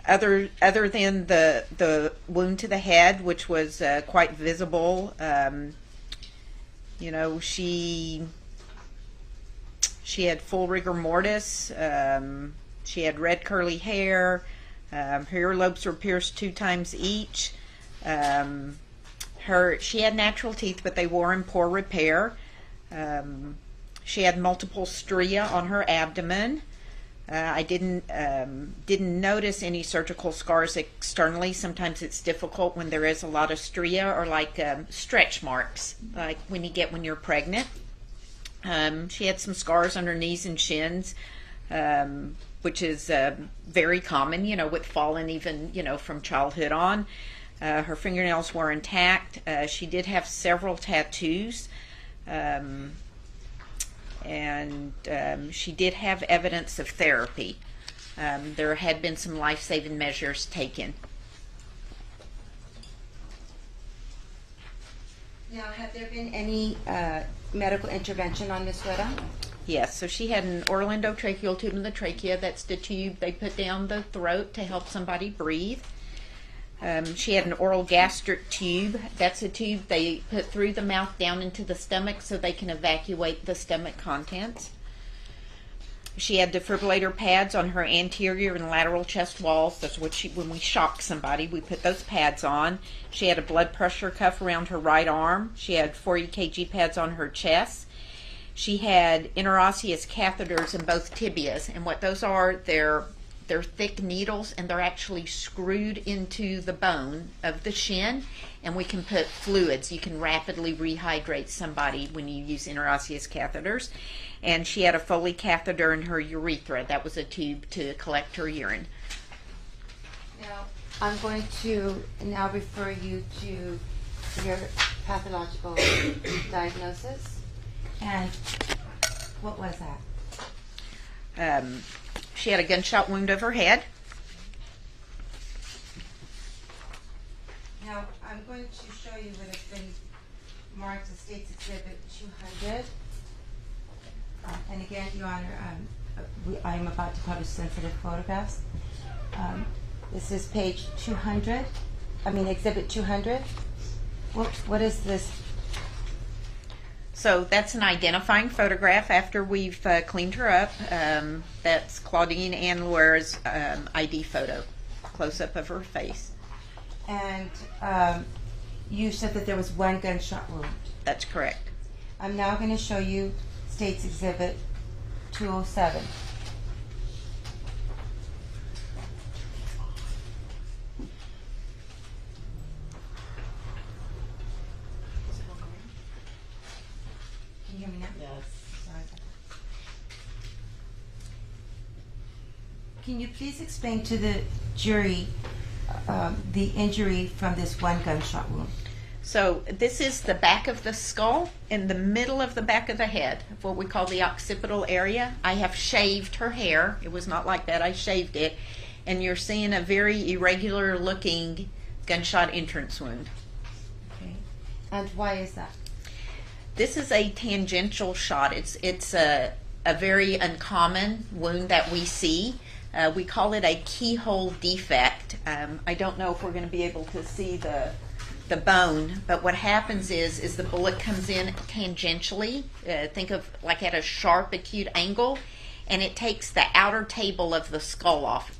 Other than the wound to the head, which was quite visible, she had full rigor mortis. She had red curly hair. Her earlobes were pierced 2 times each. She had natural teeth, but they were in poor repair. She had multiple stria on her abdomen. I didn't notice any surgical scars externally. Sometimes it's difficult when there is a lot of stria, or like stretch marks, like when you get when you're pregnant. She had some scars on her knees and shins, which is very common, with falling even, from childhood on. Her fingernails were intact. She did have several tattoos. And she did have evidence of therapy. There had been some life-saving measures taken. Now, have there been any medical intervention on Ms. Guerra? Yes, so she had an orlandotracheal tube in the trachea. That's the tube they put down the throat to help somebody breathe. She had an oral gastric tube. That's a tube they put through the mouth down into the stomach so they can evacuate the stomach contents. She had defibrillator pads on her anterior and lateral chest walls. That's what when we shock somebody, we put those pads on. She had a blood pressure cuff around her right arm. She had 40 kg pads on her chest. She had interosseous catheters in both tibias, and what those are, they're thick needles, and they're actually screwed into the bone of the shin, and we can put fluids. You can rapidly rehydrate somebody when you use interosseous catheters. And she had a Foley catheter in her urethra. That was a tube to collect her urine. Now, I'm going to now refer you to your pathological diagnosis. And what was that? She had a gunshot wound of her head. Now, I'm going to show you what has been marked as State's Exhibit 200. And again, Your Honor, I am about to publish sensitive photographs. This is page 200. Exhibit 200. What is this? So that's an identifying photograph after we've cleaned her up. That's Claudine Ann Luera's ID photo, close-up of her face. And you said that there was one gunshot wound. That's correct. I'm now going to show you State's Exhibit 207. Can you hear me now? Yes. Sorry about that. Can you please explain to the jury the injury from this one gunshot wound? So this is the back of the skull, in the middle of the back of the head, what we call the occipital area. I have shaved her hair. It was not like that. I shaved it. And you're seeing a very irregular looking gunshot entrance wound. Okay. And why is that? This is a tangential shot. It's a very uncommon wound that we see. We call it a keyhole defect. I don't know if we're going to be able to see the bone, but what happens is the bullet comes in tangentially. Think of like at a sharp, acute angle, and it takes the outer table of the skull off.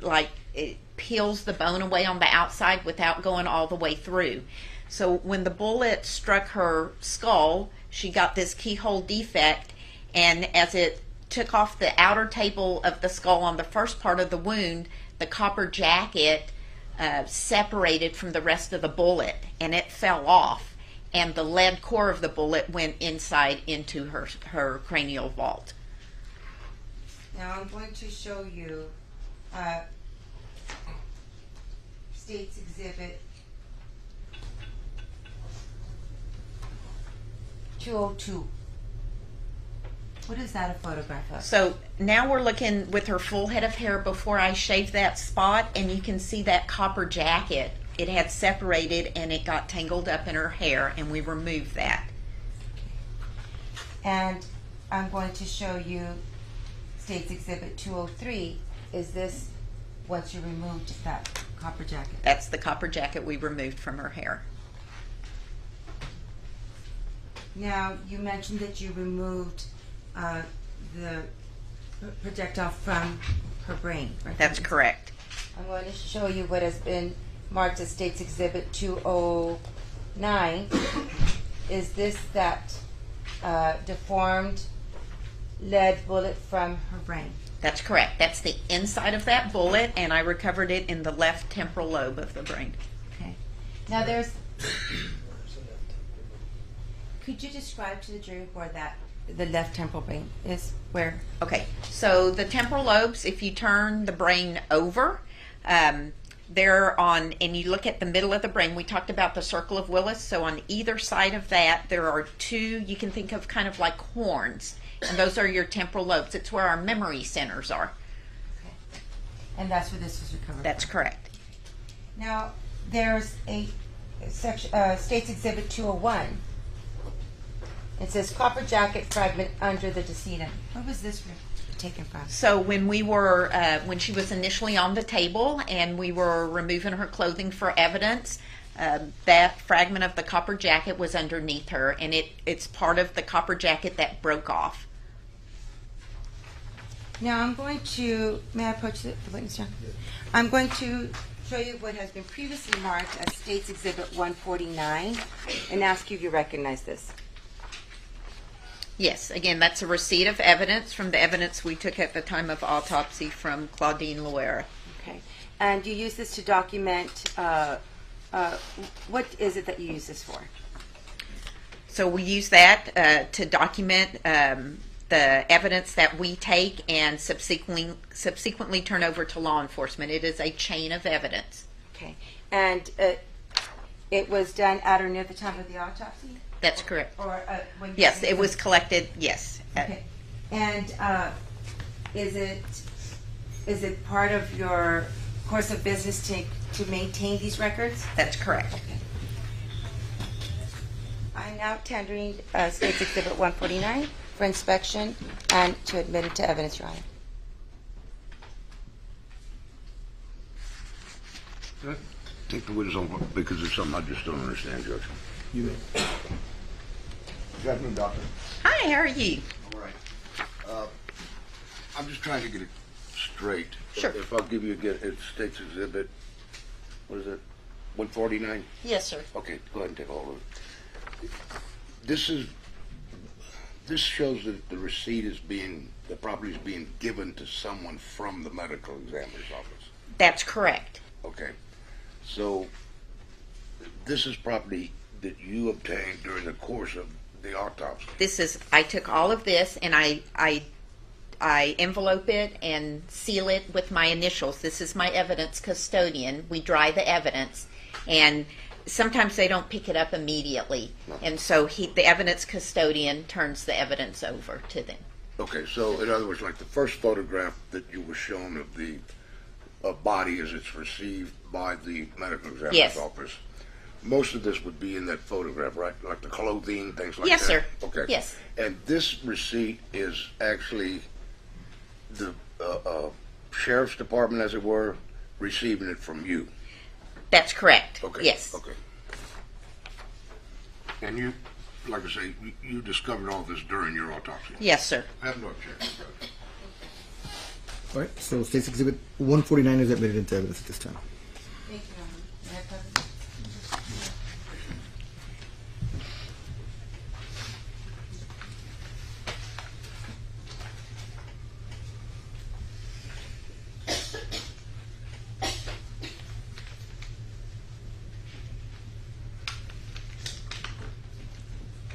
Like it peels the bone away on the outside without going all the way through. So when the bullet struck her skull, she got this keyhole defect, and as it took off the outer table of the skull on the first part of the wound, the copper jacket separated from the rest of the bullet, and it fell off, and the lead core of the bullet went inside into her cranial vault. Now I'm going to show you State's Exhibit 202. What is that a photograph of? So now we're looking with her full head of hair before I shaved that spot, and you can see that copper jacket. It had separated and it got tangled up in her hair, and we removed that. And I'm going to show you State's Exhibit 203. Is this once you removed that copper jacket? That's the copper jacket we removed from her hair. Now, you mentioned that you removed the projectile from her brain. Right? That's correct. I'm going to show you what has been marked as State's Exhibit 209. Is this that deformed lead bullet from her brain? That's correct. That's the inside of that bullet, and I recovered it in the left temporal lobe of the brain. Okay. Now there's... Could you describe to the jury where that the left temporal brain is? Where? Okay, so the temporal lobes, if you turn the brain over, they're on, and you look at the middle of the brain, we talked about the circle of Willis, so on either side of that there are two, you can think of kind of like horns, and those are your temporal lobes. It's where our memory centers are. Okay. And that's where this was recovered. That's correct. Now, there's a section, State's Exhibit 201. It says copper jacket fragment under the decedent. Where was this taken from? So when we were, when she was initially on the table and we were removing her clothing for evidence, that fragment of the copper jacket was underneath her, and it's part of the copper jacket that broke off. Now I'm going to, may I approach the witness, John? Yes. I'm going to show you what has been previously marked as State's Exhibit 149 and ask you if you recognize this. Yes, again, that's a receipt of evidence from the evidence we took at the time of autopsy from Claudine Loera. Okay. And you use this to document, what is it that you use this for? So we use that to document the evidence that we take and subsequently turn over to law enforcement. It is a chain of evidence. Okay. And it was done at or near the time of the autopsy? That's correct. Or when yes, it was collected. Yes. Okay. And is it part of your course of business to maintain these records? That's correct. Okay. I'm now tendering State's Exhibit 149 for inspection and to admit it to evidence, Your Honor. Can I take the witness on because there's something I just don't understand, Judge. You may. Good afternoon, doctor. Hi, how are you? All right. I'm just trying to get it straight. Sure. If I'll give you it's State's Exhibit, what is it, 149? Yes, sir. Okay, go ahead and take all of it. This shows that the receipt is the property is being given to someone from the medical examiner's office. That's correct. Okay. So this is property that you obtained during the course of the autopsy. I took all of this and I envelope it and seal it with my initials. This is my evidence custodian. We dry the evidence, and sometimes they don't pick it up immediately. No. And so the evidence custodian turns the evidence over to them. Okay, so in other words, like the first photograph that you were shown of the body as it's received by the medical examiner's yes. office, most of this would be in that photograph, right? Like the clothing, things like yes, that? Yes, sir. Okay. Yes. And this receipt is actually the sheriff's department, as it were, receiving it from you? That's correct. Okay. Yes. Okay. And you, like I say, you discovered all this during your autopsy? Yes, sir. I have no objection. All right, so State's Exhibit 149 is admitted into evidence at this time. Thank you, Your Honor. May I present?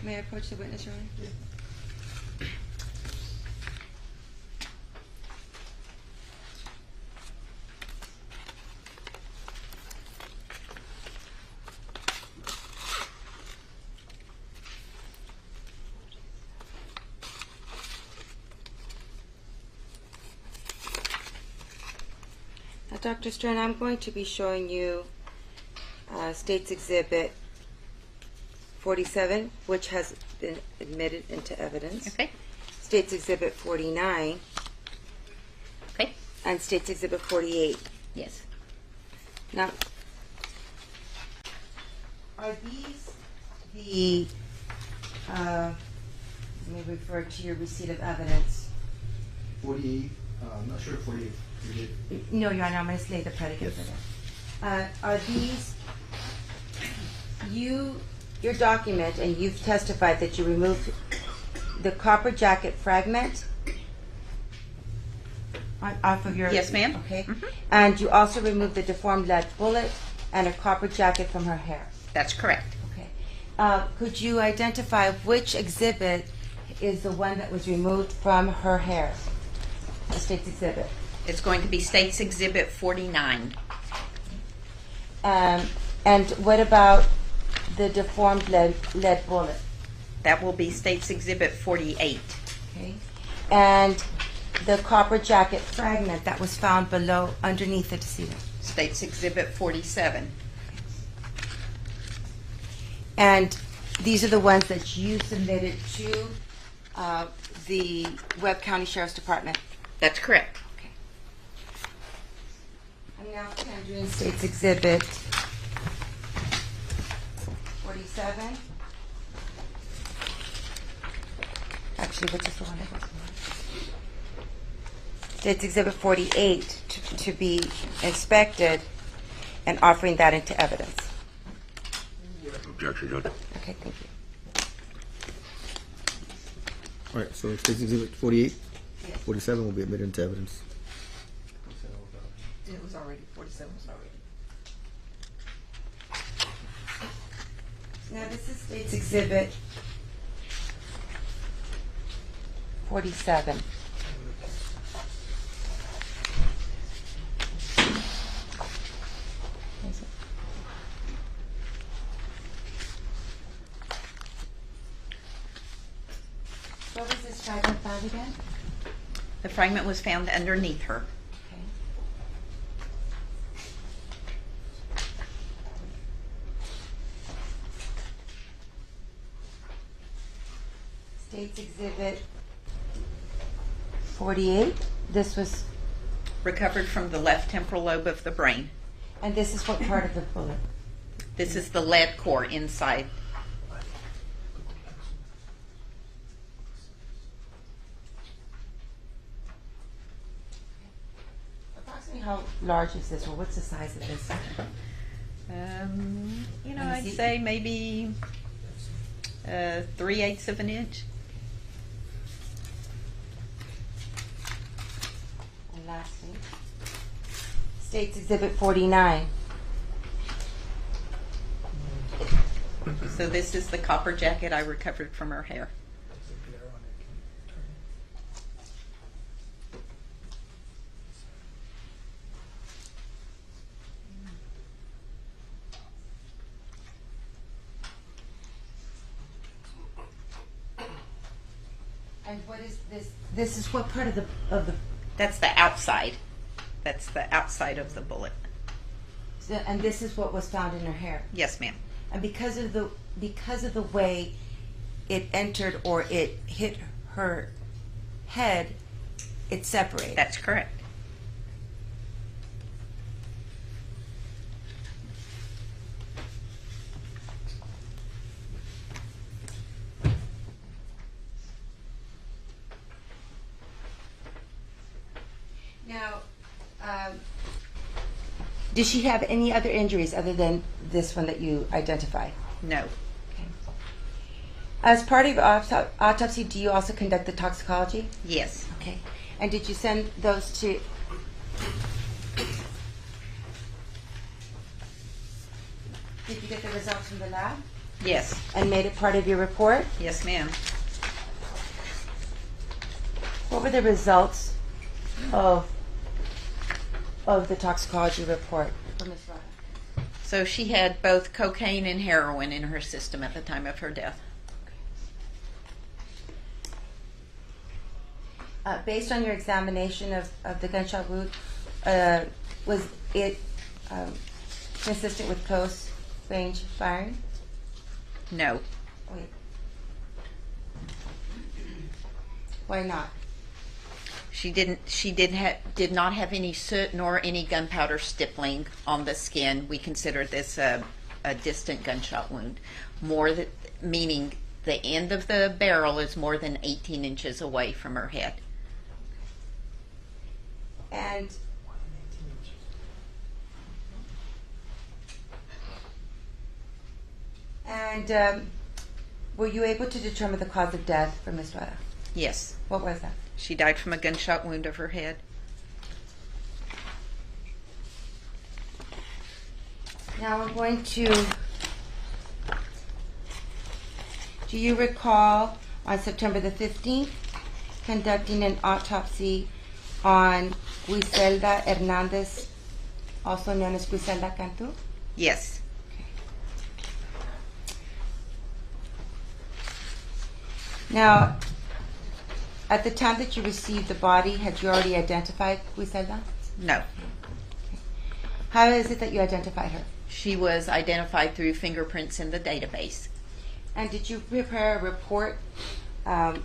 May I approach the witness, Your Honor? Now, Dr. Stern, I'm going to be showing you State's Exhibit 47, which has been admitted into evidence. Okay. State's Exhibit 49. Okay. And State's Exhibit 48. Yes. Now, are these the, let me refer to your receipt of evidence. 48, I'm not sure if 48 you did. No, Your Honor, I'm going to lay the predicate for that. Are these, your document, and you've testified that you removed the copper jacket fragment off of your... Yes, ma'am. Okay. Mhm. And you also removed the deformed lead bullet and a copper jacket from her hair. That's correct. Okay. Could you identify which exhibit is the one that was removed from her hair? The State's Exhibit. It's going to be State's Exhibit 49. And what about the deformed lead bullet? That will be State's Exhibit 48. Okay. And the copper jacket fragment that was found below, underneath the decedent? State's Exhibit 47. And these are the ones that you submitted to the Webb County Sheriff's Department? That's correct. Okay. I'm now tendering State's Exhibit 47. Actually, which is the one that was State's Exhibit 48 to be inspected and offering that into evidence. Objection, Judge. Okay, thank you. All right, so State's Exhibit 48, Yes. 47 will be admitted into evidence. It was already, 47 was already. Now, this is State's Exhibit 47. What was this fragment found again? The fragment was found underneath her. Okay. State's Exhibit 48. This was, Recovered from the left temporal lobe of the brain. and this is what part of the bullet? This is the lead core inside. Approximately how large is this, or what's the size of this? I'd say maybe 3/8 of an inch. And lastly, State's Exhibit 49. So this is the copper jacket I recovered from her hair. And what is this? This is what part of the That's the outside. That's the outside of the bullet. and this is what was found in her hair. Yes, ma'am. And because of the way it entered or it hit her head, it separated. That's correct. Now, Did she have any other injuries other than this one that you identified? No. As part of your autopsy, do you also conduct the toxicology? Yes. Okay. And did you send those to... Did you get the results from the lab? Yes. And made it part of your report? Yes, ma'am. What were the results of the toxicology report for Ms. Rada? So she had both cocaine and heroin in her system at the time of her death. Based on your examination of the gunshot wound, was it consistent with close range firing? No. Wait. Why not? She did not have any soot nor any gunpowder stippling on the skin. We consider this a distant gunshot wound, meaning the end of the barrel is more than 18 inches away from her head. And were you able to determine the cause of death for Ms. Rada? Yes. What was that? She died from a gunshot wound of her head. Now I'm going to... Do you recall on September the 15th conducting an autopsy on Griselda Hernandez, also known as Griselda Cantu? Yes. Now, at the time that you received the body, had you already identified Griselda? No. How is it that you identified her? She was identified through fingerprints in the database. And did you prepare a report documenting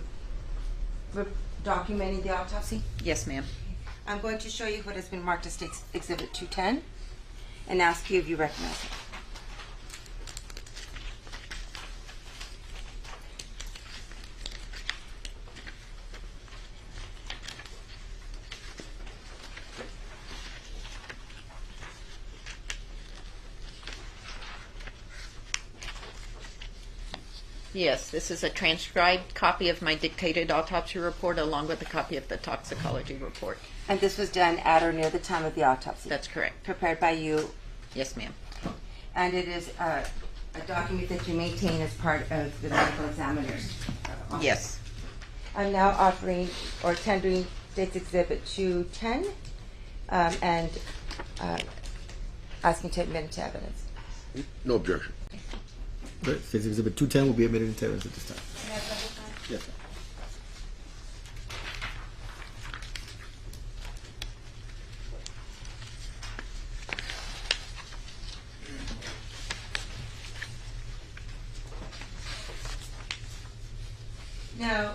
the autopsy? Yes, ma'am. I'm going to show you what has been marked as Exhibit 210 and ask you if you recognize it. Yes, this is a transcribed copy of my dictated autopsy report along with a copy of the toxicology report. And this was done at or near the time of the autopsy? That's correct. Prepared by you? Yes, ma'am. And it is a document that you maintain as part of the medical examiner's office? Yes. I'm now offering or tendering State's Exhibit 210 and asking to admit it to evidence. No objection. Right. State's Exhibit 210 will be admitted into evidence at this time. Yes, sir. Now,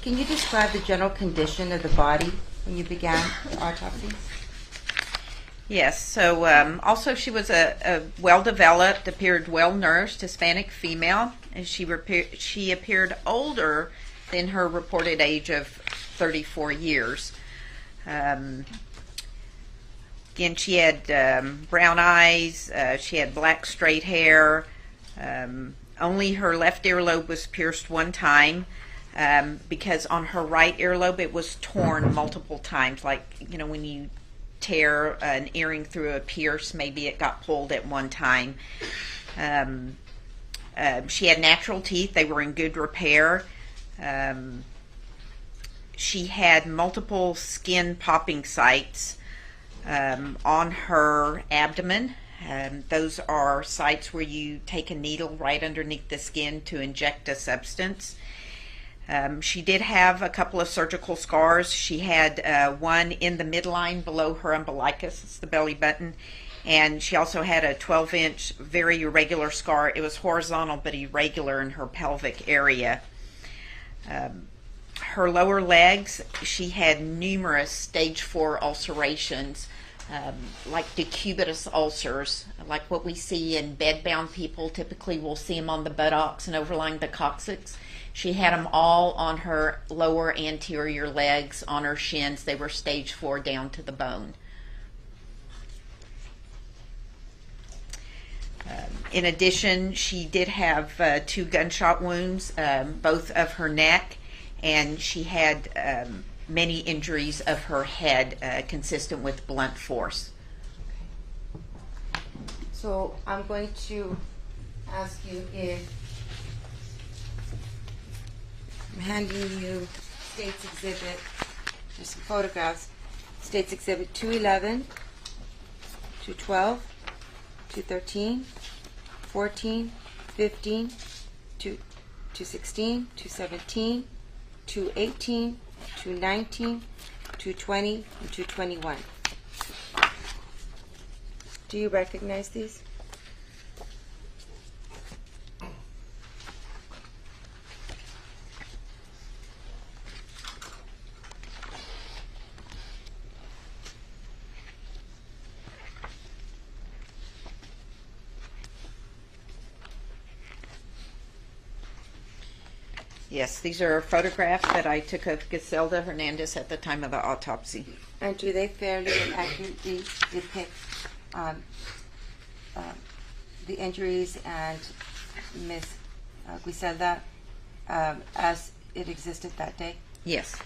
can you describe the general condition of the body when you began the autopsy? Yes, so also she was a well-developed, appeared well-nourished Hispanic female, and she appeared older than her reported age of 34 years. Again, she had brown eyes, she had black straight hair, only her left earlobe was pierced one time, because on her right earlobe it was torn multiple times, like, you know, when you tear an earring through a pierce, maybe it got pulled at one time. She had natural teeth. They were in good repair. She had multiple skin popping sites on her abdomen. Those are sites where you take a needle right underneath the skin to inject a substance. She did have a couple of surgical scars. She had one in the midline below her umbilicus, it's the belly button, and she also had a 12-inch very irregular scar. It was horizontal but irregular in her pelvic area. Her lower legs, she had numerous stage 4 ulcerations, like decubitus ulcers, like what we see in bedbound people. Typically we'll see them on the buttocks and overlying the coccyx. She had them all on her lower anterior legs, on her shins. They were stage 4 down to the bone. In addition, she did have 2 gunshot wounds, both of her neck, and she had many injuries of her head consistent with blunt force. So I'm going to ask you if I'm handing you State's Exhibit, there's some photographs, State's Exhibit 211, 212, 213, 14, 15, 216, 217, 218, 219, 220, and 221. Do you recognize these? Yes, these are photographs that I took of Giselda Hernandez at the time of the autopsy. And do they fairly and accurately depict the injuries and Miss Giselda as it existed that day? Yes.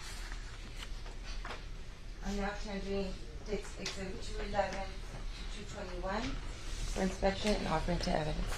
I'm now tendering Exhibit 211 to 221 for inspection and offering to evidence.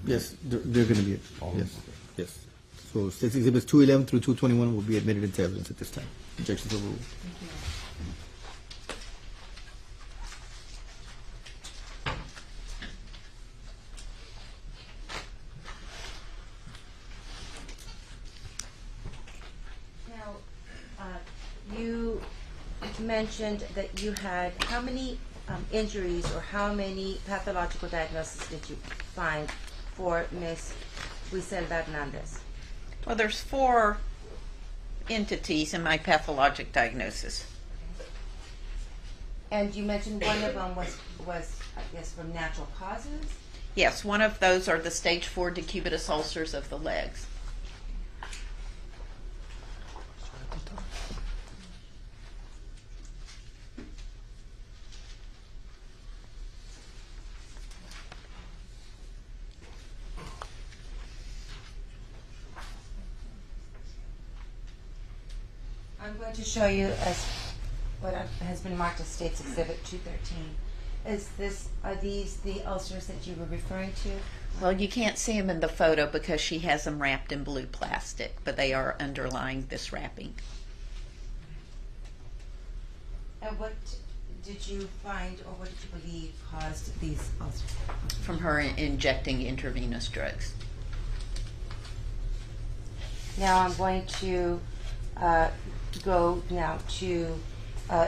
Yes, they're going to be, yes, yes. So State's Exhibits 211 through 221 will be admitted into evidence at this time. Objections overruled. You mentioned that you had how many injuries or how many pathological diagnoses did you find for Miss Griselda Hernandez? Well, there's 4 entities in my pathologic diagnosis. And you mentioned one of them was I guess from natural causes. Yes, one of those are the stage 4 decubitus ulcers of the legs. I'm going to show you as what has been marked as State's Exhibit 213. Are these the ulcers that you were referring to? Well, you can't see them in the photo because she has them wrapped in blue plastic, but they are underlying this wrapping. And what did you find or what did you believe caused these ulcers? From her injecting intravenous drugs. Now I'm going to go now to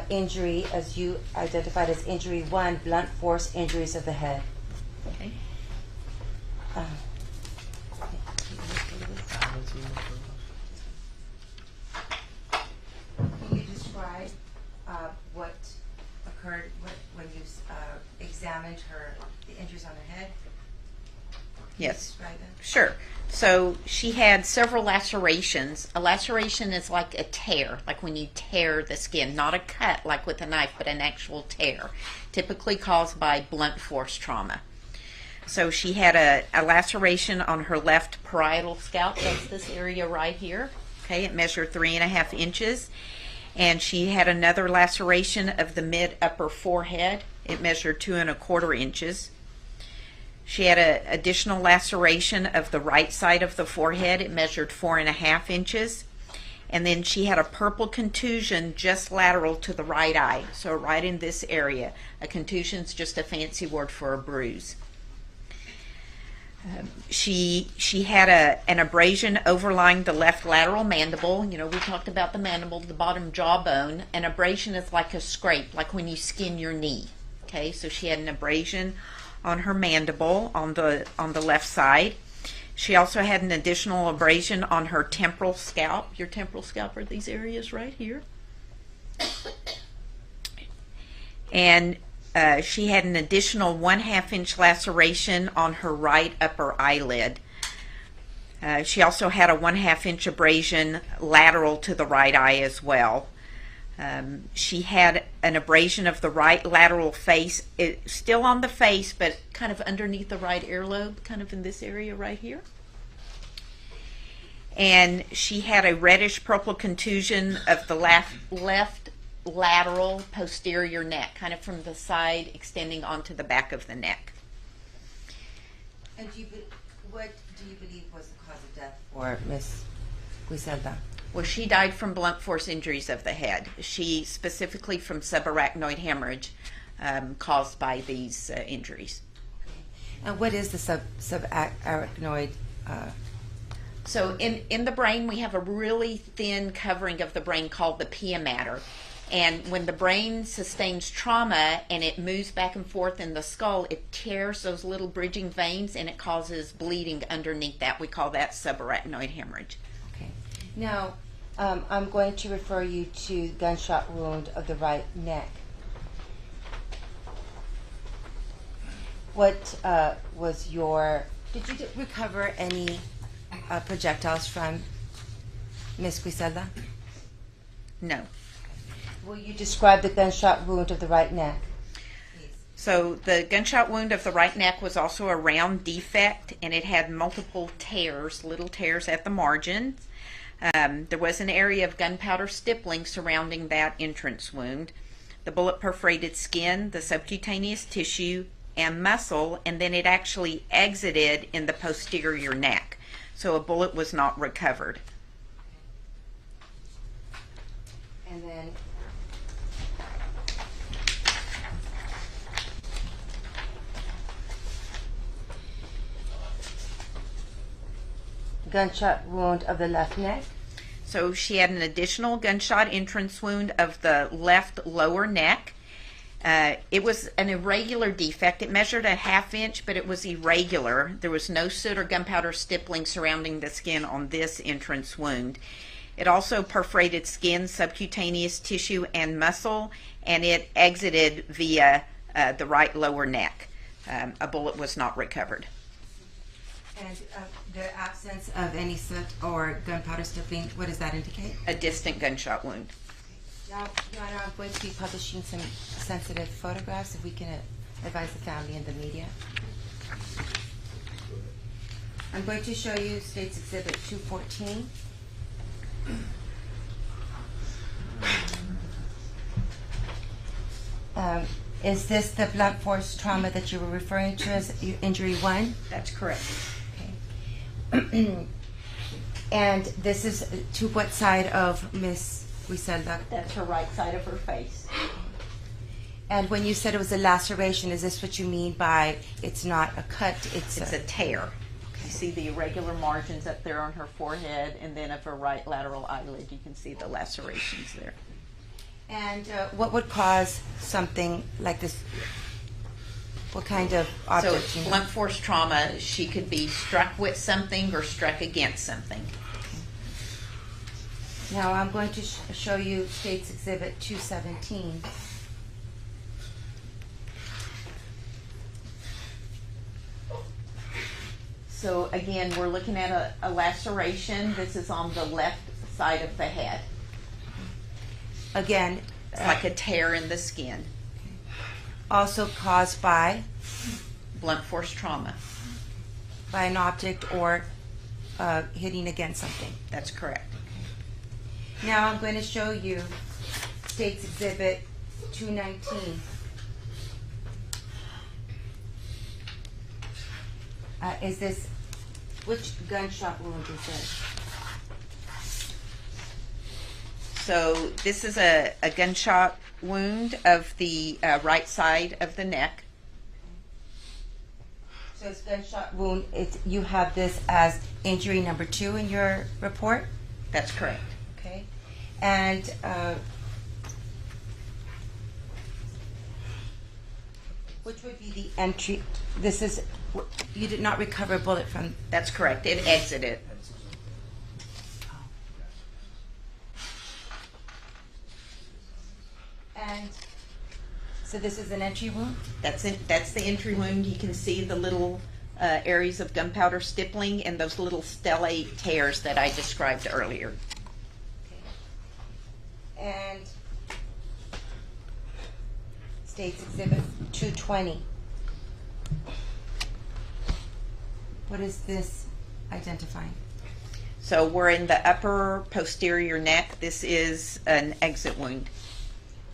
injury as you identified as injury 1, blunt force injuries of the head. Okay. Can you describe what occurred when you examined her, the injuries on her head? Yes. Sure. So she had several lacerations. A laceration is like a tear, like when you tear the skin, not a cut like with a knife, but an actual tear, typically caused by blunt force trauma. So she had a laceration on her left parietal scalp. That's this area right here. Okay, it measured 3.5 inches. And she had another laceration of the mid-upper forehead. It measured 2.25 inches. She had an additional laceration of the right side of the forehead. It measured 4.5 inches. And then she had a purple contusion just lateral to the right eye, so right in this area. A contusion is just a fancy word for a bruise. She had an abrasion overlying the left lateral mandible. You know, we talked about the mandible, the bottom jawbone. An abrasion is like a scrape, like when you skin your knee. Okay, so she had an abrasion on her mandible on the left side. She also had an additional abrasion on her temporal scalp. Your temporal scalp are these areas right here. And she had an additional 1/2 inch laceration on her right upper eyelid. She also had a 1/2 inch abrasion lateral to the right eye as well. She had an abrasion of the right lateral face, still on the face, but kind of underneath the right earlobe, kind of in this area right here. And she had a reddish purple contusion of the left lateral posterior neck, kind of from the side extending onto the back of the neck. And what do you believe was the cause of death for Miss Griselda? Well, she died from blunt force injuries of the head. She specifically from subarachnoid hemorrhage caused by these injuries. And what is the subarachnoid? So in the brain, we have a really thin covering of the brain called the pia mater. And when the brain sustains trauma and it moves back and forth in the skull, it tears those little bridging veins and it causes bleeding underneath that. We call that subarachnoid hemorrhage. Okay. Now, I'm going to refer you to gunshot wound of the right neck. What was your... Did you recover any projectiles from Miss Griselda? No. Will you describe the gunshot wound of the right neck? So the gunshot wound of the right neck was also a round defect, and it had multiple tears, little tears at the margins. There was an area of gunpowder stippling surrounding that entrance wound. The bullet perforated skin, the subcutaneous tissue, and muscle, and then it actually exited in the posterior neck. So a bullet was not recovered. And then gunshot wound of the left neck. So she had an additional gunshot entrance wound of the left lower neck. It was an irregular defect. It measured a 1/2 inch, but it was irregular. There was no soot or gunpowder stippling surrounding the skin on this entrance wound. It also perforated skin, subcutaneous tissue, and muscle, and it exited via the right lower neck. A bullet was not recovered. And the absence of any soot or gunpowder stippling, what does that indicate? A distant gunshot wound. Now, Your Honor, I'm going to be publishing some sensitive photographs, if we can advise the family and the media. I'm going to show you State's Exhibit 214. Is this the blunt force trauma that you were referring to as injury 1? That's correct. Okay. And this is to what side of Miss Griselda? That's her right side of her face. And when you said it was a laceration, is this what you mean by it's not a cut, It's a tear. You see the irregular margins up there on her forehead, and then of her right lateral eyelid, you can see the lacerations there. And what would cause something like this? What kind of object? So blunt force trauma, she could be struck with something or struck against something. Now I'm going to show you State's Exhibit 217. So again, we're looking at a laceration. This is on the left side of the head. Again, It's like a tear in the skin. also caused by Blunt force trauma. an object or hitting against something. That's correct. Now I'm going to show you State's Exhibit 219. Is this, which gunshot wound is this? So this is a gunshot wound of the right side of the neck. So it's gunshot wound. You have this as injury number 2 in your report? That's correct. Okay. And which would be the entry? This is, you did not recover a bullet from. That's correct. It exited. And so this is an entry wound? That's it. That's the entry wound. You can see the little areas of gunpowder stippling and those little stellate tears that I described earlier. And State's Exhibit 220. What is this identifying? So we're in the upper posterior neck. This is an exit wound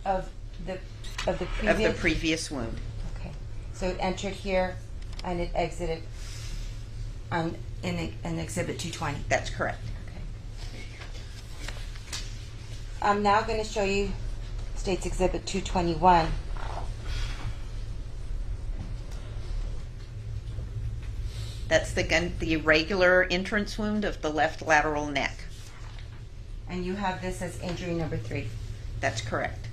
Of the previous? of the previous wound. Okay. So it entered here and it exited in Exhibit 220. That's correct. I'm now going to show you State's Exhibit 221. That's the irregular entrance wound of the left lateral neck. And you have this as injury number 3. That's correct.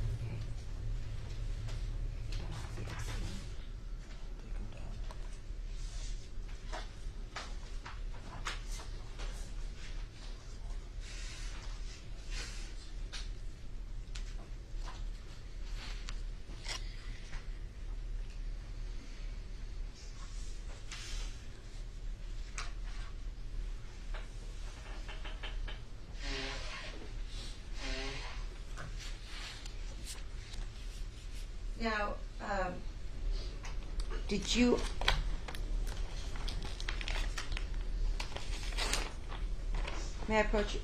Now, did you... May I approach you,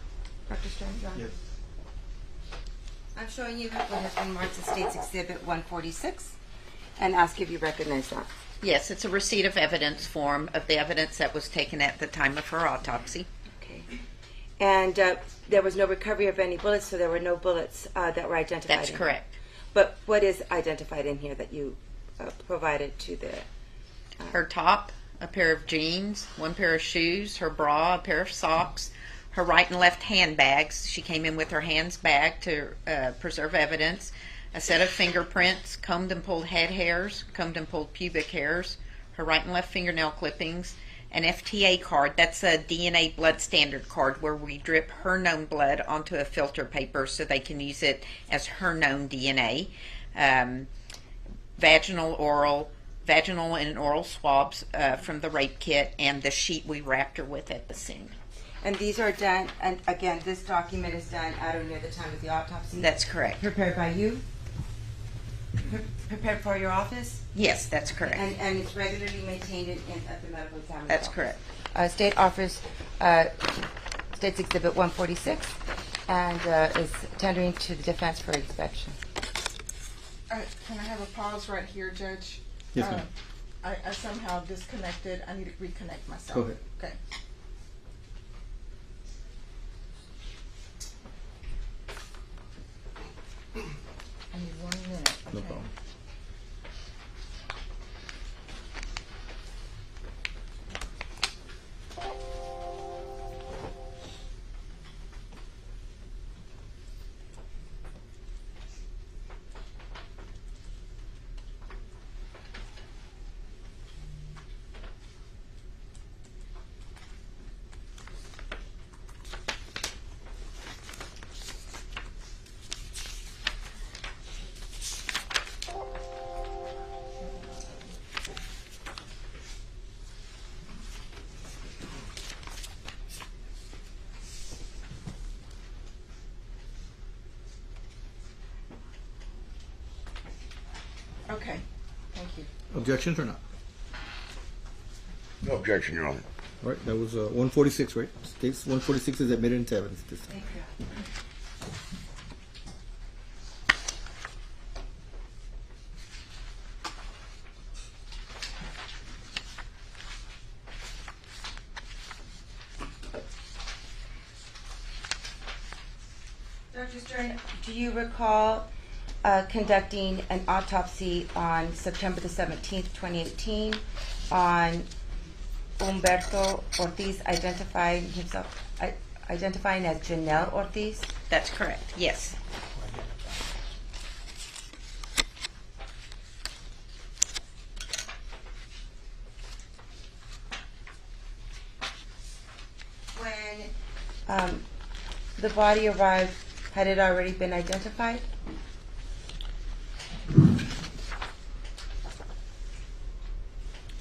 Dr. Stern? John? Yes. I'm showing you what has been marked as State's Exhibit 146 and ask if you recognize that. Yes, it's a receipt of evidence form of the evidence that was taken at the time of her autopsy. Okay. And there was no recovery of any bullets, so there were no bullets that were identified. That's in correct. Here. But what is identified in here that you provided to the? Her top, a pair of jeans, one pair of shoes, her bra, a pair of socks, her right and left handbags. She came in with her hands bagged to preserve evidence. A set of fingerprints, combed and pulled head hairs, combed and pulled pubic hairs, her right and left fingernail clippings, an FTA card. That's a DNA blood standard card where we drip her known blood onto a filter paper so they can use it as her known DNA. Vaginal and oral swabs from the rape kit, and the sheet we wrapped her with at the scene. And these are done, and again, this document is done at or near the time of the autopsy? That's correct. Prepared by you? Prepared for your office? Yes, that's correct. And it's regularly maintained at the medical examiner's That's office? correct. State offers State's Exhibit 146 and is tendering to the defense for inspection. Can I have a pause right here, Judge? Yes, ma'am. I somehow disconnected. I need to reconnect myself. Go ahead. Okay. I need 1 minute. Okay. No problem. Okay. Thank you. Objections or not? No objection, Your Honor. All right, that was 146, right? States 146 is admitted into evidence this time. Thank you. Dr. Stern, do you recall conducting an autopsy on September the 17th, 2018 on Humberto Ortiz identifying as Janelle Ortiz? That's correct. Yes. When the body arrived, had it already been identified?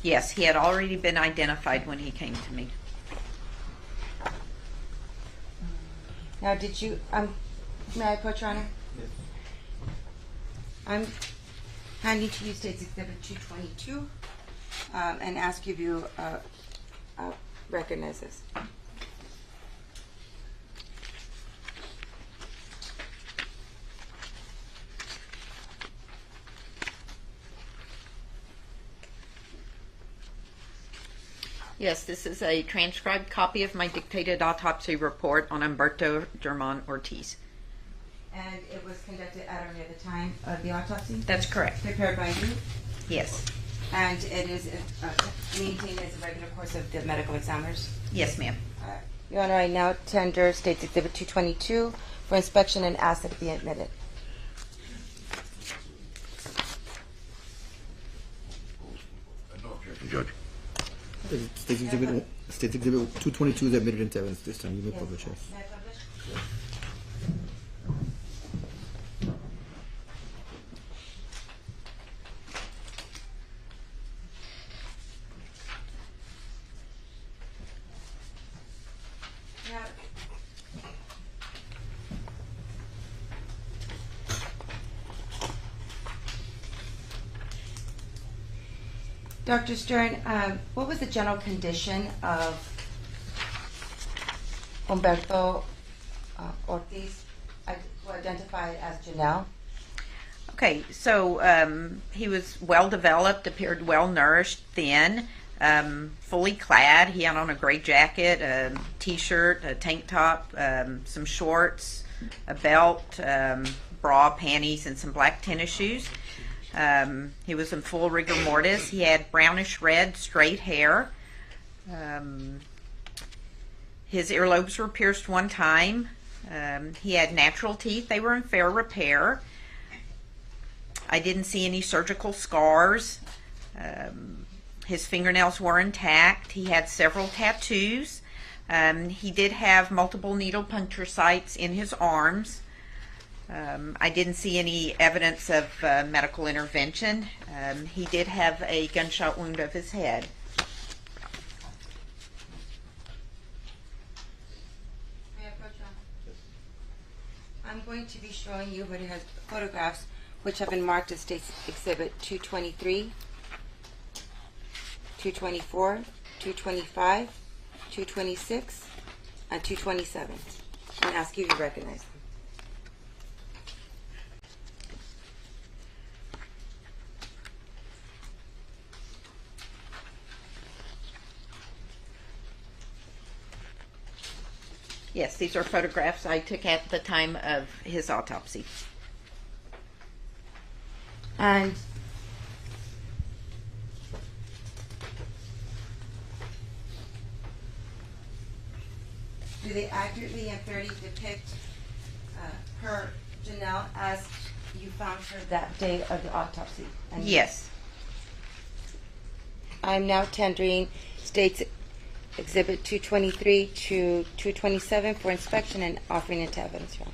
Yes, he had already been identified when he came to me. Now, did you, may I approach, Your Honor? Yes. I'm handing to you State's Exhibit 222 and ask if you recognize this. Yes, this is a transcribed copy of my dictated autopsy report on Humberto Germán Ortiz. And it was conducted at or near the time of the autopsy? That's correct. Prepared by you? Yes. And it is maintained as a regular course of the medical examiners? Yes, ma'am. Your Honor, I now tender State's Exhibit 222 for inspection and ask that it be admitted. No objection, Judge. State's Exhibit 222 is admitted into evidence this time. You may Yes. publish, yes. May I publish? Now, Dr. Stern, what was the general condition of Humberto Ortiz, who identified as Janelle? Okay, so he was well developed, appeared well nourished, thin, fully clad. He had on a gray jacket, a t-shirt, a tank top, some shorts, a belt, bra, panties, and some black tennis shoes. He was in full rigor mortis. He had brownish red straight hair. His earlobes were pierced one time. He had natural teeth. They were in fair repair. I didn't see any surgical scars. His fingernails were intact. He had several tattoos. He did have multiple needle puncture sites in his arms. I didn't see any evidence of medical intervention. He did have a gunshot wound of his head. May I approach you? I'm going to be showing you what it has photographs which have been marked as State's Exhibit 223, 224, 225, 226, and 227, and ask you to recognize them. Yes, these are photographs I took at the time of his autopsy. And do they accurately and fairly depict her, Janelle, as you found her that day of the autopsy? And Yes. I'm now tendering State's Exhibit 223 to 227 for inspection and offering it to evidence room.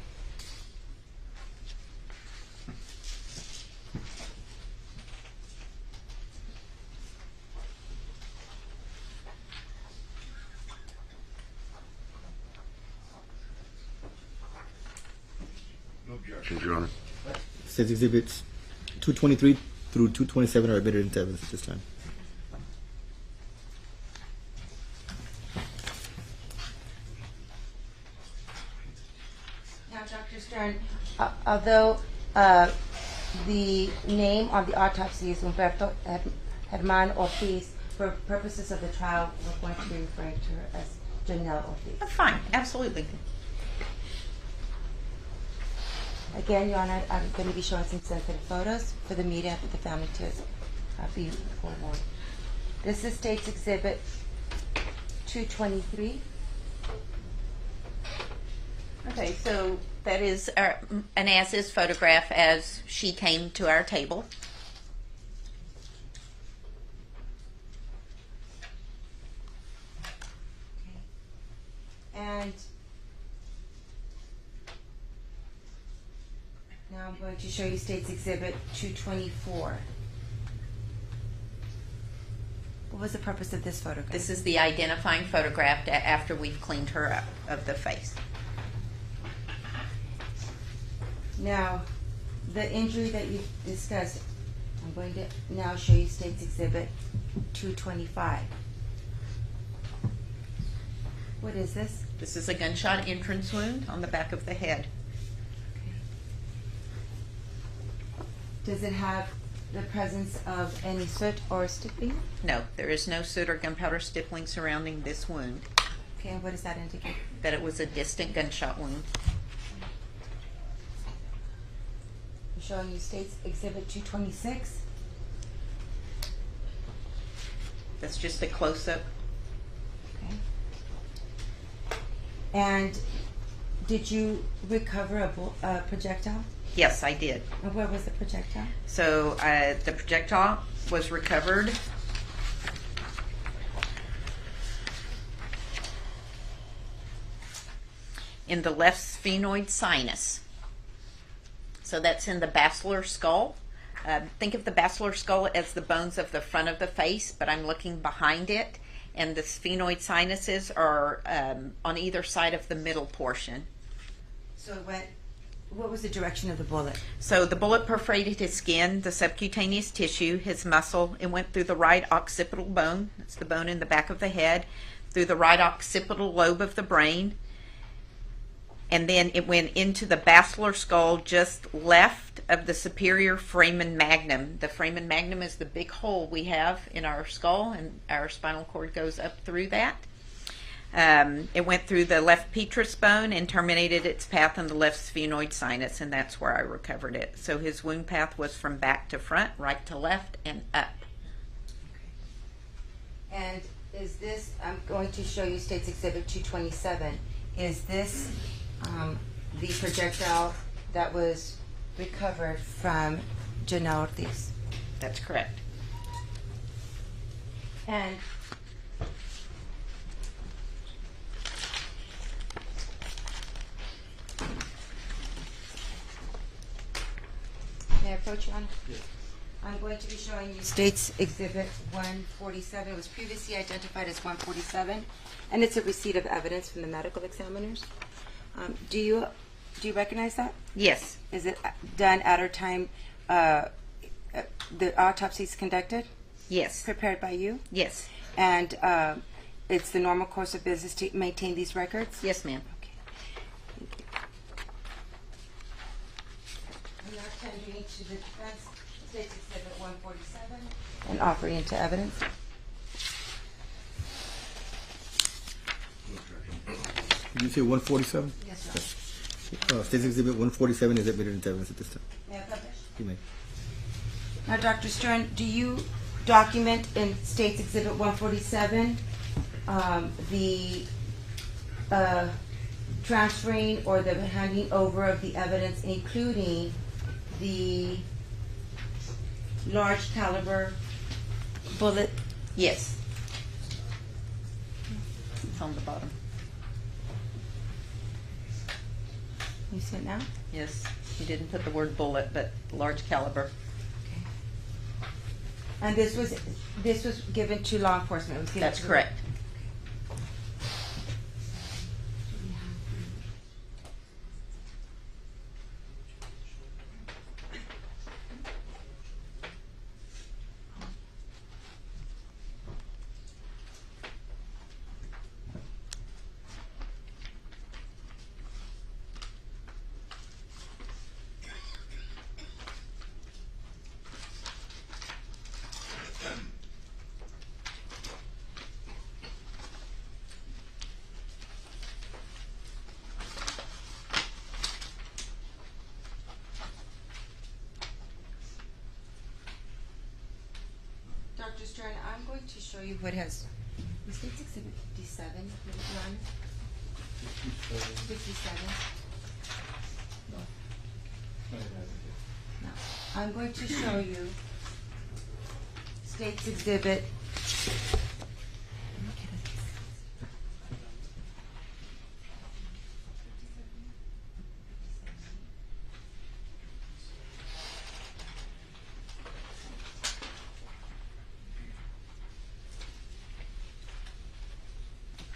No objections, Your Honor. State's Exhibits 223 through 227 are admitted into evidence at this time. Now, Dr. Stern, although the name on the autopsy is Humberto Herman Ortiz, for purposes of the trial, we're going to be referring to her as Janelle Ortiz. Fine, absolutely. Again, Your Honor, I'm going to be showing some sensitive photos for the media, for the family to be forewarned. This is State's Exhibit 223. Okay, so that is an as-is photograph as she came to our table. And now I'm going to show you State's Exhibit 224. What was the purpose of this photograph? This is the identifying photograph after we've cleaned her up of the face. Now, the injury that you discussed, I'm going to now show you State's Exhibit 225. What is this? This is a gunshot entrance wound on the back of the head. Does it have the presence of any soot or stippling? No, there is no soot or gunpowder stippling surrounding this wound. Okay, and what does that indicate? That it was a distant gunshot wound. I'm showing you State's Exhibit 226. That's just a close-up. Okay. And did you recover a projectile? Yes, I did. And where was the projectile? So the projectile was recovered in the left sphenoid sinus. So that's in the basilar skull. Think of the basilar skull as the bones of the front of the face, but I'm looking behind it, and the sphenoid sinuses are on either side of the middle portion. So what was the direction of the bullet? So the bullet perforated his skin, the subcutaneous tissue, his muscle. It went through the right occipital bone, that's the bone in the back of the head, through the right occipital lobe of the brain, and then it went into the basilar skull just left of the superior foramen magnum. The foramen magnum is the big hole we have in our skull, and our spinal cord goes up through that. It went through the left petrous bone and terminated its path in the left sphenoid sinus, and that's where I recovered it. So his wound path was from back to front, right to left, and up. And is this, I'm going to show you State's Exhibit 227. Is this the projectile that was recovered from Juan Ortiz? That's correct. And may I approach you, Honor? Yes. I'm going to be showing you State's Exhibit 147. It was previously identified as 147, and it's a receipt of evidence from the medical examiners. Do you recognize that? Yes. Is it done at a time the autopsy is conducted? Yes. Prepared by you? Yes. And it's the normal course of business to maintain these records? Yes, ma'am. Okay. Thank you. I'm now tendering to the defense, State's Exhibit 147, and offering into evidence. Did you say 147? Yes, sir. State's Exhibit 147 is admitted into evidence at this time. May I publish? You may. Now, Dr. Stern, do you document in State's Exhibit 147 the transferring or the handing over of the evidence, including the large caliber bullet? Yes. It's on the bottom. You see it now? Yes. You didn't put the word bullet, but large caliber. And this was given to law enforcement. It was given That's to correct. Dr. Stern, I'm going to show you what has State's Exhibit 57. Run. 57. No. I'm going to show you State's Exhibit.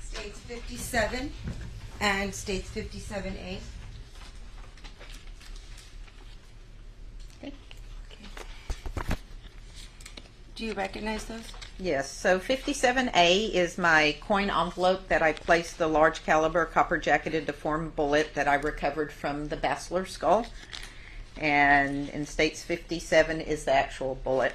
States 57 and States 57A. Okay. Do you recognize those? Yes. So 57A is my coin envelope that I placed the large caliber copper jacketed deformed bullet that I recovered from the basilar skull. And in States 57 is the actual bullet.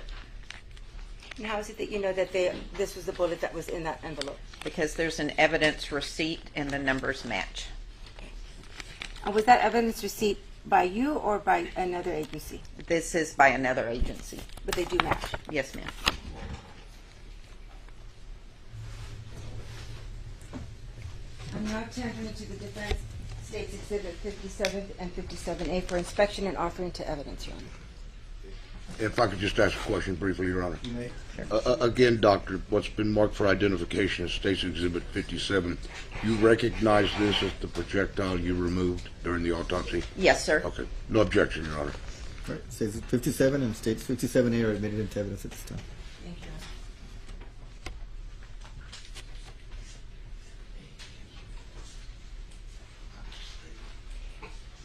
And how is it that you know that this was the bullet that was in that envelope? Because there's an evidence receipt and the numbers match. And was that evidence receipt by you or by another agency? This is by another agency. But they do match. Yes, ma'am. I'm now tendering to the defense States Exhibit 57 and 57A for inspection and offering to evidence, Your Honor. If I could just ask a question briefly, Your Honor. You may. Again, Doctor, what's been marked for identification as State's Exhibit 57, you recognize this as the projectile you removed during the autopsy? Yes, sir. Okay. No objection, Your Honor. All right. States 57 and States 57A are admitted into evidence at this time. Thank you.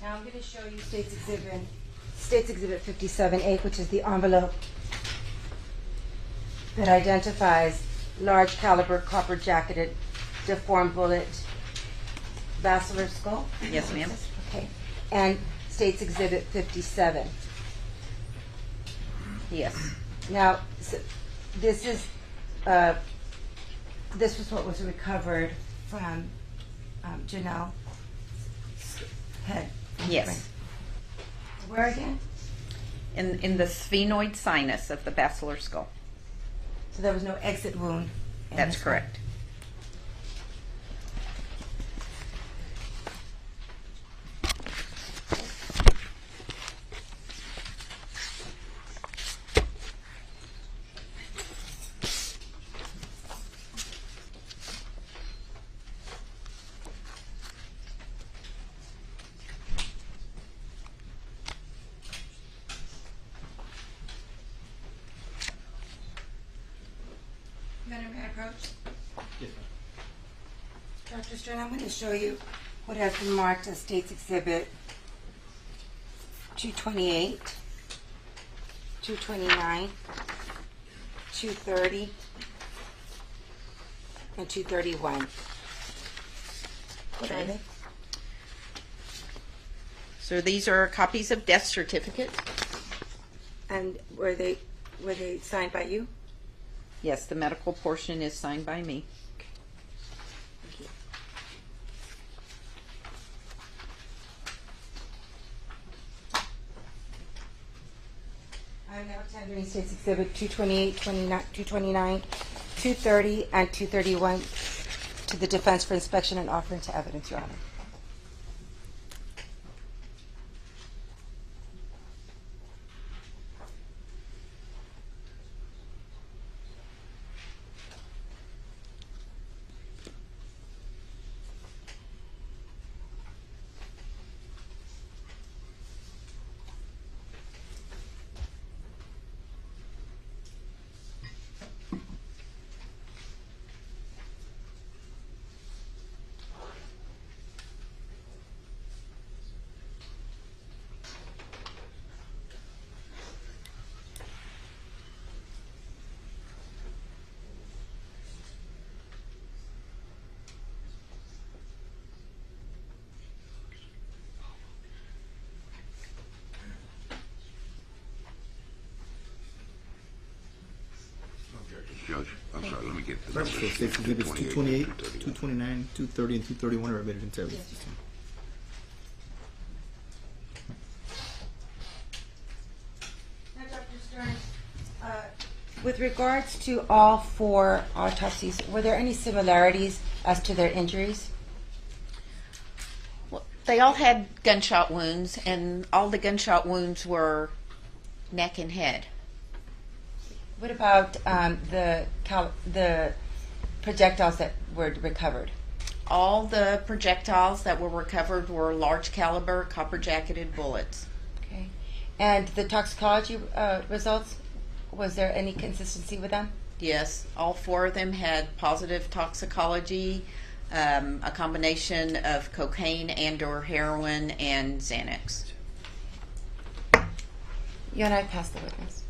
Now I'm going to show you States Exhibit 57A, which is the envelope that identifies large caliber copper jacketed deformed bullet bachelor skull? Yes, ma'am. Okay. And State's Exhibit 57. Yes. Now, this is, this was what was recovered from Janelle's head. Yes. Where again? In the sphenoid sinus of the basilar skull. So there was no exit wound? in That's his correct. head. Madam, may I approach? Yes, Dr. Stern, I'm going to show you what has been marked as State's Exhibit 228, 229, 230, and 231. What are they? So these are copies of death certificates. And were they signed by you? Yes, the medical portion is signed by me. Thank you. I am now tendering State's Exhibit 228, 229, 230, and 231 to the defense for inspection and offering to evidence, Your Honor. Judge, I'm sorry, let me get the So numbers. State's Exhibits 228, 229, 230, and 231 are admitted into evidence. Now, Dr. Stern, with regards to all four autopsies, were there any similarities as to their injuries? Well, they all had gunshot wounds, and all the gunshot wounds were neck and head. What about the projectiles that were recovered? All the projectiles that were recovered were large caliber copper jacketed bullets. Okay. And the toxicology results, was there any consistency with them? Yes, all four of them had positive toxicology, a combination of cocaine and or heroin and Xanax. You and I passed the witness.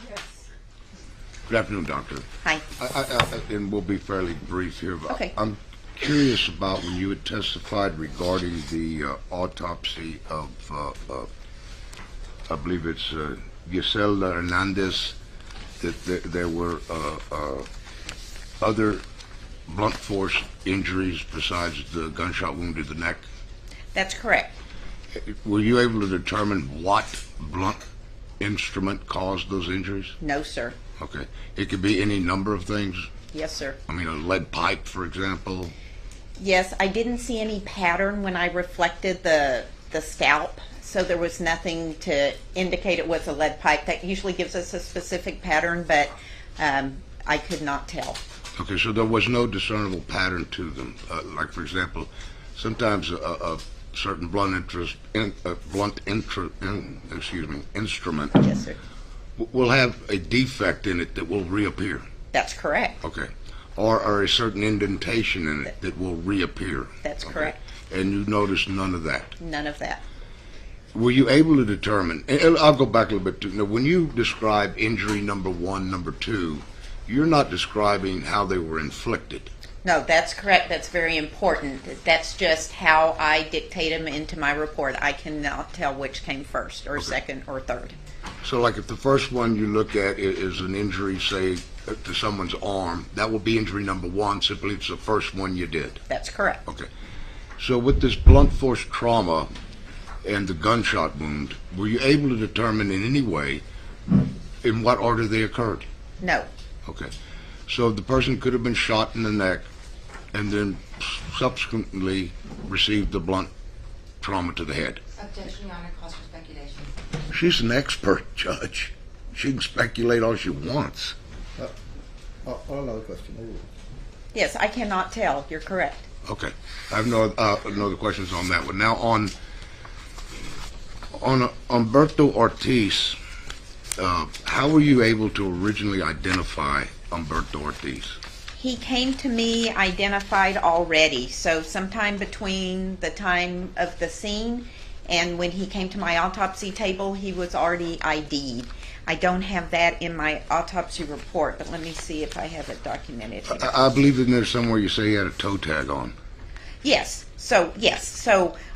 Yes. Good afternoon, Doctor. Hi. And we'll be fairly brief here. But Okay. I'm curious about when you had testified regarding the autopsy of, I believe it's Giselda Hernandez, that there were other blunt force injuries besides the gunshot wound to the neck. That's correct. Were you able to determine what blunt instrument caused those injuries? No, sir. Okay. It could be any number of things. Yes, sir. I mean, a lead pipe, for example. Yes, I didn't see any pattern when I reflected the scalp, so there was nothing to indicate it was a lead pipe. That usually gives us a specific pattern, but I could not tell. Okay, so there was no discernible pattern to them. Like, for example, sometimes a certain instrument Yes, sir. will have a defect in it that will reappear. That's correct. Okay. Or a certain indentation in it that will reappear. That's Okay. correct. And you noticed none of that. None of that. were you able to determine, and I'll go back a little bit, now, when you describe injury number 1, number 2, you're not describing how they were inflicted. No, that's correct. That's very important. That's just how I dictate them into my report. I cannot tell which came first or second or third. So like if the first one you look at is an injury, say, to someone's arm, that will be injury number 1, simply it's the first one you did. That's correct. Okay. So with this blunt force trauma and the gunshot wound, were you able to determine in any way in what order they occurred? No. Okay. So the person could have been shot in the neck and then subsequently received the blunt trauma to the head. Objection, Your Honor, calls for speculation. She's an expert, Judge. She can speculate all she wants. I'll allow the question. Yes, I cannot tell. You're correct. Okay. I have no other questions on that one. Now on Humberto Ortiz, how were you able to originally identify Humberto Ortiz? He came to me identified already, so sometime between the time of the scene and when he came to my autopsy table, he was already ID'd. I don't have that in my autopsy report, but let me see if I have it documented here. I believe in there somewhere you say he had a toe tag on. Yes. So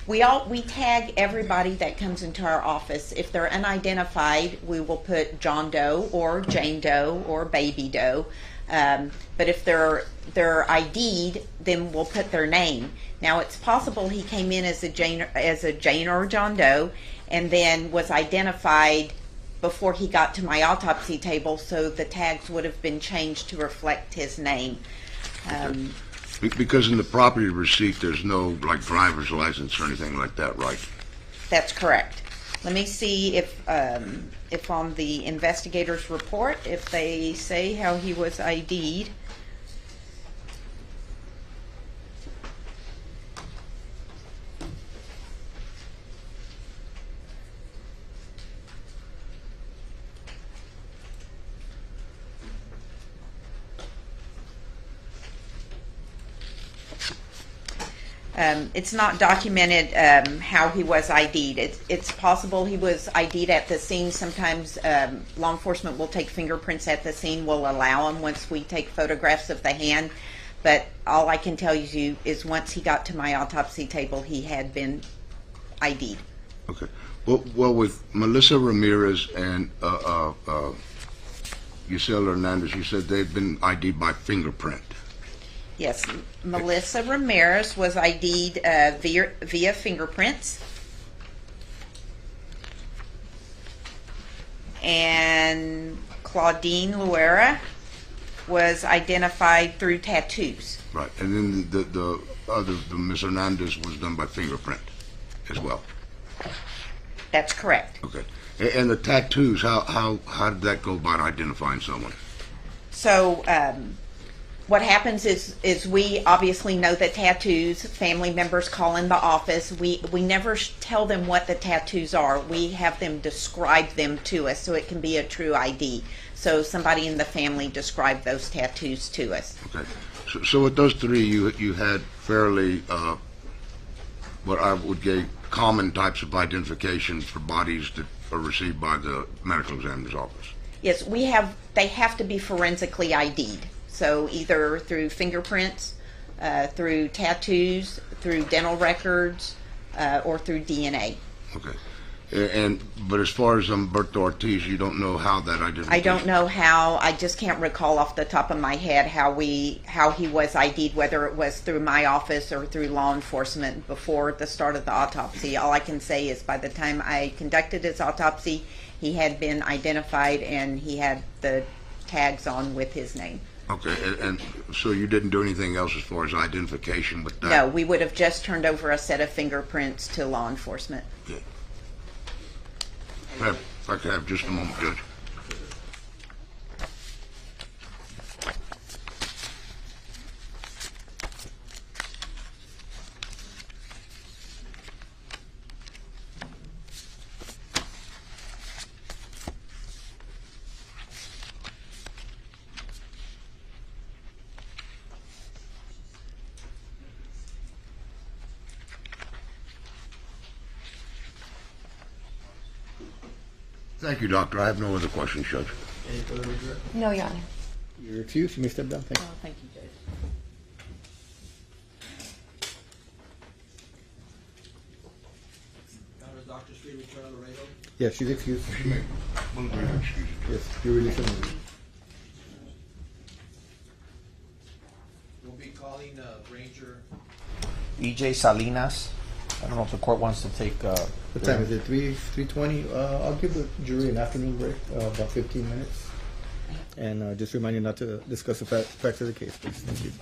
we tag everybody that comes into our office. If they're unidentified, we will put John Doe or Jane Doe or Baby Doe. But if they're ID'd, then we'll put their name. Now it's possible he came in as a Jane or John Doe, and then was identified before he got to my autopsy table, so the tags would have been changed to reflect his name. Because in the property receipt, there's no like driver's license or anything like that, right? That's correct. Let me see if on the investigator's report, if they say how he was ID'd. It's not documented how he was ID'd. It's possible he was ID'd at the scene. Sometimes law enforcement will take fingerprints at the scene. We'll allow them once we take photographs of the hand. But all I can tell you is once he got to my autopsy table, he had been ID'd. Okay. Well, with Melissa Ramirez and Giselle Hernandez, you said they'd been ID'd by fingerprint. Yes, Melissa Ramirez was ID'd via fingerprints. And Claudine Luera was identified through tattoos. Right, and then the Ms. Hernandez was done by fingerprint as well. That's correct. Okay, and the tattoos, how did that go about identifying someone? So what happens is we obviously know that tattoos, family members call in the office. We never tell them what the tattoos are. We have them describe them to us so it can be a true ID. So somebody in the family described those tattoos to us. Okay, so with those three, you had fairly what I would get common types of identifications for bodies that are received by the medical examiner's office. Yes, they have to be forensically ID'd. So either through fingerprints, through tattoos, through dental records, or through DNA. Okay. But as far as Humberto Ortiz, you don't know how that identification... I don't know how. I just can't recall off the top of my head how he was ID'd, whether it was through my office or through law enforcement before the start of the autopsy. All I can say is by the time I conducted his autopsy, he had been identified and he had the tags on with his name. Okay, and so you didn't do anything else as far as identification with that? No, we would have just turned over a set of fingerprints to law enforcement. Okay. If I could have just a moment, Judge. Thank you, Doctor. I have no other questions, Judge. Any further regret? No, Your Honor. You're excused. You may step down. Thank you. Oh, thank you, Judge. Dr. Street return on Laredo? Yes, she's excused. She may. One minute, excuse me. Yes, you're released. We'll be calling Ranger. EJ Salinas. I don't know if the court wants to take. What time is it? 3:20. I'll give the jury an afternoon break, about 15 minutes, and just remind you not to discuss the facts of the case, please. Thank you.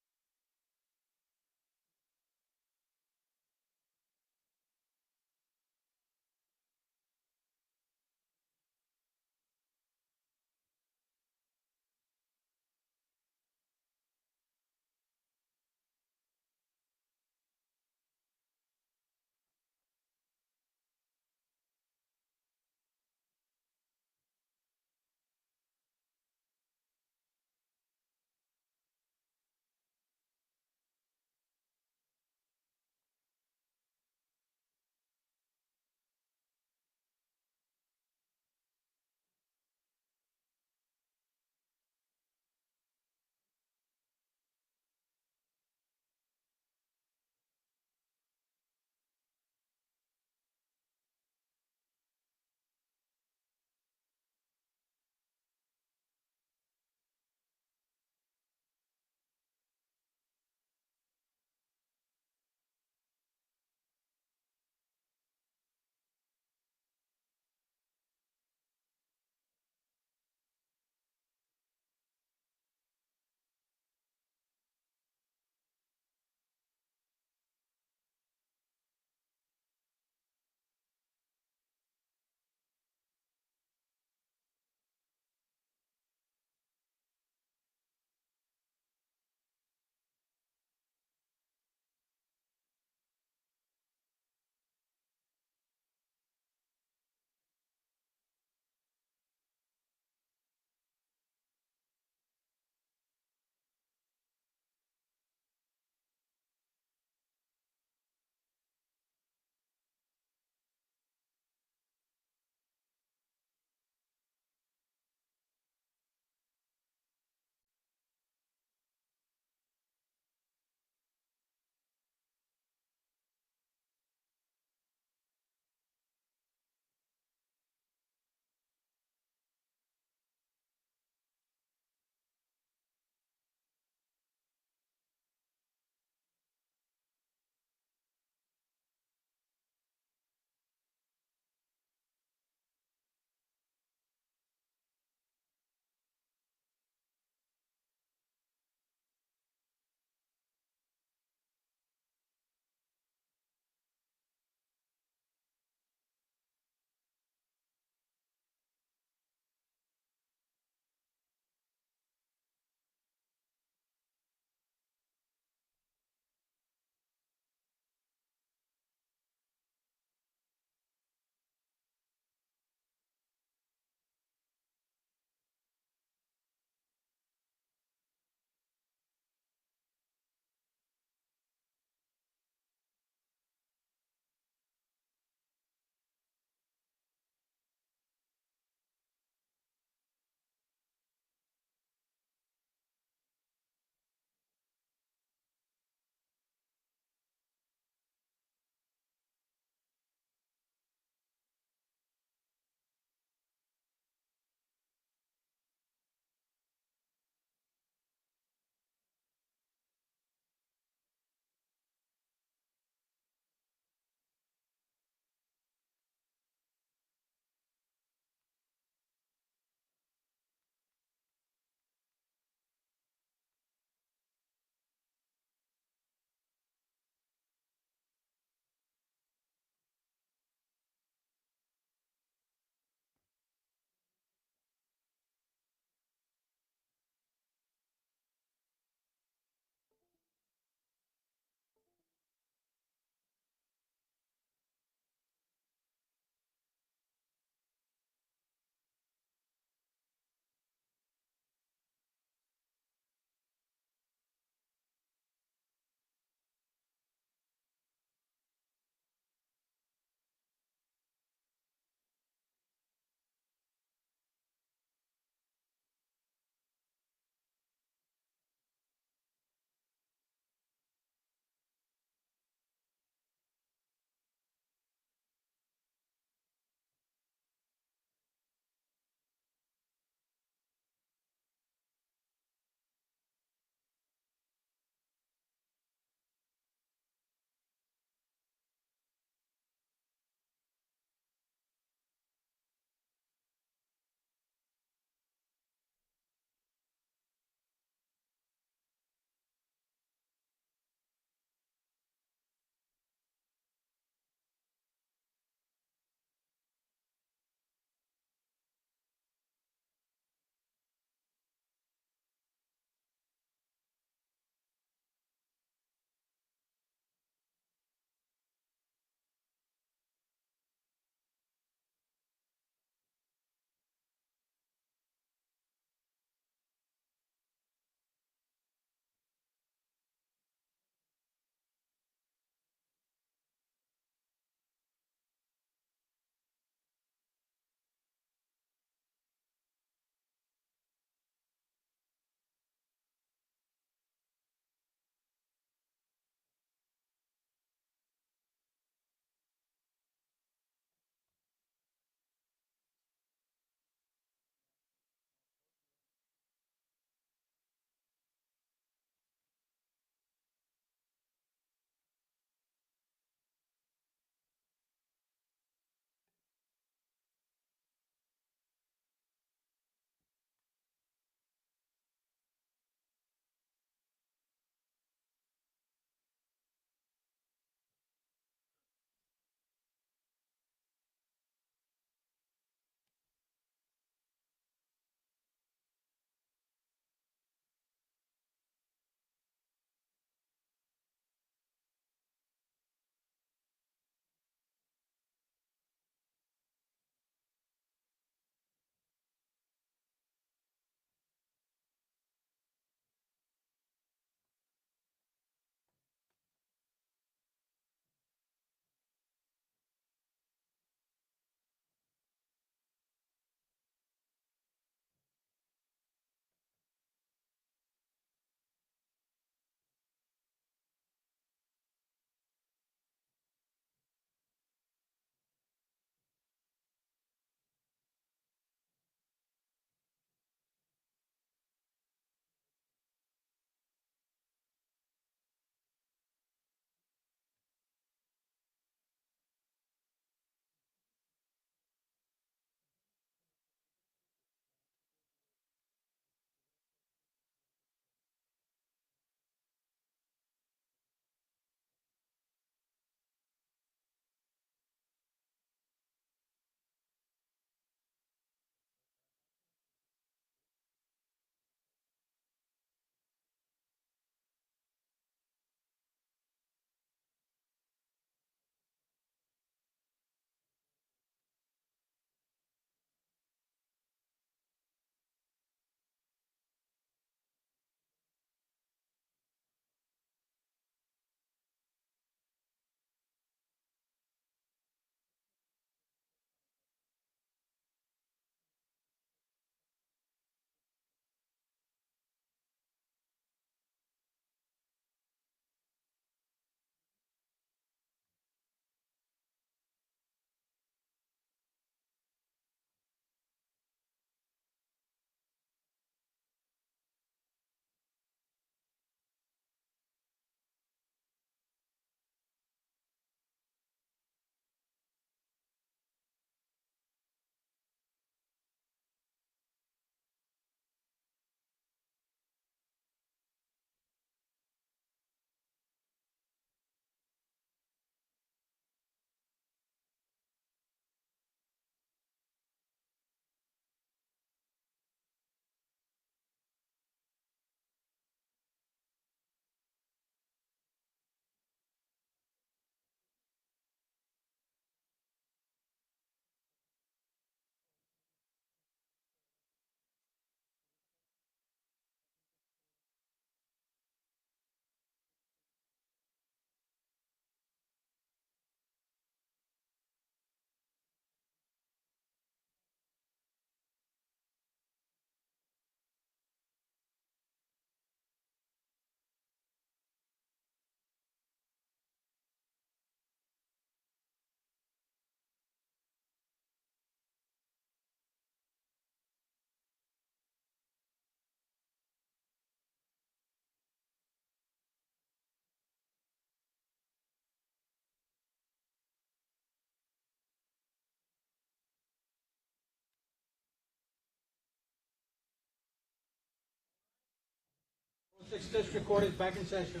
Sixth District Court is back in session.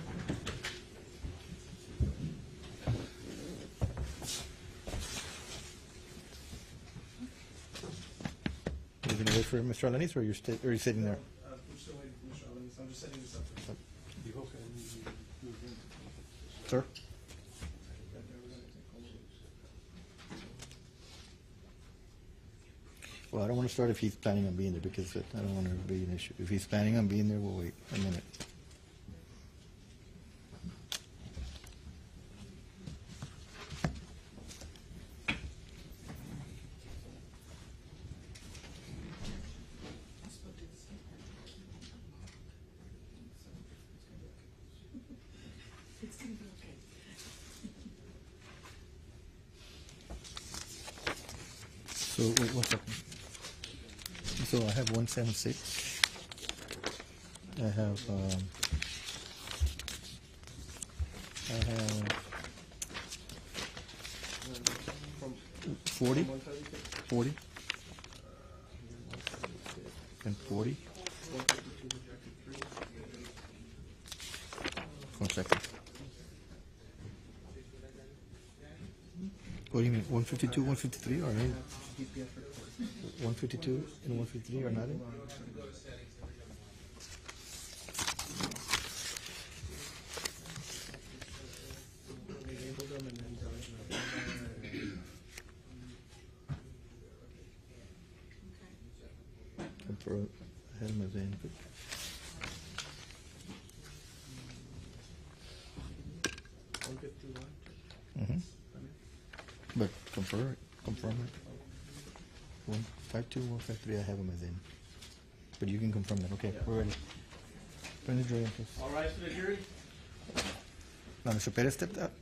Are you going to wait for Mr. Alanis, or are you sitting there? I'm still waiting for Mr. Alanis. I'm just setting this up. Sir? Well, I don't want to start if he's planning on being there, because I don't want there to be an issue. If he's planning on being there, we'll wait a minute. So, wait 1 second. So I have 176. I have 40, 40, and 40. 1 second. What do you mean, 152, 153, or 152 and 153 are not in? I had them as in, but but confirm it. 152, 153, I have them as in. But you can confirm that. Okay, we're ready. Bring the jury in, please. All rise for the jury. Now, Mr. Perez stepped up.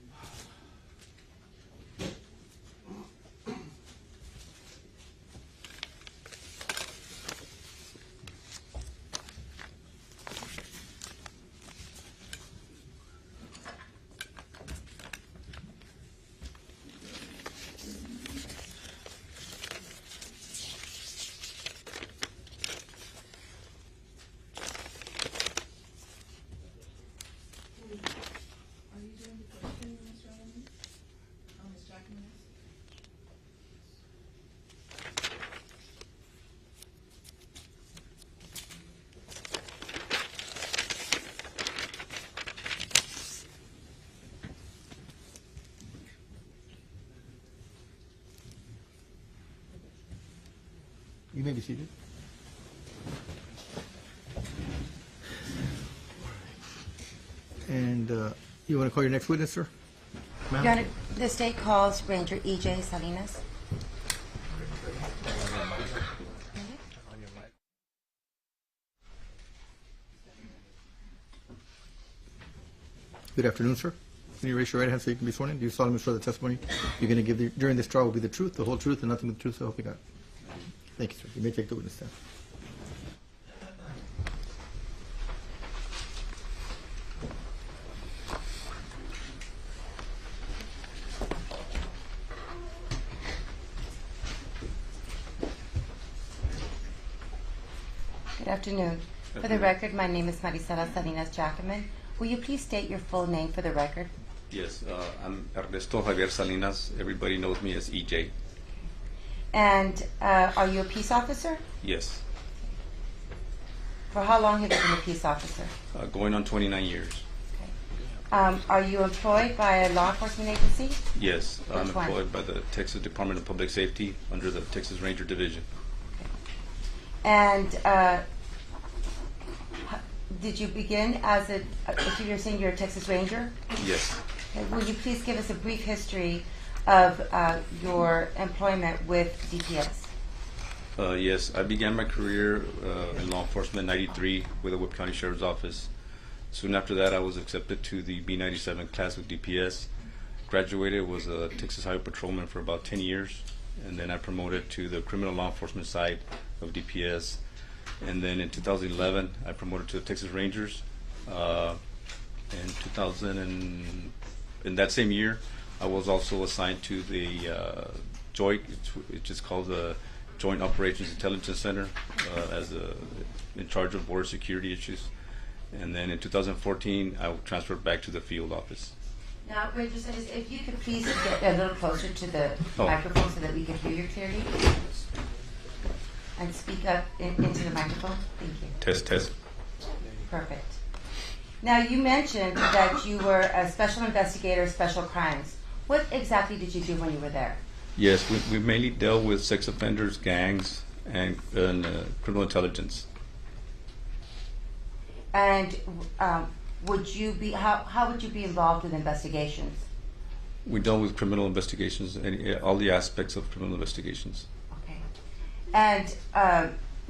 You may be seated. And you want to call your next witness, sir? Ma'am? Your Honor, the state calls Ranger E.J. Salinas. Good afternoon, sir. Can you raise your right hand so you can be sworn in? Do you solemnly swear the testimony you're going to give during this trial will be the truth, the whole truth, and nothing but the truth, so help you God? Thank you, sir. You may take the witness stand. Good afternoon. For the record, my name is Marisela Salinas Jackman. Will you please state your full name for the record? Yes, I'm Ernesto Javier Salinas. Everybody knows me as EJ. And are you a peace officer? Yes, For how long have you been a peace officer? going on 29 years. Are you employed by a law enforcement agency? Yes, I'm Which one? employed by the Texas Department of Public Safety under the Texas Ranger Division. And did you begin as a, if you're saying you're a Texas Ranger? Yes. Okay, will you please give us a brief history of your employment with DPS? Yes, I began my career in law enforcement in '93 with the Webb County Sheriff's Office. Soon after that, I was accepted to the B-97 class with DPS. Graduated, was a Texas Highway Patrolman for about 10 years, and then I promoted to the criminal law enforcement side of DPS. And then in 2011, I promoted to the Texas Rangers. In that same year, I was also assigned to the joint, it's just called the Joint Operations Intelligence Center, in charge of border security issues. And then in 2014, I transferred back to the field office. Now, Regis, if you could please get a little closer to the Oh. microphone so that we can hear you clearly. And speak up into the microphone. Thank you. Test. Perfect. Now, you mentioned that you were a special investigator, special crimes. What exactly did you do when you were there? Yes, we mainly dealt with sex offenders, gangs, and criminal intelligence. And would you be how would you be involved with investigations? We dealt with criminal investigations and all the aspects of criminal investigations. Okay. And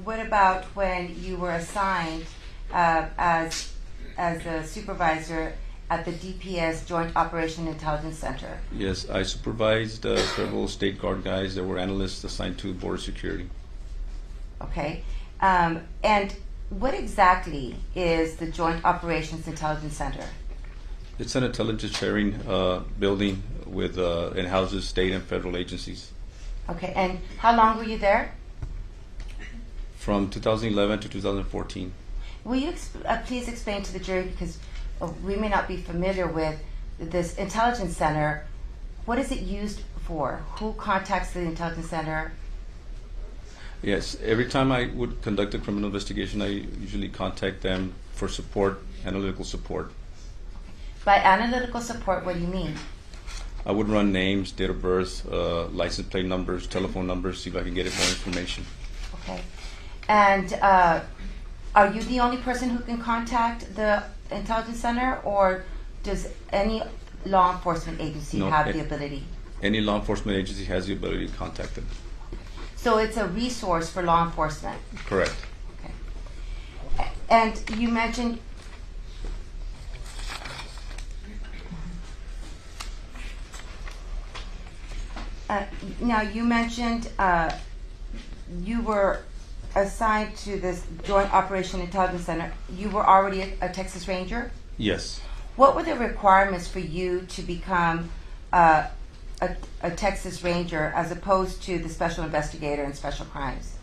what about when you were assigned as a supervisor at the DPS Joint Operation Intelligence Center? Yes, I supervised several state guard guys that were analysts assigned to border security. Okay. And what exactly is the Joint Operations Intelligence Center? It's an intelligence sharing building with it houses state and federal agencies. Okay. And how long were you there? From 2011 to 2014. Will you please explain to the jury, because we may not be familiar with this intelligence center. What is it used for? Who contacts the intelligence center? Yes, every time I would conduct a criminal investigation, I usually contact them for support, analytical support. By analytical support, what do you mean? I would run names, date of birth, license plate numbers, telephone numbers, see if I can get more information. Okay. And are you the only person who can contact the intelligence center, or does any law enforcement agency have the ability? Any law enforcement agency has the ability to contact them. So it's a resource for law enforcement. Correct. Okay. And you mentioned now you mentioned you were assigned to this Joint Operation Intelligence Center. You were already a Texas Ranger? Yes. What were the requirements for you to become a Texas Ranger as opposed to the Special Investigator in Special Crimes?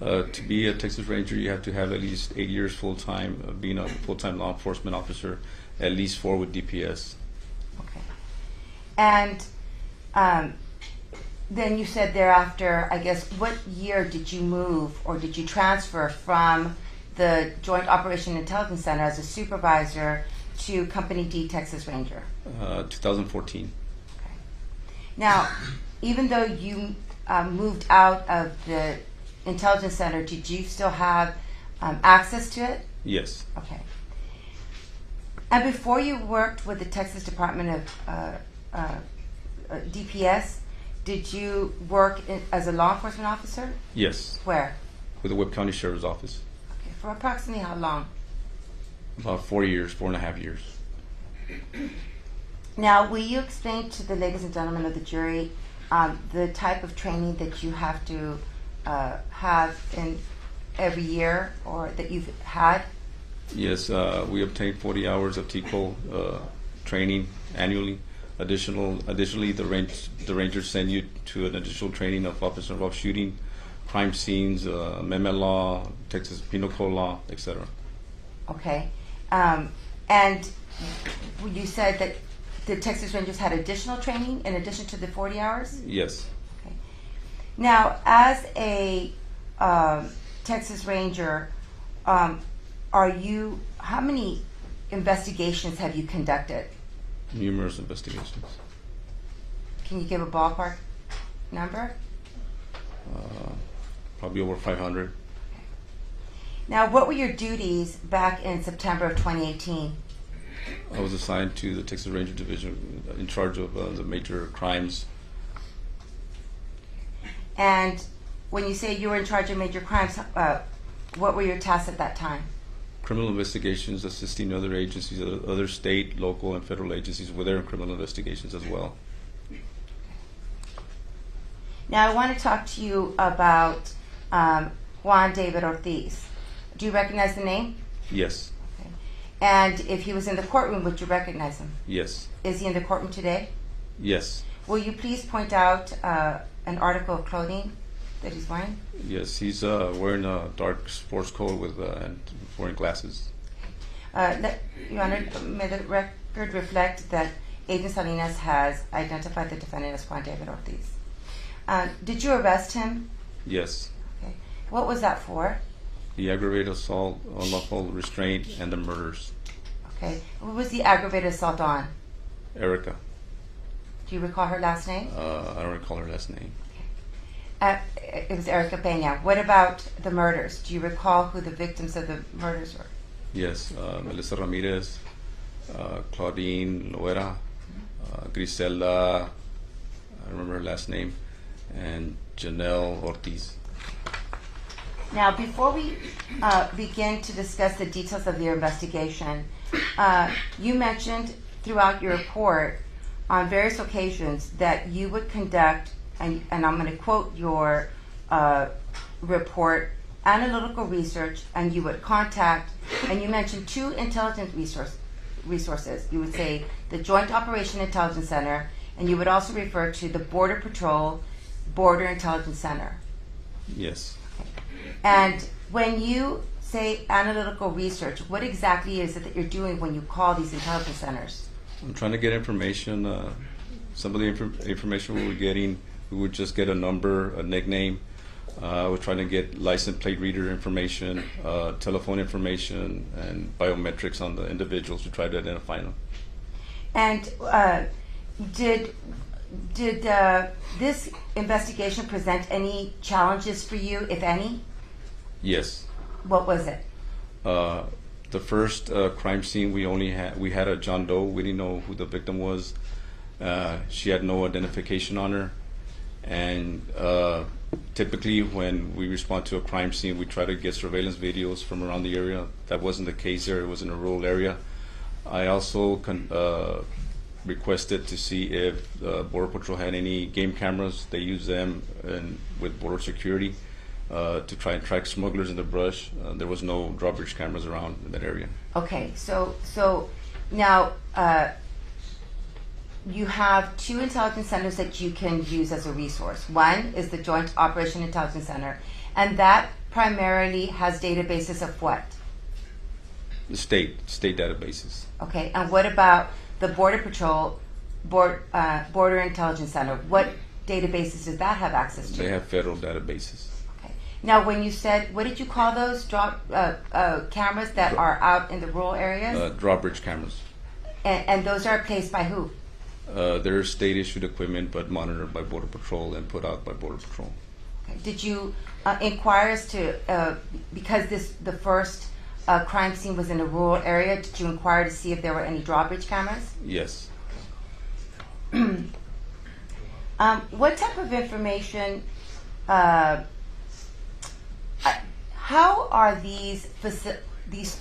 To be a Texas Ranger, you have to have at least 8 years full-time, being a full-time law enforcement officer, at least 4 with DPS. Okay. And then you said thereafter, I guess, what year did you move or did you transfer from the Joint Operation Intelligence Center as a supervisor to Company D Texas Ranger? 2014. Okay. Now, even though you moved out of the Intelligence Center, did you still have access to it? Yes. Okay. And before you worked with the Texas Department of DPS, did you work as a law enforcement officer? Yes. Where? With the Webb County Sheriff's Office. Okay. For approximately how long? About 4 years, 4.5 years. Now, will you explain to the ladies and gentlemen of the jury the type of training that you have to have in every year or that you've had? Yes, we obtain 40 hours of TCO training annually. Additionally, the rangers send you to an additional training of officer involved shooting, crime scenes, amendment law, Texas Penal Code law, etc. Okay. And you said that the Texas Rangers had additional training in addition to the 40 hours? Yes. Okay. Now, as a Texas Ranger, how many investigations have you conducted? Numerous investigations. Can you give a ballpark number? Probably over 500. Now, what were your duties back in September of 2018? I was assigned to the Texas Ranger Division in charge of the major crimes. And when you say you were in charge of major crimes, what were your tasks at that time? Criminal investigations, assisting other agencies, other state, local, and federal agencies with their criminal investigations as well. Now, I want to talk to you about Juan David Ortiz. Do you recognize the name? Yes. Okay. And if he was in the courtroom, would you recognize him? Yes. Is he in the courtroom today? Yes. Will you please point out an article of clothing that he's wearing? Yes, he's wearing a dark sports coat with and wearing glasses. Your Honor, may the record reflect that Agent Salinas has identified the defendant as Juan David Ortiz. Did you arrest him? Yes. Okay. What was that for? The aggravated assault, unlawful restraint, and the murders. Okay. What was the aggravated assault on? Erica. Do you recall her last name? I don't recall her last name. It was Erica Peña. What about the murders? Do you recall who the victims of the murders were? Yes, Melissa Ramirez, Claudine Loera, Griselda, I remember her last name, and Janelle Ortiz. Now, before we begin to discuss the details of your investigation, you mentioned throughout your report on various occasions that you would conduct, and I'm going to quote your report, analytical research, and you would contact, and you mentioned two intelligence resources. You would say the Joint Operation Intelligence Center, and you would also refer to the Border Patrol Border Intelligence Center. Yes. And when you say analytical research, what exactly is it that you're doing when you call these intelligence centers? I'm trying to get information. Some of the information we were getting, we would just get a number, a nickname. We're trying to get license plate reader information, telephone information, and biometrics on the individuals to try to identify them. And did this investigation present any challenges for you, if any? Yes. What was it? The first crime scene, we had a John Doe. We didn't know who the victim was. She had no identification on her, and typically when we respond to a crime scene, we try to get surveillance videos from around the area. That wasn't the case there. It was in a rural area. I also requested to see if Border Patrol had any game cameras. They use them with border security to try and track smugglers in the brush. There was no drawbridge cameras around in that area. Okay, so now you have two intelligence centers that you can use as a resource. One is the Joint Operation Intelligence Center, and that primarily has databases of what? The state databases. Okay, and what about the Border Patrol Border Intelligence Center? What databases does that have access to? They have federal databases. Okay. Now, when you said, what did you call those cameras that are out in the rural areas? Drawbridge cameras. And those are placed by who? They're state-issued equipment, but monitored by Border Patrol and put out by Border Patrol. Okay. Did you inquire as to, because the first crime scene was in a rural area, did you inquire to see if there were any drawbridge cameras? Yes. What type of information, how are these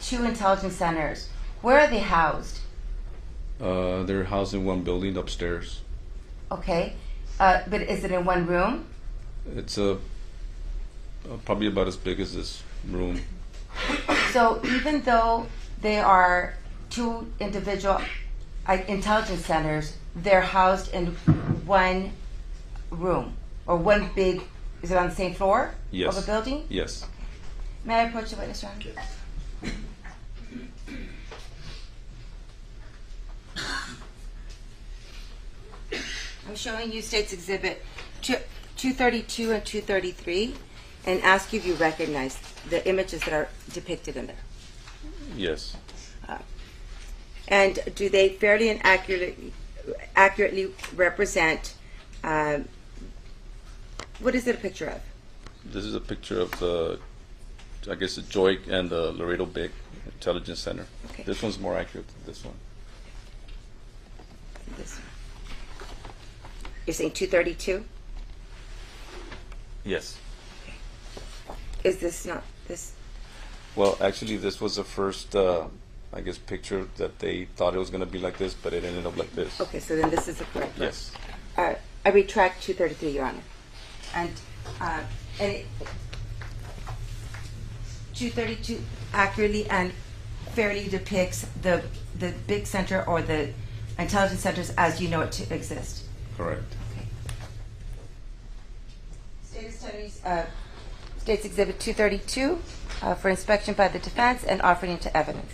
two intelligence centers, where are they housed? They're housed in one building upstairs. Okay, but is it in one room? It's probably about as big as this room. So even though they are two individual intelligence centers, they're housed in one room or one big, is it on the same floor Yes. of a building? Yes. May I approach the witness, John? I'm showing you State's Exhibit 232 and 233 and ask you if you recognize the images that are depicted in there. Yes. And do they fairly and accurately represent, what is it a picture of? This is a picture of the JOIC and the Laredo Big Intelligence Center. Okay. This one's more accurate than this one. This one. You're saying 232? Yes. Is this not this? Well, actually, this was the first, picture that they thought it was going to be like this, but it ended up like this. Okay, so then this is the correct one. Yes. I retract 233, Your Honor. And 232 accurately and fairly depicts the big center or the intelligence centers as you know it to exist. Correct. Okay. State's Exhibit 232 for inspection by the defense and offering into evidence.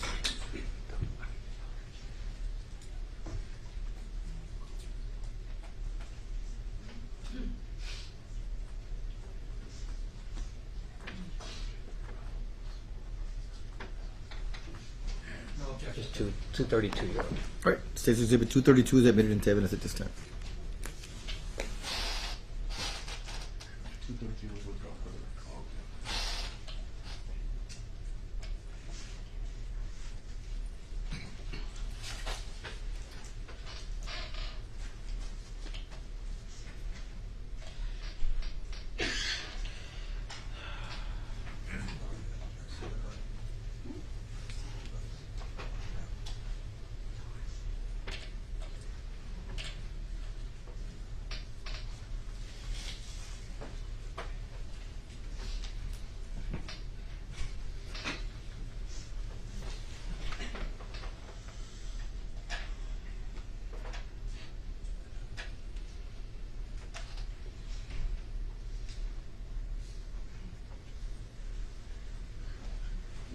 Just 232, Your Honor. All right. State's Exhibit 232 is admitted into evidence at this time.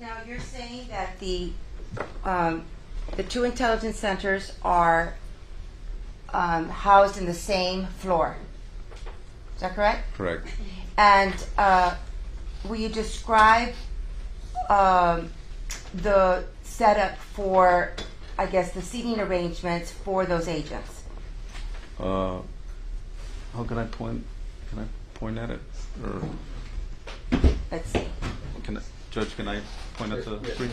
Now, you're saying that the two intelligence centers are housed in the same floor. Is that correct? Correct. And will you describe the setup for, I guess, the seating arrangements for those agents? How can I point? Can I point at it? Or Let's see. Judge, can I point at the screen?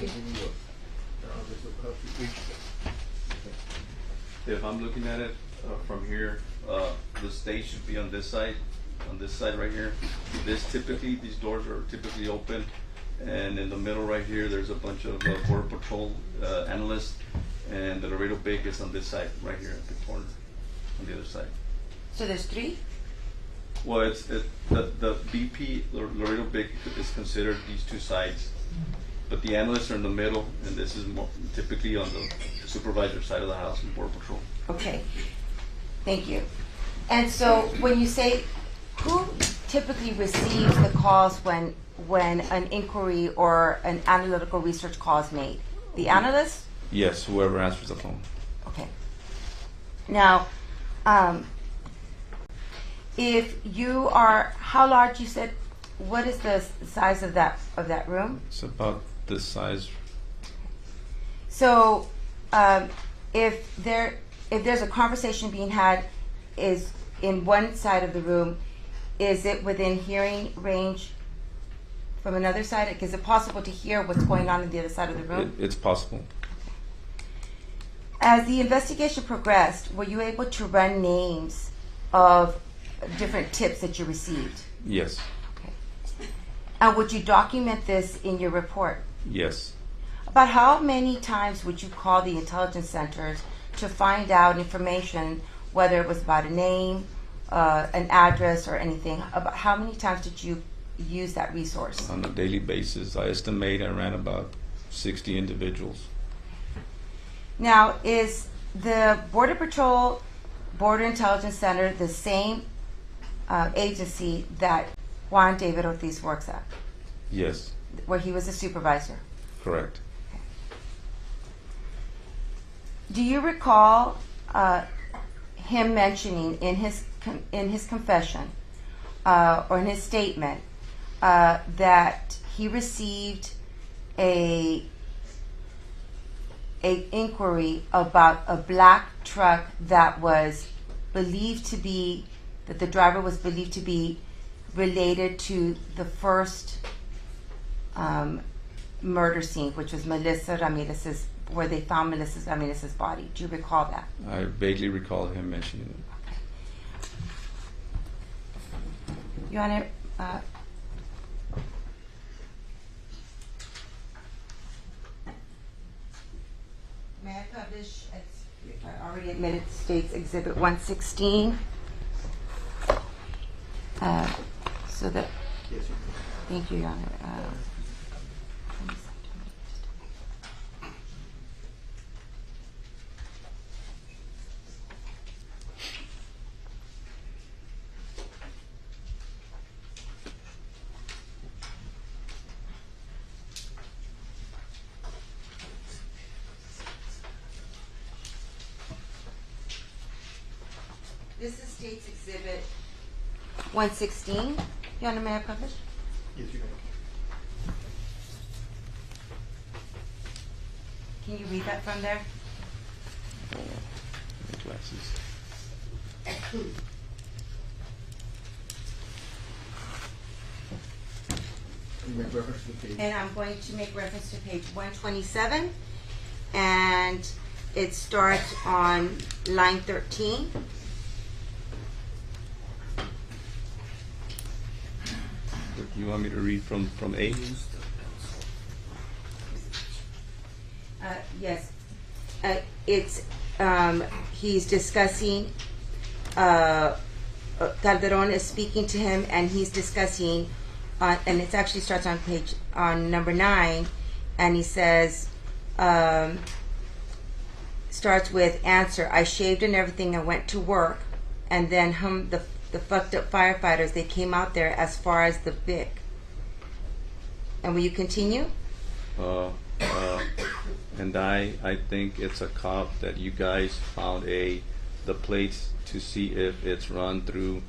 If I'm looking at it from here, the stage should be on this side right here. These doors are typically open, and in the middle right here, there's a bunch of Border Patrol analysts, and the Laredo Big is on this side right here at the corner, on the other side. So there's three? Well, the BP Laredo Big is considered these two sides, but the analysts are in the middle, and this is more typically on the supervisor side of the house in Border Patrol. Okay, thank you. And so when you say, who typically receives the calls when an inquiry or an analytical research call is made? The analyst? Yes, whoever answers the phone. Okay. Now, if you are, how large you said, what is the size of that room? It's about this size. So, if there's a conversation being had, is in one side of the room, is it within hearing range from another side? Is it possible to hear what's going on the other side of the room? It's possible. As the investigation progressed, were you able to run names of different tips that you received? Yes. Okay. And would you document this in your report? Yes. About how many times would you call the intelligence centers to find out information, whether it was about a name, an address, or anything? About how many times did you use that resource? On a daily basis, I estimate I ran about 60 individuals. Now, is the Border Patrol Border Intelligence Center the same agency that Juan David Ortiz works at? Yes. Where he was a supervisor? Correct. Do you recall him mentioning in his confession or in his statement that he received a inquiry about a black truck that was believed to be, that the driver was believed to be related to the first murder scene, which was Melissa Ramirez's, where they found Melissa Ramirez's body? Do you recall that? I vaguely recall him mentioning it. Your Honor, may I publish, I already admitted, State's Exhibit 116? So that, thank you, Your Honor. This is State's Exhibit 116. Your Honor, may I publish? Yes, you can. Can you read that from there? Glasses. And I'm going to make reference to page 127, and it starts on line 13. You want me to read from 8? Yes. It's he's discussing. Calderon is speaking to him, and he's discussing. And it actually starts on number 9, and he says, starts with answer. I shaved and everything and went to work, and then the fucked up firefighters, they came out there as far as the Vic. And will you continue? And I think it's a cop that you guys found the plates to see if it's run through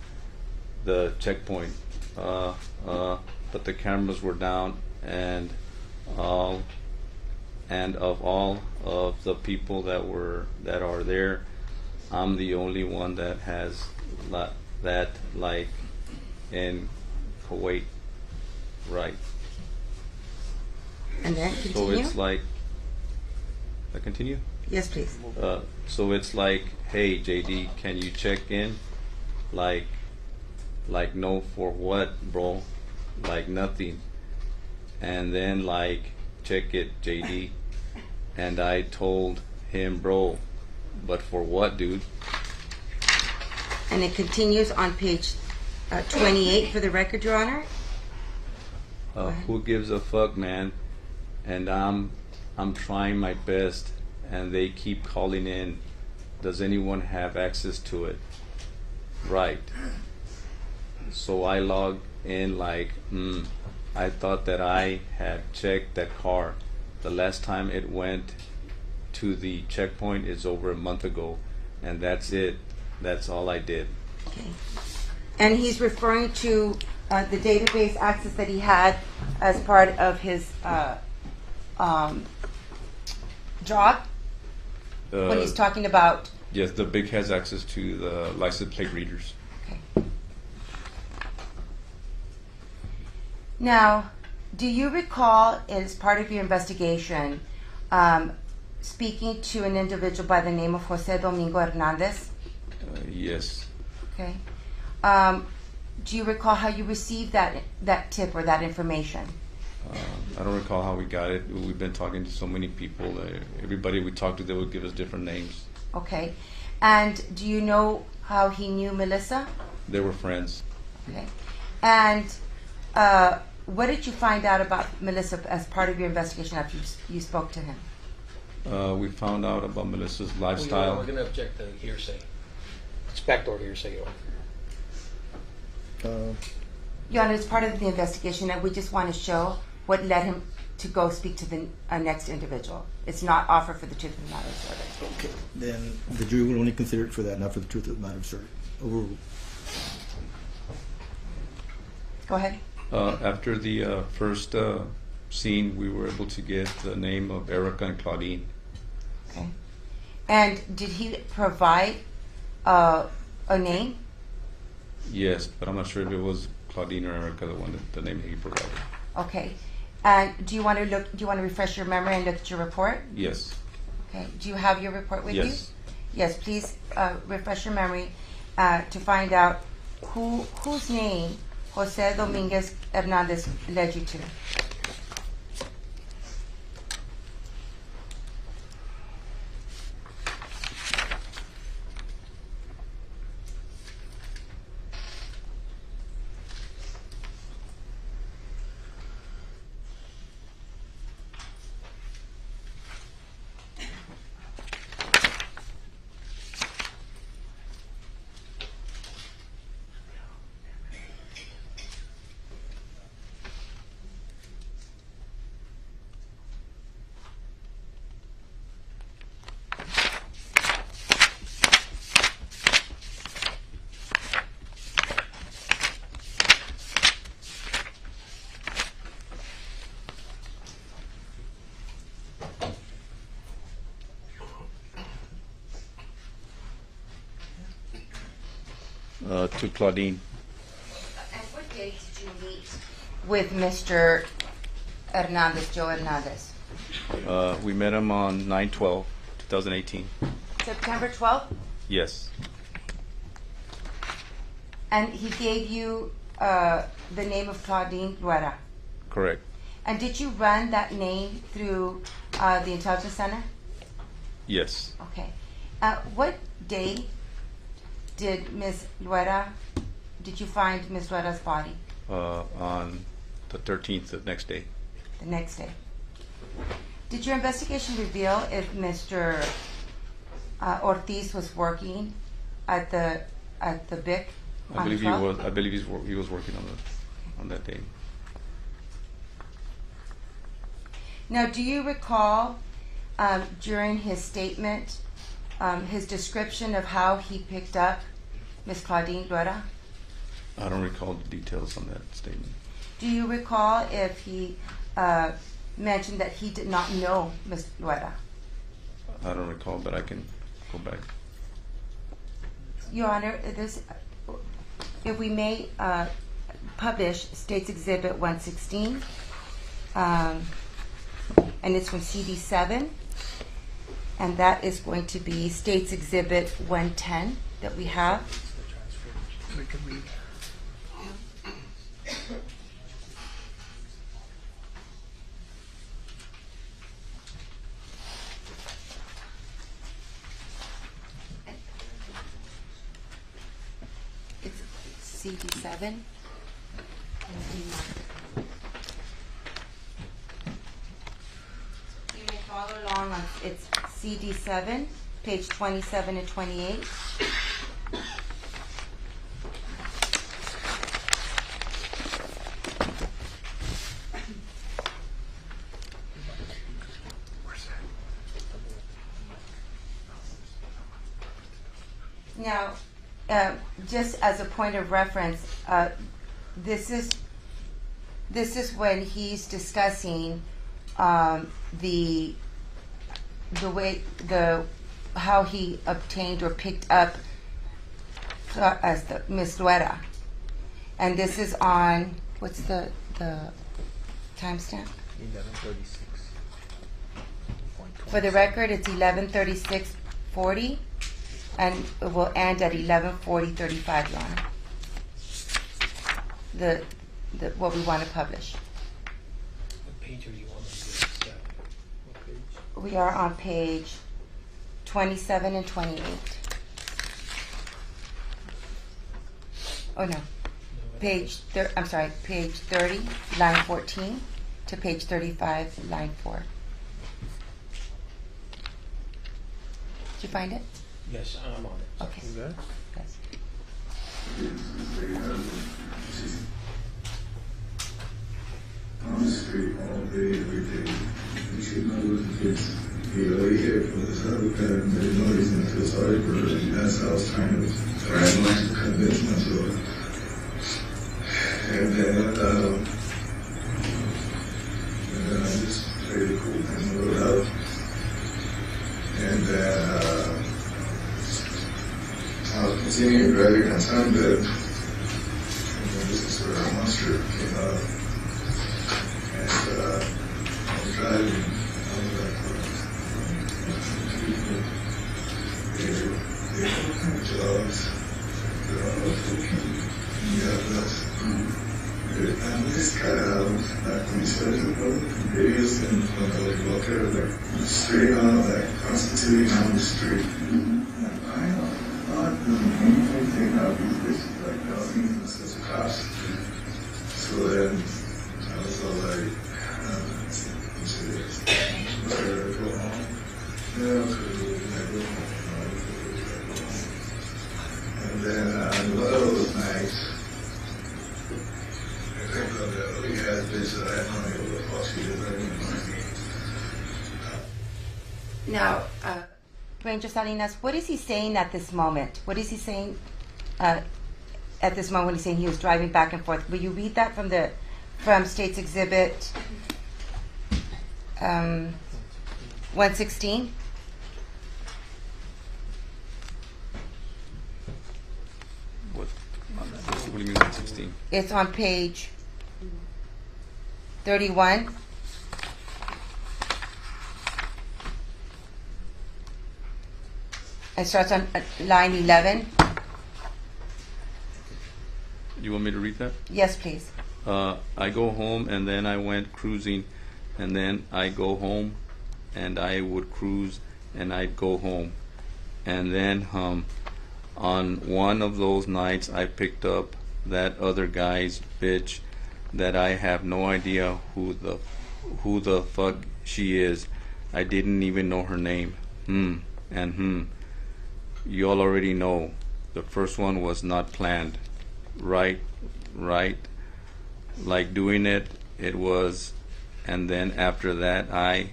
the checkpoint. But the cameras were down, and of all of the people that are there, I'm the only one that has that like in Kuwait, right? And then continue. So it's like, I continue? Yes, please. So it's like, hey JD, can you check in? Like no, for what, bro? Like nothing. And then like, check it, JD. And I told him, bro, but for what, dude? And it continues on page 28 for the record, Your Honor. Who gives a fuck, man? And I'm trying my best, and they keep calling in. Does anyone have access to it? Right. So I logged in like, I thought that I had checked that car. The last time it went to the checkpoint is over a month ago, and that's it. That's all I did. Okay. And he's referring to the database access that he had as part of his job when he's talking about. Yes, the big has access to the license plate readers. Okay. Now, do you recall, as part of your investigation, speaking to an individual by the name of Jose Domingo Hernandez? Yes. Okay. Do you recall how you received that tip or that information? I don't recall how we got it. We've been talking to so many people. Everybody we talked to, they would give us different names. Okay. And do you know how he knew Melissa? They were friends. Okay. And what did you find out about Melissa as part of your investigation after you spoke to him? We found out about Melissa's lifestyle. We're going to object to hearsay. Backdoor hearsay. Your Honor, it's part of the investigation that we just want to show what led him to go speak to the next individual. It's not offer for the truth of the matter asserted. Okay, then the jury will only consider it for that, not for the truth of the matter asserted. Overruled. Go ahead. After the first scene, we were able to get the name of Erica and Claudine. Okay. And did he provide a name? Yes, but I'm not sure if it was Claudine or Erica, the name he provided. Okay. And do you want to refresh your memory and look at your report? Yes. Okay. Do you have your report with you? Yes. Yes. Please refresh your memory to find out whose name Jose Dominguez Hernandez led you to. to Claudine. And what date did you meet with Mr. Hernandez, Joe Hernandez? We met him on 9/12/2018. September 12th? Yes, And he gave you the name of Claudine Rueda. correct. And did you run that name through the Intelligence Center? Yes. Okay. What day did you find Ms. Rueda's body? On the 13th, the next day. The next day. Did your investigation reveal if Mr. Ortiz was working at the BIC? I believe he was. I believe he was working on that day. Now, do you recall during his statement his description of how he picked up Ms. Claudine Rueda? I don't recall the details on that statement. Do you recall if he mentioned that he did not know Ms. Rueda? I don't recall, but I can go back. Your Honor, if we may publish State's Exhibit 116, and it's from CD7, and that is going to be State's Exhibit 110 that we have. It's CD7. You may follow along on it's CD7, page 27 and 28. Now, just as a point of reference, this is when he's discussing the way how he obtained or picked up as the Miss Rueda, and this is on what's the timestamp? 11:36. For the record, it's 11:36:40. And it will end at 11:40:35, Your Honor. What we want to publish. What page are you on? What page? We are on page 27 and 28. Oh no, page 30, line 14 to page 35, line 4. Did you find it? Yes, I'm on it. Okay. You got it? Yes. On the street all day, every day. You should know the kids. Be really careful. That's how we got him. They know he's gonna feel sorry for her. And that's how I was trying to convince myself. And then I just played it cool and wrote out. And then I was continuing driving on Sunbed. And then this is where a monster came out. And I was driving. I was like, people, they what kind of jobs? They're all looking. Yeah, that's and this guy, like when he started to go videos and like walk out like straight on, like constituting on the street. And I know, not doing anything now these bitches, like now he's such a cops. So then I was all like, where I go home? Yeah, I go home. And then one of those nights, we had this that I had no idea what the fuck she did. Now, Ranger Salinas, what is he saying at this moment? What is he saying at this moment when he's saying he was driving back and forth? Will you read that from State's Exhibit 116? What It's on page 31. It starts on line 11. You want me to read that? Yes, please. I go home and then I went cruising, and then I go home and I would cruise and I'd go home. And then on one of those nights I picked up that other guy's bitch that I have no idea who the fuck she is. I didn't even know her name. You all already know. The first one was not planned. Right. Like doing it was, and then after that I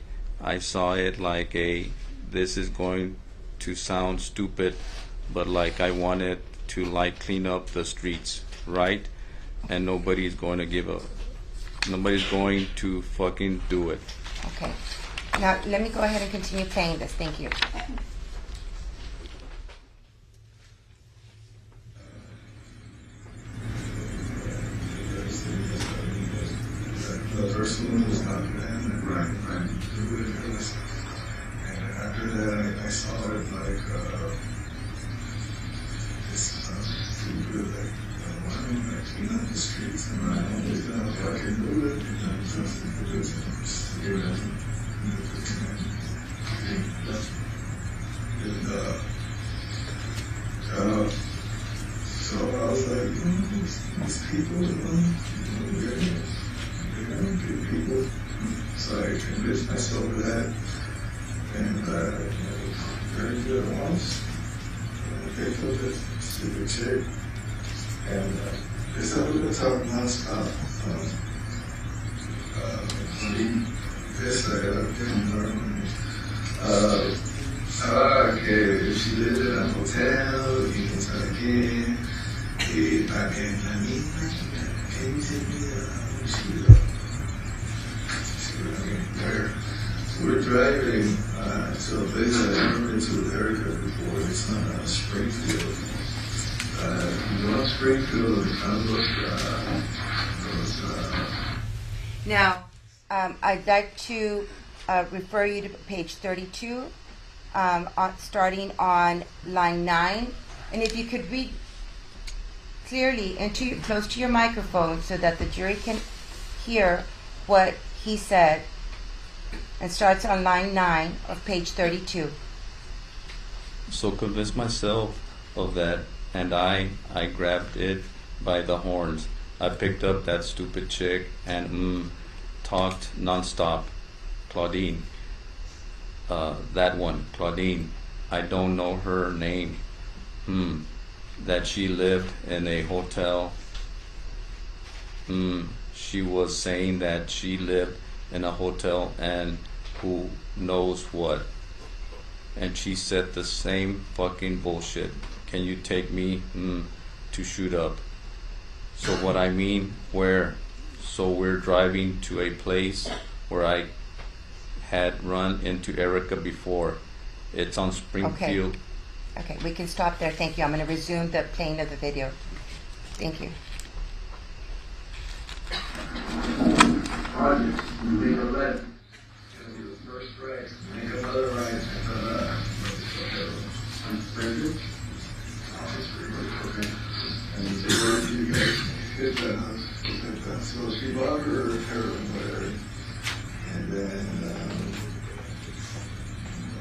saw it like this is going to sound stupid, but like I wanted to like clean up the streets, right? And nobody's going to fucking do it. Okay. Now, let me go ahead and continue playing this. Thank you. The first one was not planned, right. And after that, I saw it like, this sounds good, like, why don't I clean up the streets? And I always know if I can do it, and I'm trusting for this, just give it, so I was like, these people, they're good people. So I convinced myself of that. And very good once. They put this stupid chick. And this I was going to talk nonstop. This I didn't learn. Okay, if she lived in a hotel, you can start again. If I can you take me we're driving to a place that I've never been to with Erica before. It's on Springfield. You know Springfield, Now, I'd like to refer you to page 32, starting on line 9. And if you could read clearly and close to your microphone so that the jury can hear what he said, and starts on line 9 of page 32. So convinced myself of that, and I grabbed it by the horns. I picked up that stupid chick and talked nonstop. Claudine, that one, Claudine. I don't know her name. That she lived in a hotel. She was saying that she lived in a hotel and who knows what. And she said the same fucking bullshit. Can you take me to shoot up? So what I mean, where? So we're driving to a place where I had run into Erica before. It's on Springfield. Okay, we can stop there. Thank you. I'm going to resume the playing of the video. Thank you. Roger, you leave a left. It'll be the first right. Make another right. Springfield. Okay. And you say, where do you go? Hit that house. So she bought her heroin, whatever. And then,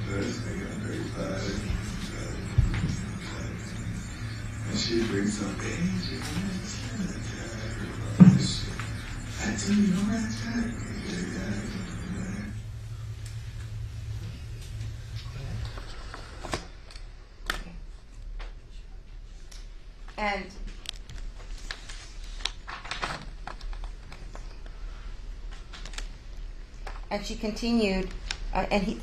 they got very bad. And she brings some baby. I tell you, no attack. And she continued,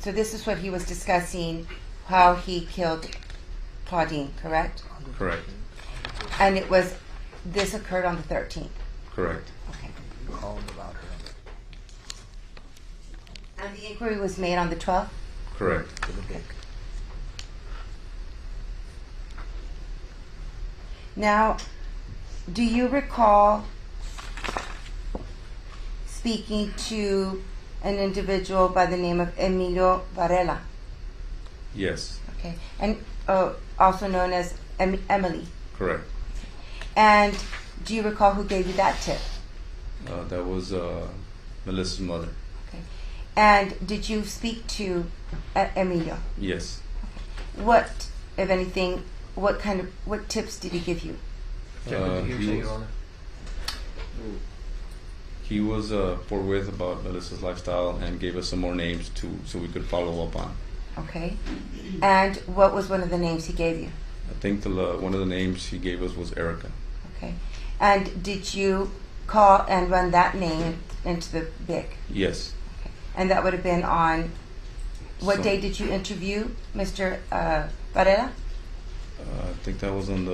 so this is what he was discussing, how he killed Claudine, correct? Correct. And this occurred on the 13th. Correct. Okay. And the inquiry was made on the 12th? Correct. Now, do you recall speaking to an individual by the name of Emilio Varela? Yes, Okay, and also known as Emily. correct. And do you recall who gave you that tip? That was Melissa's mother. Okay. And did you speak to Emilio? Yes. What, if anything, what tips did he give you? He was forthwith about Melissa's lifestyle and gave us some more names so we could follow up on. Okay. And what was one of the names he gave you? I think one of the names he gave us was Erica. Okay. And did you call and run that name into the BIC? Yes. Okay. And that would have been on what day did you interview Mr. Varela? I think that was on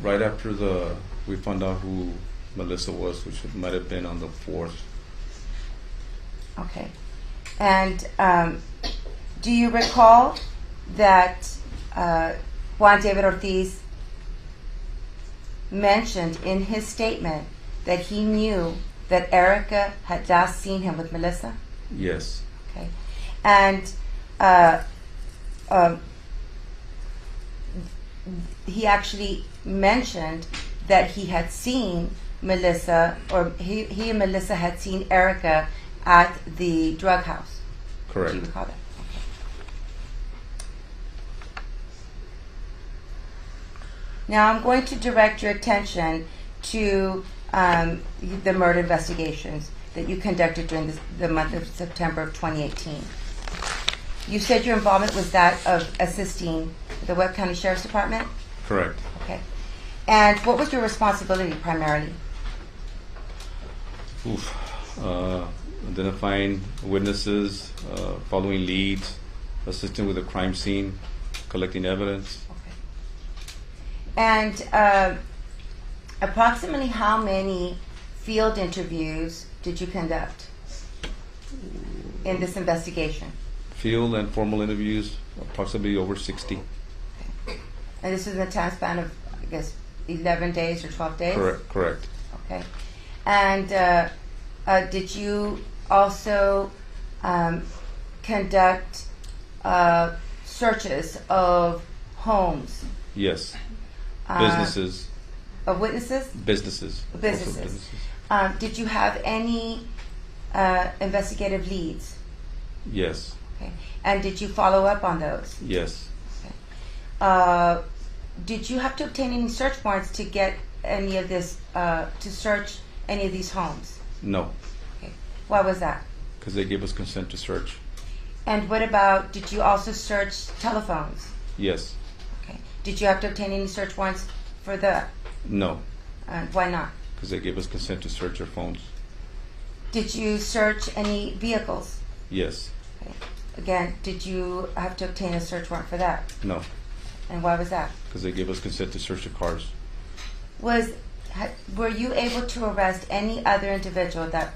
right after we found out who Melissa was, which might have been on the 4th. Okay. And do you recall that Juan David Ortiz mentioned in his statement that he knew that Erica had last seen him with Melissa? Yes. Okay. And he actually mentioned that he had seen Melissa, or he and Melissa had seen Erica at the drug house. Correct. Do you recall that? Okay. Now I'm going to direct your attention to the murder investigations that you conducted during the month of September of 2018. You said your involvement was that of assisting the Webb County Sheriff's Department? Correct. Okay. And what was your responsibility primarily? Identifying witnesses, following leads, assisting with the crime scene, collecting evidence. And approximately how many field interviews did you conduct in this investigation? Field and formal interviews, approximately over 60. And this is in a time span of, I guess, 11 days or 12 days? Correct. Okay. And did you also conduct searches of homes? Yes. Businesses. Of witnesses? Businesses. Businesses. Did you have any investigative leads? Yes. Okay. And did you follow up on those? Yes. Okay. Did you have to obtain any search warrants to get any of this, to search any of these homes? No. Okay. Why was that? Because they gave us consent to search. And what about, did you also search telephones? Yes. Okay. Did you have to obtain any search warrants for that? No. Why not? Because they gave us consent to search our phones. Did you search any vehicles? Yes. Okay. Again, did you have to obtain a search warrant for that? No. And why was that? Because they gave us consent to search the cars. Were you able to arrest any other individual that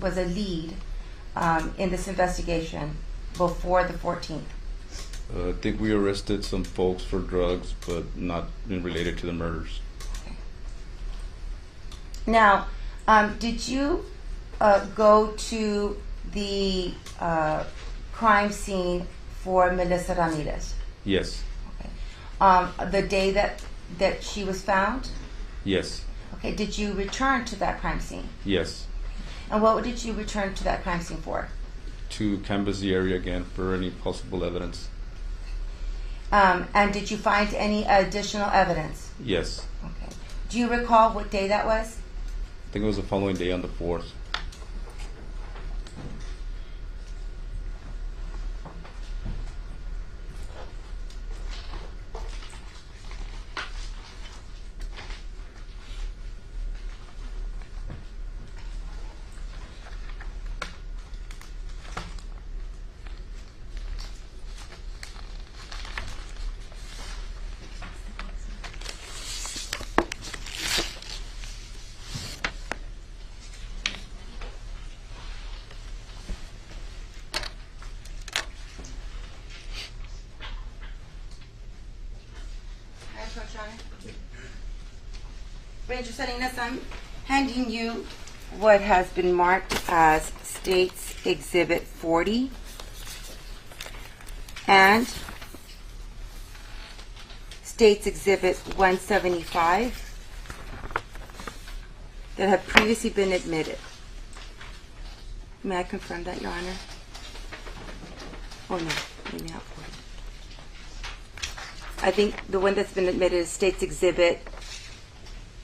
was a lead in this investigation before the 14th? I think we arrested some folks for drugs, but not related to the murders. Okay. Now, did you go to the crime scene for Melissa Ramirez? Yes. Okay. The day that she was found? Yes. Okay. Did you return to that crime scene? Yes. And what did you return to that crime scene for? To canvass the area again for any possible evidence. And did you find any additional evidence? Yes. Okay. Do you recall what day that was? I think it was the following day on the 4th. Your Honor. Ranger Salinas, I'm handing you what has been marked as State's Exhibit 40 and State's Exhibit 175 that have previously been admitted. May I confirm that, Your Honor? Oh, no, maybe not 40. I think the one that's been admitted is State's Exhibit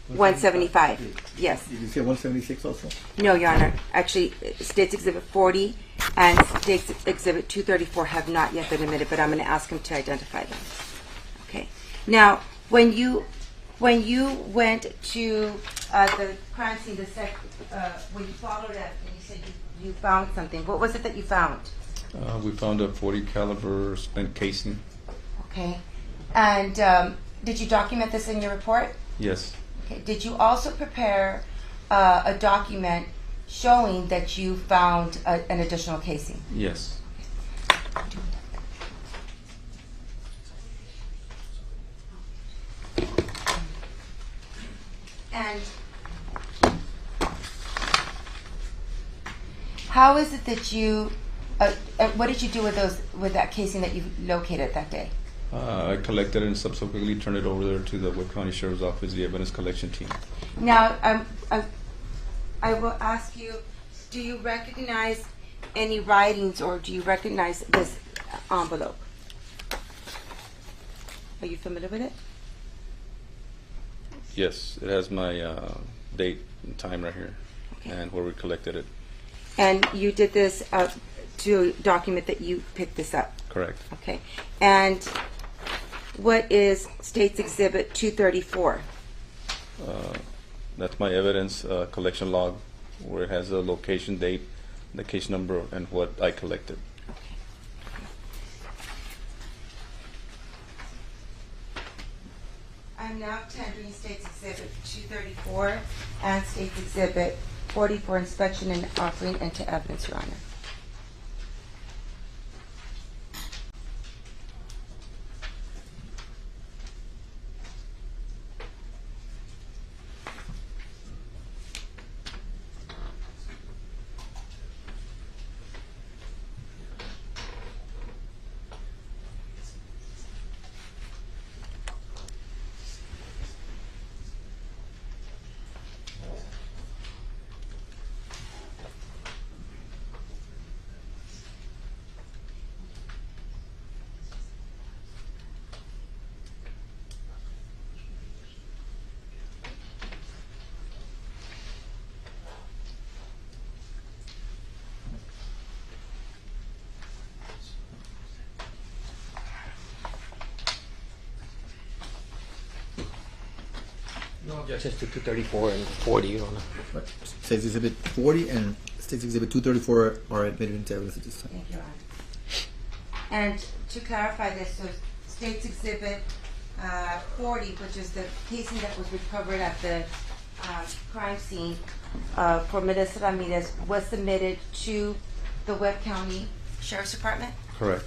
175. Yes. Did you say 176 also? No, Your Honor. Actually, State's Exhibit 40 and State's Exhibit 234 have not yet been admitted, but I'm going to ask him to identify them. Okay. Now, when you went to the crime scene, when you followed up and you said you found something, what was it that you found? We found a .40 caliber spent casing. Okay. And did you document this in your report? Yes. Okay. Did you also prepare a document showing that you found an additional casing? Yes. And how is it that you? What did you do with that casing that you located that day? I collected it and subsequently turned it over there to the Webb County Sheriff's Office, the evidence collection team. Now, I will ask you: do you recognize any writings, or do you recognize this envelope? Are you familiar with it? Yes, it has my date and time right here, and where we collected it. And you did this to document that you picked this up? Correct. Okay. And what is State's Exhibit 234? That's my evidence collection log, where it has a location, date, the case number, and what I collected. I'm now tendering State's Exhibit 234 and State's Exhibit 40 for inspection and offering into evidence, Your Honor. No objections to 234 and 40, Your Honor. Right. State's Exhibit 40 and State's Exhibit 234 are admitted into evidence at this time. Thank you, Your Honor. And to clarify this, so State's Exhibit 40, which is the casing that was recovered at the crime scene for Melissa Ramirez, was submitted to the Webb County Sheriff's Department? Correct.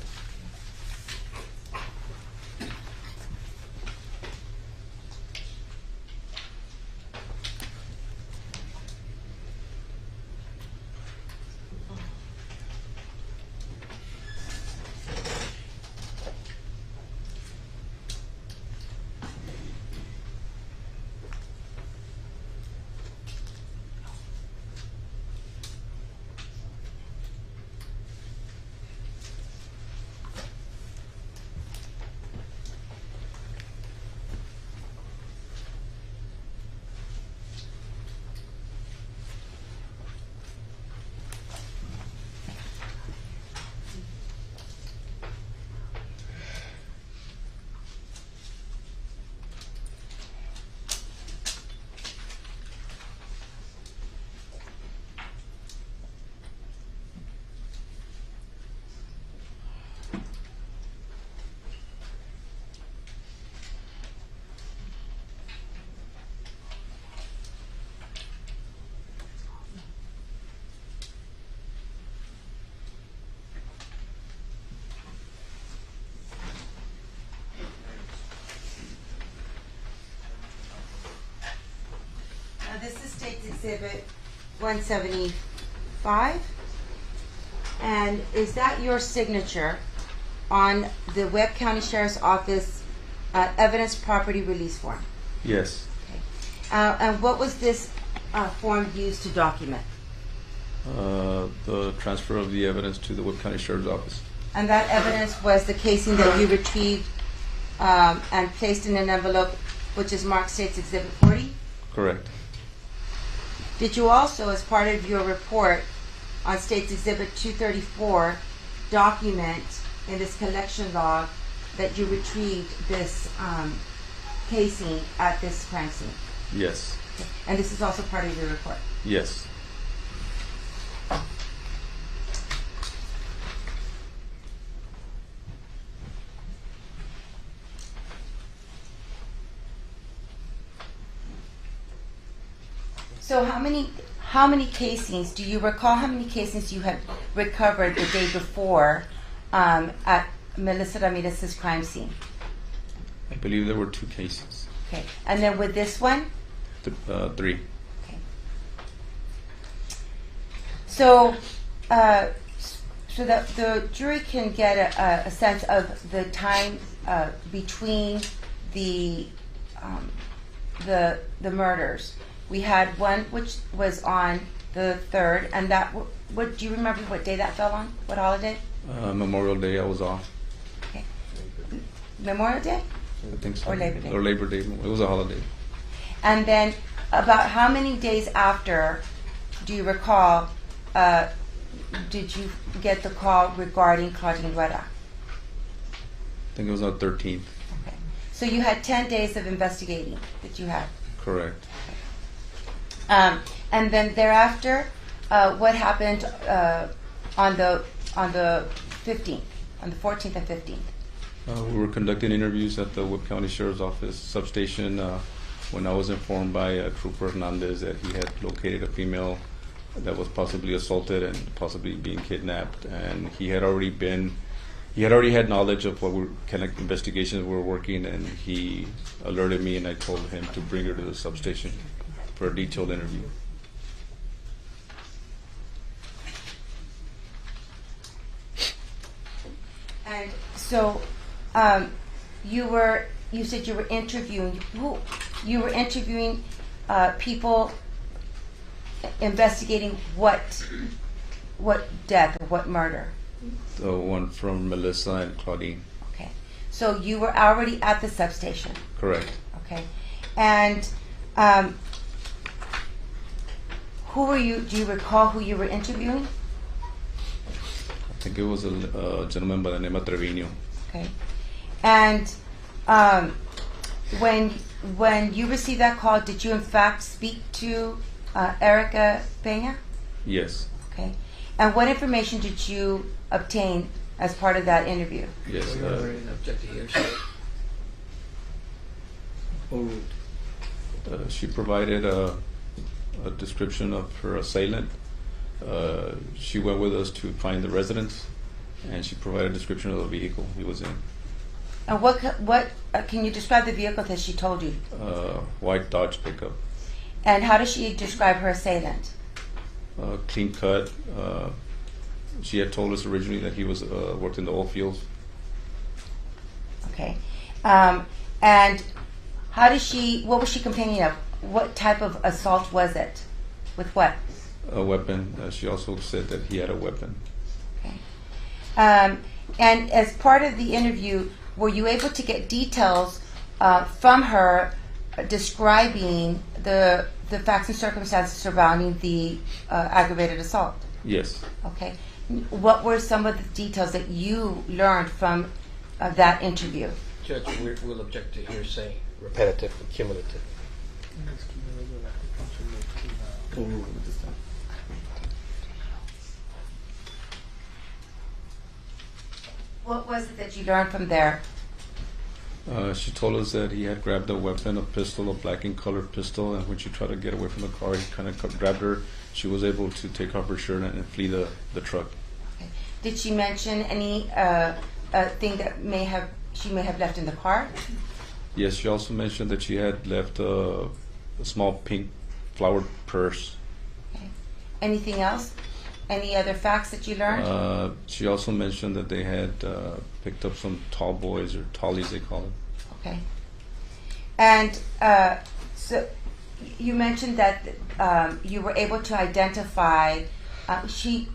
State's Exhibit 175. And is that your signature on the Webb County Sheriff's Office evidence property release form? Yes. And what was this form used to document? The transfer of the evidence to the Webb County Sheriff's Office. And that evidence was the casing that you retrieved and placed in an envelope, which is marked State's Exhibit 40? Correct. Did you also, as part of your report on State's Exhibit 234, document in this collection log that you retrieved this casing at this crime scene? Yes. Okay. And this is also part of your report? Yes. So how many casings, do you recall how many casings you had recovered the day before at Melissa Ramirez's crime scene? I believe there were 2 cases. Okay. And then with this one? 3. Okay. So so that the jury can get a sense of the time between the murders. We had one which was on the 3rd, and that, what do you remember what day that fell on? What holiday? Memorial Day, I was off. Okay. Memorial Day? I think so. Or Labor Day? Or Labor Day. It was a holiday. And then about how many days after, do you recall, did you get the call regarding Claudine Rueda? I think it was on the 13th. Okay. So you had 10 days of investigating that you had? Correct. And then thereafter, what happened on the 15th, on the 14th and 15th? We were conducting interviews at the Webb County Sheriff's Office substation when I was informed by Trooper Hernandez that he had located a female that was possibly assaulted and possibly being kidnapped, and he had already had knowledge of what kind of investigations we were working, and he alerted me, and I told him to bring her to the substation for a detailed interview. And so, you said you were interviewing who? You were interviewing people investigating what death or what murder? The one from Melissa and Claudine. Okay. So you were already at the substation. Correct. Okay. And who were you? Do you recall who you were interviewing? I think it was a gentleman by the name of Trevino. Okay. And when you received that call, did you in fact speak to Erica Peña? Yes. Okay. And what information did you obtain as part of that interview? Yes. She provided a description of her assailant. She went with us to find the residence, and she provided a description of the vehicle he was in. And what can you describe the vehicle that she told you? White Dodge pickup. And how does she describe her assailant? Clean cut. She had told us originally that he was worked in the oil fields. Okay. And how does what was she complaining of? What type of assault was it? With what? A weapon. She also said that he had a weapon. Okay. And as part of the interview, were you able to get details from her describing the facts and circumstances surrounding the aggravated assault? Yes. Okay. What were some of the details that you learned from that interview? Judge, we'll object to hearsay, repetitive and cumulative. What was it that you learned from there? She told us that he had grabbed a weapon, a pistol, a black and colored pistol, and when she tried to get away from the car, he kind of grabbed her. She was able to take off her shirt and flee the truck. Okay. Did she mention any thing that she may have left in the car? Yes, she also mentioned that she had left a small pink flowered purse. Anything else? Any other facts that you learned? She also mentioned that they had picked up some tall boys, or tallies they call them. Okay. And so you mentioned that you were able to identify, she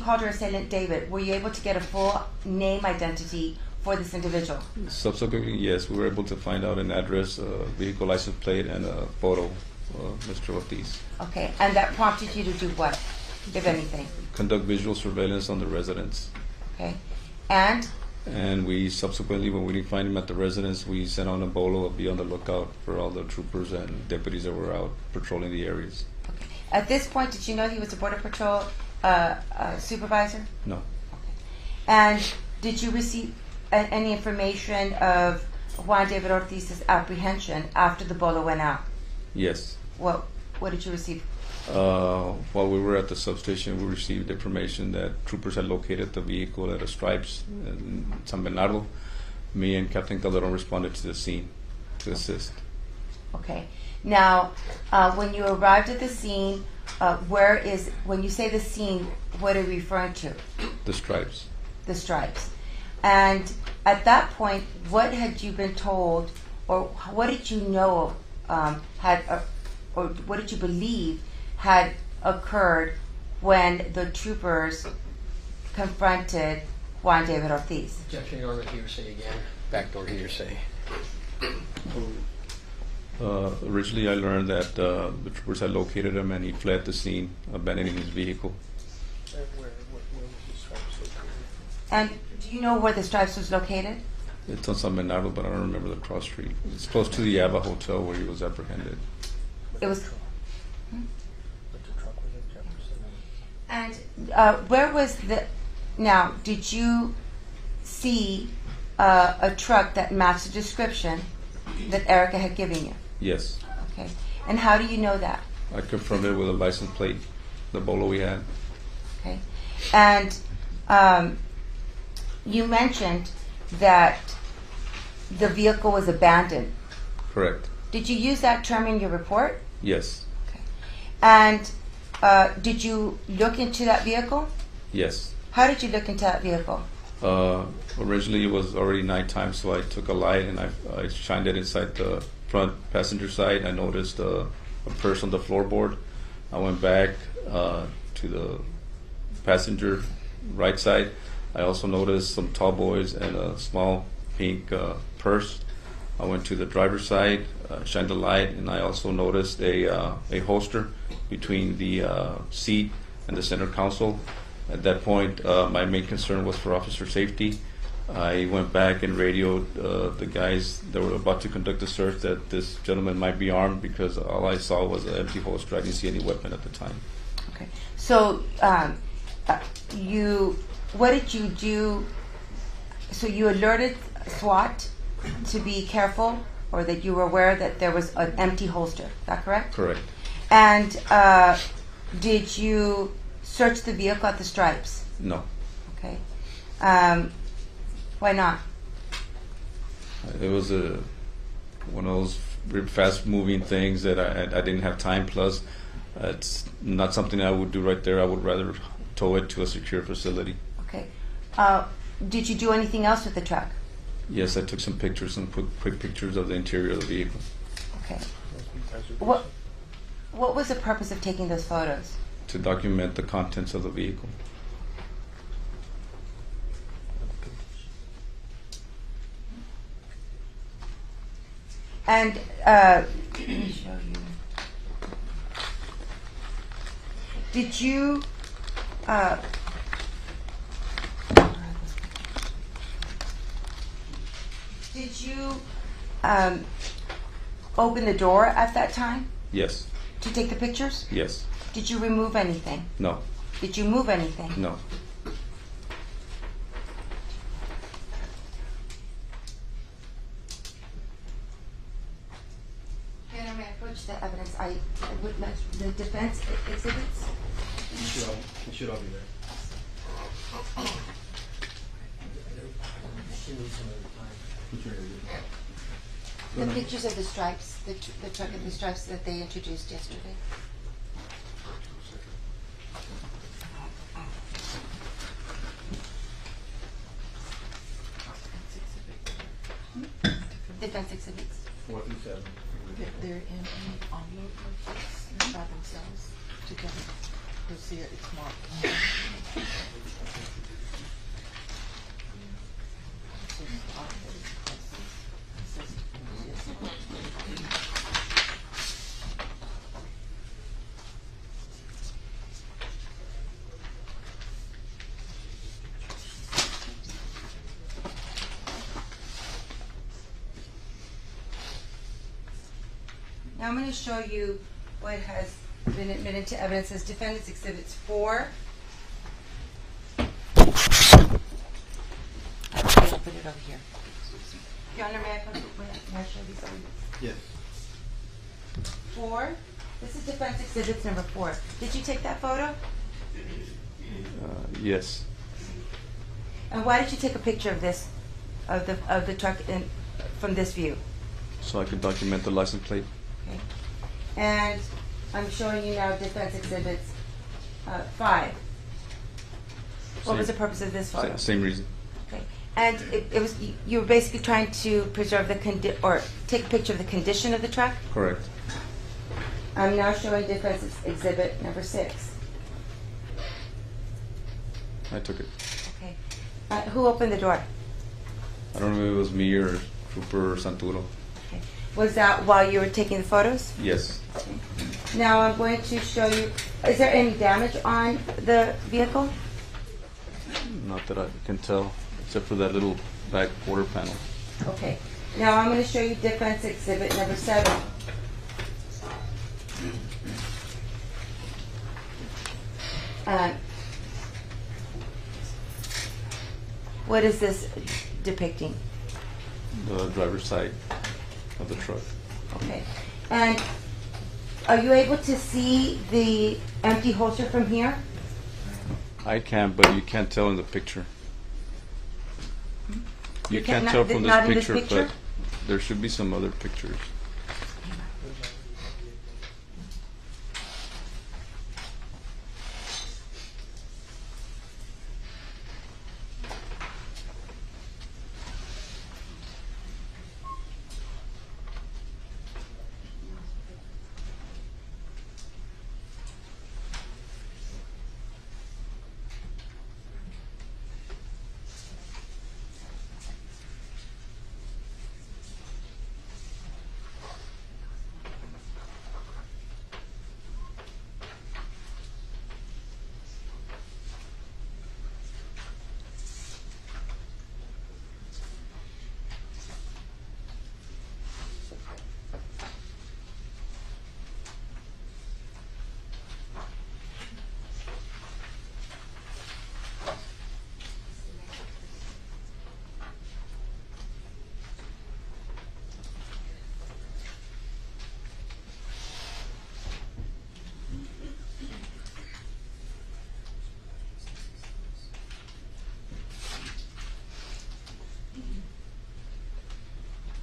called her assailant David. Were you able to get a full name identity for this individual? Subsequently, yes, we were able to find out an address, a vehicle license plate, and a photo of Mr. Ortiz. Okay, and that prompted you to do what, if anything? Conduct visual surveillance on the residence. Okay, and? And we subsequently, when we didn't find him at the residence, we sent on a bolo to be on the lookout for all the troopers and deputies that were out patrolling the areas. Okay. At this point, did you know he was a Border Patrol supervisor? No. Okay. And did you receive any information of Juan David Ortiz's apprehension after the bolo went out? Yes. What did you receive? While we were at the substation, we received information that troopers had located the vehicle at a Stripes in San Bernardo. Me and Captain Calderon responded to the scene to assist. Okay. Now, when you arrived at the scene, when you say the scene, what are you referring to? The Stripes. The Stripes. And at that point, what had you been told, or what did you know or what did you believe had occurred when the troopers confronted Juan David Ortiz? Objection, Your Honor, hearsay again. Backdoor hearsay. Originally, I learned that the troopers had located him and he fled the scene, abandoning his vehicle. Where was the Stripes located? And do you know where the Stripes was located? It's on San Bernardo, but I don't remember the cross street. It's close to the Ava Hotel where he was apprehended. It was. But the truck was at Jefferson. And where was the? Now, did you see a truck that matched the description that Erica had given you? Yes. Okay. And how do you know that? I confirmed it with a license plate, the bolo we had. Okay. And you mentioned that the vehicle was abandoned. Correct. Did you use that term in your report? Yes. Okay. And did you look into that vehicle? Yes. How did you look into that vehicle? Originally, it was already nighttime, so I took a light and I shined it inside the front passenger side. I noticed a purse on the floorboard. I went back to the passenger right side. I also noticed some tall boys and a small pink purse. I went to the driver's side, shined the light, and I also noticed a holster between the seat and the center console. At that point, my main concern was for officer safety. I went back and radioed the guys that were about to conduct the search that this gentleman might be armed, because all I saw was an empty holster. I didn't see any weapon at the time. Okay. So what did you do? So you alerted SWAT to be careful, or that you were aware that there was an empty holster. Is that correct? Correct. And did you search the vehicle at the Stripes? No. Okay. Why not? It was one of those very fast-moving things that I didn't have time. Plus, it's not something I would do right there. I would rather tow it to a secure facility. Okay. Did you do anything else with the truck? Yes, I took some pictures, some quick pictures of the interior of the vehicle. Okay. What was the purpose of taking those photos? To document the contents of the vehicle. And let me show you. Did you open the door at that time Yes. to take the pictures? Yes. Did you remove anything? No. Did you move anything? No. Can I approach the evidence? I would like the defense exhibits. It should all be there. The pictures of the stripes, the truck and the stripes that they introduced yesterday. Defense exhibits. 4 through 7. They're in an envelope like this, by themselves, together. You'll see it, it's marked. Now I'm going to show you what has been admitted to evidence as defendants exhibits 4. Okay, I'll put it over here. Your Honor, may I show these over? Yes. 4. This is defense exhibits number 4. Did you take that photo? Yes. And why did you take a picture of this, of the truck from this view? So I could document the license plate. Okay. And I'm showing you now defense exhibits 5. What was the purpose of this photo? Same reason. Okay. And it was you were basically trying to preserve or take a picture of the condition of the truck? Correct. I'm now showing defense exhibit number 6. I took it. Okay. Who opened the door? I don't know if it was me or Trooper Santuro. Okay. Was that while you were taking the photos? Yes. Okay. Now I'm going to show you, is there any damage on the vehicle? Not that I can tell, except for that little back quarter panel. Okay. Now I'm going to show you defense exhibit number 7. What is this depicting? The driver's side of the truck. Okay. And are you able to see the empty holster from here? I can, but you can't tell in the picture. You can't tell from not in this this picture, but there should be some other pictures.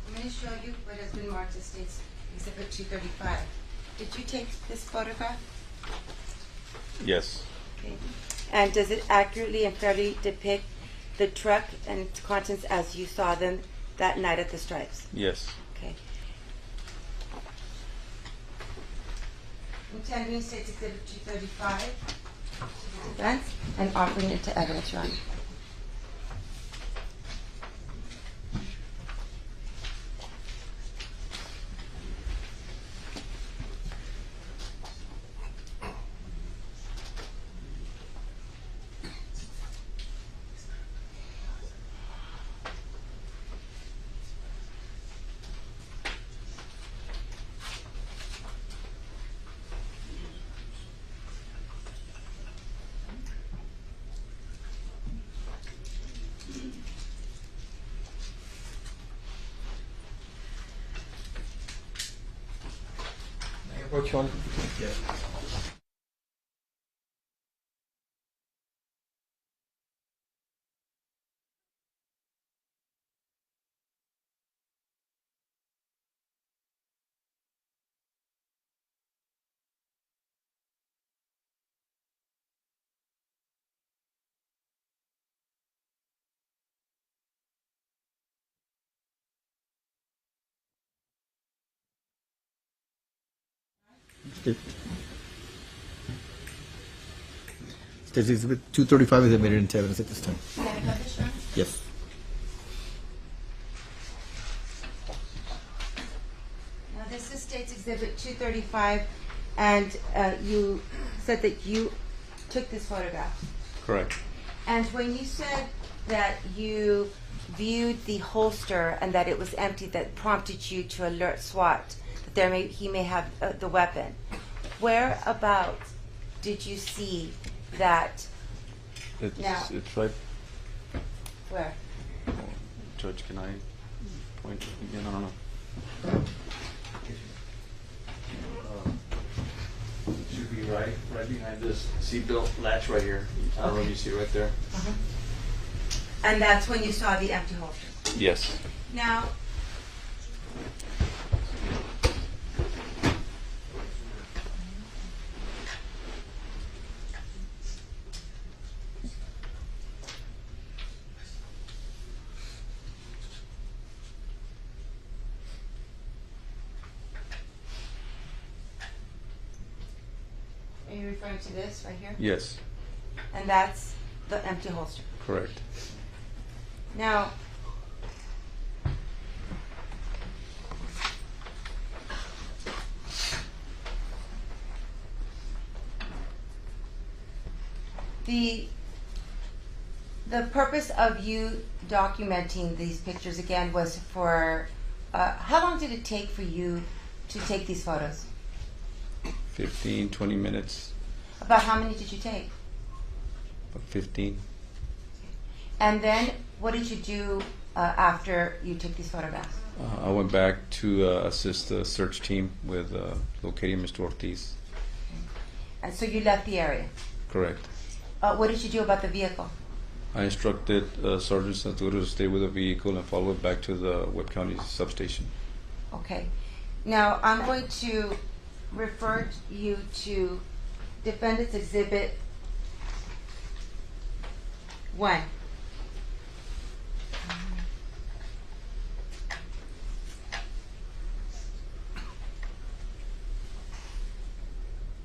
I'm going to show you what has been marked as State's Exhibit 235. Did you take this photograph? Yes. Okay. And does it accurately and fairly depict the truck and its contents as you saw them that night at the Stripes? Yes. Okay. Intending State's Exhibit 235 to the defense and offering it to evidence, Your Honor. Which one? Yes. State's Exhibit 235 is admitted into evidence at this time. Yes. Now, this is State's Exhibit 235, and you said that you took this photograph. Correct. And when you said that you viewed the holster and that it was empty, that prompted you to alert SWAT that he may have the weapon, whereabouts did you see that? Now- It's right. Where? Judge, can I point again? I don't know. Should be right behind this seatbelt latch right here. I don't know if you see it right there. And that's when you saw the empty holster. Yes. Now, are you referring to this right here? Yes. And that's the empty holster. Correct. Now, the purpose of you documenting these pictures again was for how long did it take for you to take these photos? 15, 20 minutes. About how many did you take? About 15. And then what did you do after you took these photographs? I went back to assist the search team with locating Mr. Ortiz. And so you left the area. Correct. What did you do about the vehicle? I instructed Sergeant Santoro to stay with the vehicle and follow it back to the Webb County substation. Okay. Now I'm going to refer you to Defendant's Exhibit 1.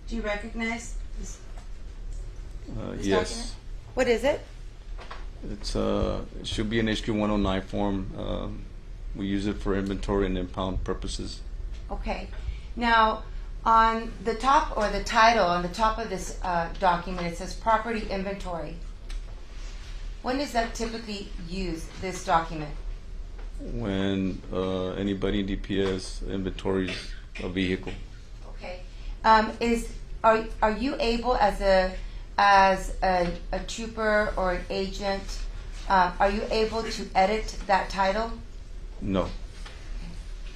Do you recognize this? This Yes. document? What is it? It's it should be an HQ 109 form. We use it for inventory and impound purposes. Okay. Now, on the top, or the title on the top of this document, it says property inventory. When does that typically use this document? When anybody in DPS inventories a vehicle. Okay. Are you able, as a trooper or an agent, are you able to edit that title? No.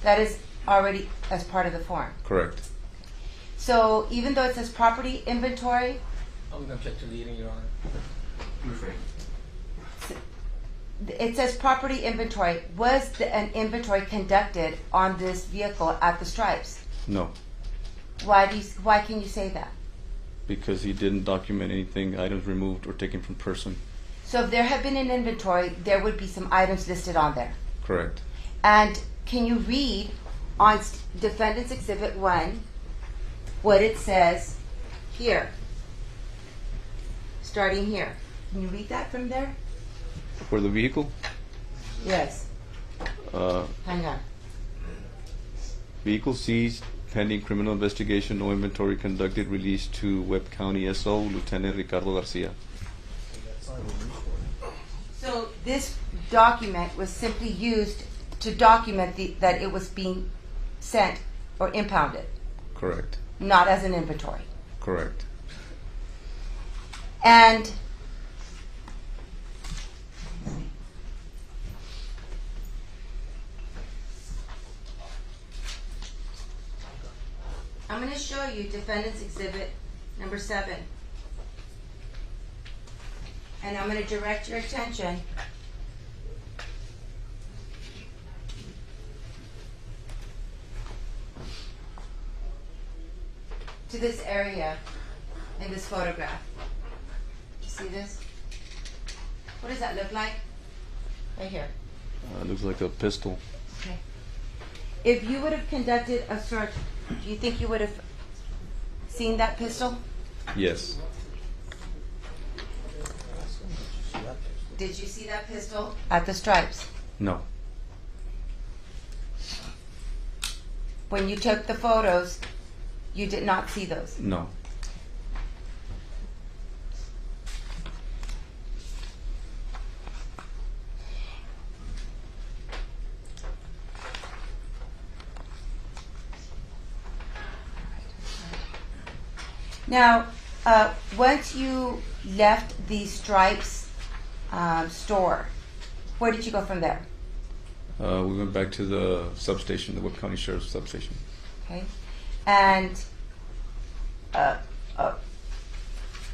That is already as part of the form. Correct. So even though it says property inventory, I'm going to check the leading, Your Honor. it says property inventory. Was an inventory conducted on this vehicle at the Stripes? No. Why can you say that? Because he didn't document anything, items removed or taken from person. So if there had been an inventory, there would be some items listed on there. Correct. And can you read on Defendant's Exhibit 1 what it says here? Starting here. Can you read that from there? For the vehicle? Yes. Hang on. Vehicle seized, pending criminal investigation, no inventory conducted, released to Webb County SO, Lieutenant Ricardo Garcia. So this document was simply used to document that it was being sent or impounded, Correct. not as an inventory. Correct. And I'm going to show you Defendant's Exhibit number 7. And I'm going to direct your attention to this area in this photograph. You see this? What does that look like? Right here. It looks like a pistol. Okay. If you would have conducted a search, do you think you would have seen that pistol? Yes. Did you see that pistol at the Stripes? No. When you took the photos, you did not see those? No. Now, once you left the Stripes store, where did you go from there? We went back to the substation, the Webb County Sheriff's substation. Okay. And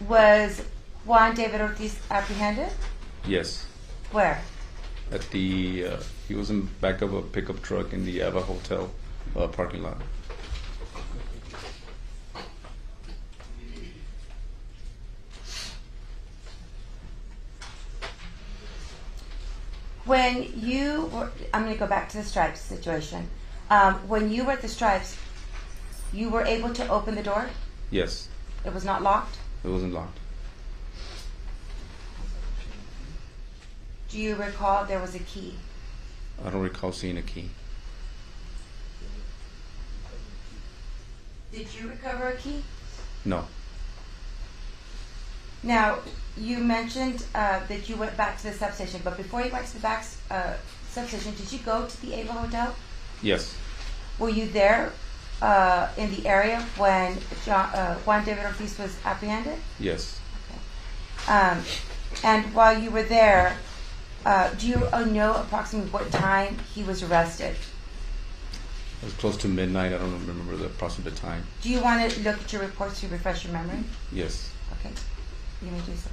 was Juan David Ortiz apprehended? Yes. Where? At the, he was in back of a pickup truck in the Ava Hotel parking lot. When you were, I'm going to go back to the Stripes situation. When you were at the Stripes, you were able to open the door? Yes. It was not locked? It wasn't locked. Do you recall there was a key? I don't recall seeing a key. Did you recover a key? No. Now, you mentioned that you went back to the substation, but before you went to the back substation, did you go to the Ava Hotel? Yes. Were you there in the area when Juan David Ortiz was apprehended? Yes. Okay. And while you were there, do you know approximately what time he was arrested? It was close to midnight. I don't remember the approximate time. Do you want to look at your reports to refresh your memory? Yes. Okay. You may do so.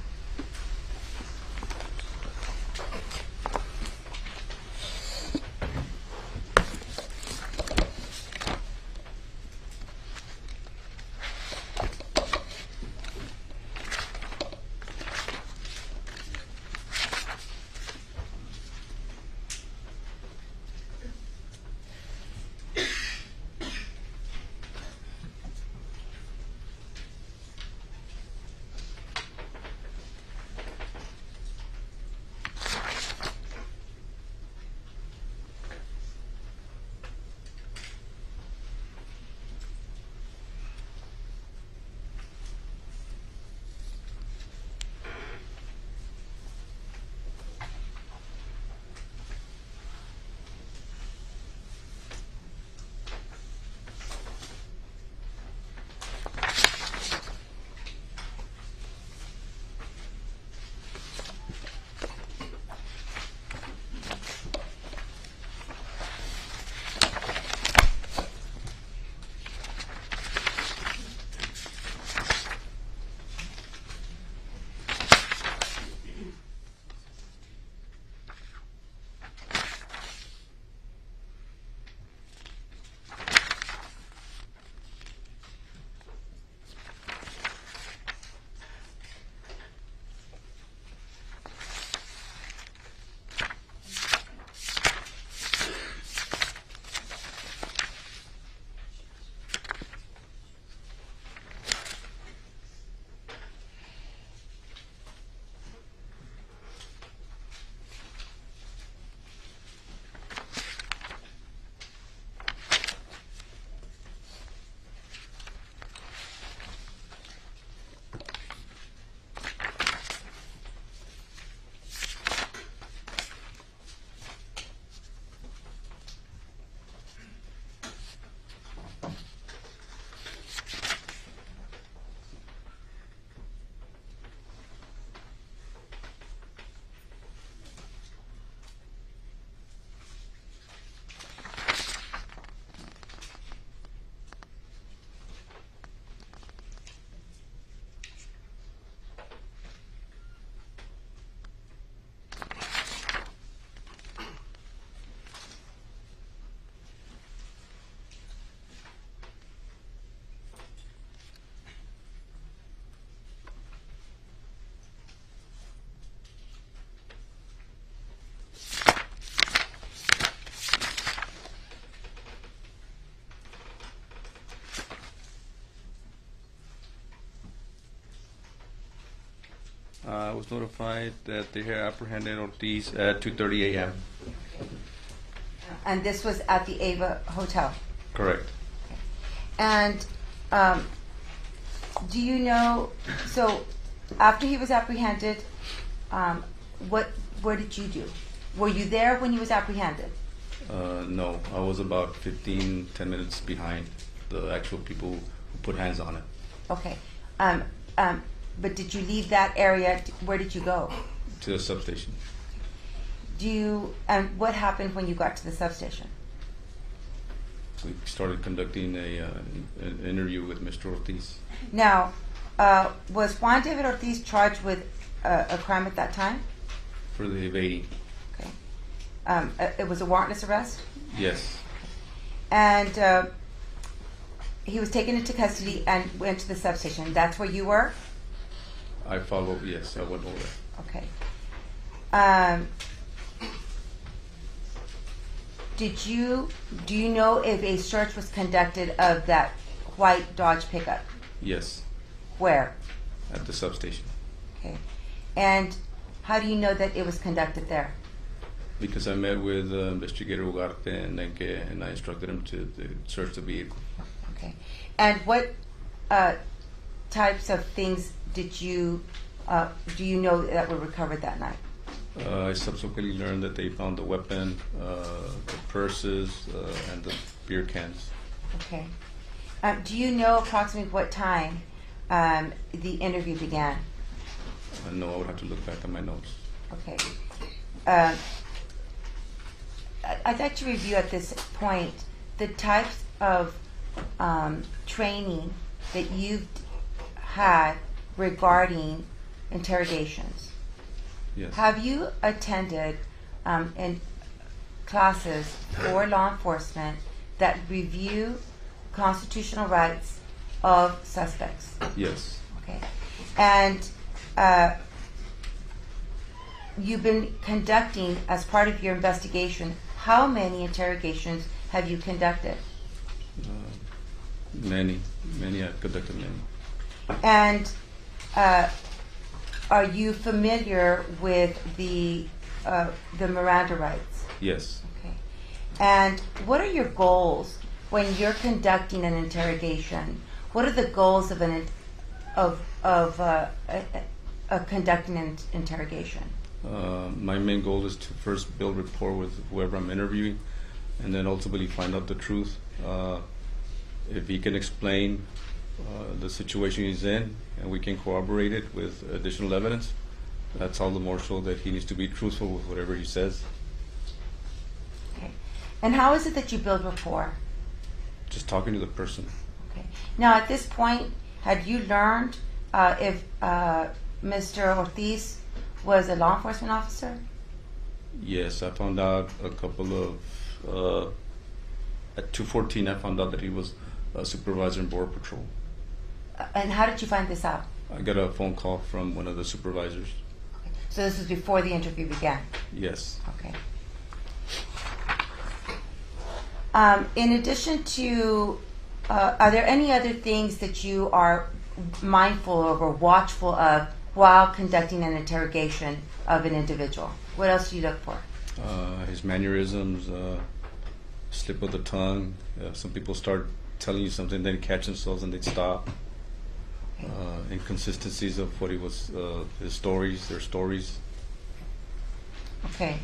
was notified that they had apprehended Ortiz at 2:30 a.m. And this was at the Ava Hotel. Correct. And do you know, so after he was apprehended, what did you do? Were you there when he was apprehended? No, I was about 10 minutes behind the actual people who put hands on it. Okay. But did you leave that area? Where did you go? To the substation. And what happened when you got to the substation? We started conducting an interview with Mr. Ortiz. Now, was Juan David Ortiz charged with a crime at that time? For the evading. Okay. It was a warrantless arrest? Yes. And he was taken into custody and went to the substation. That's where you were? I followed, yes, I went over there. Okay. Do you know if a search was conducted of that white Dodge pickup? Yes. Where? At the substation. Okay. And how do you know that it was conducted there? Because I met with Investigator Ugarte and I instructed him to search the vehicle. Okay. And what types of things do you know that were recovered that night? I subsequently learned that they found the weapon, the purses, and the beer cans. Okay. Do you know approximately what time the interview began? No, I would have to look back at my notes. Okay. I'd like to review at this point the types of training that you've had regarding interrogations. Yes. Have you attended in classes for law enforcement that review constitutional rights of suspects? Yes. Okay. And you've been conducting, as part of your investigation, how many interrogations have you conducted? Many. I've conducted many. And are you familiar with the Miranda rights? Yes. Okay. And what are your goals when you're conducting an interrogation? What are the goals of conducting an interrogation? My main goal is to first build rapport with whoever I'm interviewing, and then ultimately find out the truth. If he can explain the situation he's in, and we can corroborate it with additional evidence, that's all the more so that he needs to be truthful with whatever he says. Okay. And how is it that you build rapport? Just talking to the person. Okay. Now, at this point, have you learned if Mr. Ortiz was a law enforcement officer? Yes, I found out a couple of, at 2:14, I found out that he was a supervisor in Border Patrol. And how did you find this out? I got a phone call from one of the supervisors. Okay. So this was before the interview began? Yes. Okay. In addition to, are there any other things that you are mindful of or watchful of while conducting an interrogation of an individual? What else do you look for? His mannerisms, slip of the tongue. Some people start telling you something, then catch themselves and they'd stop. Inconsistencies of what he was, his stories, their stories. Okay.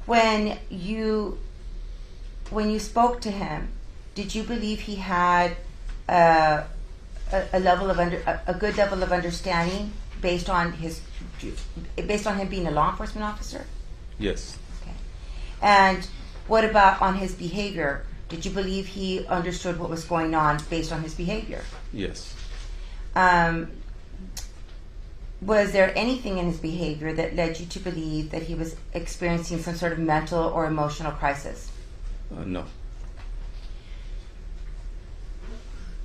When you spoke to him, did you believe he had a level of a good level of understanding based on him being a law enforcement officer? Yes. Okay. And what about on his behavior? Did you believe he understood what was going on based on his behavior? Yes. Was there anything in his behavior that led you to believe that he was experiencing some sort of mental or emotional crisis? No.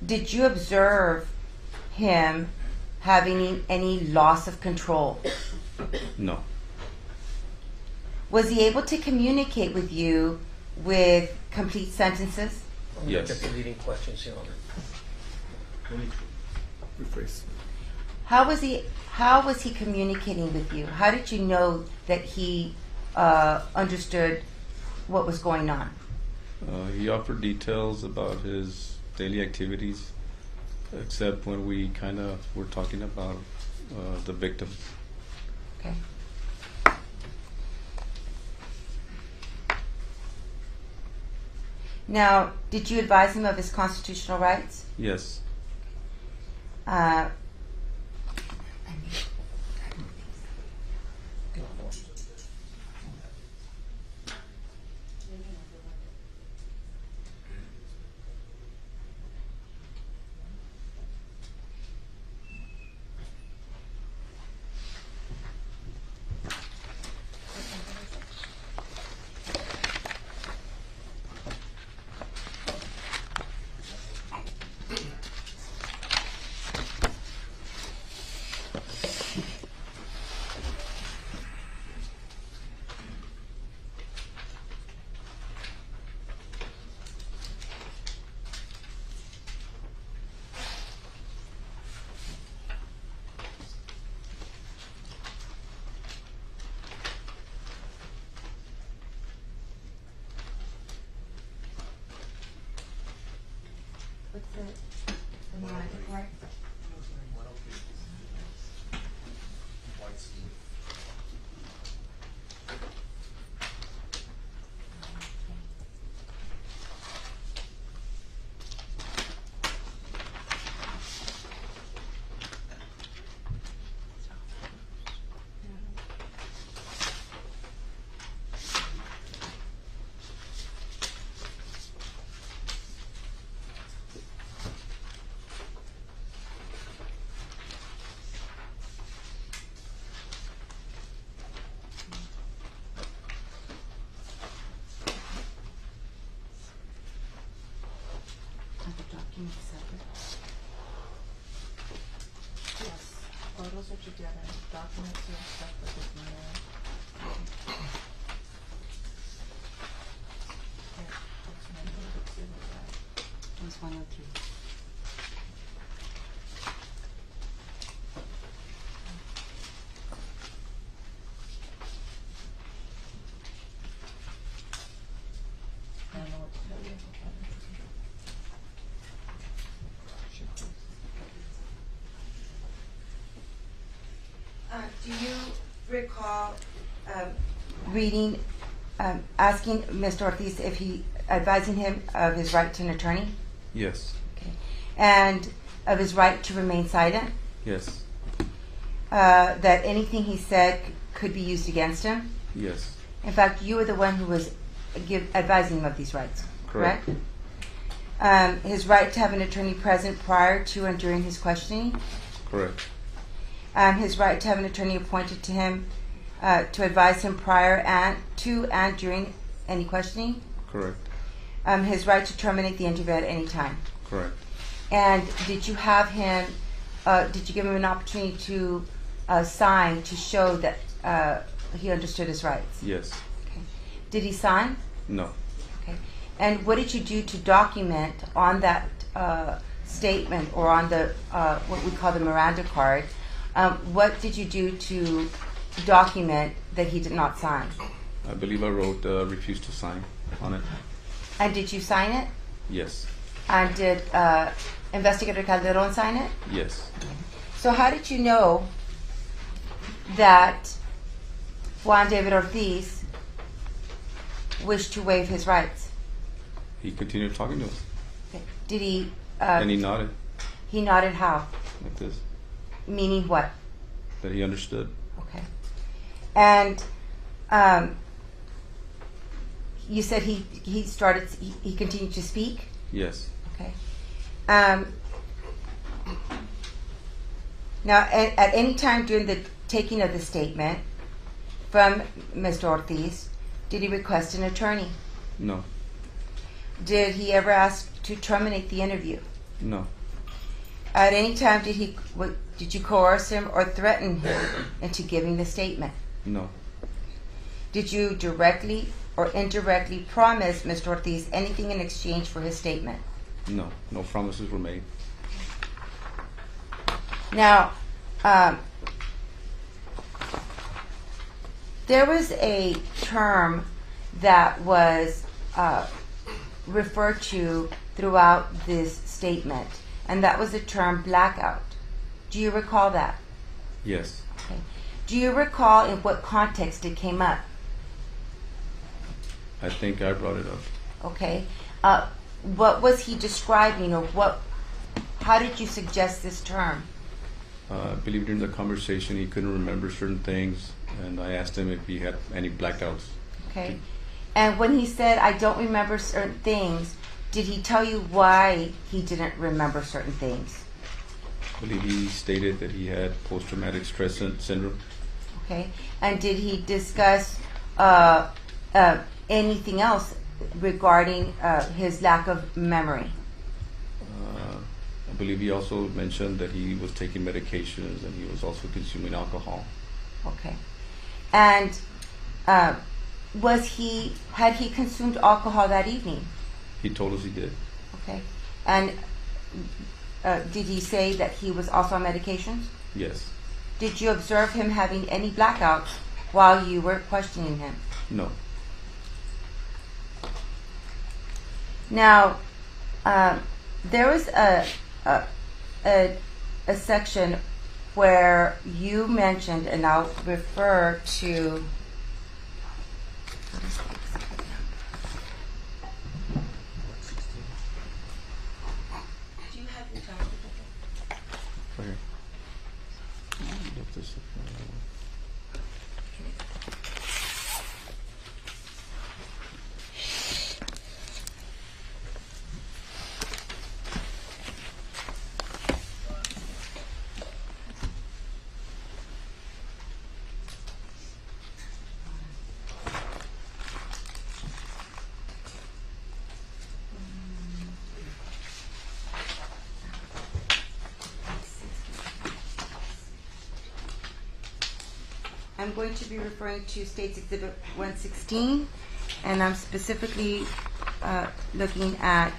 Did you observe him having any loss of control? No. Was he able to communicate with you with complete sentences? Just leading questions, Your Honor. rephrase. How was he communicating with you? How did you know that he understood what was going on? He offered details about his daily activities, except when we kind of were talking about the victim. Okay. Now, did you advise him of his constitutional rights? Yes. What's the Miranda part? Yes, photos are together, documents are separate with me. It's 103. I don't know what to tell you. Do you recall reading, asking Mr. Ortiz if he, advising him of his right to an attorney? Yes. Okay. And of his right to remain silent? Yes. That anything he said could be used against him? Yes. In fact, you were the one who was advising him of these rights, correct? His right to have an attorney present prior to and during his questioning? Correct. His right to have an attorney appointed to him to advise him prior and to and during any questioning? Correct. His right to terminate the interview at any time? Correct. And did you have him, did you give him an opportunity to sign to show that he understood his rights? Yes. Okay. Did he sign? No. Okay. And what did you do to document on that statement or on the what we call the Miranda card? What did you do to document that he did not sign? I believe I wrote refuse to sign on it. And did you sign it? Yes. And did Investigator Calderon sign it? Yes. So how did you know that Juan David Ortiz wished to waive his rights? He continued talking to us. Okay. Did he? And he nodded. He nodded how? Like this. Meaning what? That he understood. Okay. And you said he continued to speak? Yes. Okay. Now, at any time during the taking of the statement from Mr. Ortiz, did he request an attorney? No. Did he ever ask to terminate the interview? No. At any time did you coerce him or threaten him into giving the statement? No. Did you directly or indirectly promise Mr. Ortiz anything in exchange for his statement? No. No promises were made. Now, there was a term that was referred to throughout this statement, and that was the term blackout. Do you recall that? Yes. Okay. Do you recall in what context it came up? I think I brought it up. Okay. What was he describing, or how did you suggest this term? I believe during the conversation he couldn't remember certain things, and I asked him if he had any blackouts. Okay. And when he said, I don't remember certain things, did he tell you why he didn't remember certain things? I believe he stated that he had post-traumatic stress syndrome. Okay. And did he discuss anything else regarding his lack of memory? I believe he also mentioned that he was taking medications and he was also consuming alcohol. Okay. And had he consumed alcohol that evening? He told us he did. Okay. And did he say that he was also on medications? Yes. Did you observe him having any blackouts while you were questioning him? No. Now, there was a section where you mentioned, and I'll refer to. Do you have your document? Right here. Look this up. I'm going to be referring to State's Exhibit 116, and I'm specifically looking at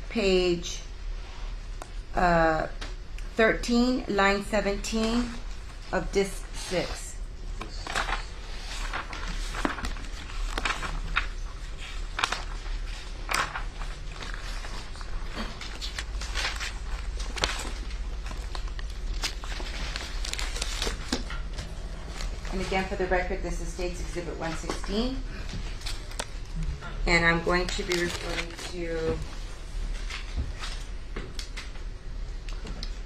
page 13, line 17 of Disc 6. And again, for the record, this is State's Exhibit 116. And I'm going to be referring to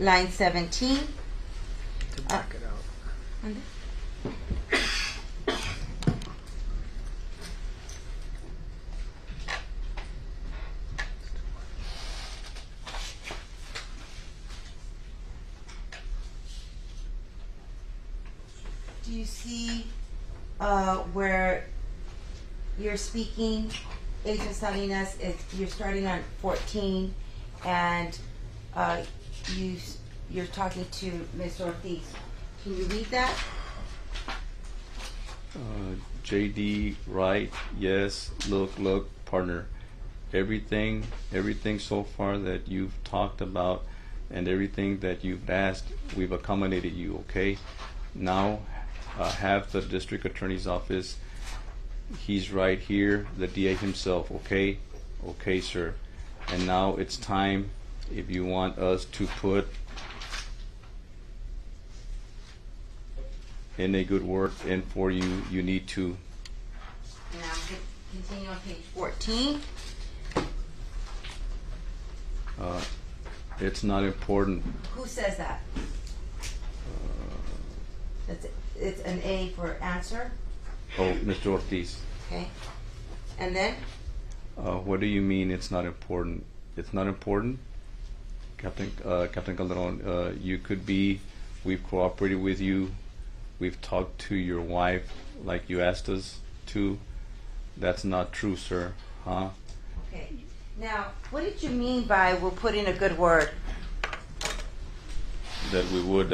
line 17. To back it out. Do you see where you're speaking, Agent Salinas, you're starting on 14, and you're talking to Ms. Ortiz. Can you read that? JD, right, yes, look, partner. Everything so far that you've talked about and everything that you've asked, we've accommodated you, okay? Now, have the district attorney's office, he's right here, the DA himself, okay? Okay, sir. And now it's time, if you want us to put in a good word in for you, you need to. Now, continue on page 14. It's not important. Who says that? It's an A for answer. Oh, Mr. Ortiz. Okay. And then? What do you mean it's not important? It's not important? Captain Calderon, you could be, we've cooperated with you, we've talked to your wife like you asked us to. That's not true, sir, huh? Okay. Now, what did you mean by we'll put in a good word? That we would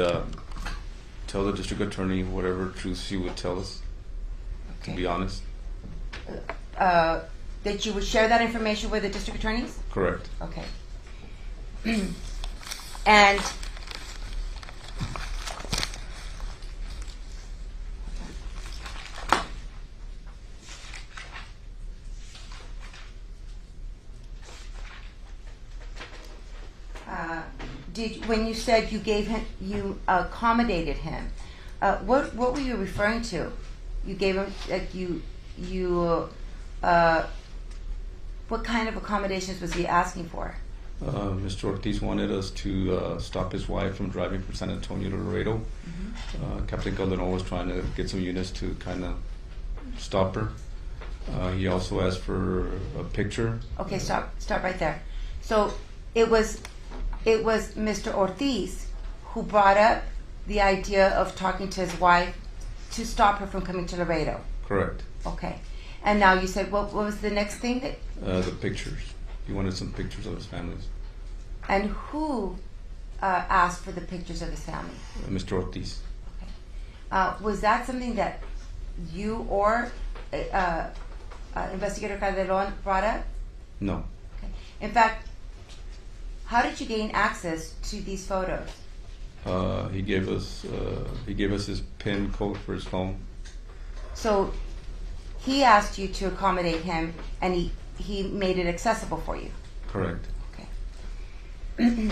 tell the district attorney whatever truth she would tell us, Okay. to be honest. That you would share that information with the district attorneys? Correct. Okay. And when you said you gave him, you accommodated him, what were you referring to? You gave him, like, what kind of accommodations was he asking for? Mr. Ortiz wanted us to stop his wife from driving from San Antonio to Laredo. Captain Calderon was trying to get some units to kind of stop her. He also asked for a picture. Okay, stop right there. So it was Mr. Ortiz who brought up the idea of talking to his wife to stop her from coming to Laredo. Correct. Okay. And now you said, what was the next thing that? The pictures. He wanted some pictures of his families. And who asked for the pictures of his family? Mr. Ortiz. Okay. Was that something that you or Investigator Calderon brought up? No. Okay. In fact, how did you gain access to these photos? He gave us his PIN code for his phone. So he asked you to accommodate him, and he made it accessible for you. Correct. Okay.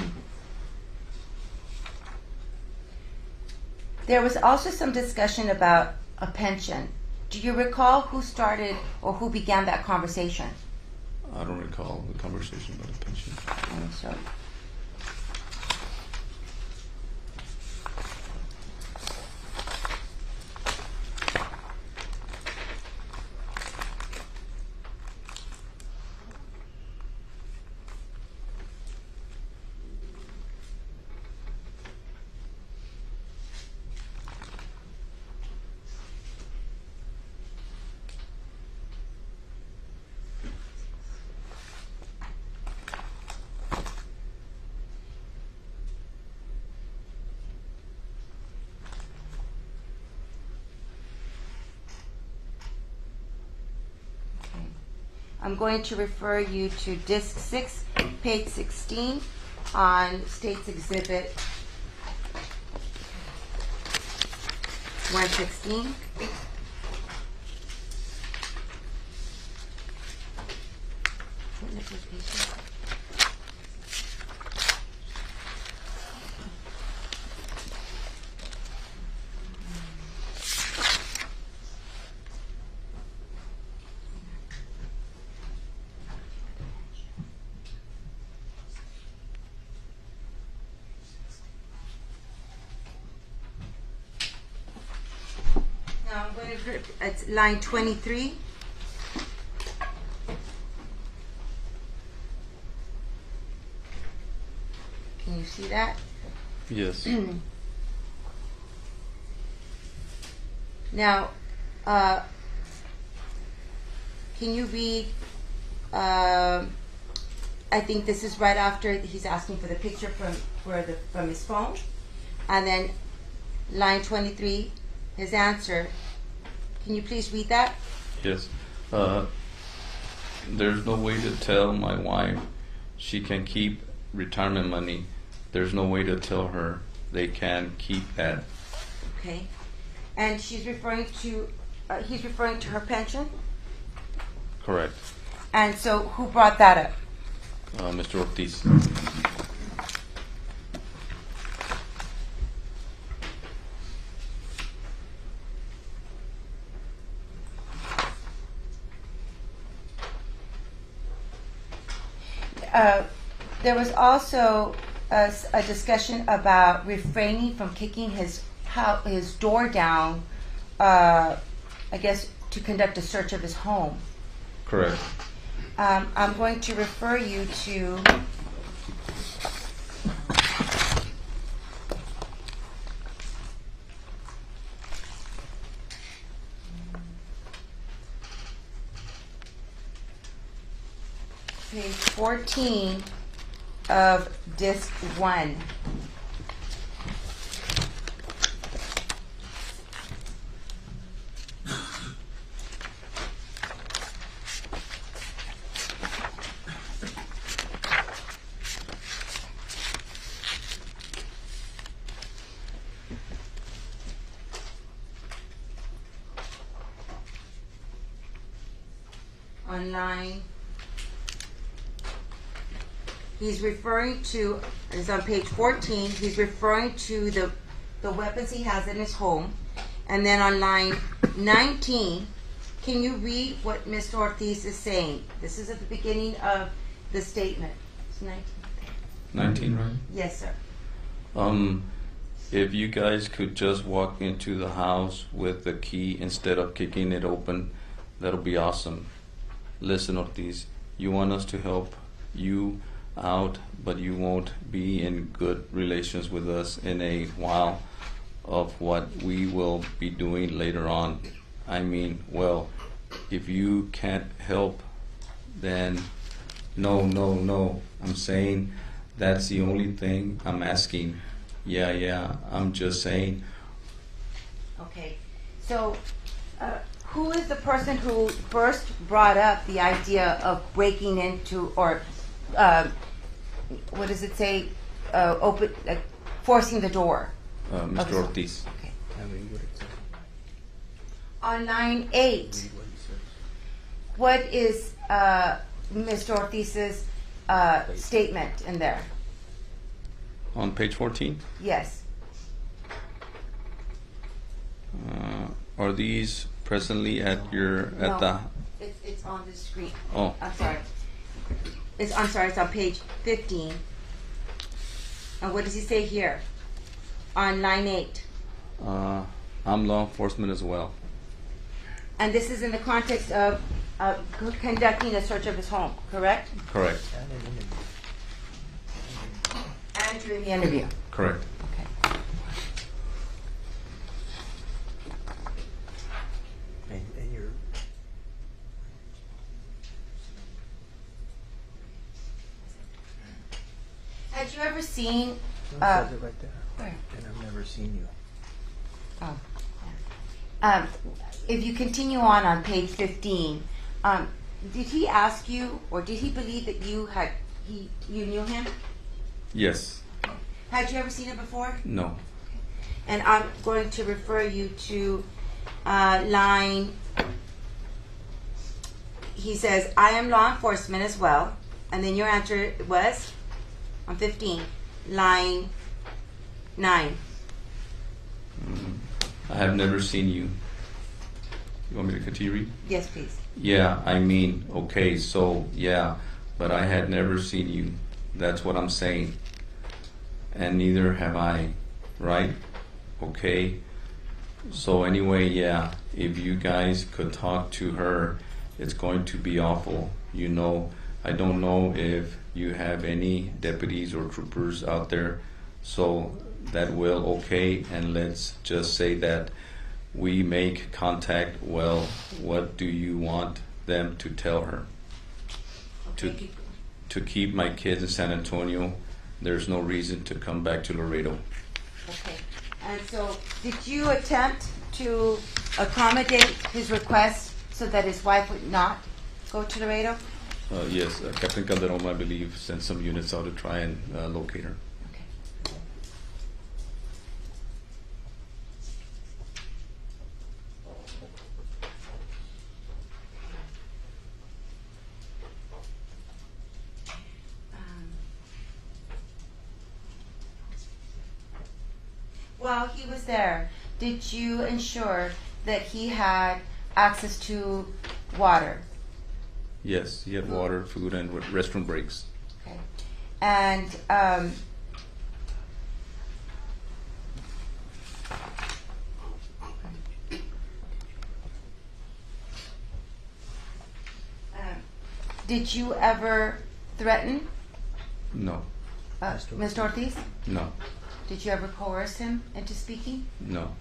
There was also some discussion about a pension. Do you recall who started or who began that conversation? I don't recall the conversation about the pension. So. I'm going to refer you to Disc 6, page 16 on State's Exhibit 116. Now I'm going to, it's line 23. Can you see that? Yes. Now, can you read, I think this is right after he's asking for the picture from his phone, and then line 23, his answer. Can you please read that? Yes. There's no way to tell my wife she can keep retirement money. There's no way to tell her they can keep that. Okay. And she's referring to, he's referring to her pension? Correct. And so who brought that up? Mr. Ortiz. There was also a discussion about refraining from kicking his door down, I guess, to conduct a search of his home. Correct. I'm going to refer you to page 14 of Disc 1. On line he's referring to, it's on page 14, he's referring to the weapons he has in his home. And then on line 19, can you read what Mr. Ortiz is saying? This is at the beginning of the statement. It's 19. 19, right? Yes, sir. If you guys could just walk into the house with the key instead of kicking it open, that'll be awesome. Listen, Ortiz, you want us to help you out, but you won't be in good relations with us in a while of what we will be doing later on. I mean, well, if you can't help, then no. I'm saying that's the only thing I'm asking. Yeah, I'm just saying. Okay. So, who is the person who first brought up the idea of breaking into, or what does it say? Forcing the door. Mr. Ortiz. Okay. On line 8, what is Mr. Ortiz's statement in there? On page 14, Yes. are these presently at your No, the? it's on the screen. Oh. I'm sorry. It's on page 15. And what does he say here? On line 8. I'm law enforcement as well. And this is in the context of conducting a search of his home, correct? Correct. And doing the interview. Correct. Okay. And you're Had you ever seen? it says it right there. Where? And I've never seen you. Oh. If you continue on page 15, did he ask you, or did he believe that you knew him? Yes. Had you ever seen him before? No. And I'm going to refer you to line. He says, "I am law enforcement as well," and then your answer was on 15, line 9. I have never seen you. You want me to continue read? Yes, please. Yeah, I mean, okay, so yeah, but I had never seen you. That's what I'm saying. And neither have I, right? Okay. So anyway, yeah, if you guys could talk to her, it's going to be awful. You know, I don't know if you have any deputies or troopers out there, so that will okay, and let's just say that we make contact. Well, what do you want them to tell her? Okay. To keep my kids in San Antonio. There's no reason to come back to Laredo. Okay. And so, did you attempt to accommodate his request so that his wife would not go to Laredo? Yes, Captain Calderon, I believe, sent some units out to try and locate her. Okay. While he was there, did you ensure that he had access to water? Yes, he had water, food, and restroom breaks. Okay. And did you ever threaten No. Mr. Ortiz? No. Did you ever coerce him into speaking? No.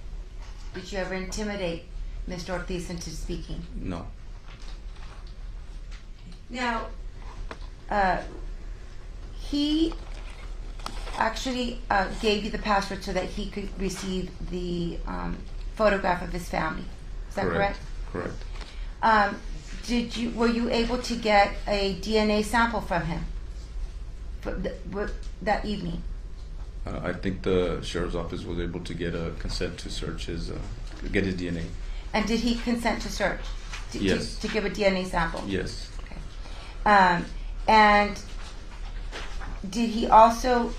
Did you ever intimidate Mr. Ortiz into speaking? No. Now, he actually gave you the password so that he could receive the photograph of his family. Is that correct? Correct. Were you able to get a DNA sample from him that evening? I think the sheriff's office was able to get a consent to search get his DNA. And did he consent to search? Yes. To give a DNA sample? Yes. Okay. And did he also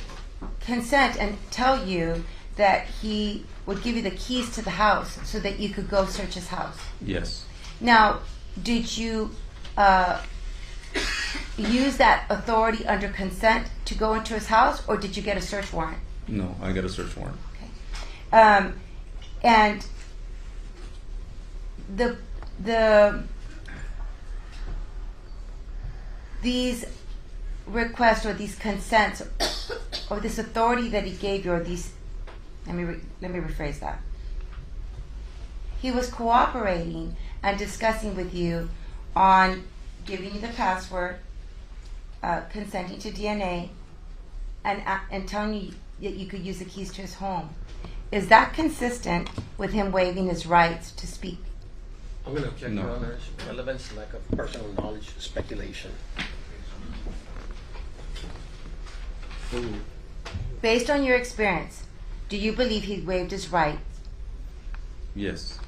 consent and tell you that he would give you the keys to the house so that you could go search his house? Yes. Now, did you use that authority under consent to go into his house, or did you get a search warrant? No, I got a search warrant. And these requests or these consents or this authority that he gave you, or these, let me rephrase that. He was cooperating and discussing with you on giving you the password, consenting to DNA, and telling you that you could use the keys to his home. Is that consistent with him waiving his rights to speak? I'm going to object, No. Your Honor. Relevance, lack of personal knowledge, speculation. Based on your experience, do you believe he waived his rights? Yes.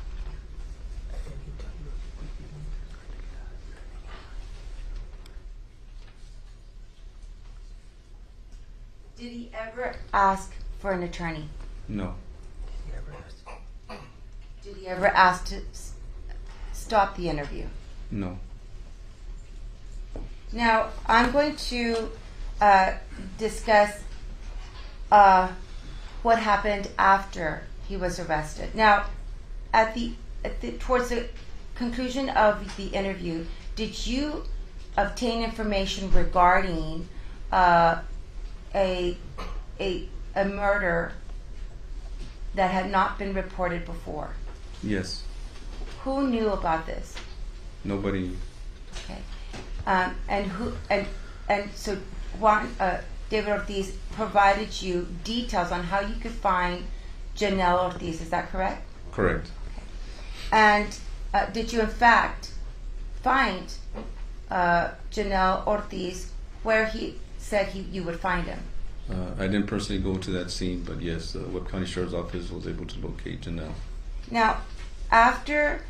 Did he ever ask for an attorney? No. Did he ever ask to stop the interview? No. Now, I'm going to discuss what happened after he was arrested. Now, towards the conclusion of the interview, did you obtain information regarding a murder that had not been reported before? Yes. Who knew about this? Nobody. Okay. And so Juan David Ortiz provided you details on how you could find Janelle Ortiz. Is that correct? Correct. And did you in fact find Janelle Ortiz where he said you would find him? I didn't personally go to that scene, but yes, the Webb County Sheriff's Office was able to locate Janelle. Now, after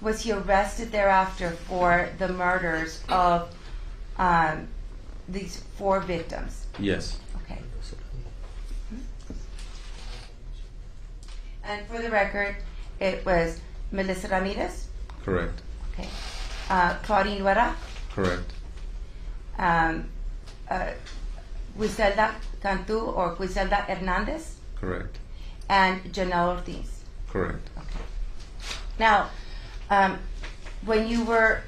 was he arrested thereafter for the murders of these 4 victims? Yes. Okay. And for the record, it was Melissa Ramirez. Correct. Okay. Claudine Nuera. Correct. Griselda Cantu or Griselda Hernandez. Correct. And Janelle Ortiz. Correct. Okay. Now, when you were,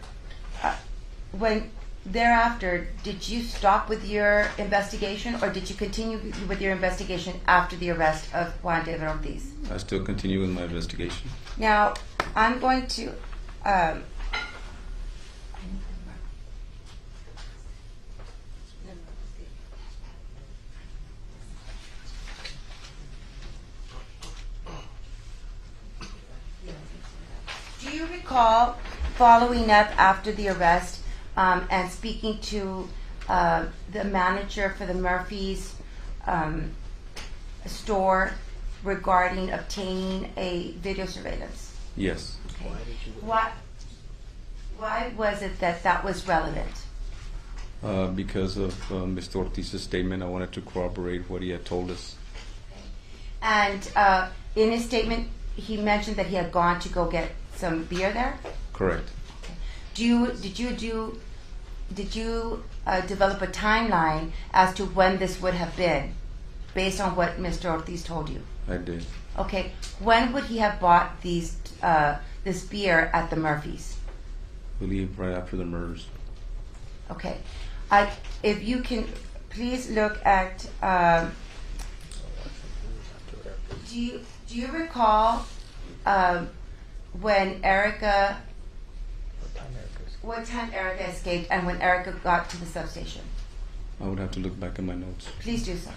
when thereafter, did you stop with your investigation, or did you continue with your investigation after the arrest of Juan David Ortiz? I still continue with my investigation. Now, I'm going to. Do you recall following up after the arrest and speaking to the manager for the Murphy's store regarding obtaining a video surveillance? Yes. Okay. Why was it that was relevant? Because of Mr. Ortiz's statement, I wanted to corroborate what he had told us. And in his statement, he mentioned that he had gone to go get some beer there. Correct. Did you develop a timeline as to when this would have been, based on what Mr. Ortiz told you? I did. Okay. When would he have bought this beer at the Murphy's? I believe right after the murders. Okay. If you can, please look at. Do you recall when Erica? What time Erica escaped and when Erica got to the substation? I would have to look back at my notes. Please do so.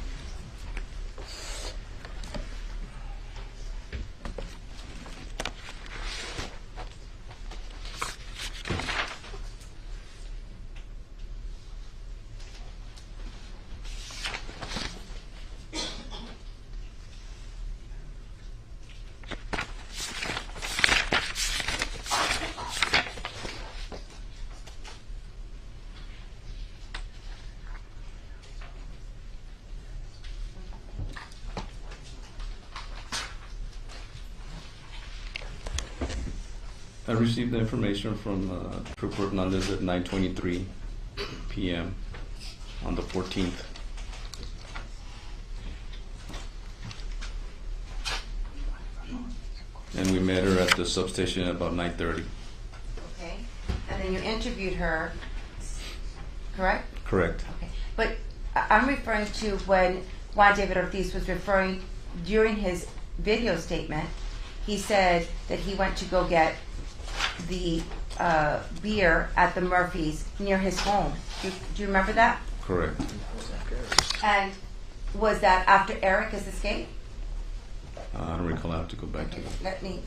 I received the information from Trooper Hernandez at 9:23 p.m. on the 14th. And we met her at the substation at about 9:30. Okay. And then you interviewed her, correct? Correct. Okay. But I'm referring to when Juan David Ortiz was referring during his video statement, he said that he went to go get the beer at the Murphys near his home. Do you remember that? Correct. And was that after Erica's escape? I don't recall. I have to go back to Okay, that. let me.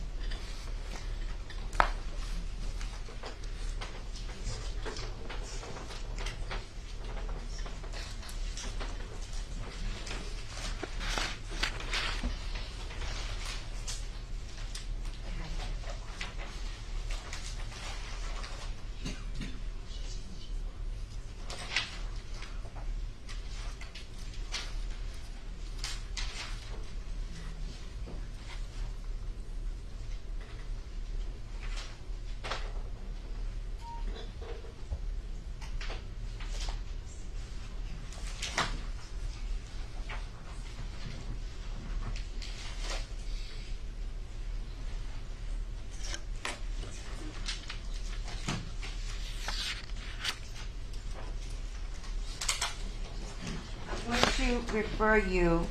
To refer you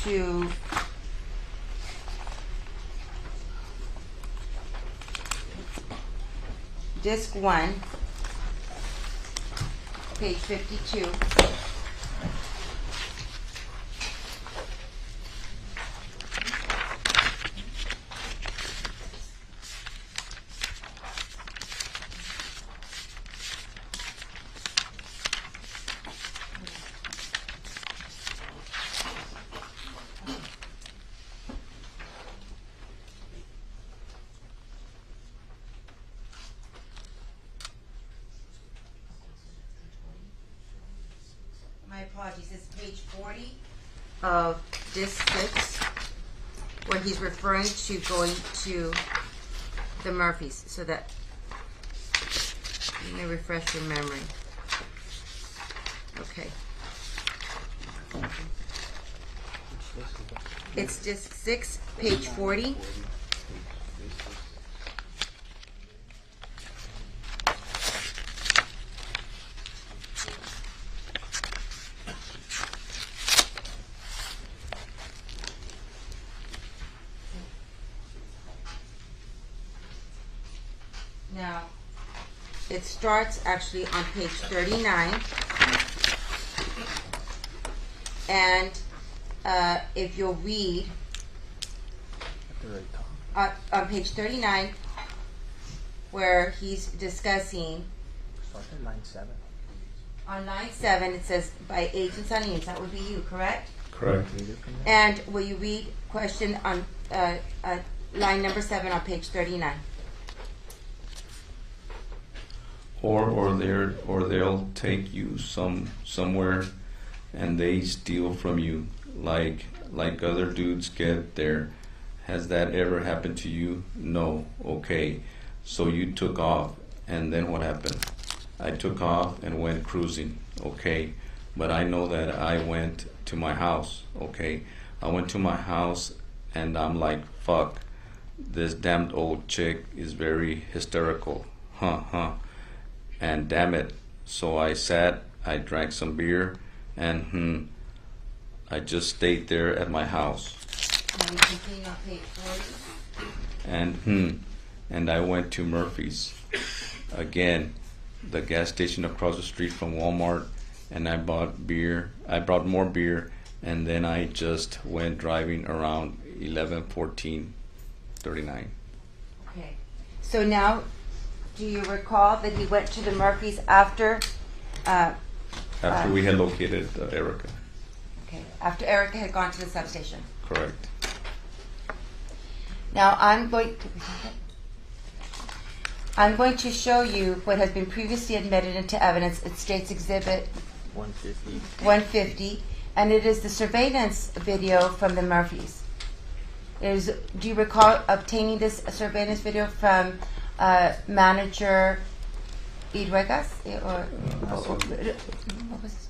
to Disc 1, page 52. My apologies, it's page 40 of Disc 6, where he's referring to going to the Murphys, so that, let me refresh your memory. Okay. It's Disc 6, page 40. Now, it starts actually on page 39, and if you'll read on page 39, where he's discussing, Start at line 7. on line 7 it says by agents on use, that would be you, correct? Correct. And will you read question on line number 7 on page 39? Or they'll take you somewhere and they steal from you like other dudes get there. Has that ever happened to you? No. Okay. So you took off, and then what happened? I took off and went cruising. Okay. But I know that I went to my house. Okay. I went to my house and I'm like, fuck, this damned old chick is very hysterical. And damn it. So I sat, I drank some beer, and I just stayed there at my house. And you continue on page 40. And I went to Murphy's again, the gas station across the street from Walmart, and I bought beer. I brought more beer, and then I just went driving around 11:14:39. Okay. So now, do you recall that he went to the Murphys after? After we had located Erica. Okay. After Erica had gone to the substation. Correct. Now I'm going to show you what has been previously admitted into evidence. It states Exhibit 150, and it is the surveillance video from the Murphys. Do you recall obtaining this surveillance video from Manager Idruegas, what was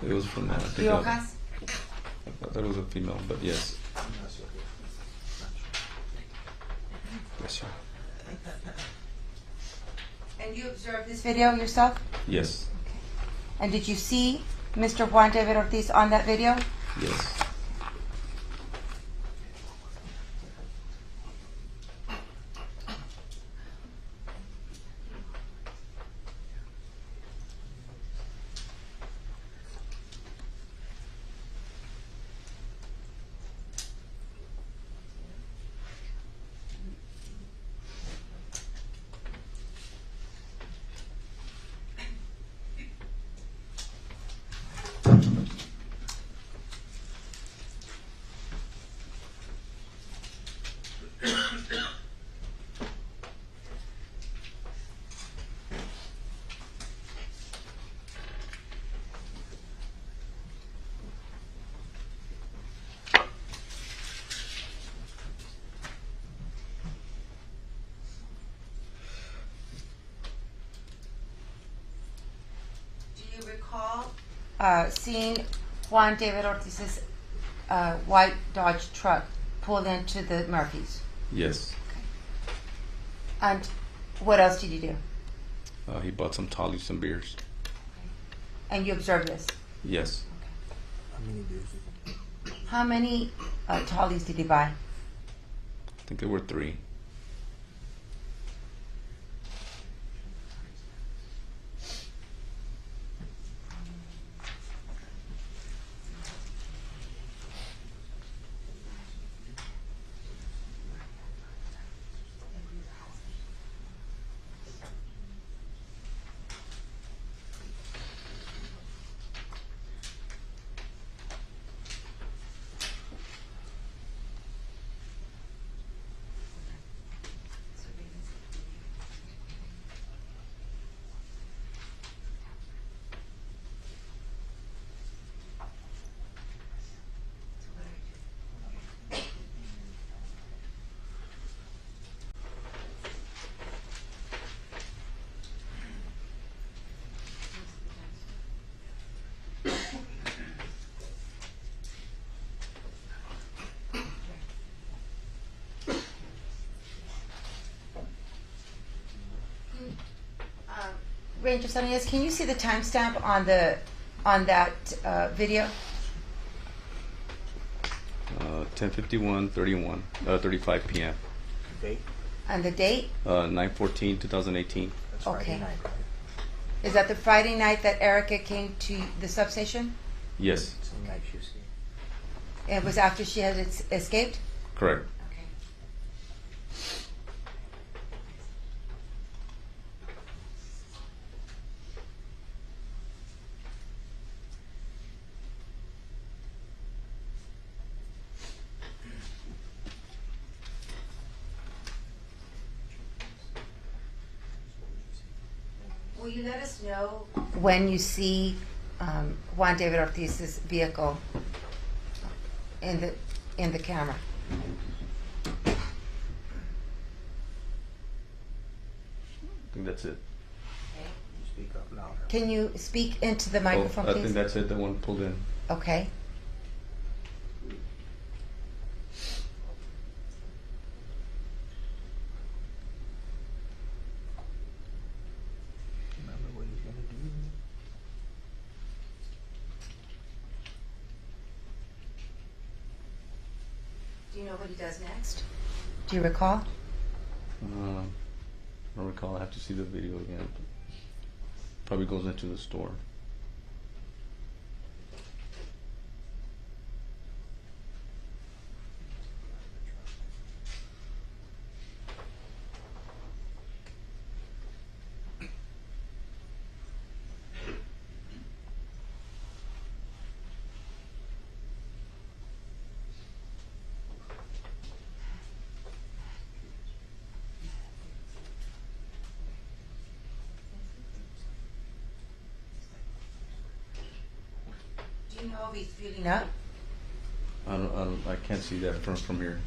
It was from I think Riojas? I thought it was a female, but yes. Yes, sir. And you observed this video yourself? Yes. And did you see Mr. Juan David Ortiz on that video? Yes. Do you recall seeing Juan David Ortiz's white Dodge truck pulled into the Murphys? Yes. And what else did you do? He bought some tollies, some beers. And you observed this? Yes. How many tallies did he buy? I think there were 3. Ranger Sonales, can you see the timestamp on that video? 10:51:35 p.m. And the date? 9/14/2018. Okay. Is that the Friday night that Erica came to the substation? Yes. It was after she had escaped? Correct. Will you let us know when you see Juan David Ortiz's vehicle in the camera? I think that's it. Can you speak into the microphone, I please? think that's it. The one pulled in. Okay. Do you know what he does next? Do you recall? I don't recall. I have to see the video again. Probably goes into the store. Do you know if he's feeling up? I can't see that from here.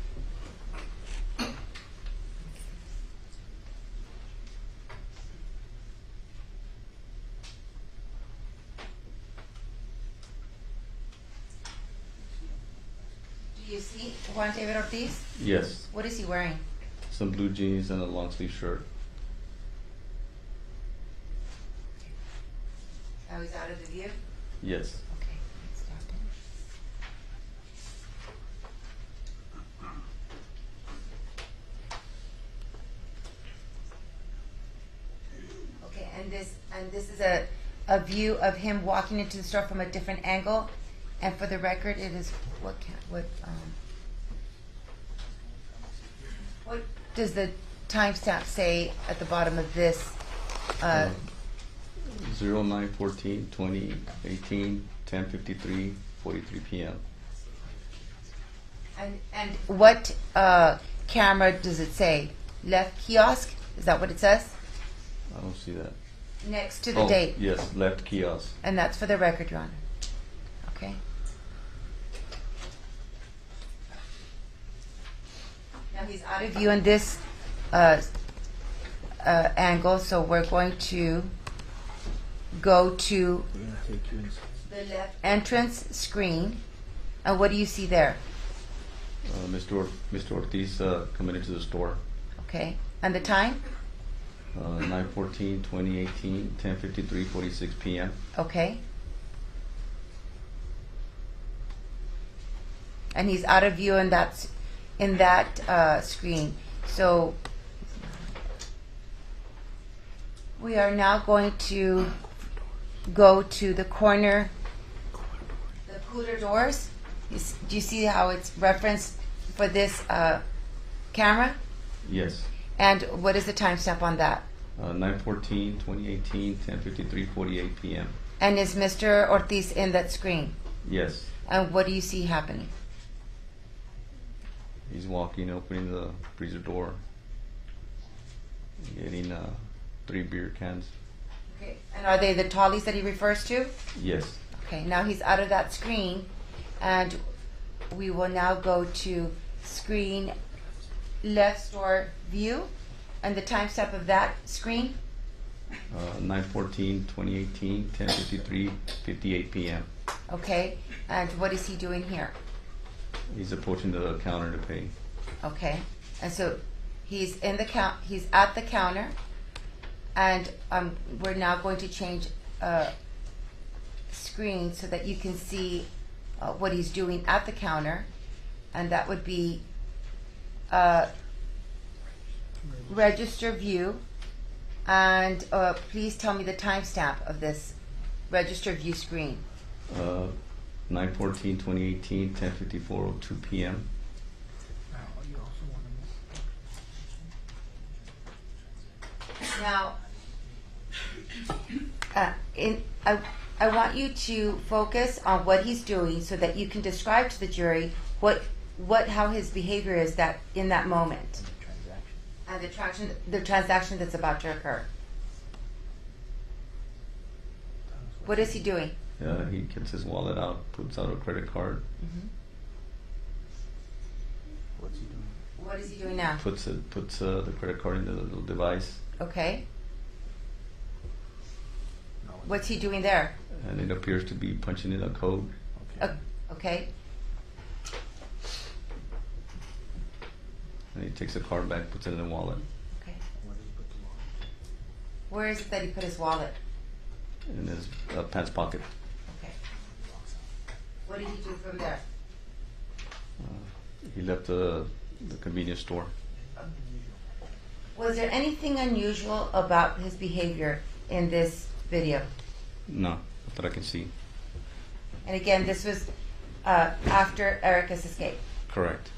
Do you see Juan David Ortiz? Yes. What is he wearing? Some blue jeans and a long sleeve shirt. Oh, he's out of the view? Yes. Okay, stop it. Okay, and this is a view of him walking into the store from a different angle. And for the record, it is what does the timestamp say at the bottom of this? 09/14/2018, 10:53, 43 p.m. And what camera does it say? Left kiosk? Is that what it says? I don't see that. Next to the date. Yes, left kiosk. And that's for the record, Your Honor. Okay. Now he's out of view in this angle, so we're going to go to the left entrance screen. And what do you see there? Mr. Ortiz coming into the store. Okay. And the time? 9/14/2018, 10:53, 46 p.m. Okay. And he's out of view in that screen. So we are now going to go to the corner, the cooler doors. Do you see how it's referenced for this camera? Yes. And what is the timestamp on that? 9/14/2018, 10:53, 48 p.m. And is Mr. Ortiz in that screen? Yes. And what do you see happening? He's walking, opening the freezer door, getting 3 beer cans. Okay. And are they the tallies that he refers to? Yes. Okay, now he's out of that screen, and we will now go to screen left store view, and the timestamp of that screen? 9/14/2018, 10:53, 58 p.m. Okay, and what is he doing here? He's approaching the counter to pay. Okay, and so he's in the he's at the counter, and we're now going to change screen so that you can see what he's doing at the counter, and that would be register view, and please tell me the timestamp of this register view screen. 9/14/2018, 10:54:02 p.m. Now, I want you to focus on what he's doing so that you can describe to the jury how his behavior is that in that moment, and the transaction that's about to occur. What is he doing? He gets his wallet out, puts out a credit card. Mm-hmm. What's he doing? What is he doing now? Puts the credit card into the little device. Okay. What's he doing there? And it appears to be punching in a code. Okay. And he takes the card back, puts it in the wallet. Okay. Where is it that he put his wallet? In his pants pocket. Okay. What did he do from there? He left the convenience store. Was there anything unusual about his behavior in this video? No, not that I can see. And again, this was after Erica's escape. Correct.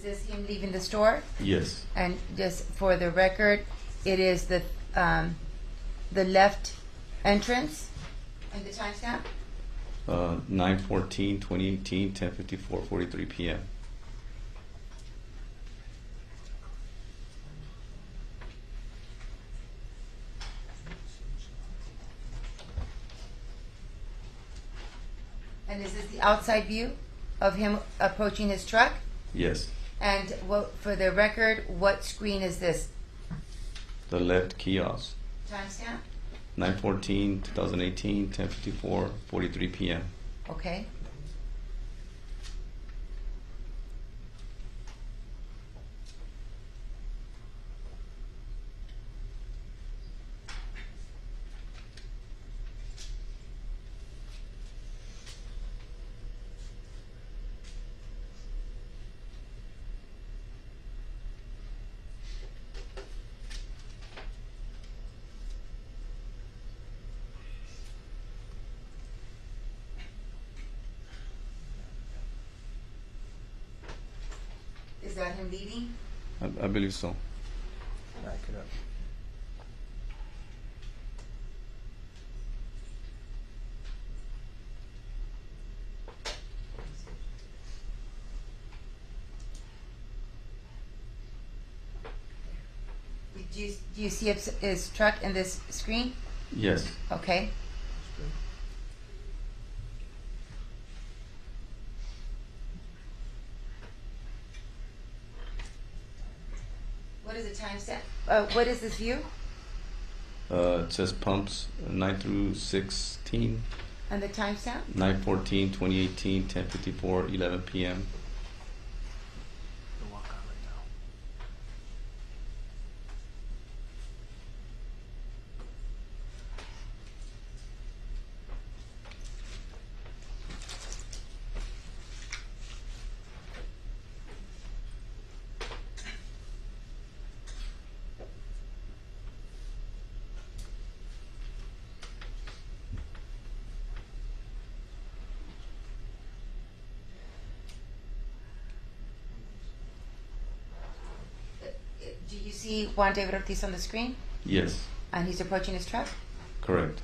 is this him leaving the store? Yes. And just for the record, it is the left entrance and the timestamp? 9/14/2018, 10:54:43 p.m. And is this the outside view of him approaching his truck? Yes. And what, for the record, what screen is this? The left kiosk. Timestamp? 9/14/2018, 10:54:43 p.m. Okay. Is that him leaving? I believe so. Back it up. Do you see his truck in this screen? Yes. Okay. What is the timestamp? What is this view? It says pumps 9-16. And the timestamp? 9/14/2018, 10:54:11 p.m. Do you see Juan David Ortiz on the screen? Yes. And he's approaching his truck? Correct.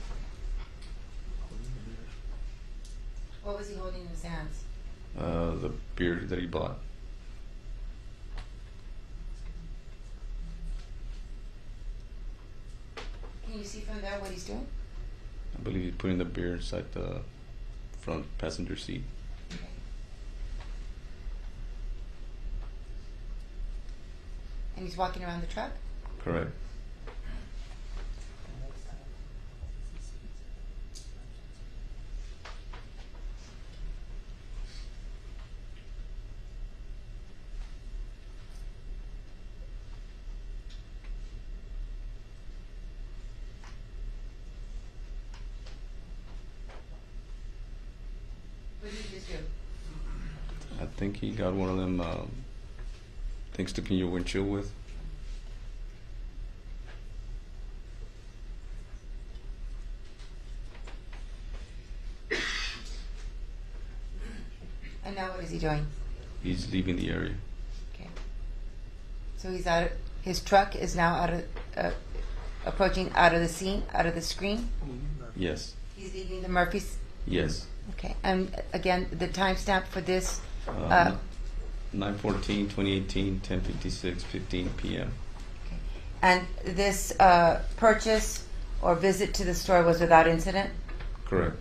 What was he holding in his hands? The beer that he bought. Can you see from there what he's doing? I believe he's putting the beer inside the front passenger seat. Okay. And he's walking around the truck? Correct. What did he just do? I think he got one of them things to clean your windshield with. And now what is he doing? He's leaving the area. Okay. So he's out. His truck is now out of, approaching out of the scene, out of the screen. Yes. He's leaving the Murphys. Yes. Okay. And again, the timestamp for this. 9/14/2018, 10:56:15 p.m. Okay. And this purchase or visit to the store was without incident. Correct.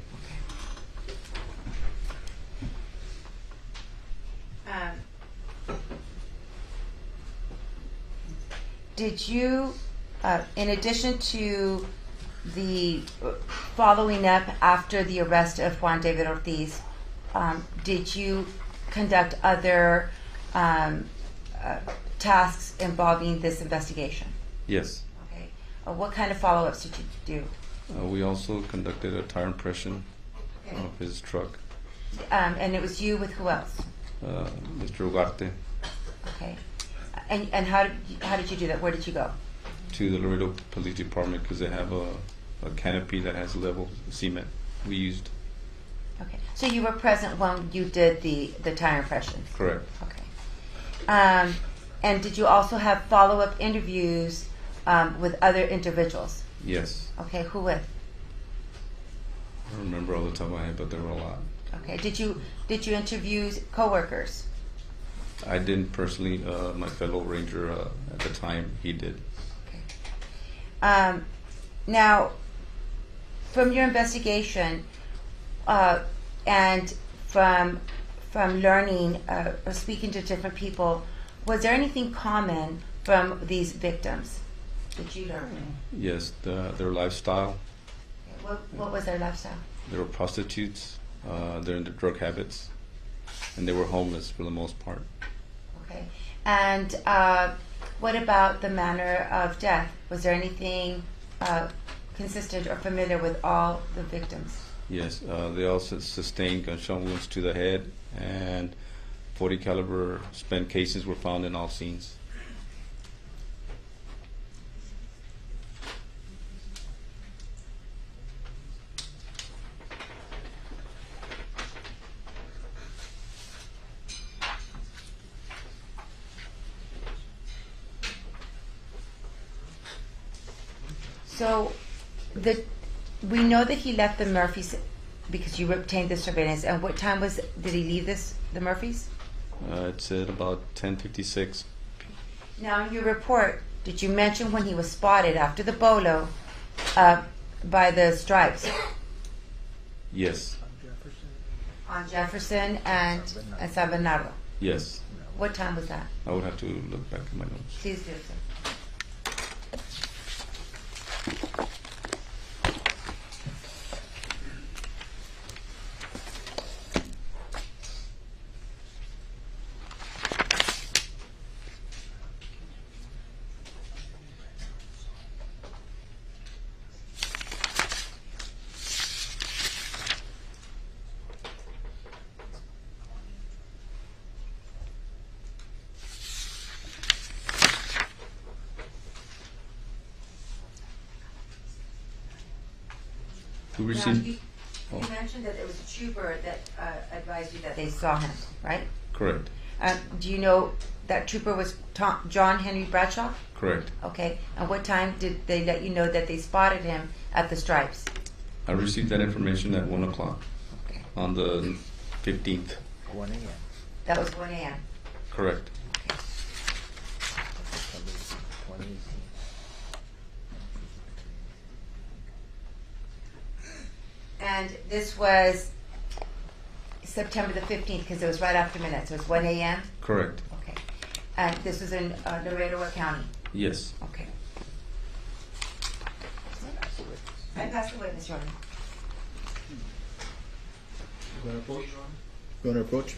Did you, in addition to the following up after the arrest of Juan David Ortiz, did you conduct other tasks involving this investigation? Yes. Okay. What kind of follow-ups did you do? We also conducted a tire impression Okay. of his truck. And it was you with who else? Mr. Ugarte, Okay. And how did you do that? Where did you go? to the Laredo Police Department because they have a canopy that has level cement we used. Okay. So you were present when you did the tire impressions? Correct. Okay. And did you also have follow-up interviews with other individuals? Yes. Okay, who with? I don't remember all the top of my head, but there were a lot. Okay, did you interview coworkers? I didn't personally. My fellow ranger at the time, he did. Now, from your investigation and from learning or speaking to different people, was there anything common from these victims that you learned? Yes, their lifestyle. What was their lifestyle? They were prostitutes. They're into drug habits, and they were homeless for the most part. Okay. And what about the manner of death? Was there anything consistent or familiar with all the victims? Yes, they also sustained gunshot wounds to the head, and 40 caliber spent casings were found in all scenes. So, we know that he left the Murphys because you obtained the surveillance. And what time did he leave the Murphys? It's at about 10:56. Now, in your report, did you mention when he was spotted after the bolo by the stripes? Yes. On Jefferson and San Bernardo? Yes. What time was that? I would have to look back at my notes. Please do, sir. We received. You mentioned that it was a trooper that advised you that they saw him, right? Correct. Do you know that trooper was John Henry Bradshaw? Correct. Okay. And what time did they let you know that they spotted him at the stripes? I received that information at 1 o'clock on the 15th. 1 a.m. That was 1 a.m. Correct. And this was September the 15th because it was right after midnight, so it's 1 a.m.? Correct. Okay. And this was in Laredo County? Yes. Okay. I pass the witness, Your Honor. You want to approach?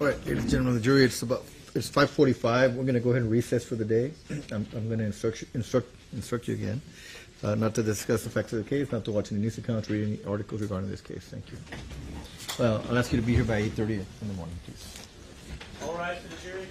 All right, ladies and gentlemen of the jury, it's 5:45. We're going to go ahead and recess for the day. I'm going to instruct you again, not to discuss the facts of the case, not to watch any news accounts, read any articles regarding this case. Thank you. Well, I'll ask you to be here by 8:30 in the morning, please. All right, for the jury.